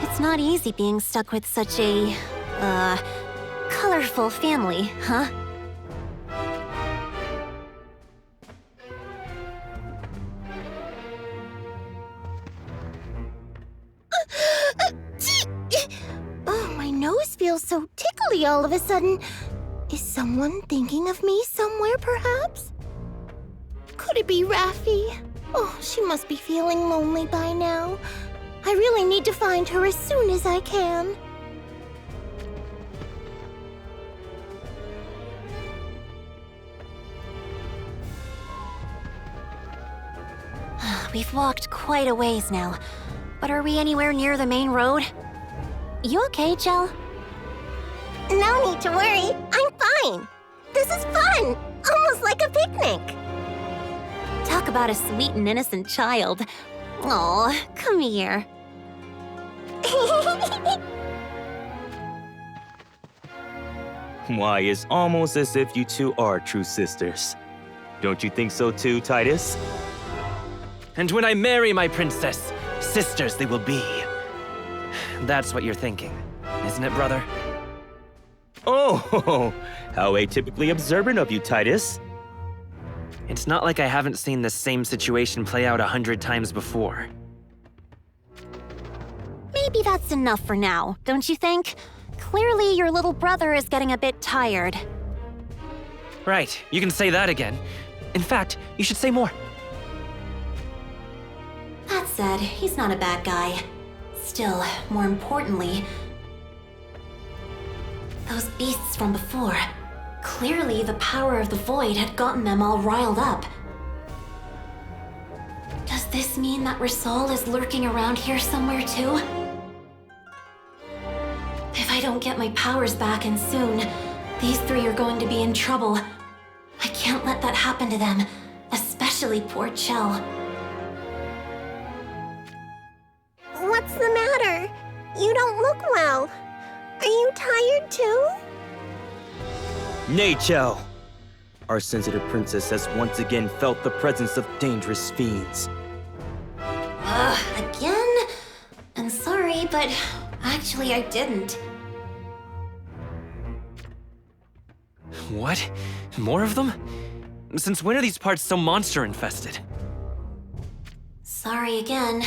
It's not easy being stuck with such a, colorful family, huh?
Oh, my nose feels so tickly all of a sudden. Is someone thinking of me somewhere, perhaps? Could it be Raffi? Oh, she must be feeling lonely by now. I really need to find her as soon as I can.
We've walked quite a ways now, but are we anywhere near the main road? You okay, Chell?
No need to worry. I'm fine. This is fun. Almost like a picnic.
Talk about a sweet and innocent child. Aw, come here.
Why, it's almost as if you two are true sisters. Don't you think so too, Titus?
And when I marry my princess, sisters they will be. That's what you're thinking, isn't it, brother?
Oh, how atypically observant of you, Titus.
It's not like I haven't seen this same situation play out 100 times before.
Maybe that's enough for now, don't you think? Clearly, your little brother is getting a bit tired.
Right, you can say that again. In fact, you should say more.
That said, he's not a bad guy. Still, more importantly, those beasts from before. Clearly, the power of the Void had gotten them all riled up. Does this mean that Rasal is lurking around here somewhere too? If I don't get my powers back and soon, these three are going to be in trouble. I can't let that happen to them, especially poor Chell.
What's the matter? You don't look well. Are you tired too?
Nay, Chell. Our sensitive princess has once again felt the presence of dangerous fiends.
Again? I'm sorry, but actually I didn't.
What? More of them? Since when are these parts so monster-infested?
Sorry again.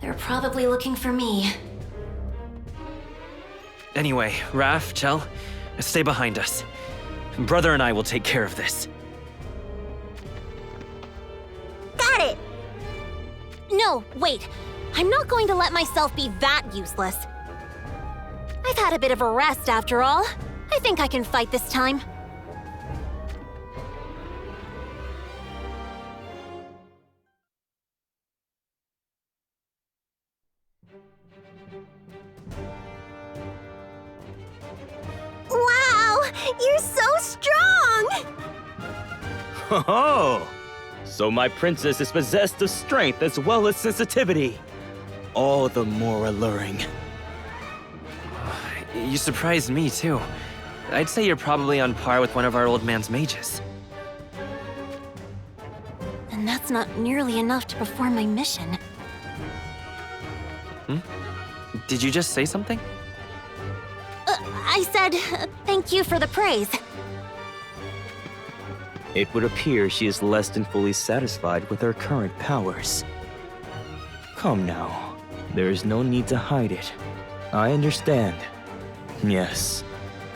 They're probably looking for me.
Anyway, Raph, Chell, stay behind us. Brother and I will take care of this.
Got it!
No, wait. I'm not going to let myself be that useless. I've had a bit of a rest after all. I think I can fight this time.
Wow! You're so strong!
Oh, so my princess is possessed of strength as well as sensitivity. all the more alluring.
You surprised me, too. I'd say you're probably on par with one of our old man's mages.
And that's not nearly enough to perform my mission.
Did you just say something?
I said, thank you for the praise.
It would appear she is less than fully satisfied with her current powers. Come now, there is no need to hide it. I understand. Yes,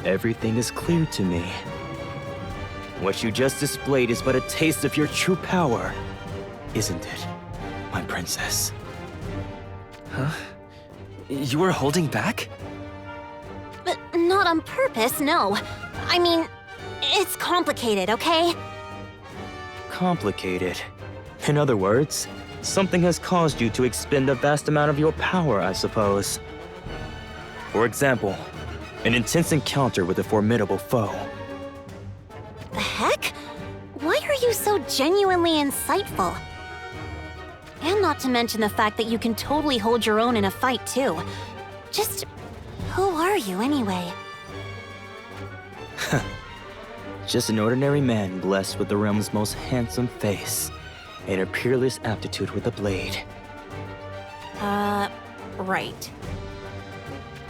everything is clear to me. What you just displayed is but a taste of your true power, isn't it, my princess?
Huh? You were holding back?
But not on purpose, no. I mean, it's complicated, okay?
Complicated. In other words, something has caused you to expend a vast amount of your power, I suppose. For example, an intense encounter with a formidable foe.
The heck? Why are you so genuinely insightful? And not to mention the fact that you can totally hold your own in a fight, too. Just, who are you, anyway?
Just an ordinary man blessed with the realm's most handsome face and a peerless aptitude with a blade.
Right.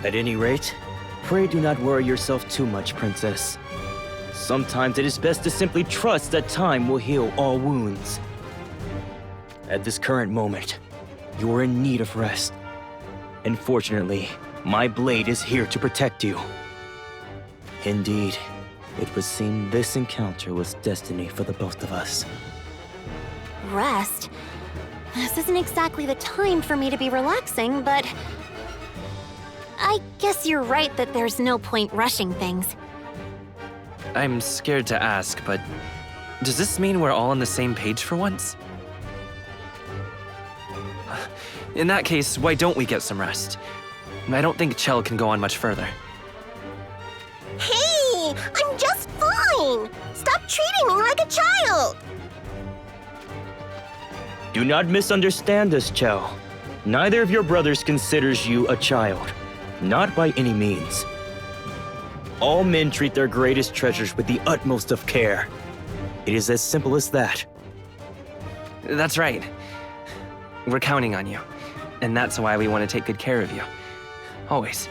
At any rate, pray do not worry yourself too much, princess. Sometimes it is best to simply trust that time will heal all wounds. At this current moment, you are in need of rest. And fortunately, my blade is here to protect you. Indeed, it would seem this encounter was destiny for the both of us.
Rest? This isn't exactly the time for me to be relaxing, but... I guess you're right that there's no point rushing things.
I'm scared to ask, but does this mean we're all on the same page for once? In that case, why don't we get some rest? I don't think Chell can go on much further.
Hey, I'm just fine. Stop treating me like a child.
Do not misunderstand us, Chell. Neither of your brothers considers you a child. Not by any means. All men treat their greatest treasures with the utmost of care. It is as simple as that.
That's right. We're counting on you. And that's why we want to take good care of you. Always.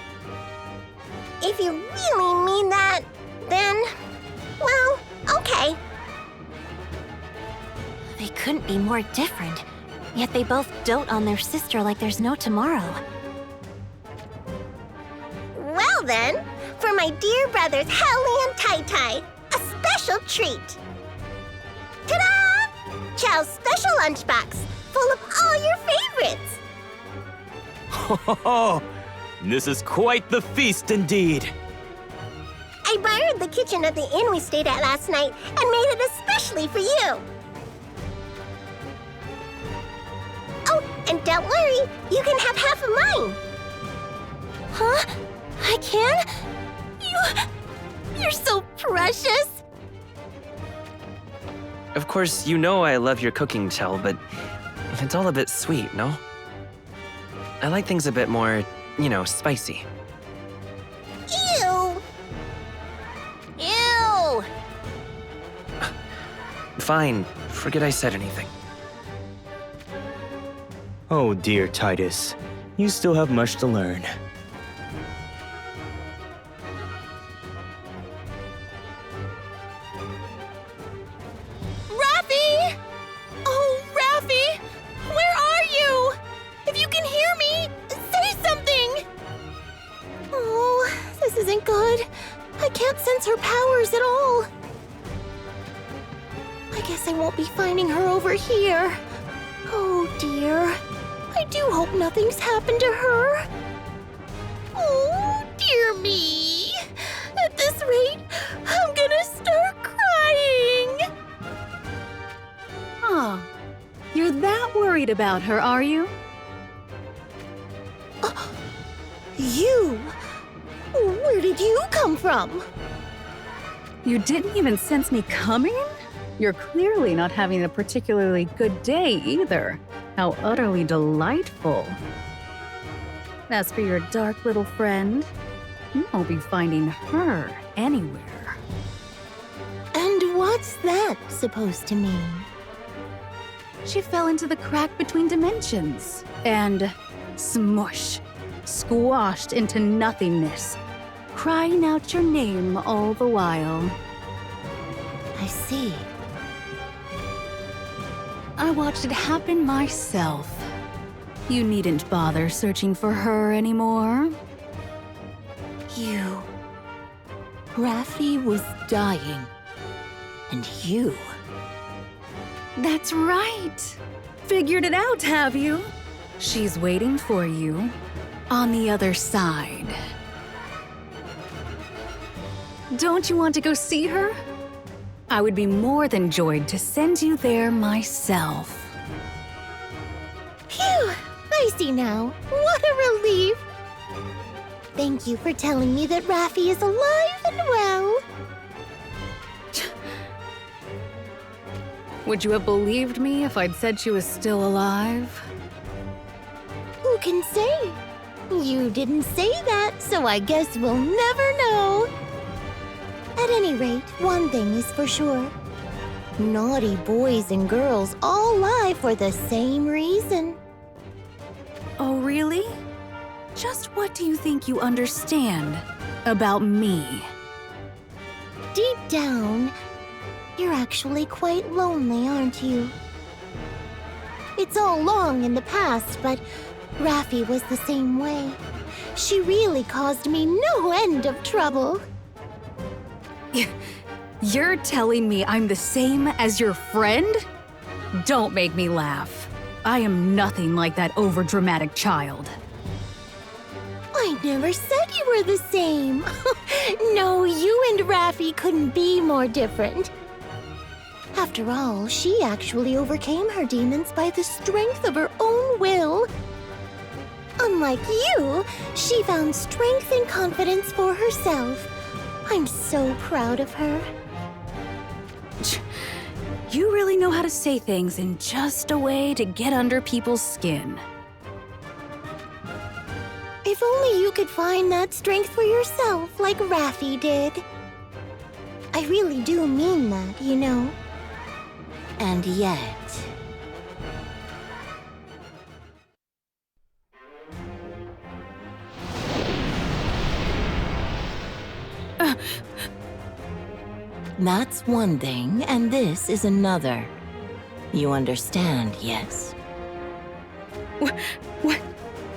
If you really mean that, then... well, okay.
They couldn't be more different, yet they both dote on their sister like there's no tomorrow.
Well then, for my dear brothers Howley and Tai-Tai, a special treat. Ta-da! Chow's special lunchbox, full of all your favorites.
Oh, this is quite the feast indeed.
I borrowed the kitchen at the inn we stayed at last night and made it especially for you. Oh, and don't worry, you can have half of mine.
Huh? I can? You're so precious.
Of course, you know I love your cooking, Chell, but it's all a bit sweet, no? I like things a bit more, you know, spicy.
Ew!
Ew!
Fine, forget I said anything.
Oh dear, Titus. You still have much to learn.
Raffi! Oh, Raffi! Where are you? If you can hear me, say something!
Oh, this isn't good. I can't sense her powers at all. I guess I won't be finding her over here. Oh dear. I do hope nothing's happened to her. Oh, dear me. At this rate, I'm gonna start crying.
Oh, you're that worried about her, are you?
You? Where did you come from?
You didn't even sense me coming? You're clearly not having a particularly good day either. How utterly delightful. As for your dark little friend, you won't be finding her anywhere.
And what's that supposed to mean?
She fell into the crack between dimensions and smush, squashed into nothingness, crying out your name all the while.
I see.
I watched it happen myself. You needn't bother searching for her anymore.
You... Raffi was dying. And you...
That's right. Figured it out, have you? She's waiting for you on the other side. Don't you want to go see her? I would be more than joyed to send you there myself.
Phew! I see now. What a relief! Thank you for telling me that Raffi is alive and well.
Would you have believed me if I'd said she was still alive?
Who can say? You didn't say that, so I guess we'll never know. At any rate, one thing is for sure. Naughty boys and girls all lie for the same reason.
Oh, really? Just what do you think you understand about me?
Deep down, you're actually quite lonely, aren't you? It's all long in the past, but Raffi was the same way. She really caused me no end of trouble.
You're telling me I'm the same as your friend? Don't make me laugh. I am nothing like that overdramatic child.
I never said you were the same. No, you and Raffi couldn't be more different. After all, she actually overcame her demons by the strength of her own will. Unlike you, she found strength and confidence for herself. I'm so proud of her.
You really know how to say things in just a way to get under people's skin.
If only you could find that strength for yourself like Raffi did. I really do mean that, you know. And yet... That's one thing, and this is another. You understand, yes?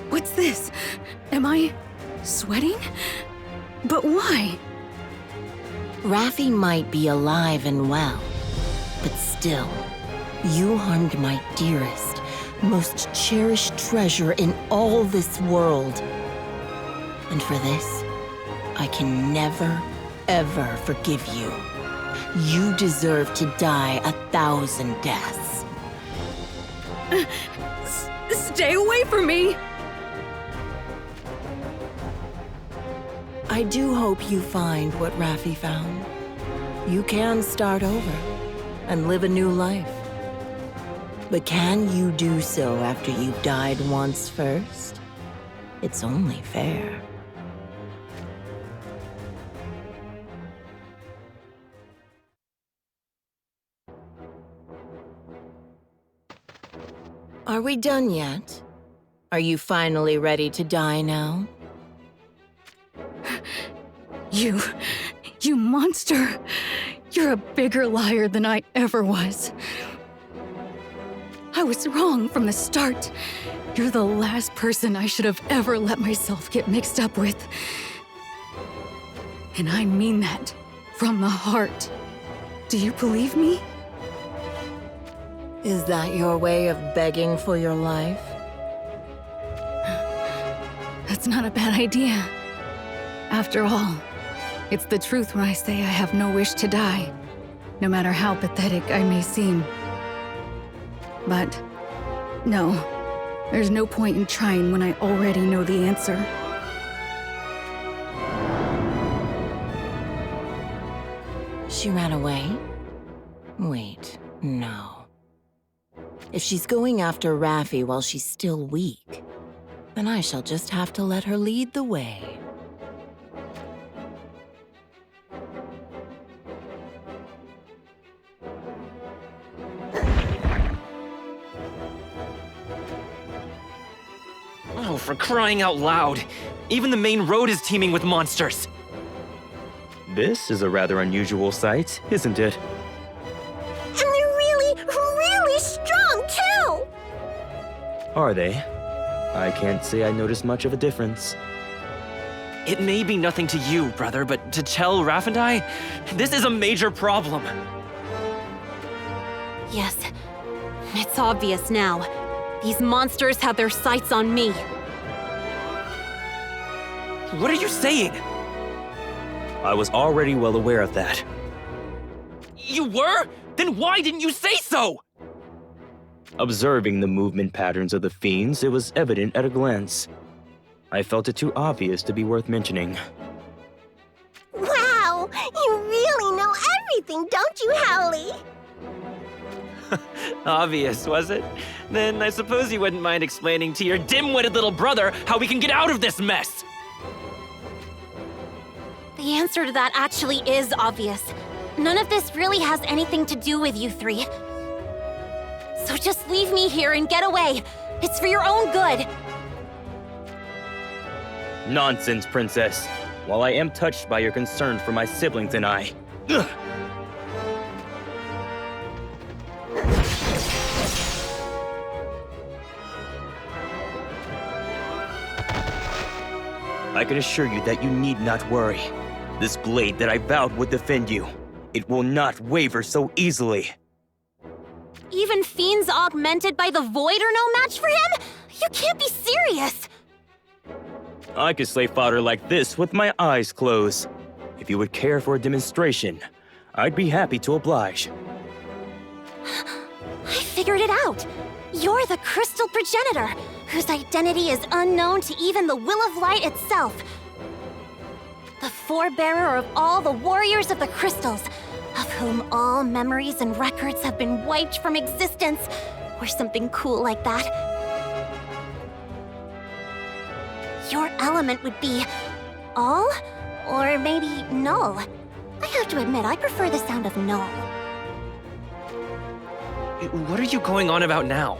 What's this? Am I sweating? But why?
Raffi might be alive and well, but still, you harmed my dearest, most cherished treasure in all this world. And for this, I can never, ever forgive you. You deserve to die 1,000 deaths.
Stay away from me!
I do hope you find what Raffi found. You can start over and live a new life. But can you do so after you've died once first? It's only fair. Are we done yet? Are you finally ready to die now?
You monster! You're a bigger liar than I ever was. I was wrong from the start. You're the last person I should have ever let myself get mixed up with. And I mean that from the heart. Do you believe me?
Is that your way of begging for your life?
That's not a bad idea. After all, it's the truth when I say I have no wish to die, no matter how pathetic I may seem. But no, there's no point in trying when I already know the answer.
She ran away? Wait, no. If she's going after Raffi while she's still weak,
and I shall just have to let her lead the way.
Oh, for crying out loud! Even the main road is teeming with monsters!
This is a rather unusual sight, isn't it?
And they're really, really strong, too!
Are they? I can't say I noticed much of a difference.
It may be nothing to you, brother, but to Chell, Raph, and I, this is a major problem.
Yes, it's obvious now. These monsters have their sights on me.
What are you saying?
I was already well aware of that.
You were? Then why didn't you say so?
Observing the movement patterns of the fiends, it was evident at a glance. I felt it too obvious to be worth mentioning.
Wow! You really know everything, don't you, Howley?
Obvious, was it? Then I suppose you wouldn't mind explaining to your dim-witted little brother how we can get out of this mess!
The answer to that actually is obvious. None of this really has anything to do with you three. So just leave me here and get away. It's for your own good.
Nonsense, Princess. While I am touched by your concern for my siblings and I... Ugh. I can assure you that you need not worry. This blade that I vowed would defend you, it will not waver so easily.
Even fiends augmented by the void are no match for him? You can't be serious!
I could slay fodder like this with my eyes closed. If you would care for a demonstration, I'd be happy to oblige.
I figured it out! You're the Crystal Progenitor, whose identity is unknown to even the Will of Light itself. The forebearer of all the warriors of the crystals, of whom all memories and records have been wiped from existence, or something cool like that. Your element would be all, or maybe null. I have to admit, I prefer the sound of null.
What are you going on about now?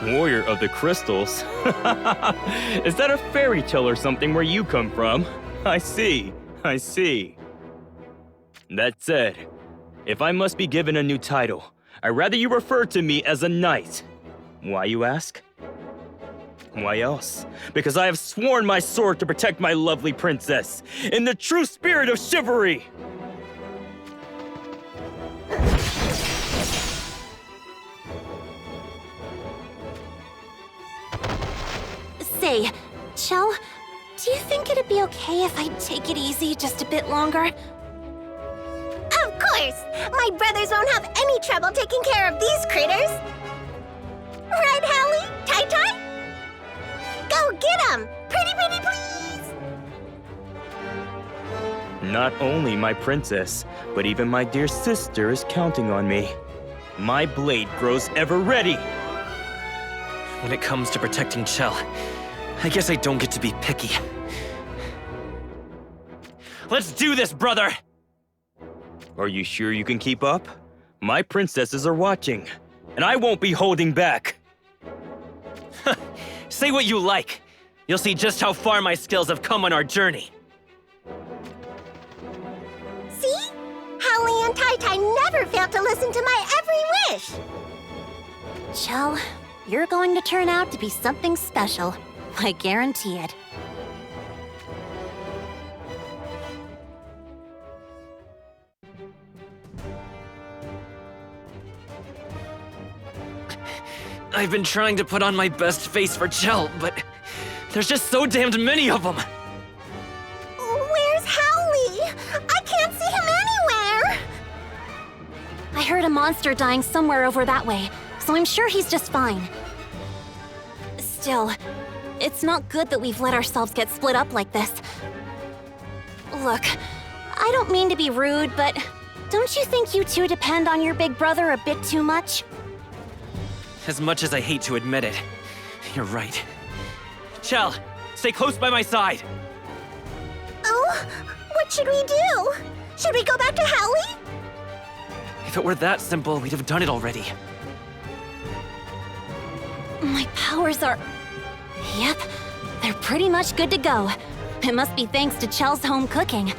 Warrior of the crystals? Is that a fairy tale or something where you come from? I see. That said, if I must be given a new title, I'd rather you refer to me as a knight. Why, you ask? Why else? Because I have sworn my sword to protect my lovely princess, in the true spirit of chivalry!
Say, Chell, do you think it'd be okay if I take it easy just a bit longer?
Of course! My brothers won't have any trouble taking care of these critters! Right, Hallie? Tai-Tai? Go get 'em! Pretty, please!
Not only my princess, but even my dear sister is counting on me. My blade grows ever ready!
When it comes to protecting Chell, I guess I don't get to be picky. Let's do this, brother!
Are you sure you can keep up? My princesses are watching, and I won't be holding back.
Say what you like. You'll see just how far my skills have come on our journey.
See? Howley and Tai-Tai never failed to listen to my every wish!
Chell, you're going to turn out to be something special. I guarantee it.
I've been trying to put on my best face for Chell, but there's just so damned many of them.
Where's Howley? I can't see him anywhere!
I heard a monster dying somewhere over that way, so I'm sure he's just fine. Still, it's not good that we've let ourselves get split up like this. Look, I don't mean to be rude, but don't you think you two depend on your big brother a bit too much?
As much as I hate to admit it, You're right. Chell, stay close by my side.
Oh, what should we do? Should we go back to Howley?
If it were that simple, we'd have done it already.
My powers are... Yep, they're pretty much good to go. It must be thanks to Chell's home cooking.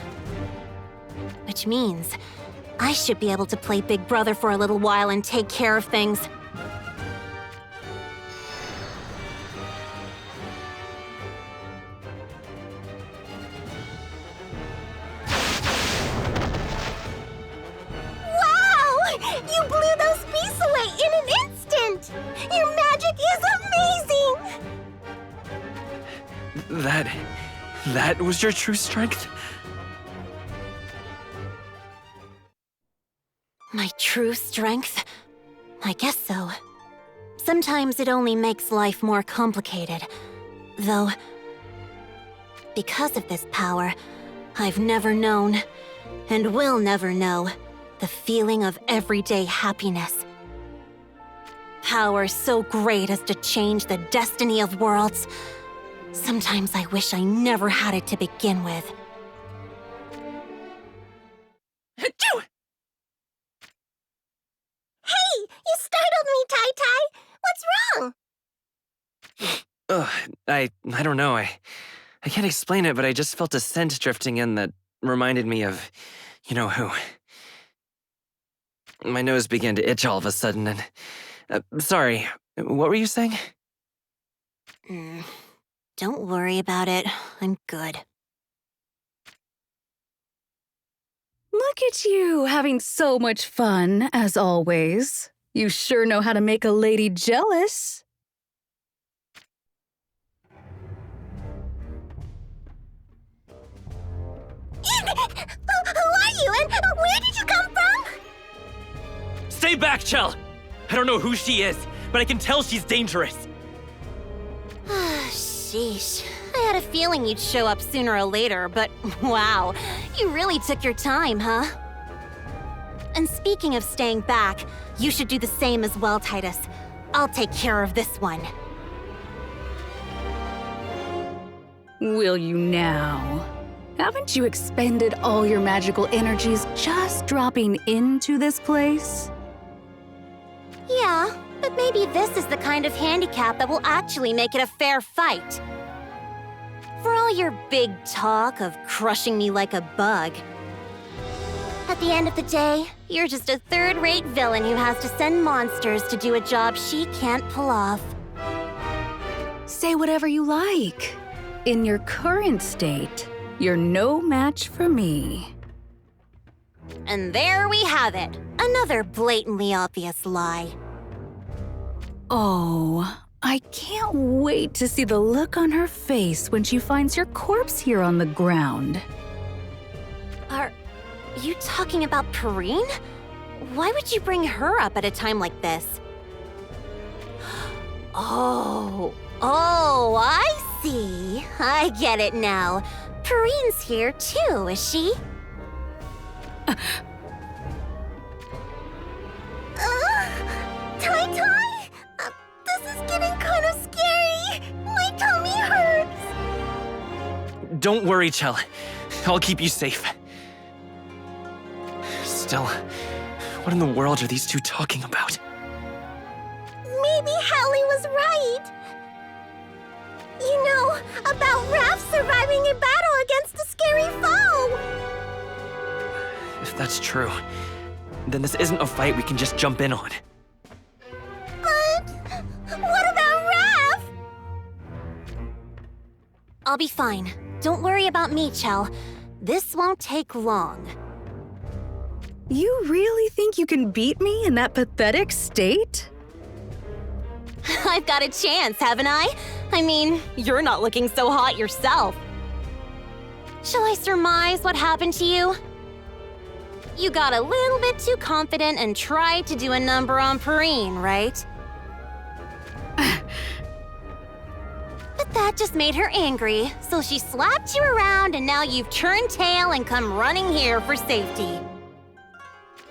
Which means I should be able to play Big Brother for a little while and take care of things.
Wow! You blew those beasts away in an instant! Your magic is amazing!
That was your true strength?
My true strength? I guess so. Sometimes it only makes life more complicated. Though, because of this power, I've never known, and will never know, the feeling of everyday happiness. Power so great as to change the destiny of worlds. Sometimes I wish I never had it to begin with.
Hey! You startled me, Tai-Tai! What's wrong?
I don't know. I can't explain it, but I just felt a scent drifting in that reminded me of you know who. My nose began to itch all of a sudden, and... sorry, what were you saying?
Don't worry about it. I'm good.
Look at you, having so much fun, as always. You sure know how to make a lady jealous.
Who are you, and where did you come from?
Stay back, Chell! I don't know who she is, but I can tell she's dangerous.
Sheesh. I had a feeling you'd show up sooner or later, but wow, you really took your time, huh? And speaking of staying back, you should do the same as well, Titus. I'll take care of this one.
Will you now? Haven't you expended all your magical energies just dropping into this place?
Yeah, but maybe this is the kind of handicap that will actually make it a fair fight. For all your big talk of crushing me like a bug, at the end of the day, you're just a third-rate villain who has to send monsters to do a job she can't pull off.
Say whatever you like. In your current state, you're no match for me.
And there we have it. Another blatantly obvious lie.
Oh, I can't wait to see the look on her face when she finds your corpse here on the ground.
Are you talking about Perrine? Why would you bring her up at a time like this? Oh, I see. I get it now. Perrine's here too, is she?
Tai-Tai? This is getting kind of scary. My tummy hurts.
Don't worry, Chell. I'll keep you safe. Still, what in the world are these two talking about?
Maybe Hallie was right. You know, about Raph surviving a battle against a scary foe.
If that's true, then this isn't a fight we can just jump in on.
But what about Raph?
I'll be fine. Don't worry about me, Chell. This won't take long.
You really think you can beat me in that pathetic state?
I've got a chance, haven't I? I mean, you're not looking so hot yourself. Shall I surmise what happened to you? You got a little bit too confident and tried to do a number on Perrine, right? But that just made her angry, so she slapped you around and now you've turned tail and come running here for safety.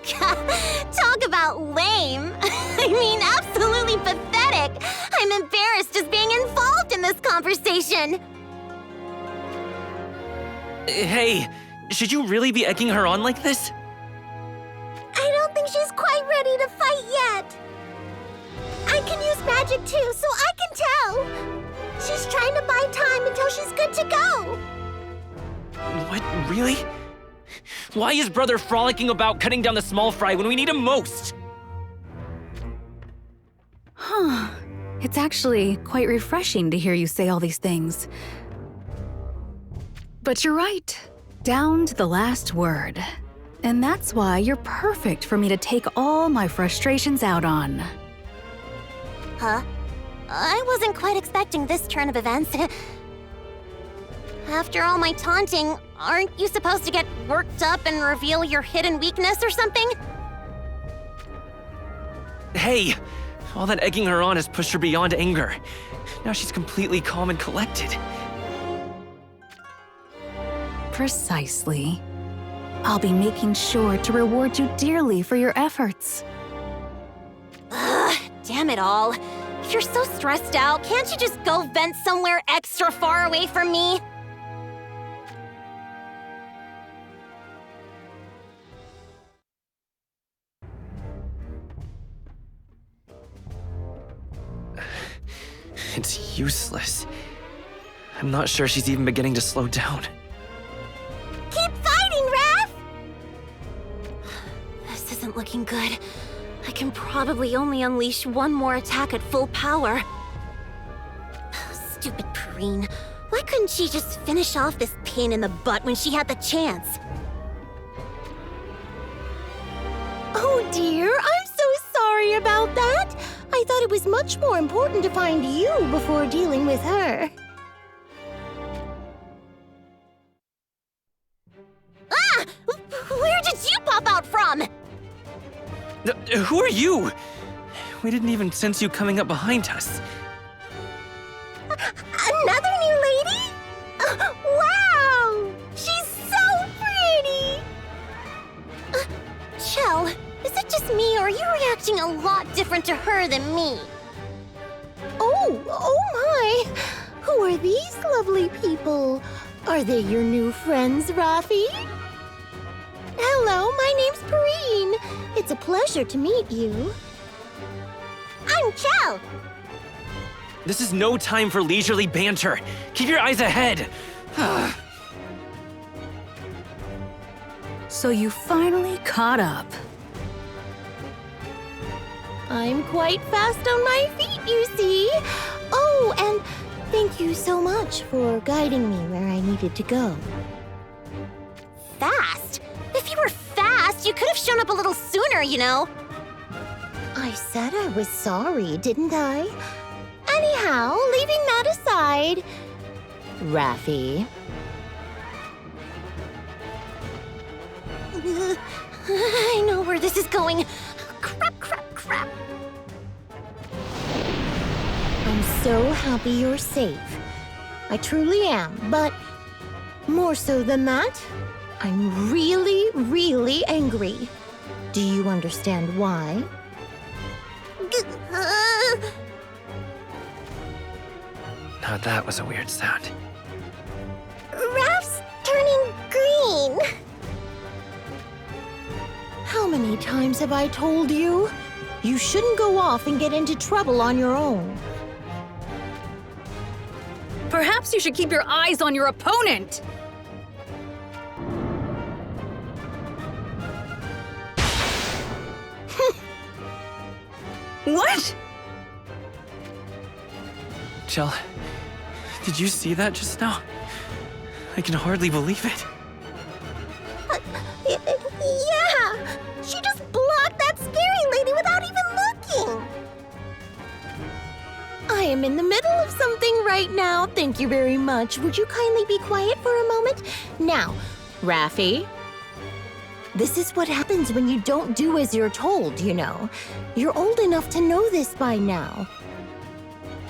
Talk about lame. I mean, absolutely pathetic. I I'm embarrassed as being involved in this conversation.
Hey, should you really be egging her on like this?
I don't think she's quite ready to fight yet. I can use magic too, so I can tell. She's trying to buy time until she's good to go.
What, really? Why is brother frolicking about cutting down the small fry when we need him most?
Huh. It's actually quite refreshing to hear you say all these things. But you're right. Down to the last word. And that's why you're perfect for me to take all my frustrations out on.
Huh? I wasn't quite expecting this turn of events. After all my taunting, aren't you supposed to get worked up and reveal your hidden weakness or something?
Hey, all that egging her on has pushed her beyond anger. Now she's completely calm and collected.
Precisely. I'll be making sure to reward you dearly for your efforts.
Ugh, damn it all. If you're so stressed out, can't you just go vent somewhere extra far away from me?
It's useless. I'm not sure she's even beginning to slow down.
Keep fighting, Raph! This isn't looking good. I can probably only unleash one more attack at full power. Stupid Perrine. Why couldn't she just finish off this pain in the butt when she had the chance?
Oh dear, I'm so sorry about that. I thought it was much more important to find you before dealing with her.
Ah! Where did you pop out from?
Who are you? We didn't even sense you coming up behind us.
Another new lady? Wow! She's so pretty!
Chell, is it just me or are you reacting a lot different to her than me?
Oh my! Who are these lovely people? Are they your new friends, Rafi? Hello, my name's Perrine. It's a pleasure to meet you.
I'm Chell.
This is no time for leisurely banter. Keep your eyes ahead.
So you finally caught up.
I'm quite fast on my feet, you see. Oh, and thank you so much for guiding me where I needed to go.
Fast? If you were fast, you could have shown up a little sooner, you know.
I said I was sorry, didn't I? Anyhow, leaving that aside, Rafi.
I know where this is going. Crap.
I'm so happy you're safe. I truly am, but more so than that, I'm really, really angry. Do you understand why?
Now that was a weird sound.
Raph's turning green. How many times have I told you? You shouldn't go off and get into trouble on your own.
Perhaps you should keep your eyes on your opponent! What?
Chell, did you see that just now? I can hardly believe it.
Yeah! She just blocked that scary lady without even looking! I am in the middle of something right now. Thank you very much. Would you kindly be quiet for a moment? Now, Rafi, this is what happens when you don't do as you're told, you know. You're old enough to know this by now.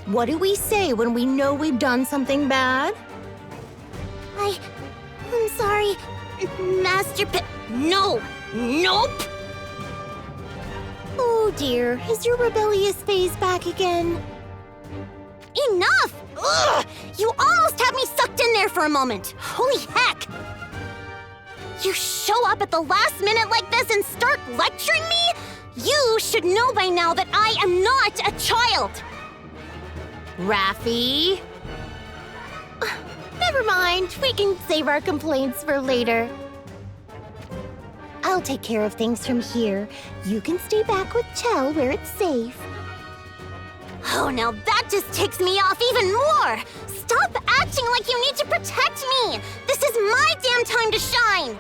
What do we say when we know we've done something bad?
I'm sorry, Master No! Nope!
Oh dear, is your rebellious phase back again?
Enough! Ugh! You almost had me sucked in there for a moment. Holy heck! You show up at the last minute like this and start lecturing me? You should know by now that I am not a child!
Raffi? Never mind. We can save our complaints for later. I'll take care of things from here. You can stay back with Chell where it's safe.
Oh, now that just ticks me off even more! Stop acting like you need to protect me! This is my damn time to shine!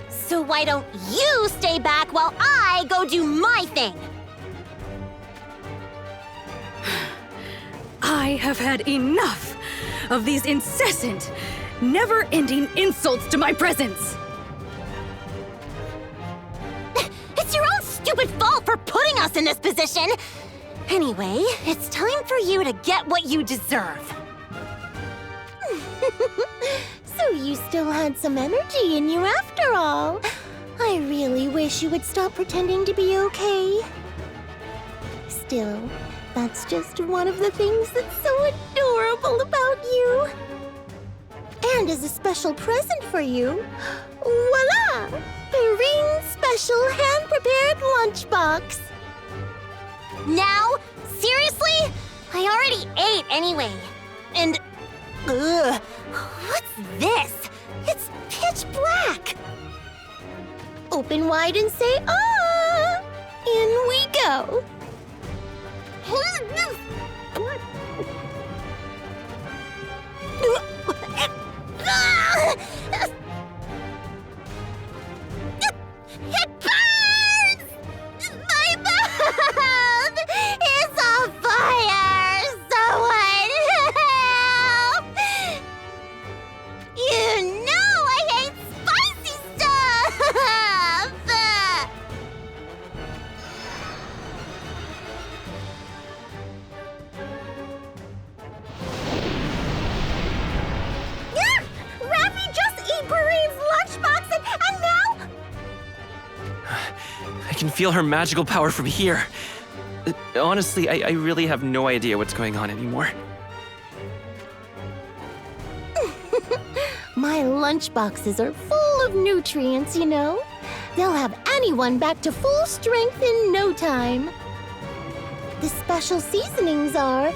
So why don't you stay back while I go do my thing?
I have had enough of these incessant, never-ending insults to my presence.
It's your own stupid fault for putting us in this position! Anyway, it's time for you to get what you deserve.
So you still had some energy in you after all. I really wish you would stop pretending to be okay. Still, that's just one of the things that's so adorable about you. And as a special present for you, voila! Perrine's special hand-prepared lunchbox.
Now? Seriously? I already ate anyway. And... ugh. What's this? It's pitch black.
Open wide and say, ah! In we go.
It burns! My mouth is on fire! Someone help! You know I hate spicy stuff!
Raffi just ate Perrine's lunchbox and now...
I can feel her magical power from here. Honestly, I really have no idea what's going on anymore.
My lunchboxes are full of nutrients, you know. They'll have anyone back to full strength in no time. The special seasonings are,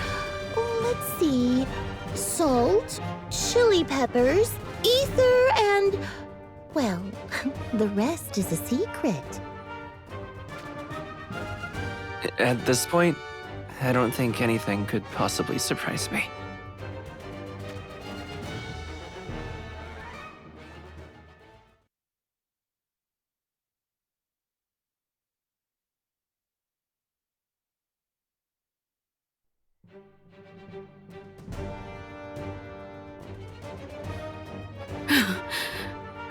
let's see, salt, chili peppers, ether, and, well, the rest is a secret.
At this point, I don't think anything could possibly surprise me.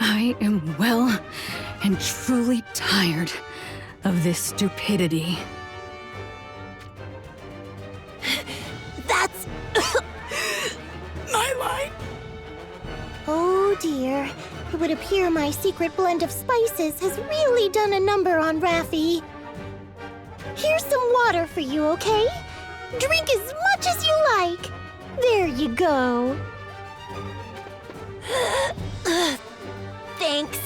I am well and truly tired of this stupidity.
That's...
my life. Oh dear. It would appear my secret blend of spices has really done a number on Raffi. Here's some water for you, okay? Drink as much as you like. There you go.
Thanks.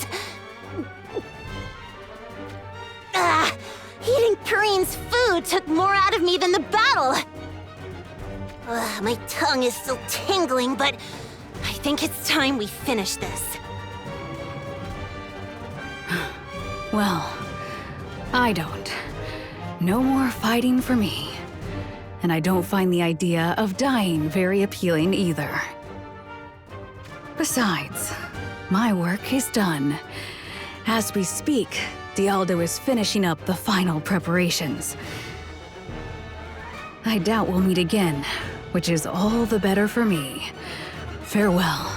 Eating Perrine's food took more out of me than the battle. My tongue is still tingling, but I think it's time we finish this.
Well, I don't. No more fighting for me. And I don't find the idea of dying very appealing either. Besides, my work is done. As we speak, Dialdo is finishing up the final preparations. I doubt we'll meet again, which is all the better for me. Farewell,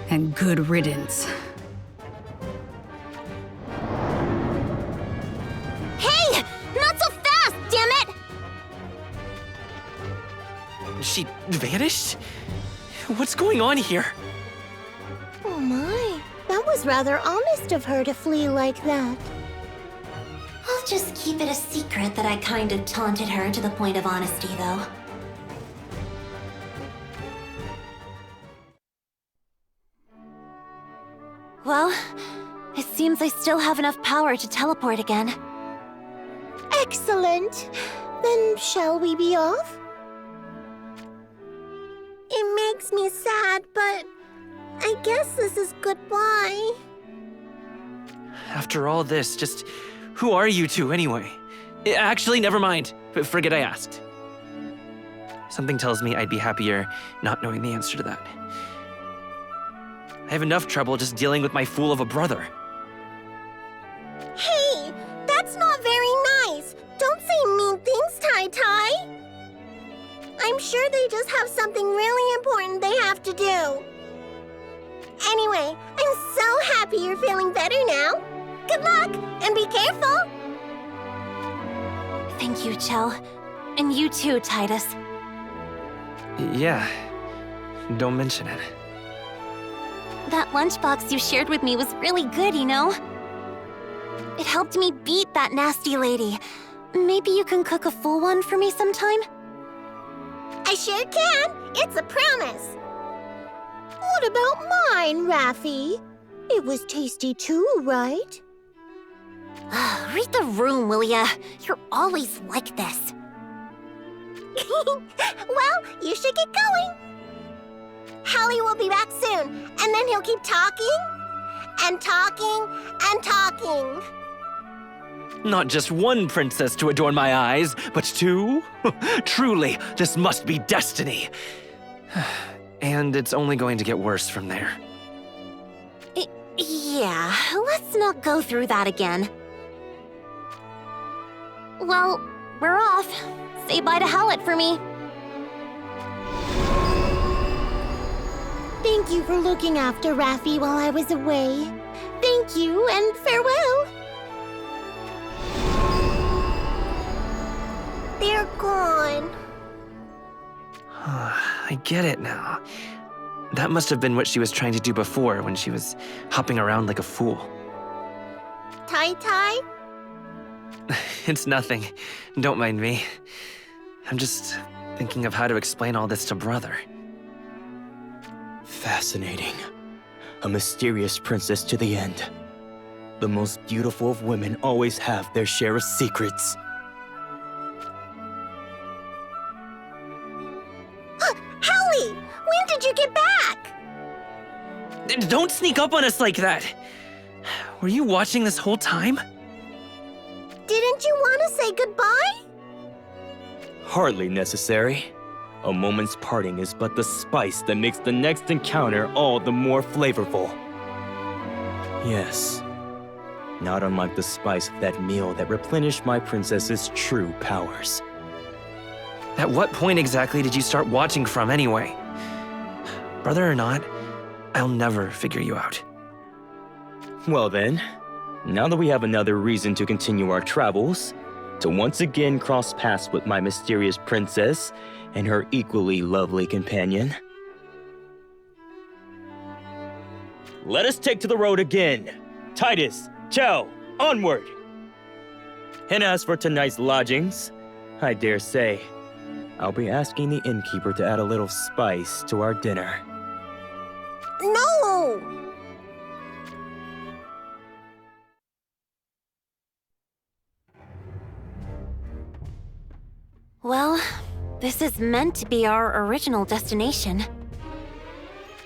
and good riddance.
Hey! Not so fast, damn it!
She vanished? What's going on here?
Oh my, that was rather honest of her to flee like that.
I'll just keep it a secret that I kind of taunted her to the point of honesty, though. Well, it seems I still have enough power to teleport again.
Excellent. Then shall we be off? It makes me sad, but I guess this is goodbye.
After all this, just who are you two anyway? Actually, never mind. Forget I asked. Something tells me I'd be happier not knowing the answer to that. I have enough trouble just dealing with my fool of a brother.
Hey, that's not very nice. Don't say mean things, Tai. I'm sure they just have something really important they have to do. Anyway, I'm so happy you're feeling better now. Good luck, and be careful.
Thank you, Chell. And you too, Titus.
Yeah, don't mention it.
That lunchbox you shared with me was really good, you know? It helped me beat that nasty lady. Maybe you can cook a full one for me sometime?
I sure can. It's a promise. What about mine, Raffi? It was tasty too, right?
Read the room, will ya? You're always like this.
Well, you should get going. Hallie will be back soon, and then he'll keep talking, and talking, and talking.
Not just one princess to adorn my eyes, but two? Truly, this must be destiny. And it's only going to get worse from there.
Yeah, let's not go through that again. Well, we're off. Say bye to Hallett for me.
Thank you for looking after Raffi while I was away. Thank you, and farewell. They're gone.
I get it now. That must have been what she was trying to do before when she was hopping around like a fool.
Tai?
It's nothing. Don't mind me. I'm just thinking of how to explain all this to Brother.
Fascinating. A mysterious princess to the end. The most beautiful of women always have their share of secrets.
Hallie! When did you get back?
Don't sneak up on us like that! Were you watching this whole time?
Didn't you want to say goodbye?
Hardly necessary. A moment's parting is but the spice that makes the next encounter all the more flavorful. Yes. Not unlike the spice of that meal that replenished my princess's true powers.
At what point exactly did you start watching from anyway? Brother or not, I'll never figure you out.
Well then, now that we have another reason to continue our travels, to once again cross paths with my mysterious princess and her equally lovely companion, let us take to the road again. Titus, Chell, onward! And as for tonight's lodgings, I dare say, I'll be asking the innkeeper to add a little spice to our dinner.
No!
Well, this is meant to be our original destination.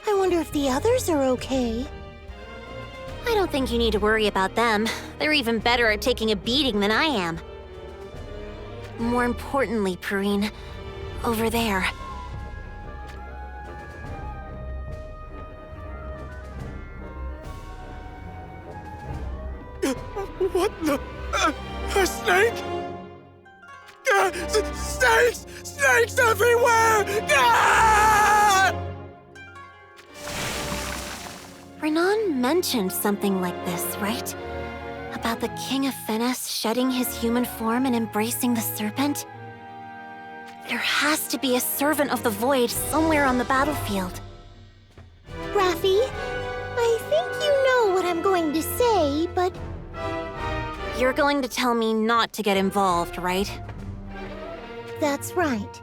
I wonder if the others are okay.
I don't think you need to worry about them. They're even better at taking a beating than I am. More importantly, Perrine, over there.
What the? A snake? Snakes! Snakes everywhere!
Renan mentioned something like this, right? About the King of Fennes shedding his human form and embracing the serpent? There has to be a servant of the void somewhere on the battlefield.
Raffi, I think you know what I'm going to say, but...
You're going to tell me not to get involved, right?
That's right.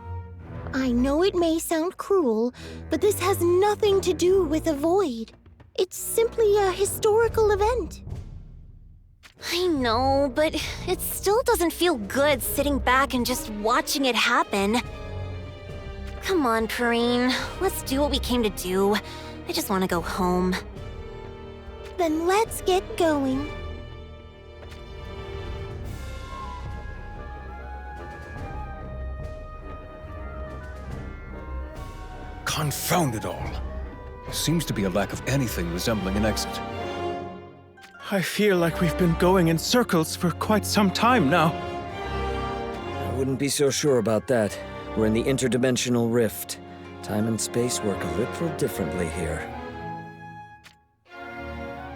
I know it may sound cruel, but this has nothing to do with the void. It's simply a historical event.
I know, but it still doesn't feel good sitting back and just watching it happen. Come on, Perrine. Let's do what we came to do. I just want to go home.
Then let's get going.
Confound it all. There seems to be a lack of anything resembling an exit.
I feel like we've been going in circles for quite some time now.
I wouldn't be so sure about that. We're in the interdimensional rift. Time and space work a little differently here.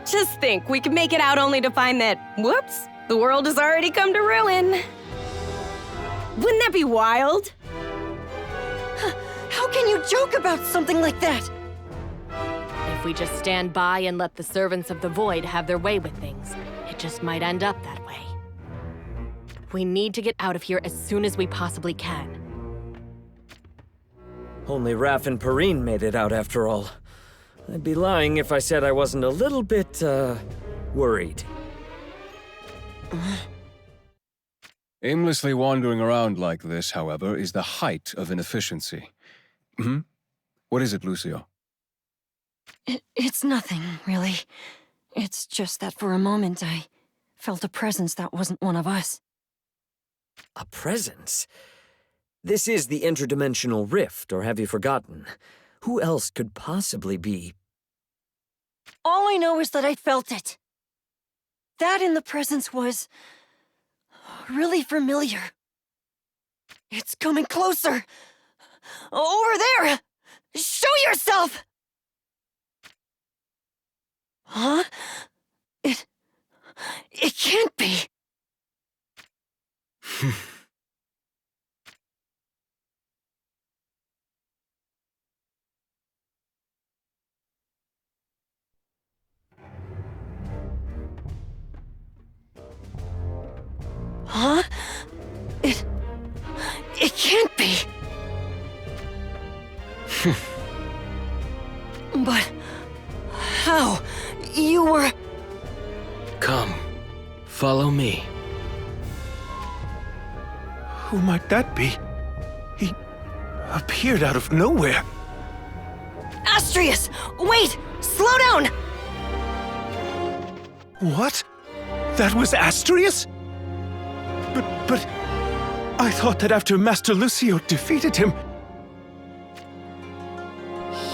Just think, we could make it out only to find that, whoops, the world has already come to ruin. Wouldn't that be wild?
How can you joke about something like that?
If we just stand by and let the servants of the Void have their way with things, it just might end up that way. We need to get out of here as soon as we possibly can.
Only Raph and Perrine made it out after all. I'd be lying if I said I wasn't a little bit, worried.
Aimlessly wandering around like this, however, is the height of inefficiency. What is it, Lucio?
It's nothing, really. It's just that for a moment I felt a presence that wasn't one of us.
A presence? This is the interdimensional rift, or have you forgotten? Who else could possibly be?
All I know is that I felt it. That in the presence was really familiar. It's coming closer. Over there! Show yourself! Huh? It can't be. Huh? It can't be. But how? You were...
Come, follow me.
Who might that be? He appeared out of nowhere.
Astrius! Wait! Slow down!
What? That was Astrius? But I thought that after Master Lucio defeated him...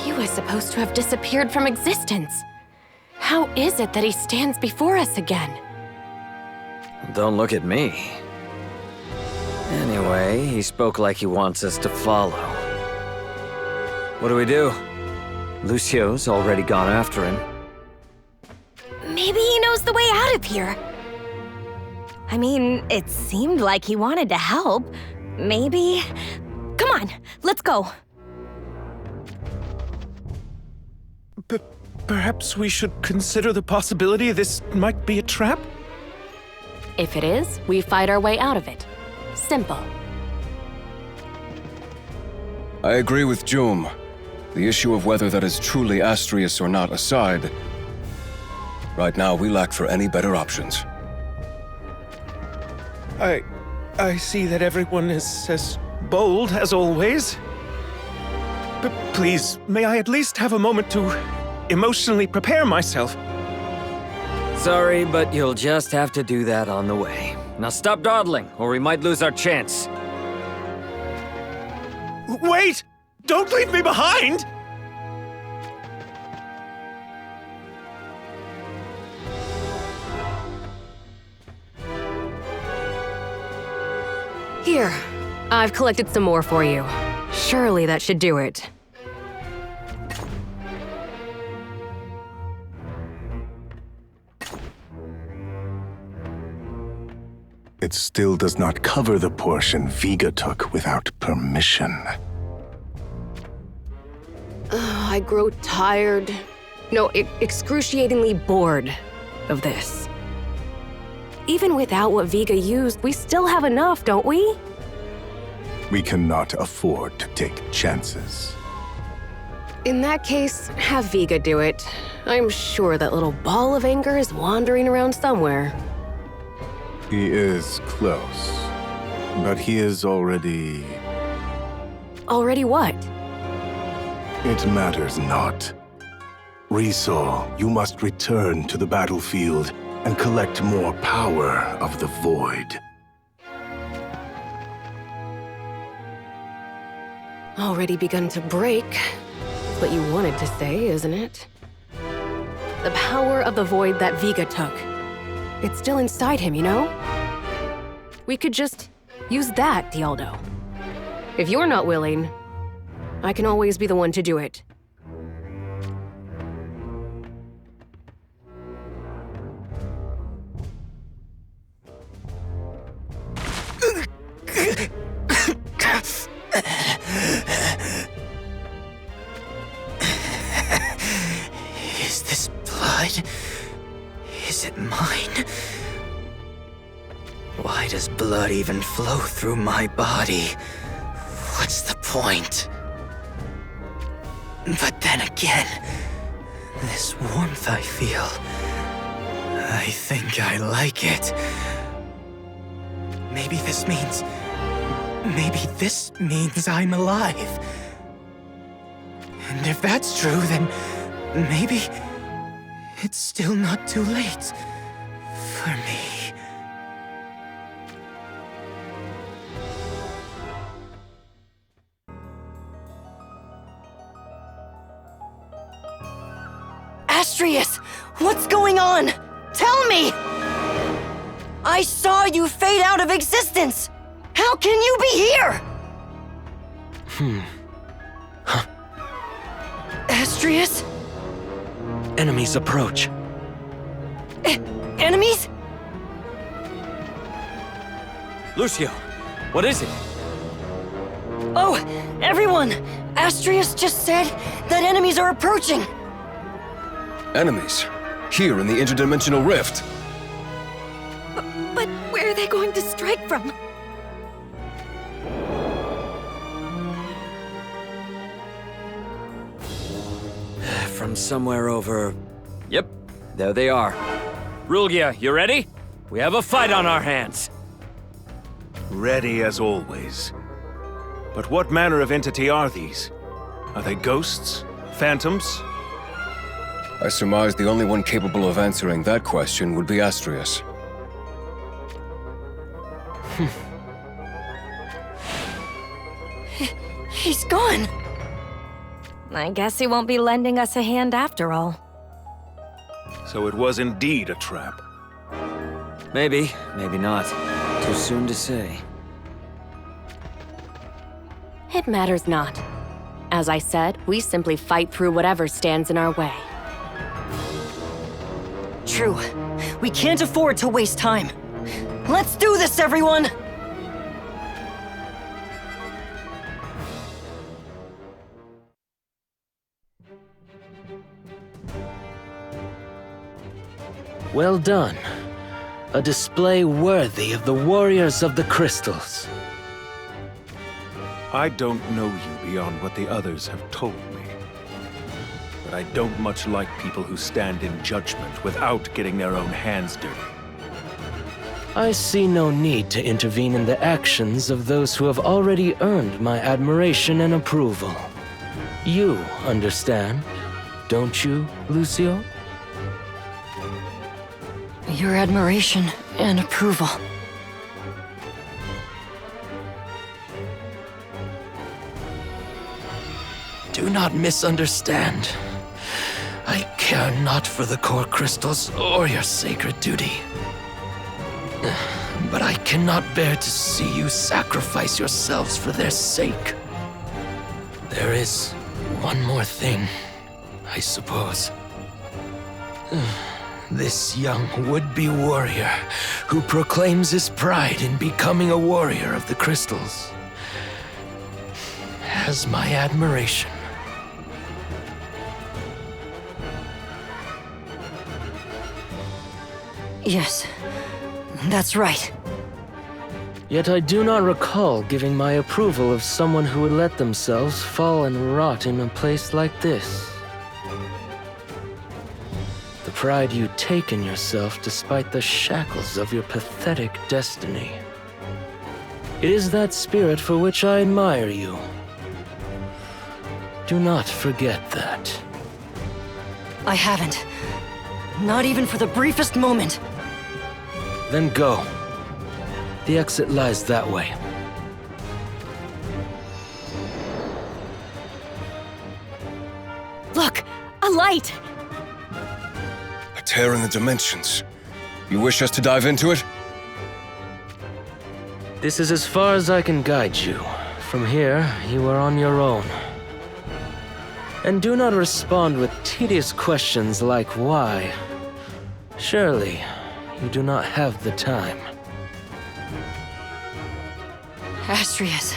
He was supposed to have disappeared from existence. How is it that he stands before us again?
Don't look at me. Anyway, he spoke like he wants us to follow. What do we do? Lucio's already gone after him.
Maybe he knows the way out of here. I mean, it seemed like he wanted to help. Maybe... Come on, let's go.
Perhaps we should consider the possibility this might be a trap?
If it is, we fight our way out of it. Simple.
I agree with Joom. The issue of whether that is truly Astrius or not aside, right now we lack for any better options.
I see that everyone is as bold as always. But please, may I at least have a moment to emotionally prepare myself?
Sorry, but you'll just have to do that on the way. Now stop dawdling, or we might lose our chance.
Wait! Don't leave me behind!
Here, I've collected some more for you. Surely that should do it.
It still does not cover the portion Vega took without permission.
I grow tired. No, excruciatingly bored of this. Even without what Vega used, we still have enough, don't we?
We cannot afford to take chances.
In that case, have Vega do it. I'm sure that little ball of anger is wandering around somewhere.
He is close, but he is already...
Already what?
It matters not. Resol, you must return to the battlefield and collect more power of the Void.
Already begun to break. What you wanted to say, isn't it? The power of the Void that Vega took. It's still inside him, you know? We could just use that, Dialdo. If you're not willing, I can always be the one to do it.
Is this blood? Is it mine? Why does blood even flow through my body? What's the point? But then again, this warmth I feel, I think I like it. Maybe this means I'm alive. And if that's true, then maybe it's still not too late for me.
Astrius, what's going on? Tell me! I saw you fade out of existence! How can you be here? Astrius?
Enemies approach.
Enemies?
Lucio, what is it?
Oh, everyone! Astrius just said that enemies are approaching!
Enemies? Here in the interdimensional rift?
But where are they going to strike from?
From somewhere over... Yep, there they are. Rulgia, you ready? We have a fight on our hands.
Ready as always. But what manner of entity are these? Are they ghosts? Phantoms?
I surmise the only one capable of answering that question would be Astrius.
He's gone!
I guess he won't be lending us a hand after all.
So it was indeed a trap.
Maybe, maybe not. Too soon to say.
It matters not. As I said, we simply fight through whatever stands in our way.
True. We can't afford to waste time. Let's do this, everyone!
Well done. A display worthy of the warriors of the crystals.
I don't know you beyond what the others have told me. But I don't much like people who stand in judgment without getting their own hands dirty.
I see no need to intervene in the actions of those who have already earned my admiration and approval. You understand, don't you, Lucio?
Your admiration and approval.
Do not misunderstand. I care not for the core crystals or your sacred duty. But I cannot bear to see you sacrifice yourselves for their sake. There is one more thing, I suppose. This young would-be warrior who proclaims his pride in becoming a warrior of the crystals has my admiration.
Yes, that's right.
Yet I do not recall giving my approval of someone who would let themselves fall and rot in a place like this. The pride you take in yourself despite the shackles of your pathetic destiny. It is that spirit for which I admire you. Do not forget that.
I haven't. Not even for the briefest moment.
Then go. The exit lies that way.
Look! A light!
A tear in the dimensions. You wish us to dive into it?
This is as far as I can guide you. From here, you are on your own. And do not respond with tedious questions like why. Surely, you do not have the time.
Astrius.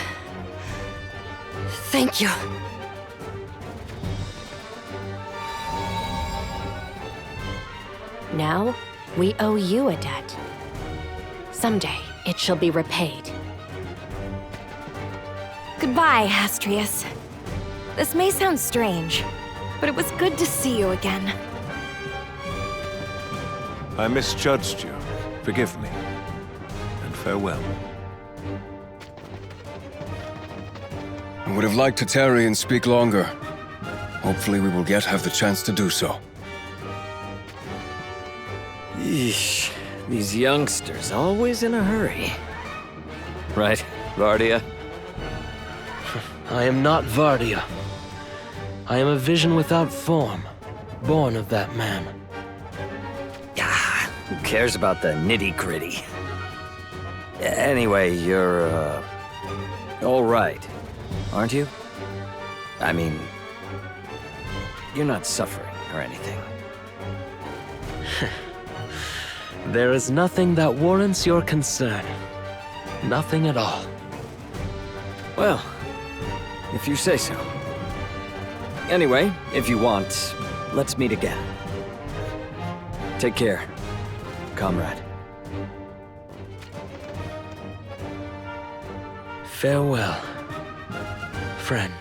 Thank you.
Now, we owe you a debt. Someday, it shall be repaid.
Goodbye, Astrius. This may sound strange, but it was good to see you again.
I misjudged you. Forgive me. And farewell.
I would have liked to tarry and speak longer. Hopefully we will yet have the chance to do so.
Yeesh. These youngsters always in a hurry. Right, Vardia?
I am not Vardia. I am a vision without form, born of that man.
Who cares about the nitty-gritty? Anyway, you're, all right, aren't you? I mean, you're not suffering or anything.
There is nothing that warrants your concern. Nothing at all.
Well, if you say so. Anyway, if you want, let's meet again. Take care, comrade.
Farewell, friend.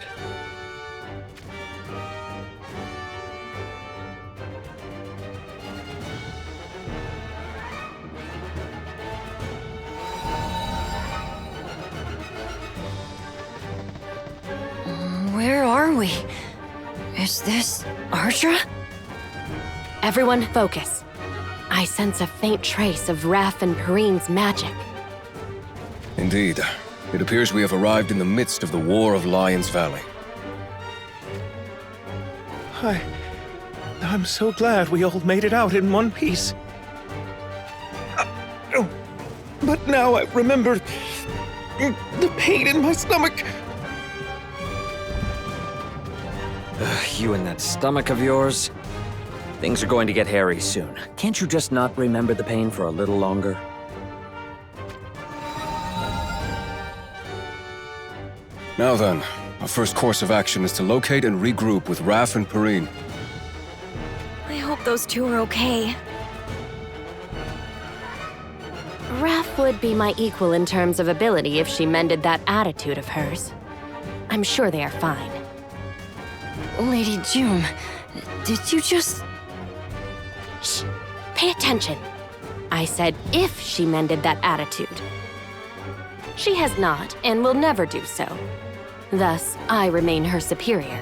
Where are we? Is this Ardra?
Everyone focus. I sense a faint trace of Raph and Perrine's magic.
Indeed. It appears we have arrived in the midst of the War of Lions Valley.
I'm so glad we all made it out in one piece. But now I remember the pain in my stomach.
You and that stomach of yours? Things are going to get hairy soon. Can't you just not remember the pain for a little longer?
Now then, our first course of action is to locate and regroup with Raph and Perrine.
I hope those two are okay.
Raph would be my equal in terms of ability if she mended that attitude of hers. I'm sure they are fine.
Lady Doom, did you just...
Shh! Pay attention. I said if she mended that attitude. She has not, and will never do so. Thus, I remain her superior.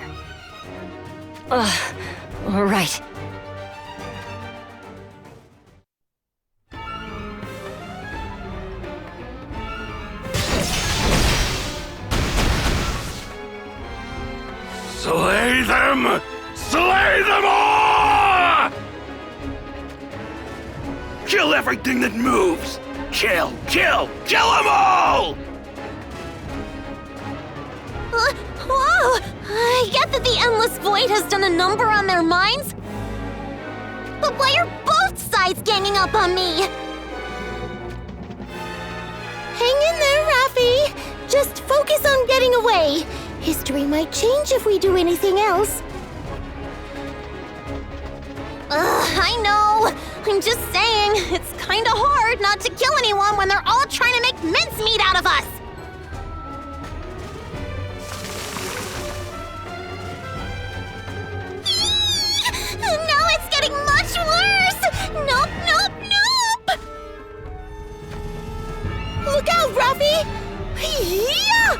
Ugh, all right.
Slay them! Slay them all! Kill everything that moves! Kill them all!
Whoa! I get that the Endless Void has done a number on their minds. But why are both sides ganging up on me?
Hang in there, Raffi. Just focus on getting away. History might change if we do anything else.
I know. I'm just saying, it's kinda hard not to kill anyone when they're all trying to make mincemeat out of us! Now it's getting much worse! Nope, nope, nope!
Look out, Ruffy! Yeah!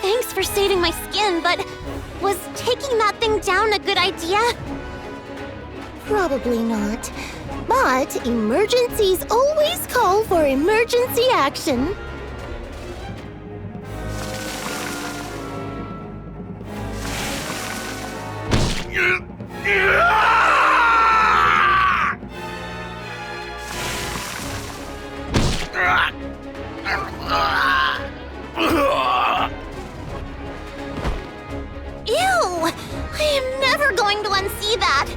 Thanks for saving my skin, but was taking that thing down a good idea?
Probably not. But emergencies always call for emergency action.
Ew! I am never going to unsee that!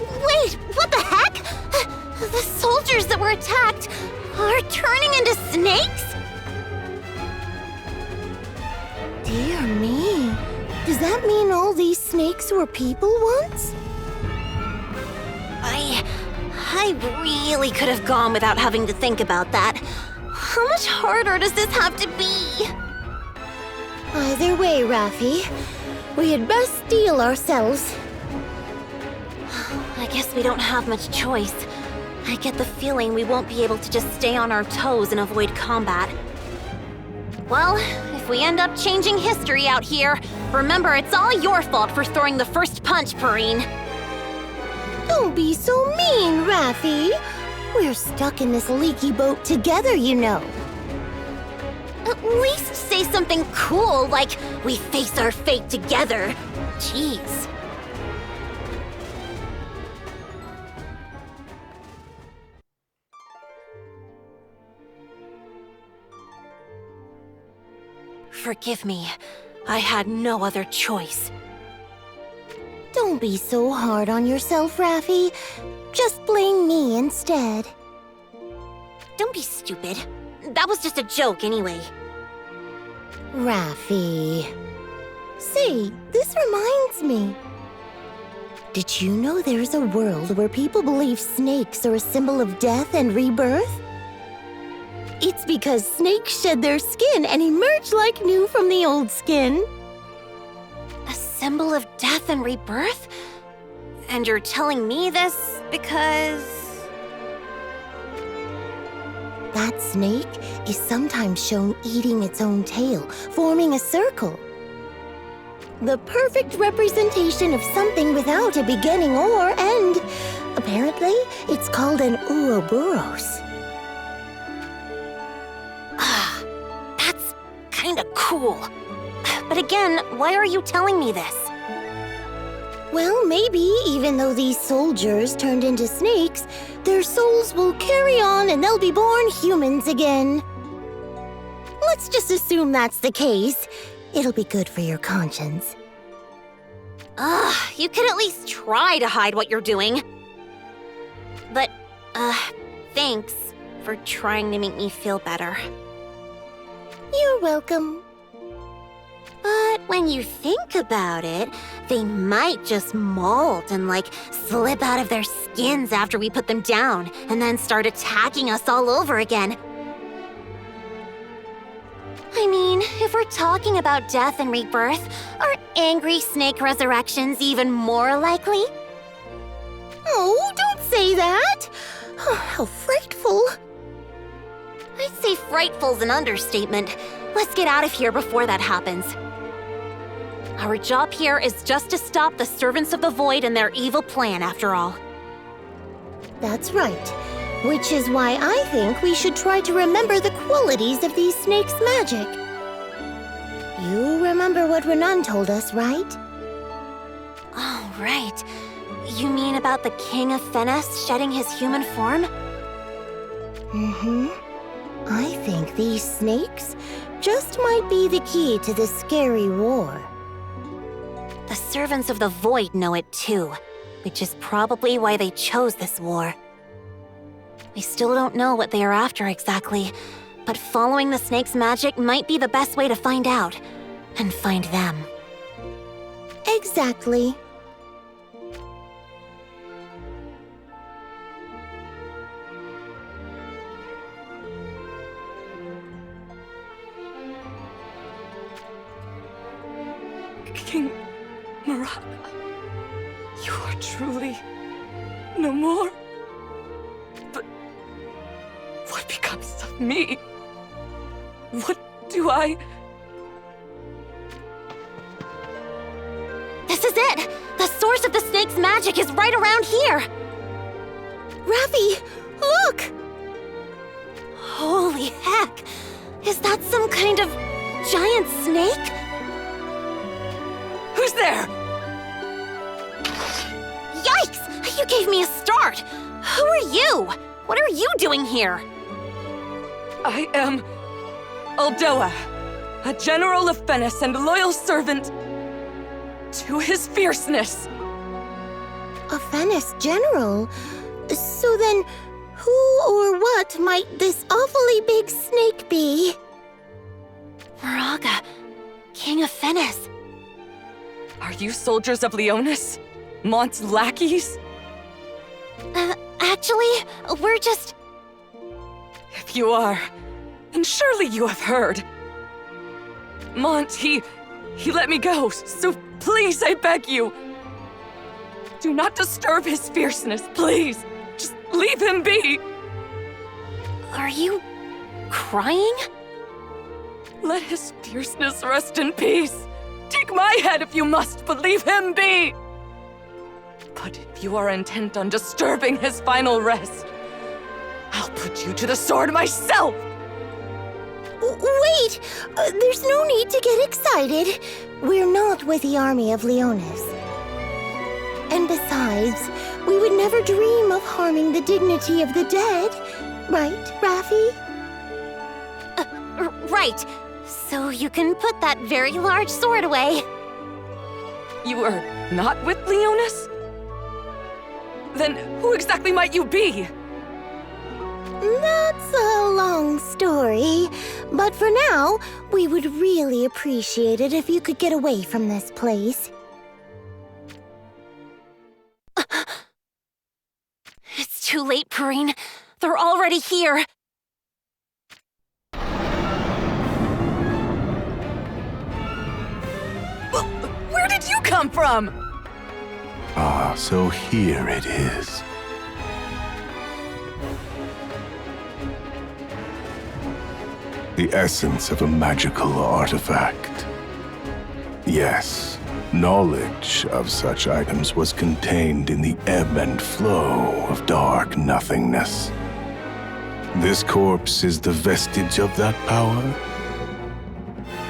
Wait, what the heck? The soldiers that were attacked are turning into snakes?
Dear me. Does that mean all these snakes were people once?
I really could have gone without having to think about that. How much harder does this have to be?
Either way, Raffi, we had best steel ourselves.
I guess we don't have much choice. I get the feeling we won't be able to just stay on our toes and avoid combat. Well, if we end up changing history out here, remember it's all your fault for throwing the first punch, Perrine.
Don't be so mean, Raffi. We're stuck in this leaky boat together, you know.
At least say something cool, like, we face our fate together. Jeez. Forgive me. I had no other choice.
Don't be so hard on yourself, Raffi. Just blame me instead.
Don't be stupid. That was just a joke anyway.
Raffi. Say, this reminds me. Did you know there's a world where people believe snakes are a symbol of death and rebirth? It's because snakes shed their skin and emerge like new from the old skin.
A symbol of death and rebirth? And you're telling me this because...
That snake is sometimes shown eating its own tail, forming a circle. The perfect representation of something without a beginning or end. Apparently, it's called an Ouroboros.
That's kinda cool. But again, why are you telling me this?
Well, maybe even though these soldiers turned into snakes, their souls will carry on and they'll be born humans again. Let's just assume that's the case. It'll be good for your conscience.
You could at least try to hide what you're doing. But, thanks for trying to make me feel better.
You're welcome.
But when you think about it, they might just molt and, slip out of their skins after we put them down, and then start attacking us all over again. I mean, if we're talking about death and rebirth, are angry snake resurrections even more likely?
Oh, don't say that! Oh, how frightful.
I'd say frightful's an understatement. Let's get out of here before that happens. Our job here is just to stop the Servants of the Void and their evil plan, after all.
That's right. Which is why I think we should try to remember the qualities of these snakes' magic. You remember what Renan told us, right?
Oh, right. You mean about the King of Fennes shedding his human form?
Mm-hmm. I think these snakes just might be the key to this scary war.
The Servants of the Void know it too, which is probably why they chose this war. We still don't know what they are after exactly, But following the snake's magic might be the best way to find out. And find them.
Exactly.
King Maraga, you are truly no more. But what becomes of me? What do I...
This is it! The source of the snake's magic is right around here!
Raffi, look!
Holy heck! Is that some kind of giant snake?
Who's there?
Yikes! You gave me a start! Who are you? What are you doing here?
I am Aldoa, a general of Venice and loyal servant to his fierceness.
A Venice general? So then, who or what might this awfully big snake be?
Maraga, King of Venice.
Are you soldiers of Leonis? Mont's lackeys?
Actually, we're just...
If you are, then surely you have heard. Mont, he let me go, so please, I beg you. Do not disturb his fierceness, please. Just leave him be.
Are you crying?
Let his fierceness rest in peace. Take my head if you must, but leave him be. But if you are intent on disturbing his final rest, I'll put you to the sword myself.
Wait! There's no need to get excited. We're not with the army of Leonis. And besides, we would never dream of harming the dignity of the dead. Right, Raffi?
Right. So you can put that very large sword away.
You are not with Leonis? Then who exactly might you be?
That's a long story, but for now, we would really appreciate it if you could get away from this place.
It's too late, Perrine. They're already here.
Where did you come from?
Ah, so here it is. The essence of a magical artifact. Yes, knowledge of such items was contained in the ebb and flow of dark nothingness. This corpse is the vestige of that power?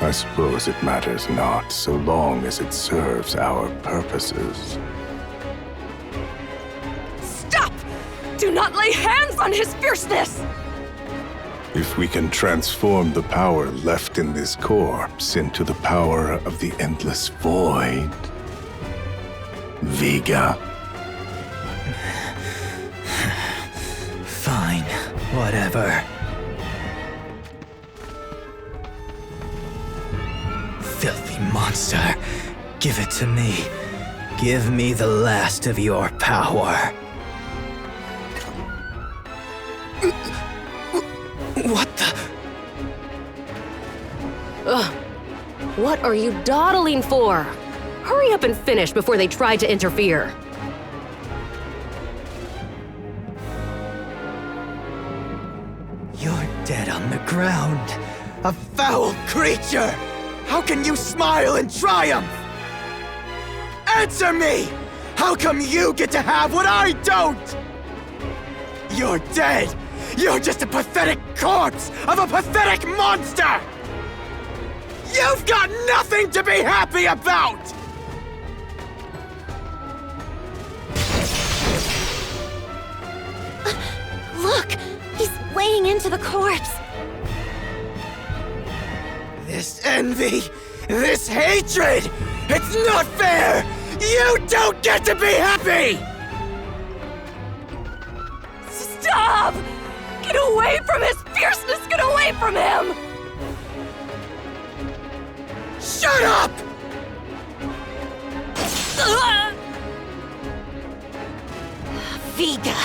I suppose it matters not, so long as it serves our purposes.
Stop! Do not lay hands on his fierceness!
If we can transform the power left in this corpse into the power of the endless void. Viga.
Fine, whatever. Filthy monster. Give it to me. Give me the last of your power. What the?
Ugh. What are you dawdling for? Hurry up and finish before they try to interfere.
You're dead on the ground. A foul creature! How can you smile in triumph? Answer me! How come you get to have what I don't? You're dead! You're just a pathetic corpse of a pathetic monster! You've got nothing to be happy about!
Look! He's laying into the corpse!
This envy! This hatred! It's not fair! You don't get to be happy!
Stop! Get away from his
fierceness get away from him!
Shut up!
Vega!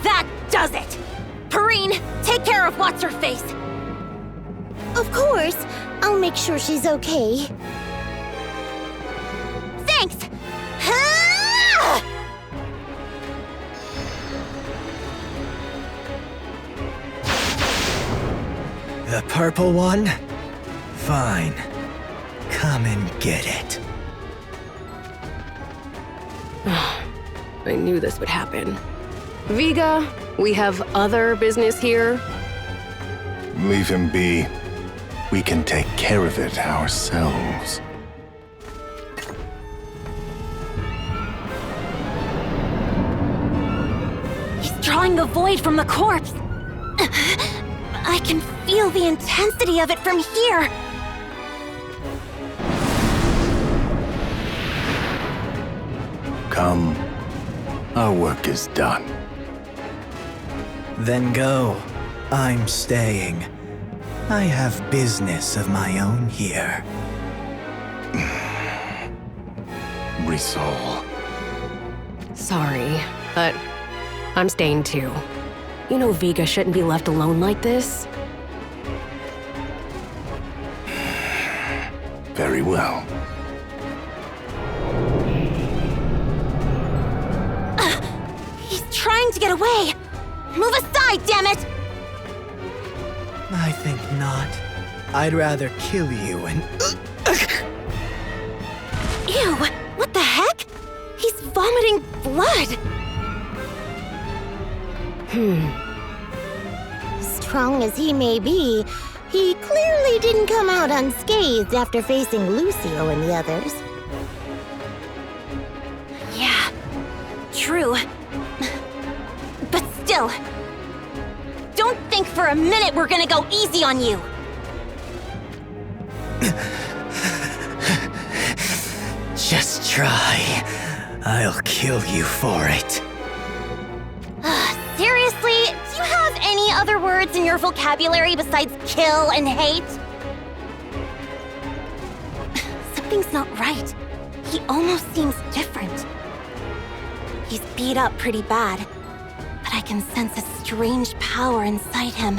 That does it! Perrine, take care of What's-Her-Face!
Of course. I'll make sure she's okay.
Thanks! Ah!
The purple one? Fine. Come and get it.
I knew this would happen. Vega, we have other business here.
Leave him be. We can take care of it ourselves.
He's drawing the void from the corpse! I can feel the intensity of it from here!
Come. Our work is done.
Then go. I'm staying. I have business of my own here.
Resolve.
Sorry, but I'm staying too. You know Vega shouldn't be left alone like this.
Very well.
He's trying to get away! Move aside, damn it!
I think not. I'd rather kill you and...
Ew! What the heck? He's vomiting blood!
Strong as he may be, he clearly didn't come out unscathed after facing Lucio and the others.
Yeah, true. But still, don't think for a minute we're gonna go easy on you!
Just try. I'll kill you for it.
Seriously? Do you have any other words in your vocabulary besides kill and hate? Something's not right. He almost seems different. He's beat up pretty bad, but I can sense a strange power inside him.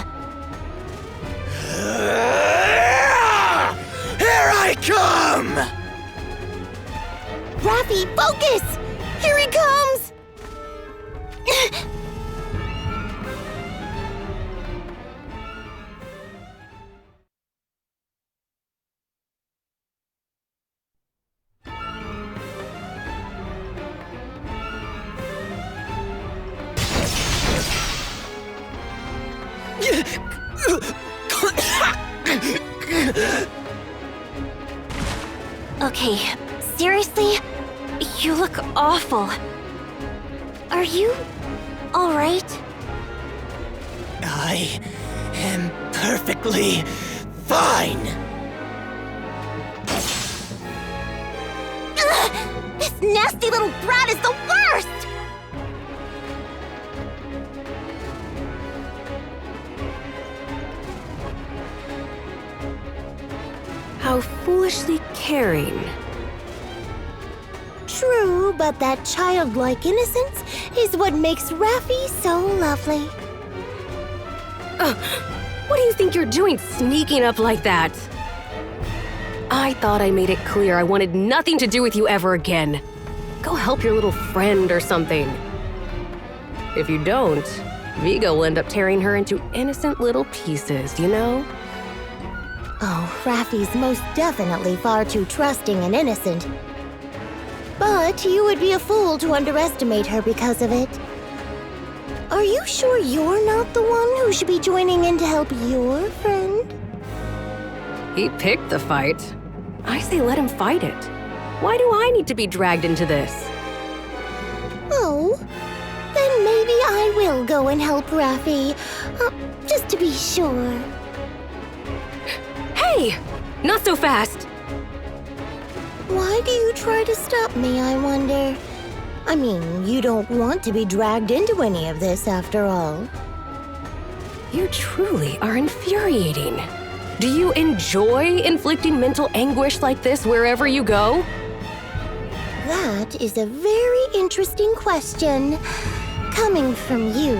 Here I come!
Raffi, focus! Here he comes!
Okay, seriously? You look awful. Are you all right?
I am perfectly fine.
Ugh! This nasty little brat is the worst!
How foolishly caring.
True, but that childlike innocence is what makes Raffi so lovely.
What do you think you're doing sneaking up like that? I thought I made it clear I wanted nothing to do with you ever again. Go help your little friend or something. If you don't, Vega will end up tearing her into innocent little pieces, you know?
Oh, Raffi's most definitely far too trusting and innocent. But you would be a fool to underestimate her because of it. Are you sure you're not the one who should be joining in to help your friend?
He picked the fight. I say let him fight it. Why do I need to be dragged into this?
Oh, then maybe I will go and help Raffi, just to be sure.
Hey! Not so fast!
Why do you try to stop me, I wonder? I mean, you don't want to be dragged into any of this after all.
You truly are infuriating. Do you enjoy inflicting mental anguish like this wherever you go?
That is a very interesting question, coming from you.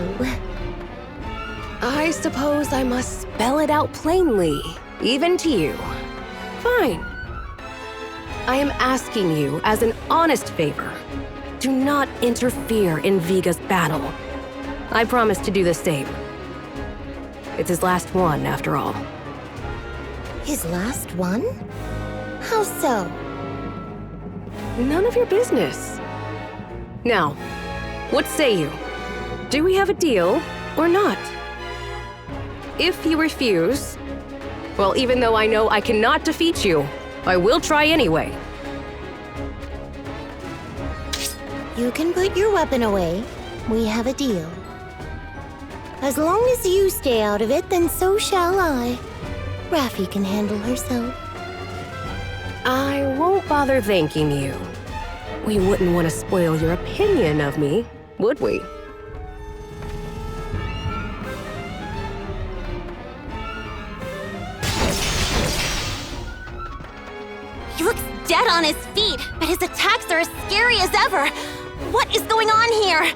I suppose I must spell it out plainly, even to you. Fine. I am asking you as an honest favor. Do not interfere in Viga's battle. I promise to do the same. It's his last one, after all.
His last one? How so?
None of your business. Now, what say you? Do we have a deal or not? If you refuse, well, even though I know I cannot defeat you, I will try anyway.
You can put your weapon away. We have a deal. As long as you stay out of it, then so shall I. Raffi can handle herself.
I won't bother thanking you. We wouldn't want to spoil your opinion of me, would we?
He looks dead on his feet, but his attacks are as scary as ever. What is going on here?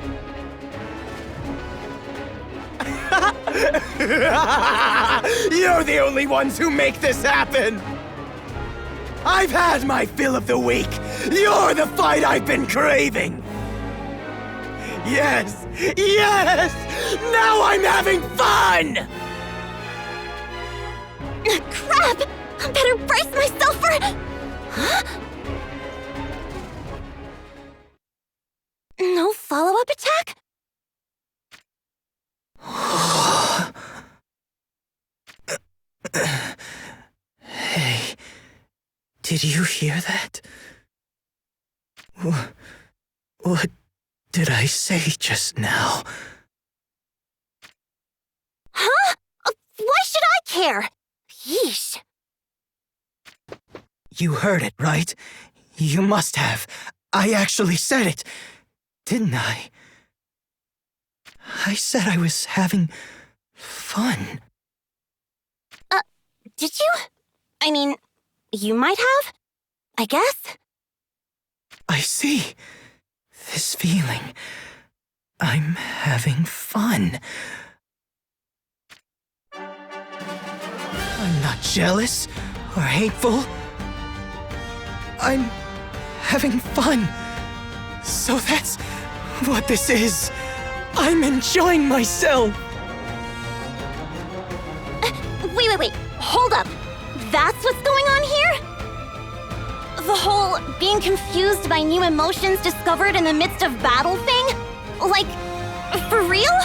You're the only ones who make this happen! I've had my fill of the week! You're the fight I've been craving! Yes! Yes! Now I'm having fun!
Crap! I better brace myself for... Huh? No follow-up attack?
Hey, did you hear that? What did I say just now?
Huh? Why should I care? Yeesh.
You heard it, right? You must have. I actually said it, didn't I? I said I was having fun.
Did you? I mean, you might have? I guess?
I see. This feeling. I'm having fun. I'm not jealous or hateful. I'm having fun. So that's what this is. I'm enjoying myself.
Wait. Hold up. That's what's going on here? The whole being confused by new emotions discovered in the midst of battle thing? Like, for real?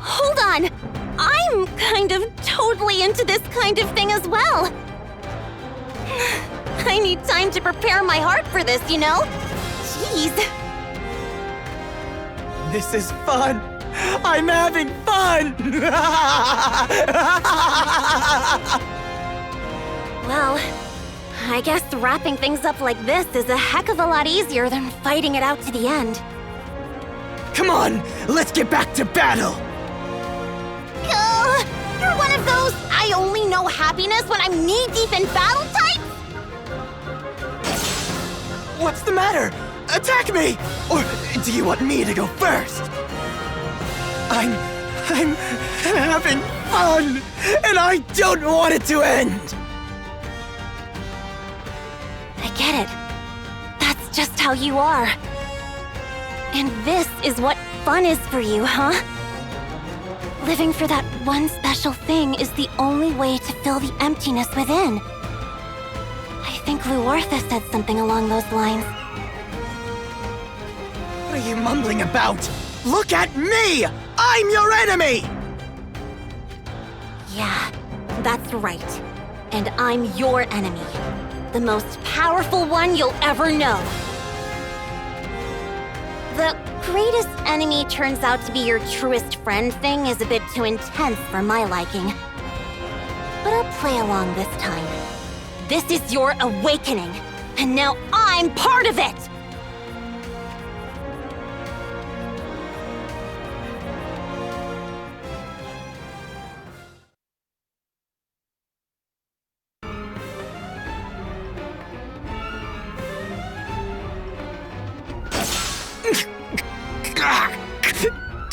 Hold on. I'm kind of totally into this kind of thing as well. I need time to prepare my heart for this, you know? Jeez.
This is fun! I'm having fun!
Well, I guess wrapping things up like this is a heck of a lot easier than fighting it out to the end.
Come on, let's get back to battle!
You're one of those I only know happiness when I'm knee-deep in battle types?
What's the matter? Attack me! Or do you want me to go first? I'm having fun, and I don't want it to end!
I get it. That's just how you are. And this is what fun is for you, huh? Living for that one special thing is the only way to fill the emptiness within. I think Luortha said something along those lines.
What are you mumbling about? Look at me! I'm your enemy!
Yeah, that's right. And I'm your enemy. The most powerful one you'll ever know. The greatest enemy turns out to be your truest friend thing is a bit too intense for my liking. But I'll play along this time. This is your awakening, and now I'm part of it!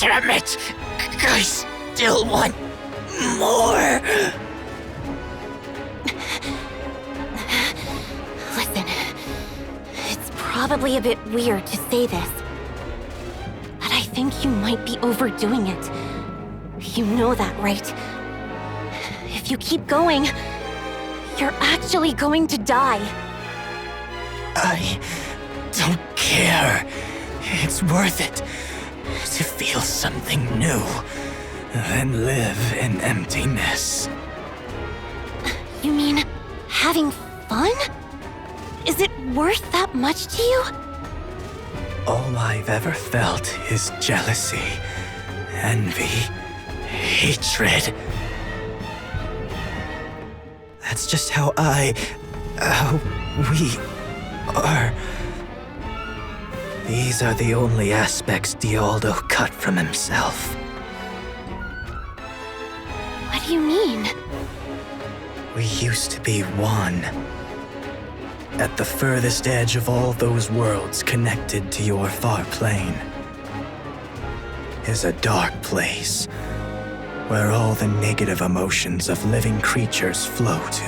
damn it! I still want more!
Listen, it's probably a bit weird to say this, but I think you might be overdoing it. You know that, right? If you keep going, you're actually going to die.
I don't care. It's worth it to feel something new than live in emptiness.
You mean having fun? Is it worth that much to you?
All I've ever felt is jealousy, envy, hatred. That's just how we are. These are the only aspects Dialdo cut from himself.
What do you mean?
We used to be one. At the furthest edge of all those worlds connected to your far plane is a dark place where all the negative emotions of living creatures flow to.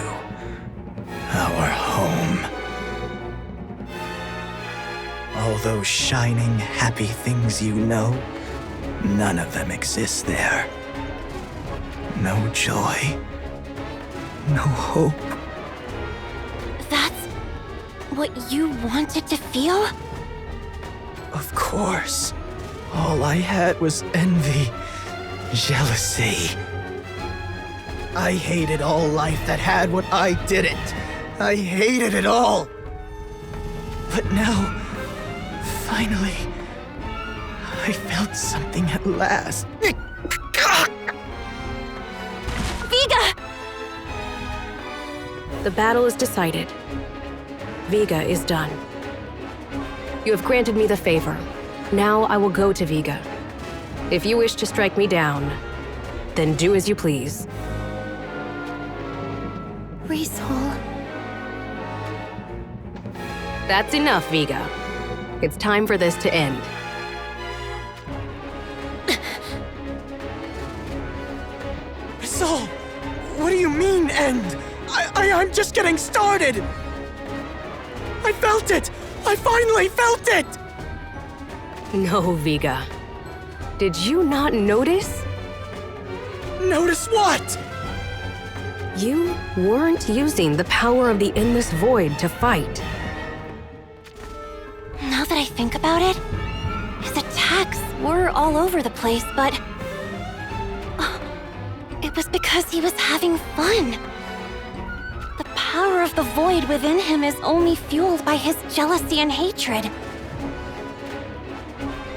Our home. All those shining, happy things you know, none of them exist there. No joy. No hope.
That's what you wanted to feel?
Of course. All I had was envy, jealousy. I hated all life that had what I didn't. I hated it all. But now, finally, I felt something at last.
Viga!
The battle is decided. Viga is done. You have granted me the favor. Now I will go to Viga. If you wish to strike me down, then do as you please.
Rizal.
That's enough, Viga. It's time for this to end.
Rizal, what do you mean, end? I'm just getting started! I felt it! I finally felt it!
No, Viga. Did you not notice?
Notice what?
You weren't using the power of the Endless Void to fight.
Now that I think about it, his attacks were all over the place, but it was because he was having fun. The power of the void within him is only fueled by his jealousy and hatred.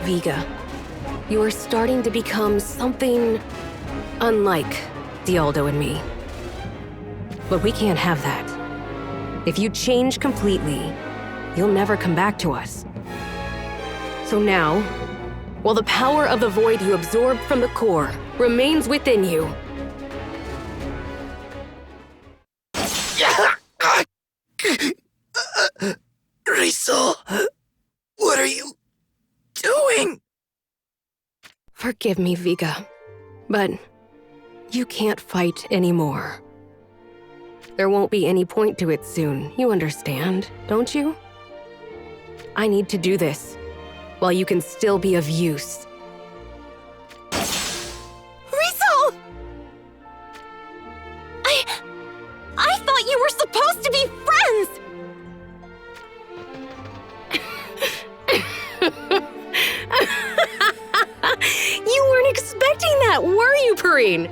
Viga, you are starting to become something unlike Dialdo and me. But we can't have that. If you change completely, you'll never come back to us. So now, while the power of the void you absorbed from the core remains within you,
Rizal, what are you doing?
forgive me, Viga, but you can't fight anymore. There won't be any point to it soon, you understand, don't you? I need to do this, while you can still be of use.
Rizal! I thought you were supposed to be friends!
You weren't expecting that, were you, Perrine?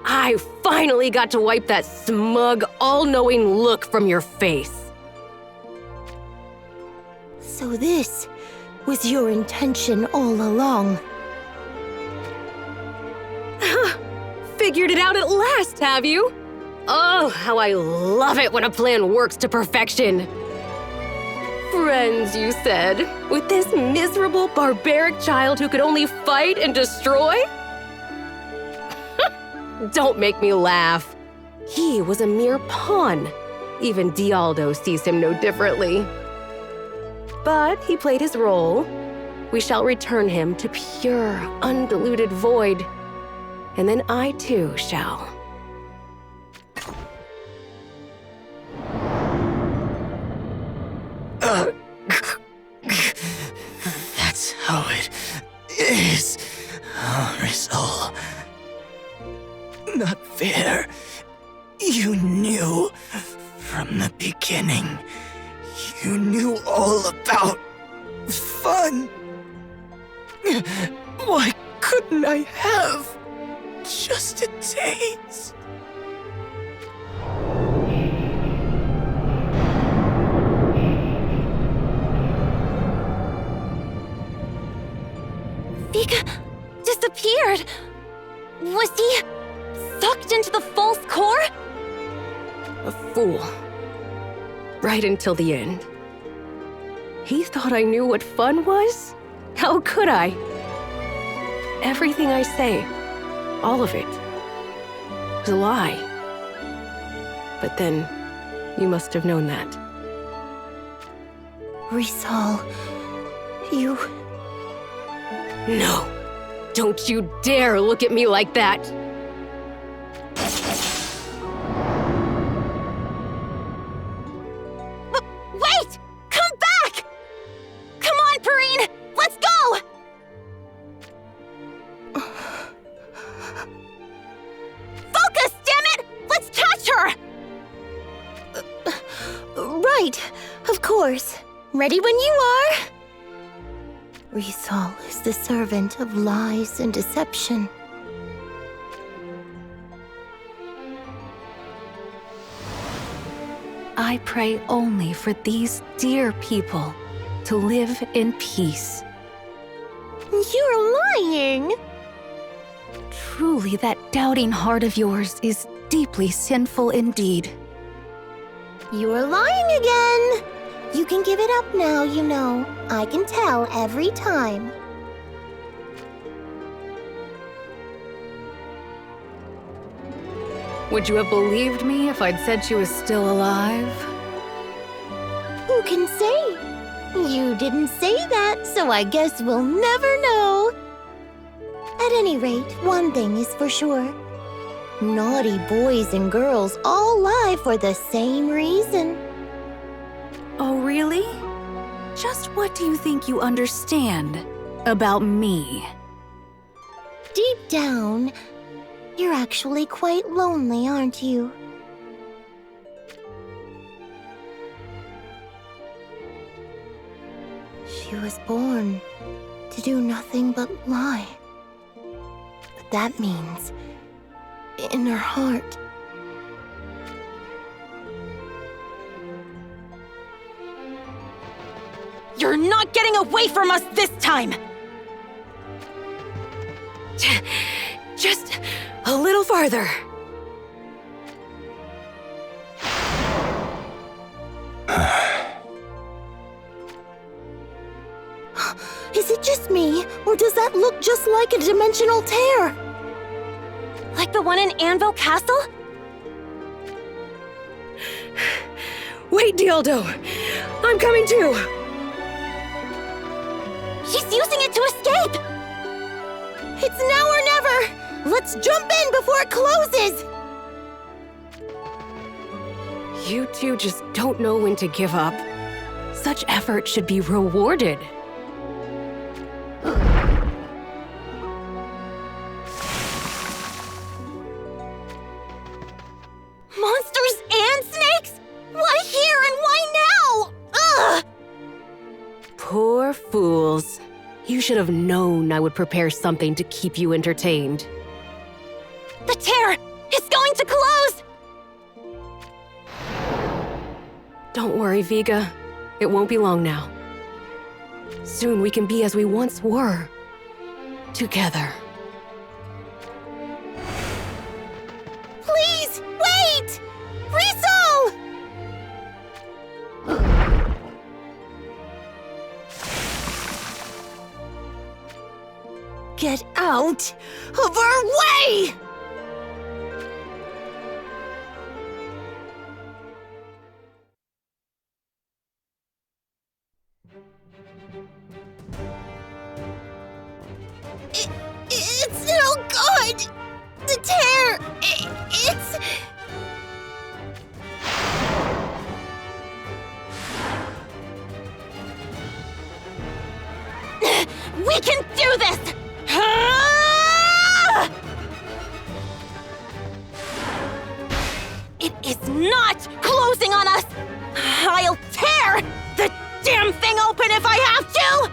I finally got to wipe that smug, all-knowing look from your face.
So this was your intention all along.
Figured it out at last, have you? Oh, how I love it when a plan works to perfection. Friends, you said, with this miserable, barbaric child who could only fight and destroy? Don't make me laugh. He was a mere pawn. Even Dialdo sees him no differently. But he played his role, we shall return him to pure, undiluted void. And then I too shall.
That's how it is, Rizal. Not fair. You knew from the beginning. You knew all about fun. Why couldn't I have just a taste?
Vika disappeared. Was he sucked into the false core?
A fool. Right until the end. He thought I knew what fun was? How could I? Everything I say, all of it, was a lie. But then, you must have known that.
Rizal, you...
No! Don't you dare look at me like that!
Wait! Come back! Come on, Perrine! Let's go! Focus, damn it! Let's catch her!
Right, of course. Ready when you are. Rizal is the servant of lies and deception.
I pray only for these dear people to live in peace.
You're lying!
Truly, that doubting heart of yours is deeply sinful indeed.
You're lying again! You can give it up now, you know. I can tell every time.
Would you have believed me if I'd said she was still alive?
Who can say? You didn't say that, so I guess we'll never know. At any rate, one thing is for sure. Naughty boys and girls all lie for the same reason.
Oh, really? Just what do you think you understand about me?
Deep down, you're actually quite lonely, aren't you? She was born to do nothing but lie. But that means, in her heart,
You're not getting away from us this time!
Just a little farther.
Is it just me, or does that look just like a dimensional tear?
Like the one in Anvil Castle?
Wait, Dialdo! I'm coming too!
She's using it to escape!
It's now or never! Let's jump in before it closes!
You two just don't know when to give up. Such effort should be rewarded.
Monsters and snakes? Why here and why now? Ugh!
Poor fools. You should have known I would prepare something to keep you entertained.
The tear is going to close!
Don't worry, Viga. It won't be long now. Soon we can be as we once were. Together.
Please, wait! Rizal! Get out of our way!
We can do this! It is not closing on us! I'll tear the damn thing open if I have to!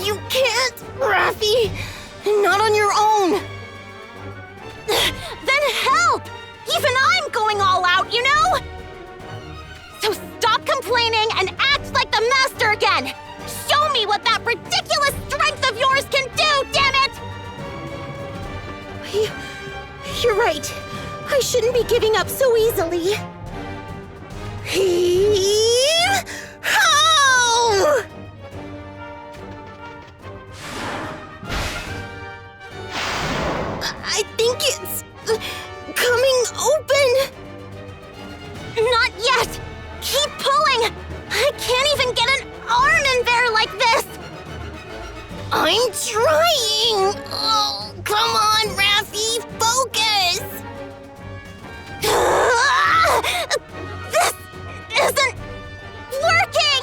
You can't, Raffi! Not on your own!
Then help! Even I'm going all out, you know? So stop complaining and act like the master again! Show me what that ridiculous strength of yours can do, damn it!
You're right. I shouldn't be giving up so easily. Heave-ho! I think it's coming open.
Not yet! Keep pulling! I can't even get an arm in there like this!
I'm trying! Oh, come on, Raffi, focus!
This isn't working!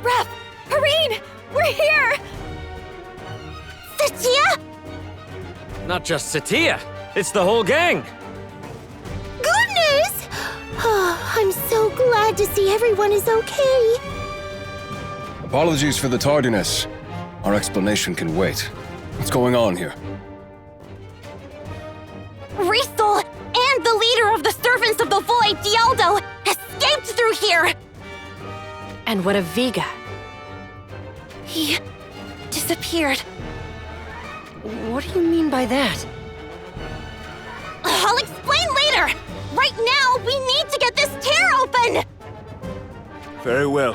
Ref! Hareen! We're here!
Satya?
Not just Satya, it's the whole gang.
Goodness! Oh, I'm so glad to see everyone is okay.
Apologies for the tardiness. Our explanation can wait. What's going on here?
Riesel and the leader of the Servants of the Void, Dialdo, escaped through here!
And what of Vega?
He disappeared.
What do you mean by that?
I'll explain later! Right now, we need to get this tear open!
Very well.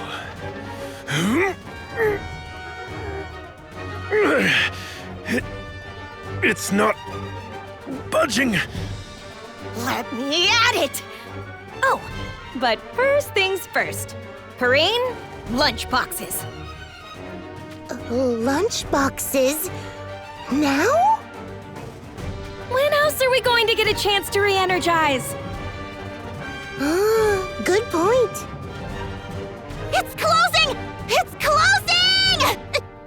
It's not budging.
Let me at it! Oh, but first things first. Hareen, lunch boxes.
Lunch boxes? Now?
When else are we going to get a chance to re-energize?
Good point.
It's closing! It's closing!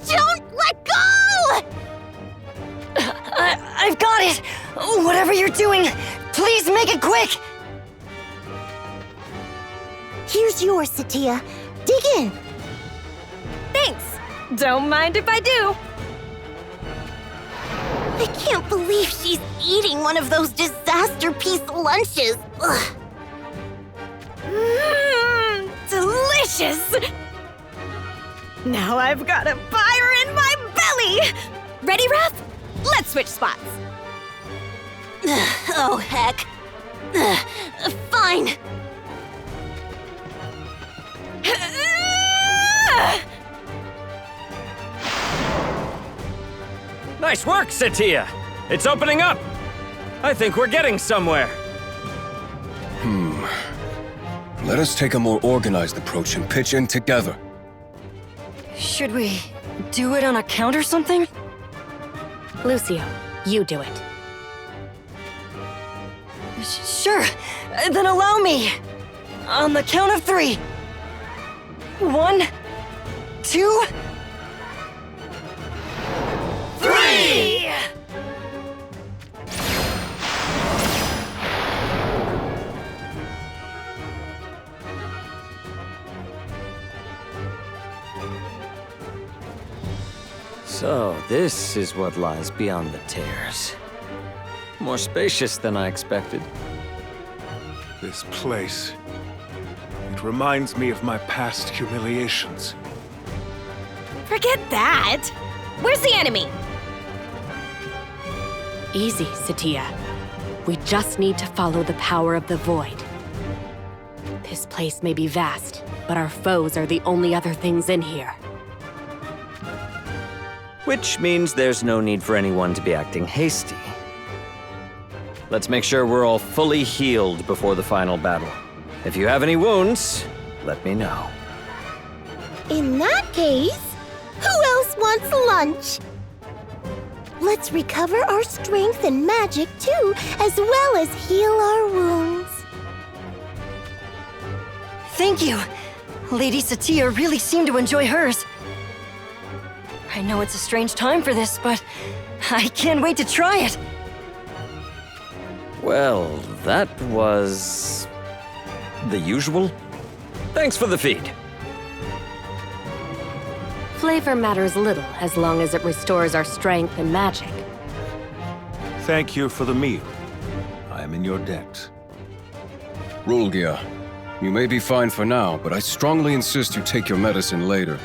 Don't let go!
I've got it! Whatever you're doing, please make it quick!
Here's yours, Satya. Dig in.
Thanks. Don't mind if I do.
I can't believe she's eating one of those disaster piece lunches. Ugh.
Delicious! Now I've got a fire in my belly! Ready, Ref? Let's switch spots.
Oh, heck. Fine.
Nice work, Satya. It's opening up. I think we're getting somewhere.
Let us take a more organized approach and pitch in together.
Should we do it on a count or something?
Lucio, you do it.
Sure. Then allow me. On the count of 3. 1, 2, 3!
So, this is what lies beyond the tears. More spacious than I expected.
This place. It reminds me of my past humiliations.
Forget that! Where's the enemy?
Easy, Satya. We just need to follow the power of the Void. This place may be vast, but our foes are the only other things in here.
Which means there's no need for anyone to be acting hasty. Let's make sure we're all fully healed before the final battle. If you have any wounds, let me know.
In that case, who else wants lunch? Let's recover our strength and magic too, as well as heal our wounds.
Thank you. Lady Satya really seemed to enjoy hers. I know it's a strange time for this, but I can't wait to try it.
Well, that was... the usual? Thanks for the feed.
Flavor matters little as long as it restores our strength and magic.
Thank you for the meal. I am in your debt.
Rulgia, you may be fine for now, but I strongly insist you take your medicine later.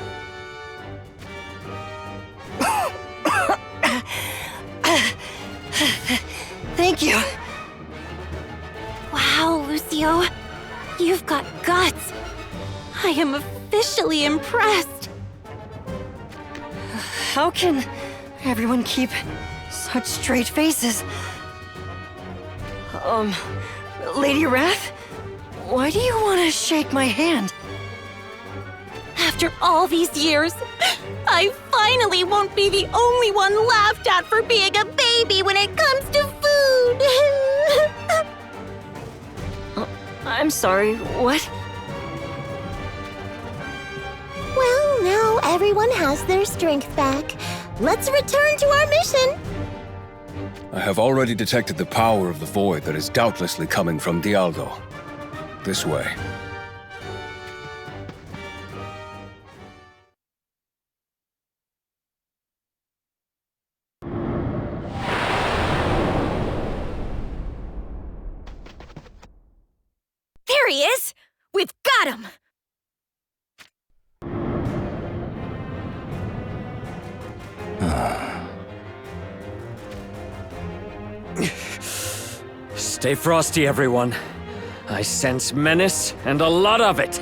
Thank you.
Wow, Lucio. You've got guts. I am officially impressed.
How can everyone keep such straight faces? Lady Wrath? Why do you want to shake my hand?
After all these years, I finally won't be the only one laughed at for being a baby when it comes to food.
I'm sorry, what?
Well, now everyone has their strength back. Let's return to our mission.
I have already detected the power of the void that is doubtlessly coming from Dialdo. This way.
There he is! We've got him!
Stay frosty, everyone. I sense menace and a lot of it.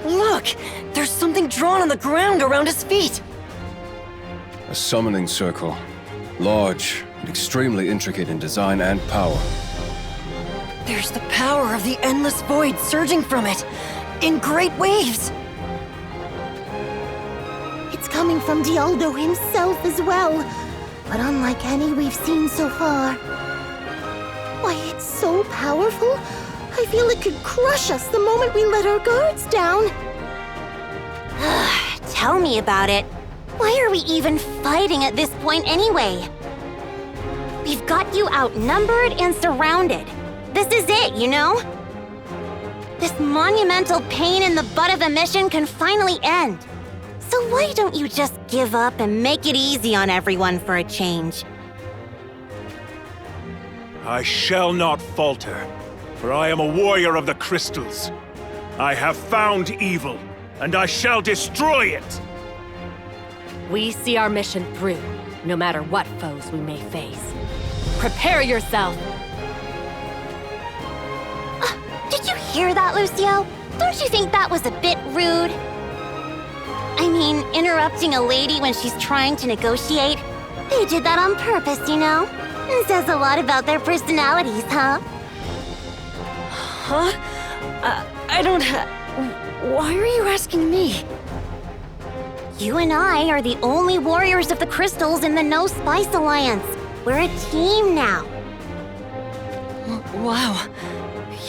Look! There's something drawn on the ground around his feet!
A summoning circle. Large and extremely intricate in design and power.
There's the power of the endless void surging from it, in great waves!
It's coming from Dialdo himself as well, but unlike any we've seen so far. Why, it's so powerful, I feel it could crush us the moment we let our guards down.
Tell me about it. Why are we even fighting at this point anyway? We've got you outnumbered and surrounded. This is it, you know? This monumental pain in the butt of the mission can finally end. So why don't you just give up and make it easy on everyone for a change?
I shall not falter, for I am a warrior of the crystals. I have found evil, and I shall destroy it!
We see our mission through, no matter what foes we may face. Prepare yourself!
Did you hear that, Lucio? Don't you think that was a bit rude? I mean, interrupting a lady when she's trying to negotiate? They did that on purpose, you know? It says a lot about their personalities, huh?
Huh? I don't Why are you asking me?
You and I are the only warriors of the crystals in the No Spice Alliance. We're a team now.
Wow.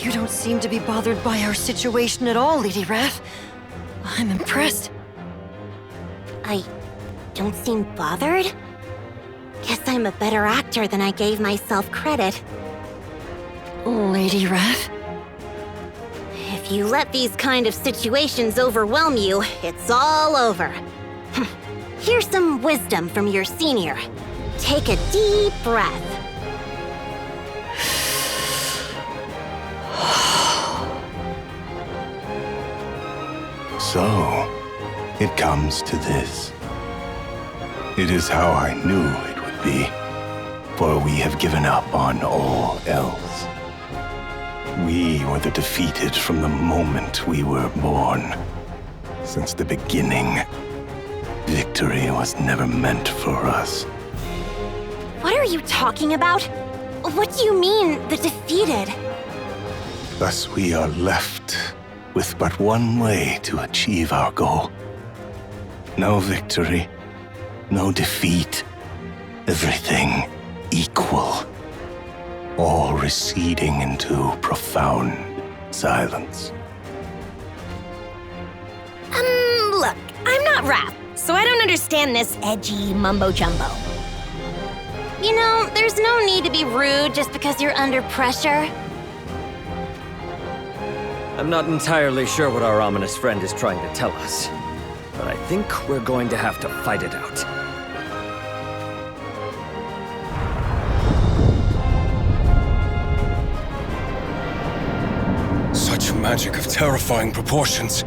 You don't seem to be bothered by our situation at all, Lady Wrath. I'm impressed.
I don't seem bothered? Guess I'm a better actor than I gave myself credit.
Lady Wrath?
If you let these kind of situations overwhelm you, it's all over. Here's some wisdom from your senior. Take a deep breath.
So, it comes to this. It is how I knew it would be, for we have given up on all else. We were the defeated from the moment we were born. Since the beginning, victory was never meant for us.
What are you talking about? What do you mean, the defeated?
Thus we are left with but one way to achieve our goal. No victory, no defeat, everything equal. All receding into profound silence.
understand this edgy mumbo-jumbo.
You know, there's no need to be rude just because you're under pressure.
I'm not entirely sure what our ominous friend is trying to tell us, but I think we're going to have to fight it out.
Such magic of terrifying proportions.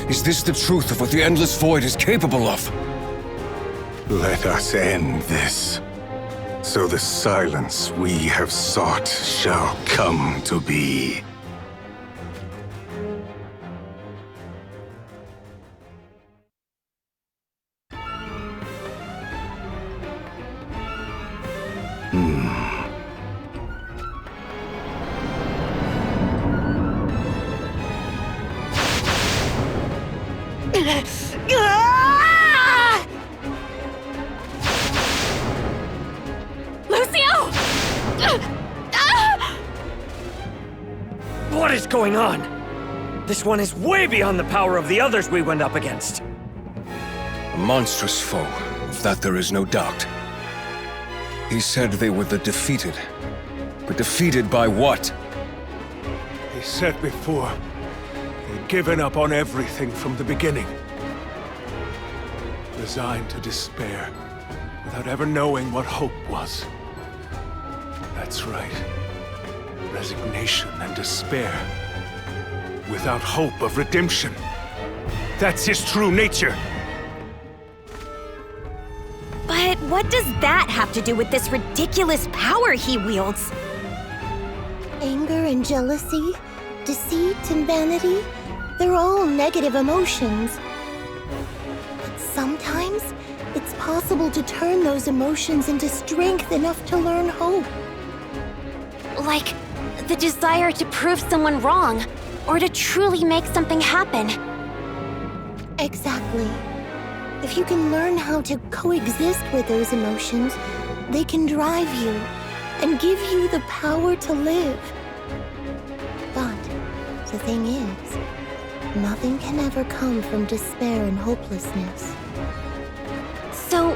Is this the truth of what the Endless Void is capable of?
Let us end this, so the silence we have sought shall come to be.
Lucio!
What is going on? This one is way beyond the power of the others we went up against.
A monstrous foe, of that there is no doubt. He said they were the defeated. But defeated by what?
He said before, they'd given up on everything from the beginning. Resigned to despair, without ever knowing what hope was. That's right. Resignation and despair. Without hope of redemption. That's his true nature.
But what does that have to do with this ridiculous power he wields?
Anger and jealousy, deceit and vanity, they're all negative emotions. But sometimes, it's possible to turn those emotions into strength enough to learn hope.
Like the desire to prove someone wrong, or to truly make something happen.
Exactly. If you can learn how to coexist with those emotions, they can drive you and give you the power to live. But the thing is, nothing can ever come from despair and hopelessness.
So,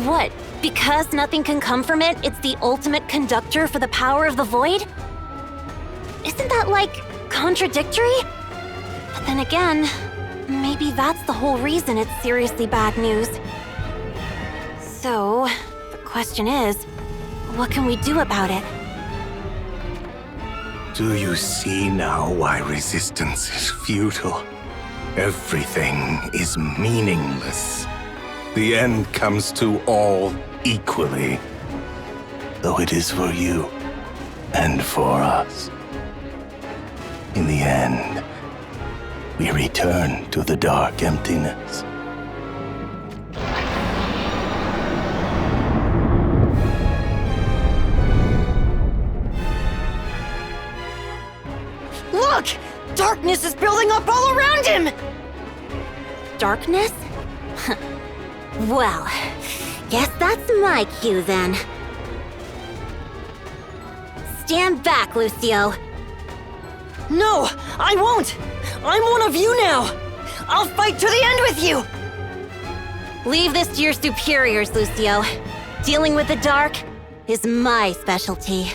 what? Because nothing can come from it, it's the ultimate conductor for the power of the void? Isn't that, like, contradictory? But then again, maybe that's the whole reason it's seriously bad news. So, the question is, what can we do about it?
Do you see now why resistance is futile? Everything is meaningless. The end comes to all equally, though it is for you and for us. In the end, we return to the dark emptiness.
Look! Darkness is building up all around him!
Darkness? Well, guess that's my cue then. Stand back, Lucio.
No, I won't! I'm one of you now! I'll fight to the end with you!
Leave this to your superiors, Lucio. Dealing with the dark is my specialty.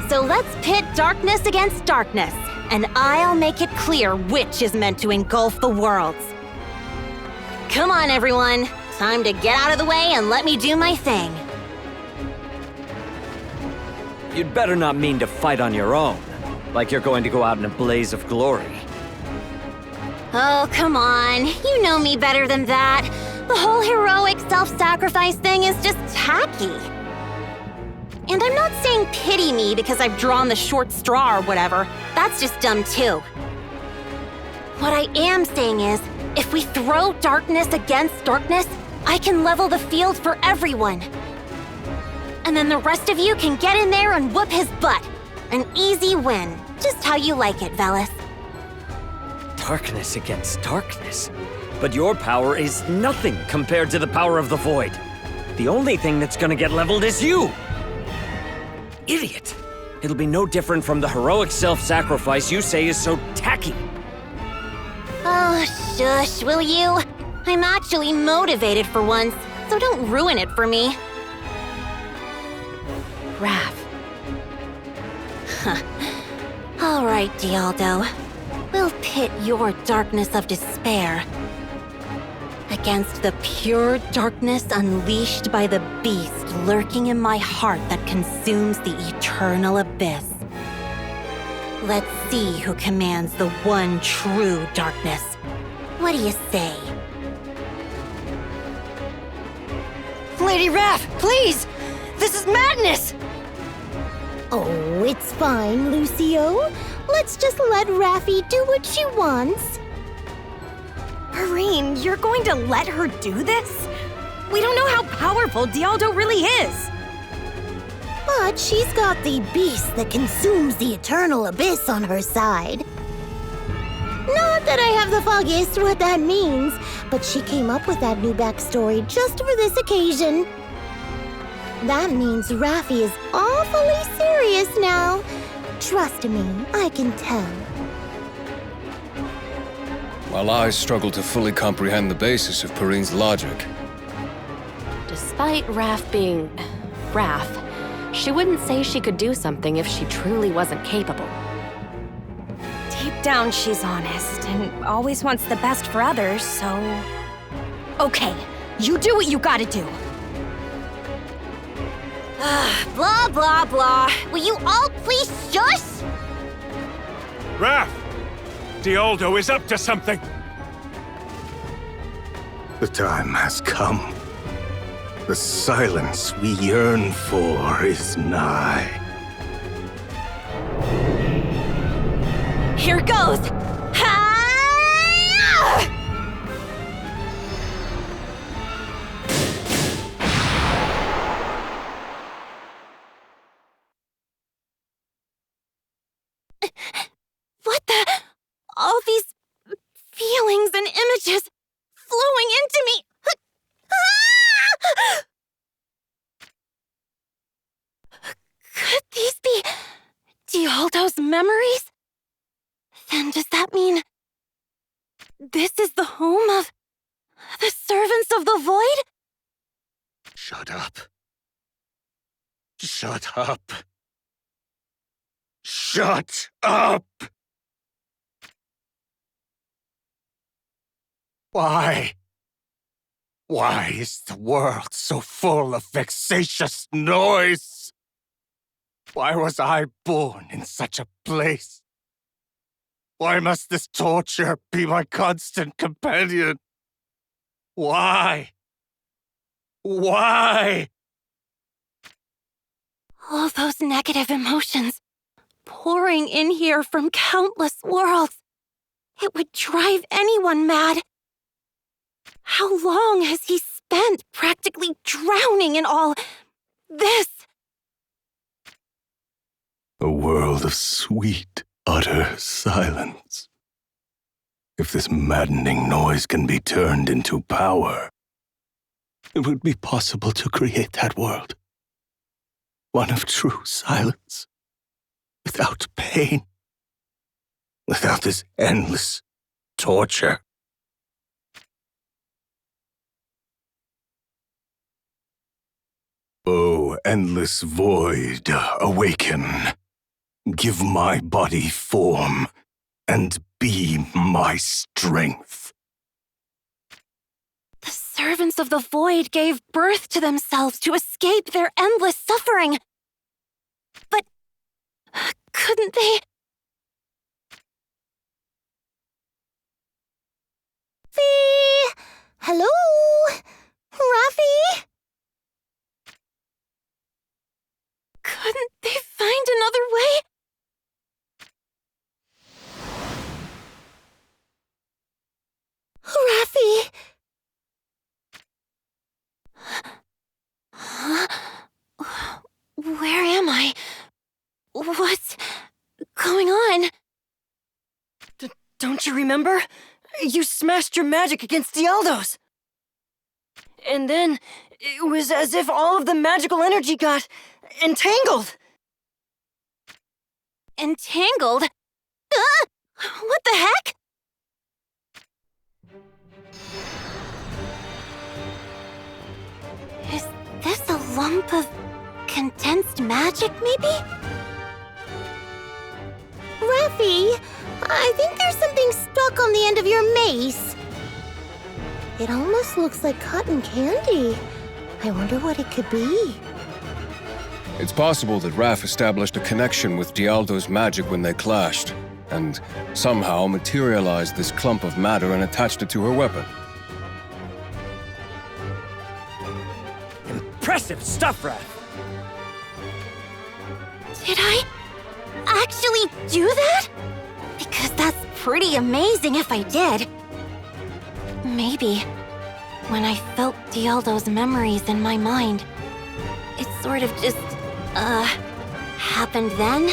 So let's pit darkness against darkness, and I'll make it clear which is meant to engulf the worlds. Come on, everyone. Time to get out of the way and let me do my thing.
You'd better not mean to fight on your own, like you're going to go out in a blaze of glory.
Oh, come on. You know me better than that. The whole heroic self-sacrifice thing is just tacky. And I'm not saying pity me because I've drawn the short straw or whatever. That's just dumb too. What I am saying is, if we throw darkness against darkness, I can level the field for everyone. And then the rest of you can get in there and whoop his butt. An easy win. Just how you like it, Velis.
Darkness against darkness? But your power is nothing compared to the power of the Void. The only thing that's gonna get leveled is you! Idiot! It'll be no different from the heroic self-sacrifice you say is so tacky.
Oh, shush, will you? I'm actually motivated for once, so don't ruin it for me.
Raph.
All right, Dialdo. We'll pit your darkness of despair against the pure darkness unleashed by the beast lurking in my heart that consumes the eternal abyss. Let's see who commands the one true darkness. What do you say?
Lady Raph, please! This is madness!
Oh, it's fine, Lucio. Let's just let Raffi do what she wants.
Marine, you're going to let her do this? We don't know how powerful Dialdo really is.
But she's got the beast that consumes the eternal abyss on her side. Not that I have the foggiest what that means, but she came up with that new backstory just for this occasion. That means Raffi is awfully serious now. Trust me, I can tell.
While I struggle to fully comprehend the basis of Perine's logic.
Despite Raph being Raph, she wouldn't say she could do something if she truly wasn't capable.
Deep down, she's honest and always wants the best for others, so... Okay, you do what you gotta do.
Blah, blah, blah. Will you all please shush?
Raph! Dialdo is up to something!
The time has come. The silence we yearn for is nigh.
Here goes! What the? All these feelings and images flowing into me. Could these be Dialdo's memories? Then does that mean this is the home of the servants of the void?
Shut up. Shut up. Shut up! Why? Why is the world so full of vexatious noise? Why was I born in such a place? Why must this torture be my constant companion? Why? Why?
All those negative emotions pouring in here from countless worlds. It would drive anyone mad. How long has he spent practically drowning in all this?
A world of sweet, utter silence. If this maddening noise can be turned into power, it would be possible to create that world. One of true silence. Without pain. Without this endless torture. O endless void, awaken. Give my body form, and be my strength.
The servants of the void gave birth to themselves to escape their endless suffering. But couldn't they?
Hello? Raffi?
Couldn't they find another way?
Raffi!
Where am I? What's going on?
Don't you remember? You smashed your magic against Dialdo's. And then, it was as if all of the magical energy got entangled.
Entangled? What the heck? lump of condensed magic, maybe?
Raffi, I think there's something stuck on the end of your mace. It almost looks like cotton candy. I wonder what it could be.
It's possible that Raph established a connection with Dialdo's magic when they clashed, and somehow materialized this clump of matter and attached it to her weapon.
Impressive stuff, Raph!
Did I actually do that? Because that's pretty amazing if I did. Maybe when I felt Dialdo's memories in my mind, it sort of just, happened then?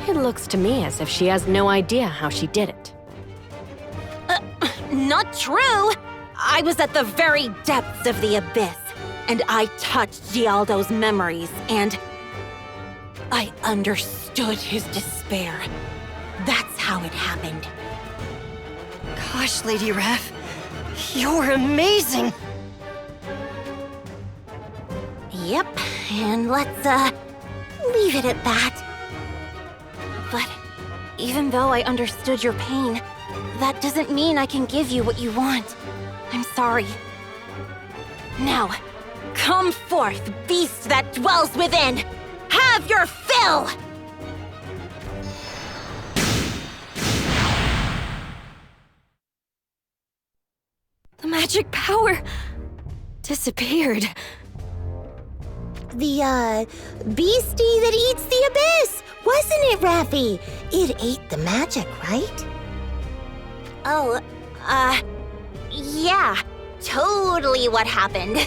It looks to me as if she has no idea how she did it.
Not true! I was at the very depths of the abyss, and I touched Dialdo's memories, and I understood his despair. That's how it happened.
Gosh, Lady Raph, you're amazing!
Yep, and let's, leave it at that. But even though I understood your pain, that doesn't mean I can give you what you want. I'm sorry. Now, come forth, beast that dwells within! Have your fill!
The magic power disappeared.
The, beastie that eats the abyss! Wasn't it, Raffi? It ate the magic, right?
Oh, yeah. Totally what happened.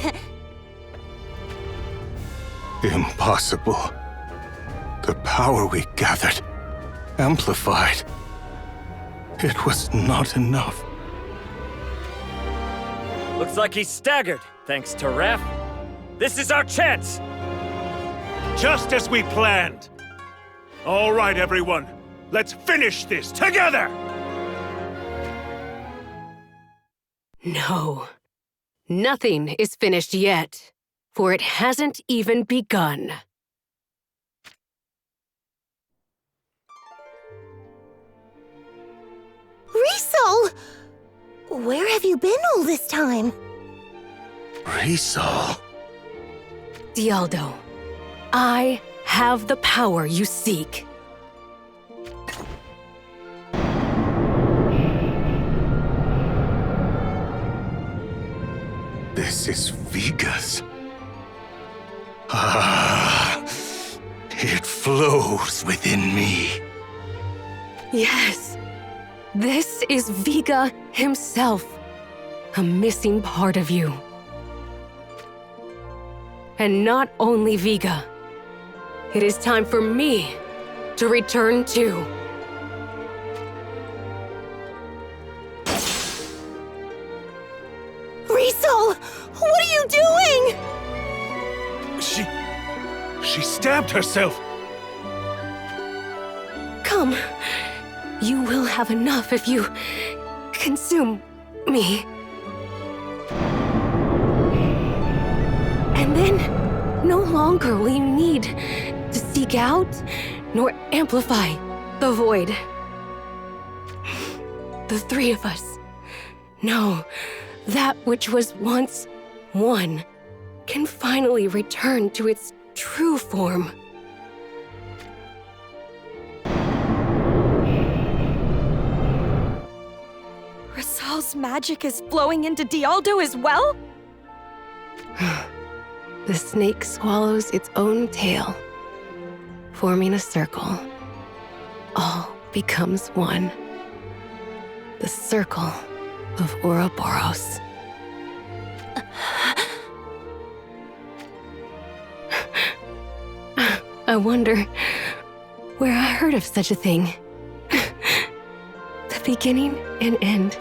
Impossible. The power we gathered, amplified. It was not enough.
Looks like he's staggered, thanks to Raph. This is our chance!
Just as we planned. All right, everyone. Let's finish this together!
No. Nothing is finished yet, for it hasn't even begun.
Riesel! Where have you been all this time?
Riesel.
Dialdo, I have the power you seek.
This is Viga's. Ah, it flows within me.
Yes, this is Viga himself, a missing part of you. And not only Viga, it is time for me to return too.
Riesel! What are you doing?
She stabbed herself!
Come. You will have enough if you consume me. And then, no longer will you need to seek out nor amplify the void. The three of us know that which was once one can finally return to its true form.
Rasal's magic is flowing into Dialdo as well?
The snake swallows its own tail, forming a circle. All becomes one. The circle of Ouroboros. I wonder where I heard of such a thing. The beginning and end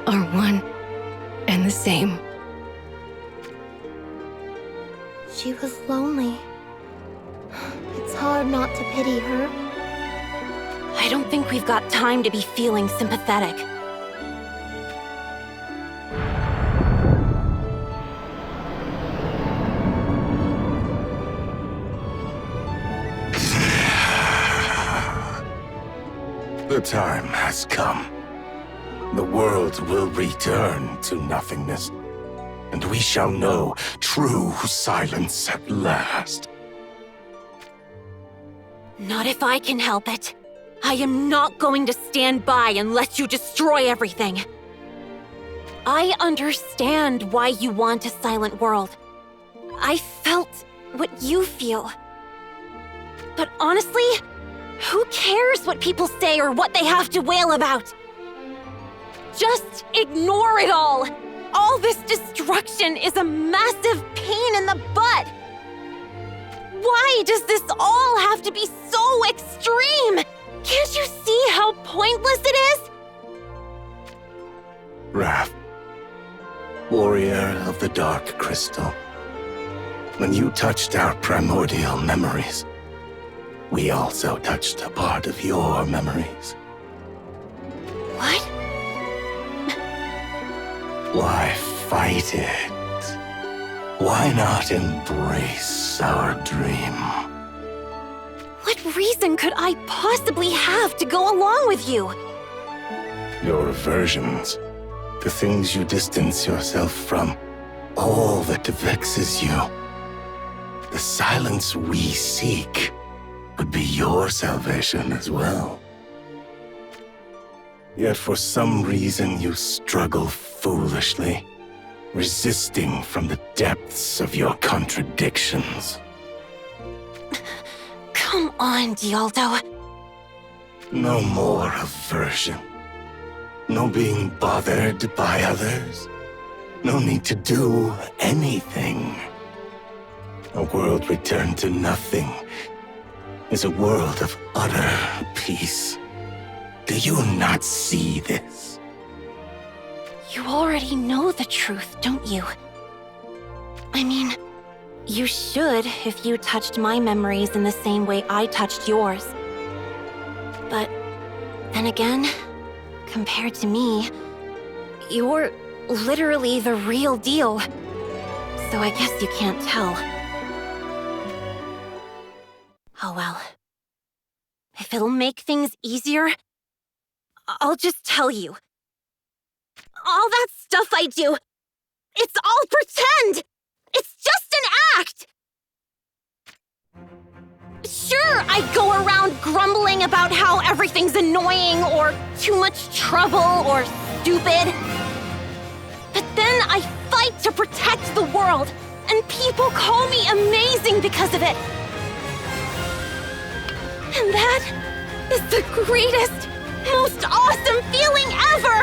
are one and the same.
She was lonely. It's hard not to pity her.
I don't think we've got time to be feeling sympathetic.
The time has come. The world will return to nothingness, and we shall know true silence at last.
Not if I can help it. I am not going to stand by and let you destroy everything. I understand why you want a silent world. I felt what you feel. But honestly, who cares what people say or what they have to wail about? Just ignore it all! All this destruction is a massive pain in the butt! Why does this all have to be so extreme? Can't you see how pointless it is?
Wrath, warrior of the Dark Crystal. When you touched our primordial memories, we also touched a part of your memories.
What?
Why fight it? Why not embrace our dream?
What reason could I possibly have to go along with you?
Your aversions, the things you distance yourself from, all that vexes you. The silence we seek would be your salvation as well. Yet for some reason you struggle foolishly, resisting from the depths of your contradictions.
Come on, Dialdo.
No more aversion. No being bothered by others. No need to do anything. A world returned to nothing is a world of utter peace. Do you not see this?
You already know the truth, don't you? I mean, you should if you touched my memories in the same way I touched yours. But then again, compared to me, you're literally the real deal. So I guess you can't tell. Oh well. If it'll make things easier, I'll just tell you. All that stuff I do, it's all pretend! It's just an act! Sure, I go around grumbling about how everything's annoying or too much trouble or stupid. But then I fight to protect the world, and people call me amazing because of it. And that is the greatest, most awesome feeling ever!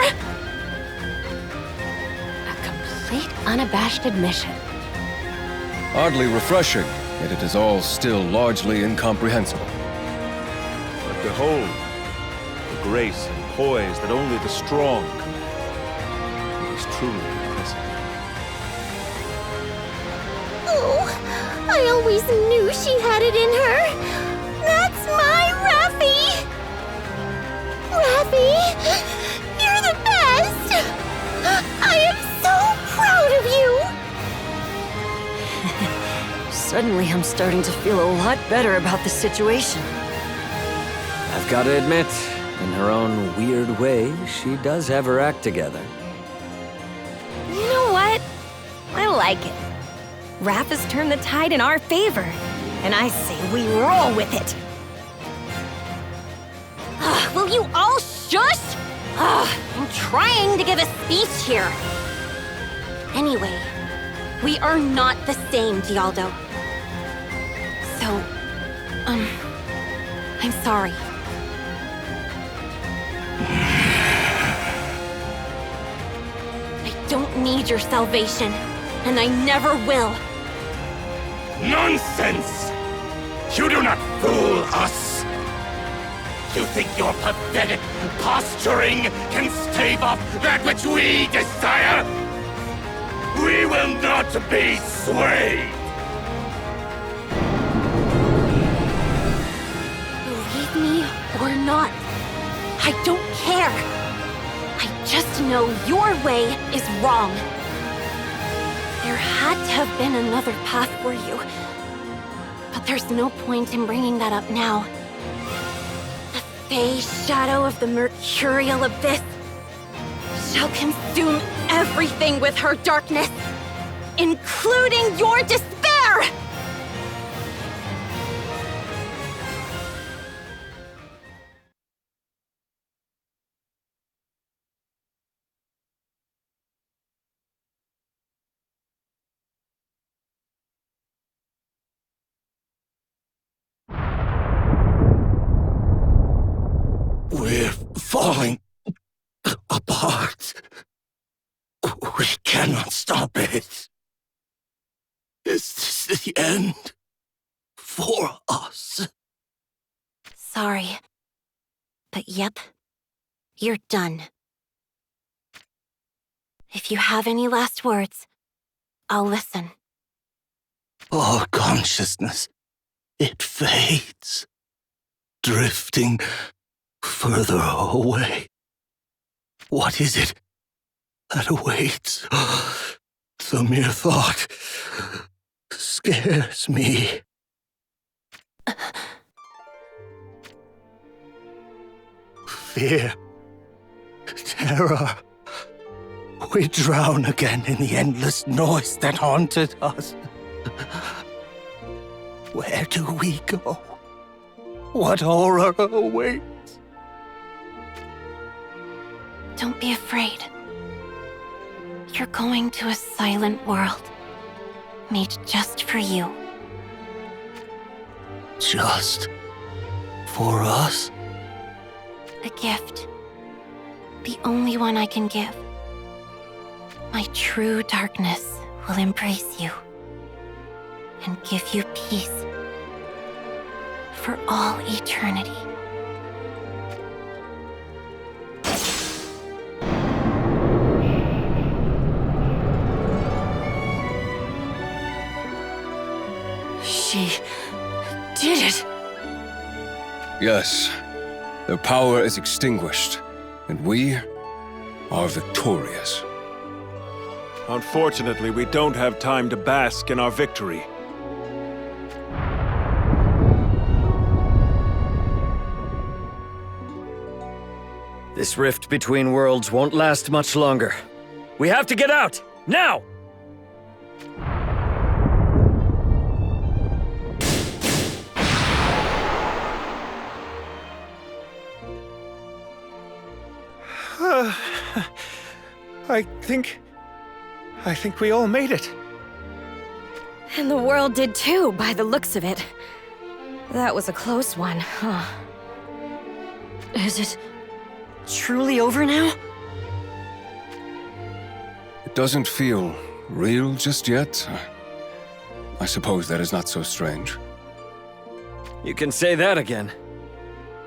A complete, unabashed admission.
Oddly refreshing, yet it is all still largely incomprehensible.
But behold, the grace and poise that only the strong can. It is truly impressive.
Oh, I always knew she had it in her. That's my Raffi! Raffi, you're the best! I am so proud of you!
Suddenly I'm starting to feel a lot better about the situation.
I've got to admit, in her own weird way, she does have her act together.
You know what? I like it. Raph has turned the tide in our favor, and I say we roll with it.
Will you all shush? I'm trying to give a speech here. Anyway, we are not the same, Dialdo. So, I'm sorry. I don't need your salvation, and I never will.
Nonsense! You do not fool us! You think your pathetic posturing can stave off that which we desire? We will not be swayed!
Believe me or not, I don't care. I just know your way is wrong. There had to have been another path for you. But there's no point in bringing that up now. The
Fey shadow of the mercurial abyss shall consume everything with her darkness, including your despair!
We're falling apart. We cannot stop it. Is this the end for us?
Sorry. But yep, you're done. If you have any last words, I'll listen.
All consciousness, it fades, drifting further away. What is it that awaits? The mere thought scares me. Fear, terror. We drown again in the endless noise that haunted us. Where do we go? What horror awaits?
Don't be afraid. You're going to a silent world, made just for you.
Just for us?
A gift. The only one I can give. My true darkness will embrace you and give you peace for all eternity.
She did it!
Yes, their power is extinguished, and we are victorious.
Unfortunately, we don't have time to bask in our victory.
This rift between worlds won't last much longer. We have to get out! Now!
I think we all made it.
And the world did too, by the looks of it. That was a close one, huh?
Is it truly over now?
It doesn't feel real just yet. I suppose that is not so strange.
You can say that again.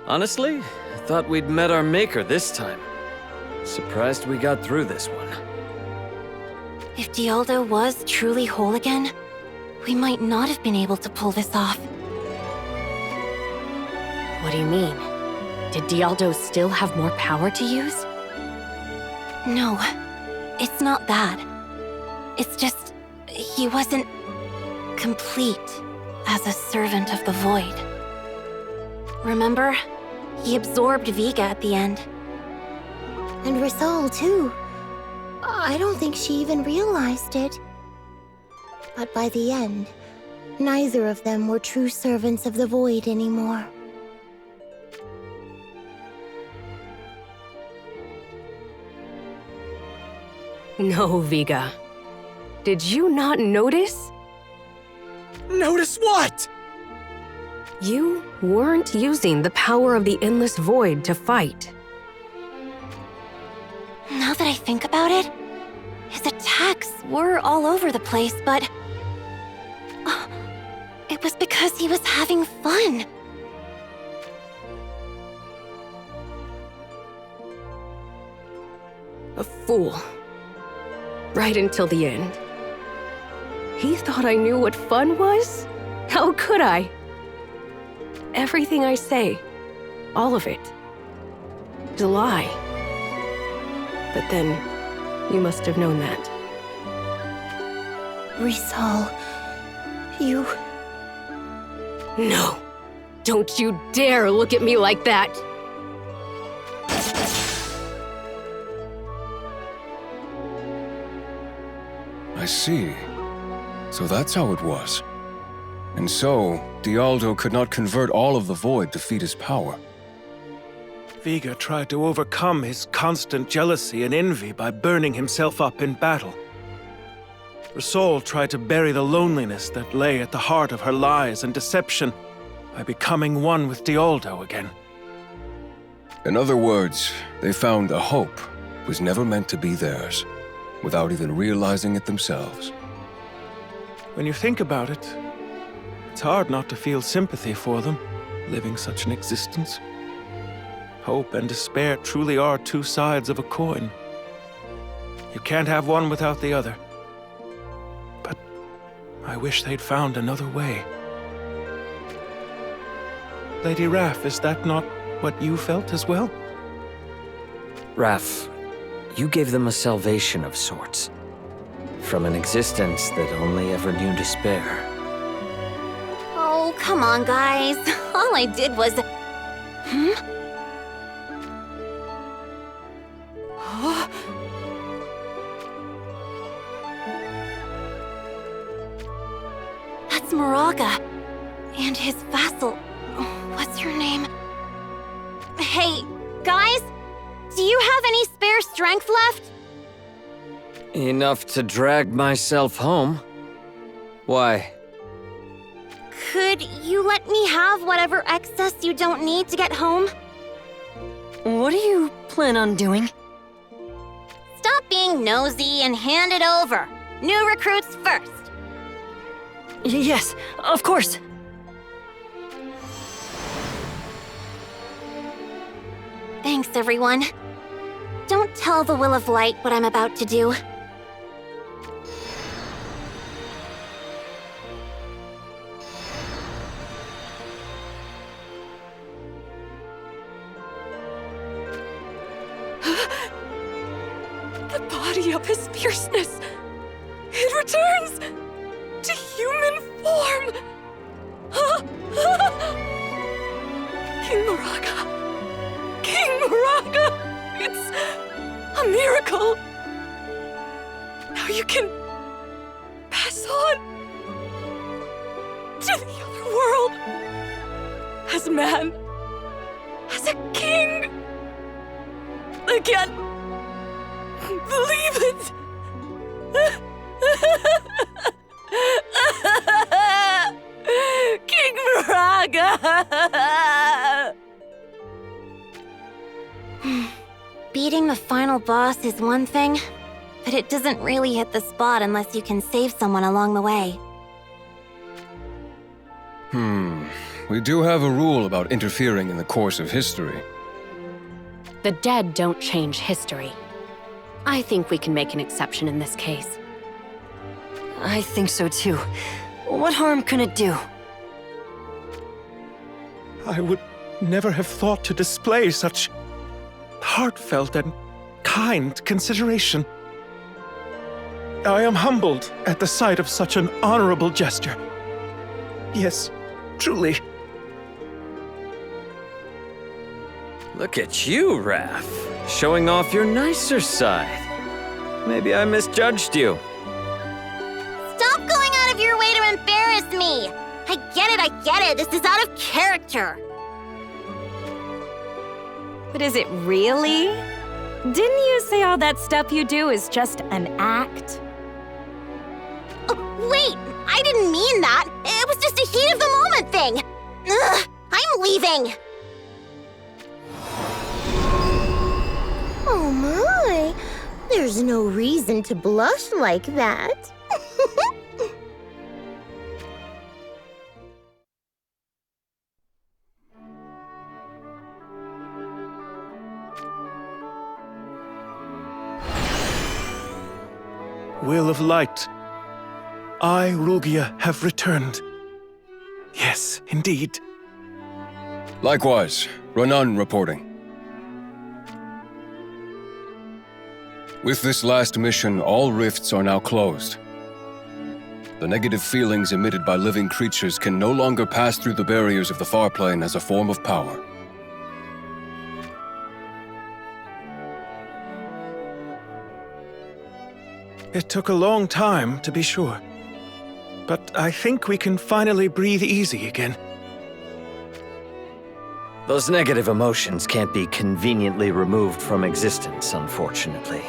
Honestly, I thought we'd met our maker this time. Surprised we got through this one.
If Dialdo was truly whole again, we might not have been able to pull this off.
What do you mean? Did Dialdo still have more power to use?
No, it's not that. It's just, he wasn't complete as a servant of the Void. Remember? He absorbed Vega at the end.
And Rizal, too. I don't think she even realized it. But by the end, neither of them were true servants of the Void anymore.
No, Vega. Did you not notice?
Notice what?
You weren't using the power of the Endless Void to fight.
Now that I think about it, his attacks were all over the place, but... it was because he was having fun.
A fool. Right until the end. He thought I knew what fun was? How could I? Everything I say, all of it, is a lie. But then, you must have known that.
Rizal, you...
No! Don't you dare look at me like that!
I see. So that's how it was. And so, Dialdo could not convert all of the void to feed his power.
Vega tried to overcome his constant jealousy and envy by burning himself up in battle. Rasol tried to bury the loneliness that lay at the heart of her lies and deception by becoming one with Dialdo again.
In other words, they found a hope was never meant to be theirs, without even realizing it themselves.
When you think about it, it's hard not to feel sympathy for them, living such an existence. Hope and despair truly are two sides of a coin. You can't have one without the other. But I wish they'd found another way. Lady Raph, is that not what you felt as well?
Raph, you gave them a salvation of sorts. From an existence that only ever knew despair.
Oh, come on, guys. All I did was... That's Moraga. And his vassal. What's your name? Hey, guys? Do you have any spare strength left?
Enough to drag myself home. Why?
Could you let me have whatever excess you don't need to get home?
What do you plan on doing?
Stop being nosy and hand it over. New recruits first.
Yes, of course.
Thanks, everyone. Don't tell the Will of Light what I'm about to do.
The body of his fierceness. It returns to human form. King Moraga. King Moraga. It's a miracle. Now you can pass on to the other world. As a man. As a king. I can't believe it. King Moraga.
Beating the final boss is one thing, but it doesn't really hit the spot unless you can save someone along the way.
We do have a rule about interfering in the course of history.
The dead don't change history. I think we can make an exception in this case.
I think so too. What harm can it do?
I would never have thought to display such heartfelt and kind consideration. I am humbled at the sight of such an honorable gesture. Yes, truly.
Look at you, Raph. Showing off your nicer side. Maybe I misjudged you.
Stop going out of your way to embarrass me! I get it. This is out of character.
But is it really? Didn't you say all that stuff you do is just an act?
Oh, wait! I didn't mean that! It was just a heat of the moment thing! Ugh, I'm leaving!
Oh my! There's no reason to blush like that.
Will of Light, I, Rugia, have returned. Yes, indeed.
Likewise, Renan reporting. With this last mission, all rifts are now closed. The negative feelings emitted by living creatures can no longer pass through the barriers of the far plane as a form of power.
It took a long time, to be sure. But I think we can finally breathe easy again.
Those negative emotions can't be conveniently removed from existence, unfortunately.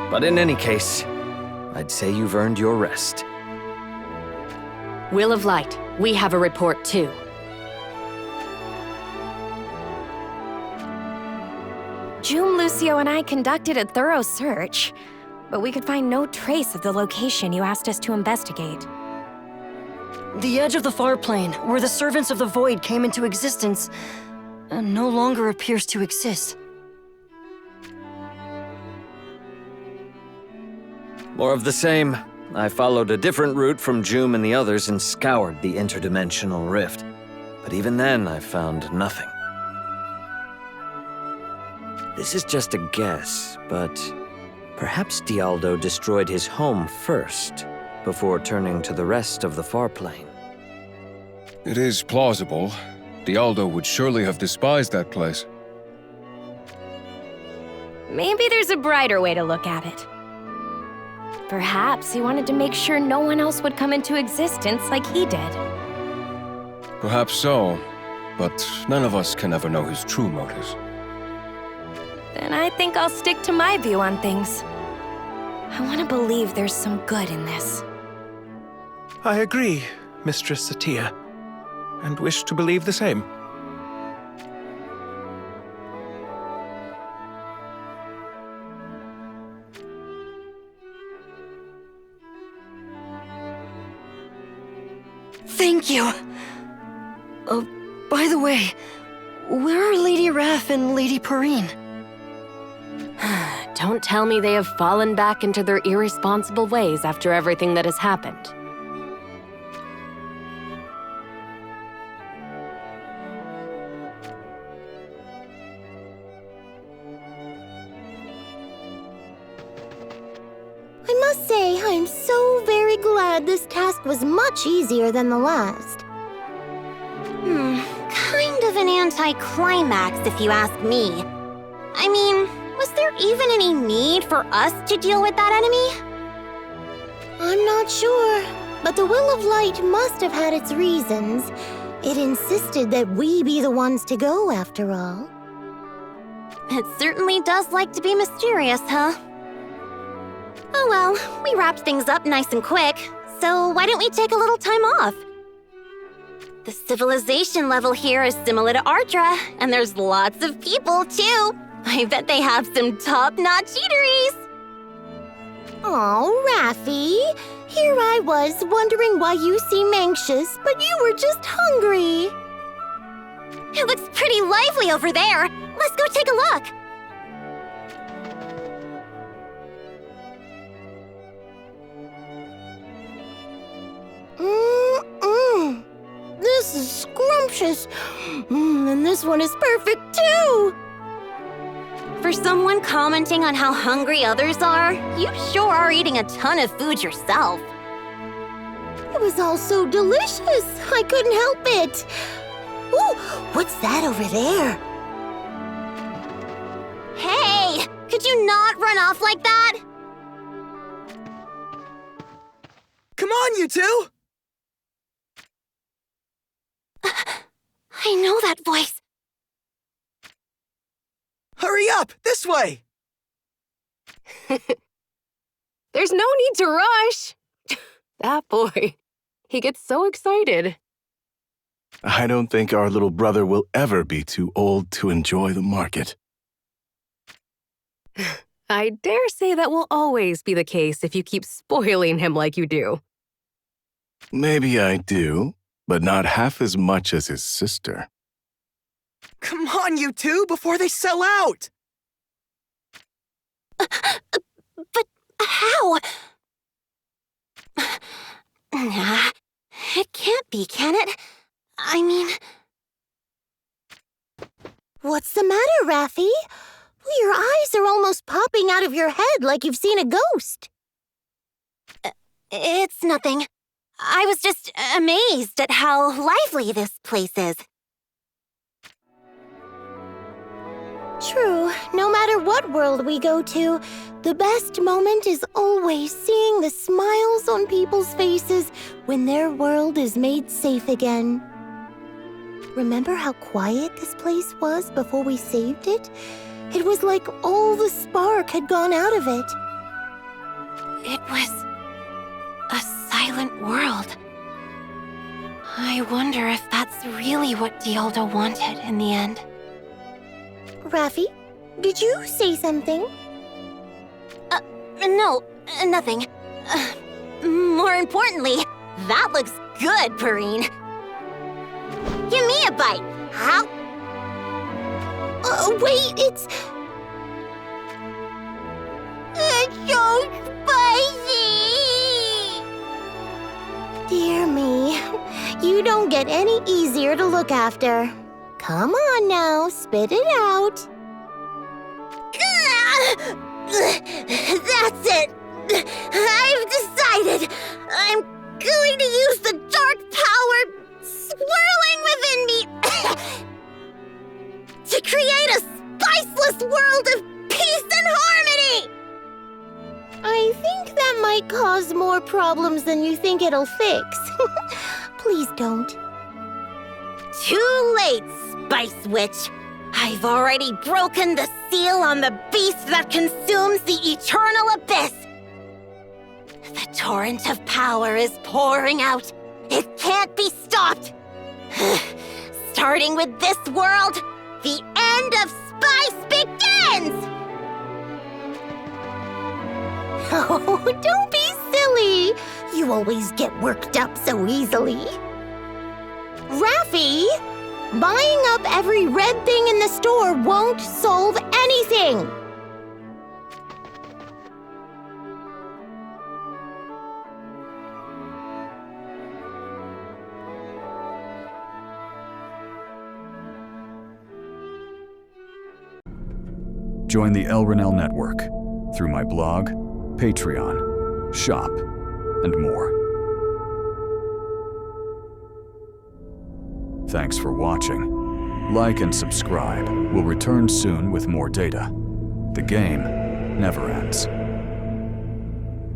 But in any case, I'd say you've earned your rest.
Will of Light, we have a report too.
June, Lucio, and I conducted a thorough search, but we could find no trace of the location you asked us to investigate.
The edge of the far plane, where the servants of the Void came into existence, no longer appears to exist.
More of the same. I followed a different route from Joom and the others and scoured the interdimensional rift. But even then, I found nothing. This is just a guess, but perhaps Dialdo destroyed his home first, before turning to the rest of the far plane.
It is plausible. Dialdo would surely have despised that place.
Maybe there's a brighter way to look at it. Perhaps he wanted to make sure no one else would come into existence like he did.
Perhaps so, but none of us can ever know his true motives.
Then I think I'll stick to my view on things. I want to believe there's some good in this.
I agree, Mistress Satya, and wish to believe the same.
Thank you. By the way, where are Lady Raph and Lady Perrine?
Don't tell me they have fallen back into their irresponsible ways after everything that has happened.
I must say, I'm so very glad this task was much easier than the last.
Kind of an anticlimax, if you ask me. I mean, was there even any need for us to deal with that enemy?
I'm not sure, but the Will of Light must have had its reasons. It insisted that we be the ones to go, after all.
It certainly does like to be mysterious, huh? Oh well, we wrapped things up nice and quick, so why don't we take a little time off? The civilization level here is similar to Ardra, and there's lots of people, too. I bet they have some top-notch eateries.
Oh, Raffi, here I was wondering why you seem anxious, but you were just hungry.
It looks pretty lively over there. Let's go take a look.
This is scrumptious. And this one is perfect, too.
For someone commenting on how hungry others are, you sure are eating a ton of food yourself.
It was all so delicious. I couldn't help it. Ooh, what's that over there?
Hey, could you not run off like that?
Come on, you two!
I know that voice.
Hurry up! This way!
There's no need to rush. That boy, he gets so excited.
I don't think our little brother will ever be too old to enjoy the market.
I dare say that will always be the case if you keep spoiling him like you do.
Maybe I do, but not half as much as his sister.
Come on, you two, before they sell out!
But how? Nah, it can't be, can it? I mean...
What's the matter, Raffi? Your eyes are almost popping out of your head like you've seen a ghost.
It's nothing. I was just amazed at how lively this place is.
True, no matter what world we go to, the best moment is always seeing the smiles on people's faces when their world is made safe again. Remember how quiet this place was before we saved it? It was like all the spark had gone out of it.
It was a silent world. I wonder if that's really what Dialdo wanted in the end.
Raffi, did you say something?
No, nothing. More importantly, that looks good, Perrine. Give me a bite. How?
Wait, it's so spicy! Dear me, you don't get any easier to look after. Come on now, spit it out.
That's it! I've decided! I'm going to use the dark power swirling within me to create a spiceless world of peace and harmony!
I think that might cause more problems than you think it'll fix. Please don't.
Too late, Spice Witch! I've already broken the seal on the beast that consumes the eternal abyss! The torrent of power is pouring out. It can't be stopped! Starting with this world, the end of Spice begins!
Oh, don't be silly! You always get worked up so easily. Raffi! Buying up every red thing in the store won't solve anything!
Join the Elrinell network through my blog, Patreon, shop, and more. Thanks for watching. Like and subscribe. We'll return soon with more data. The game never ends.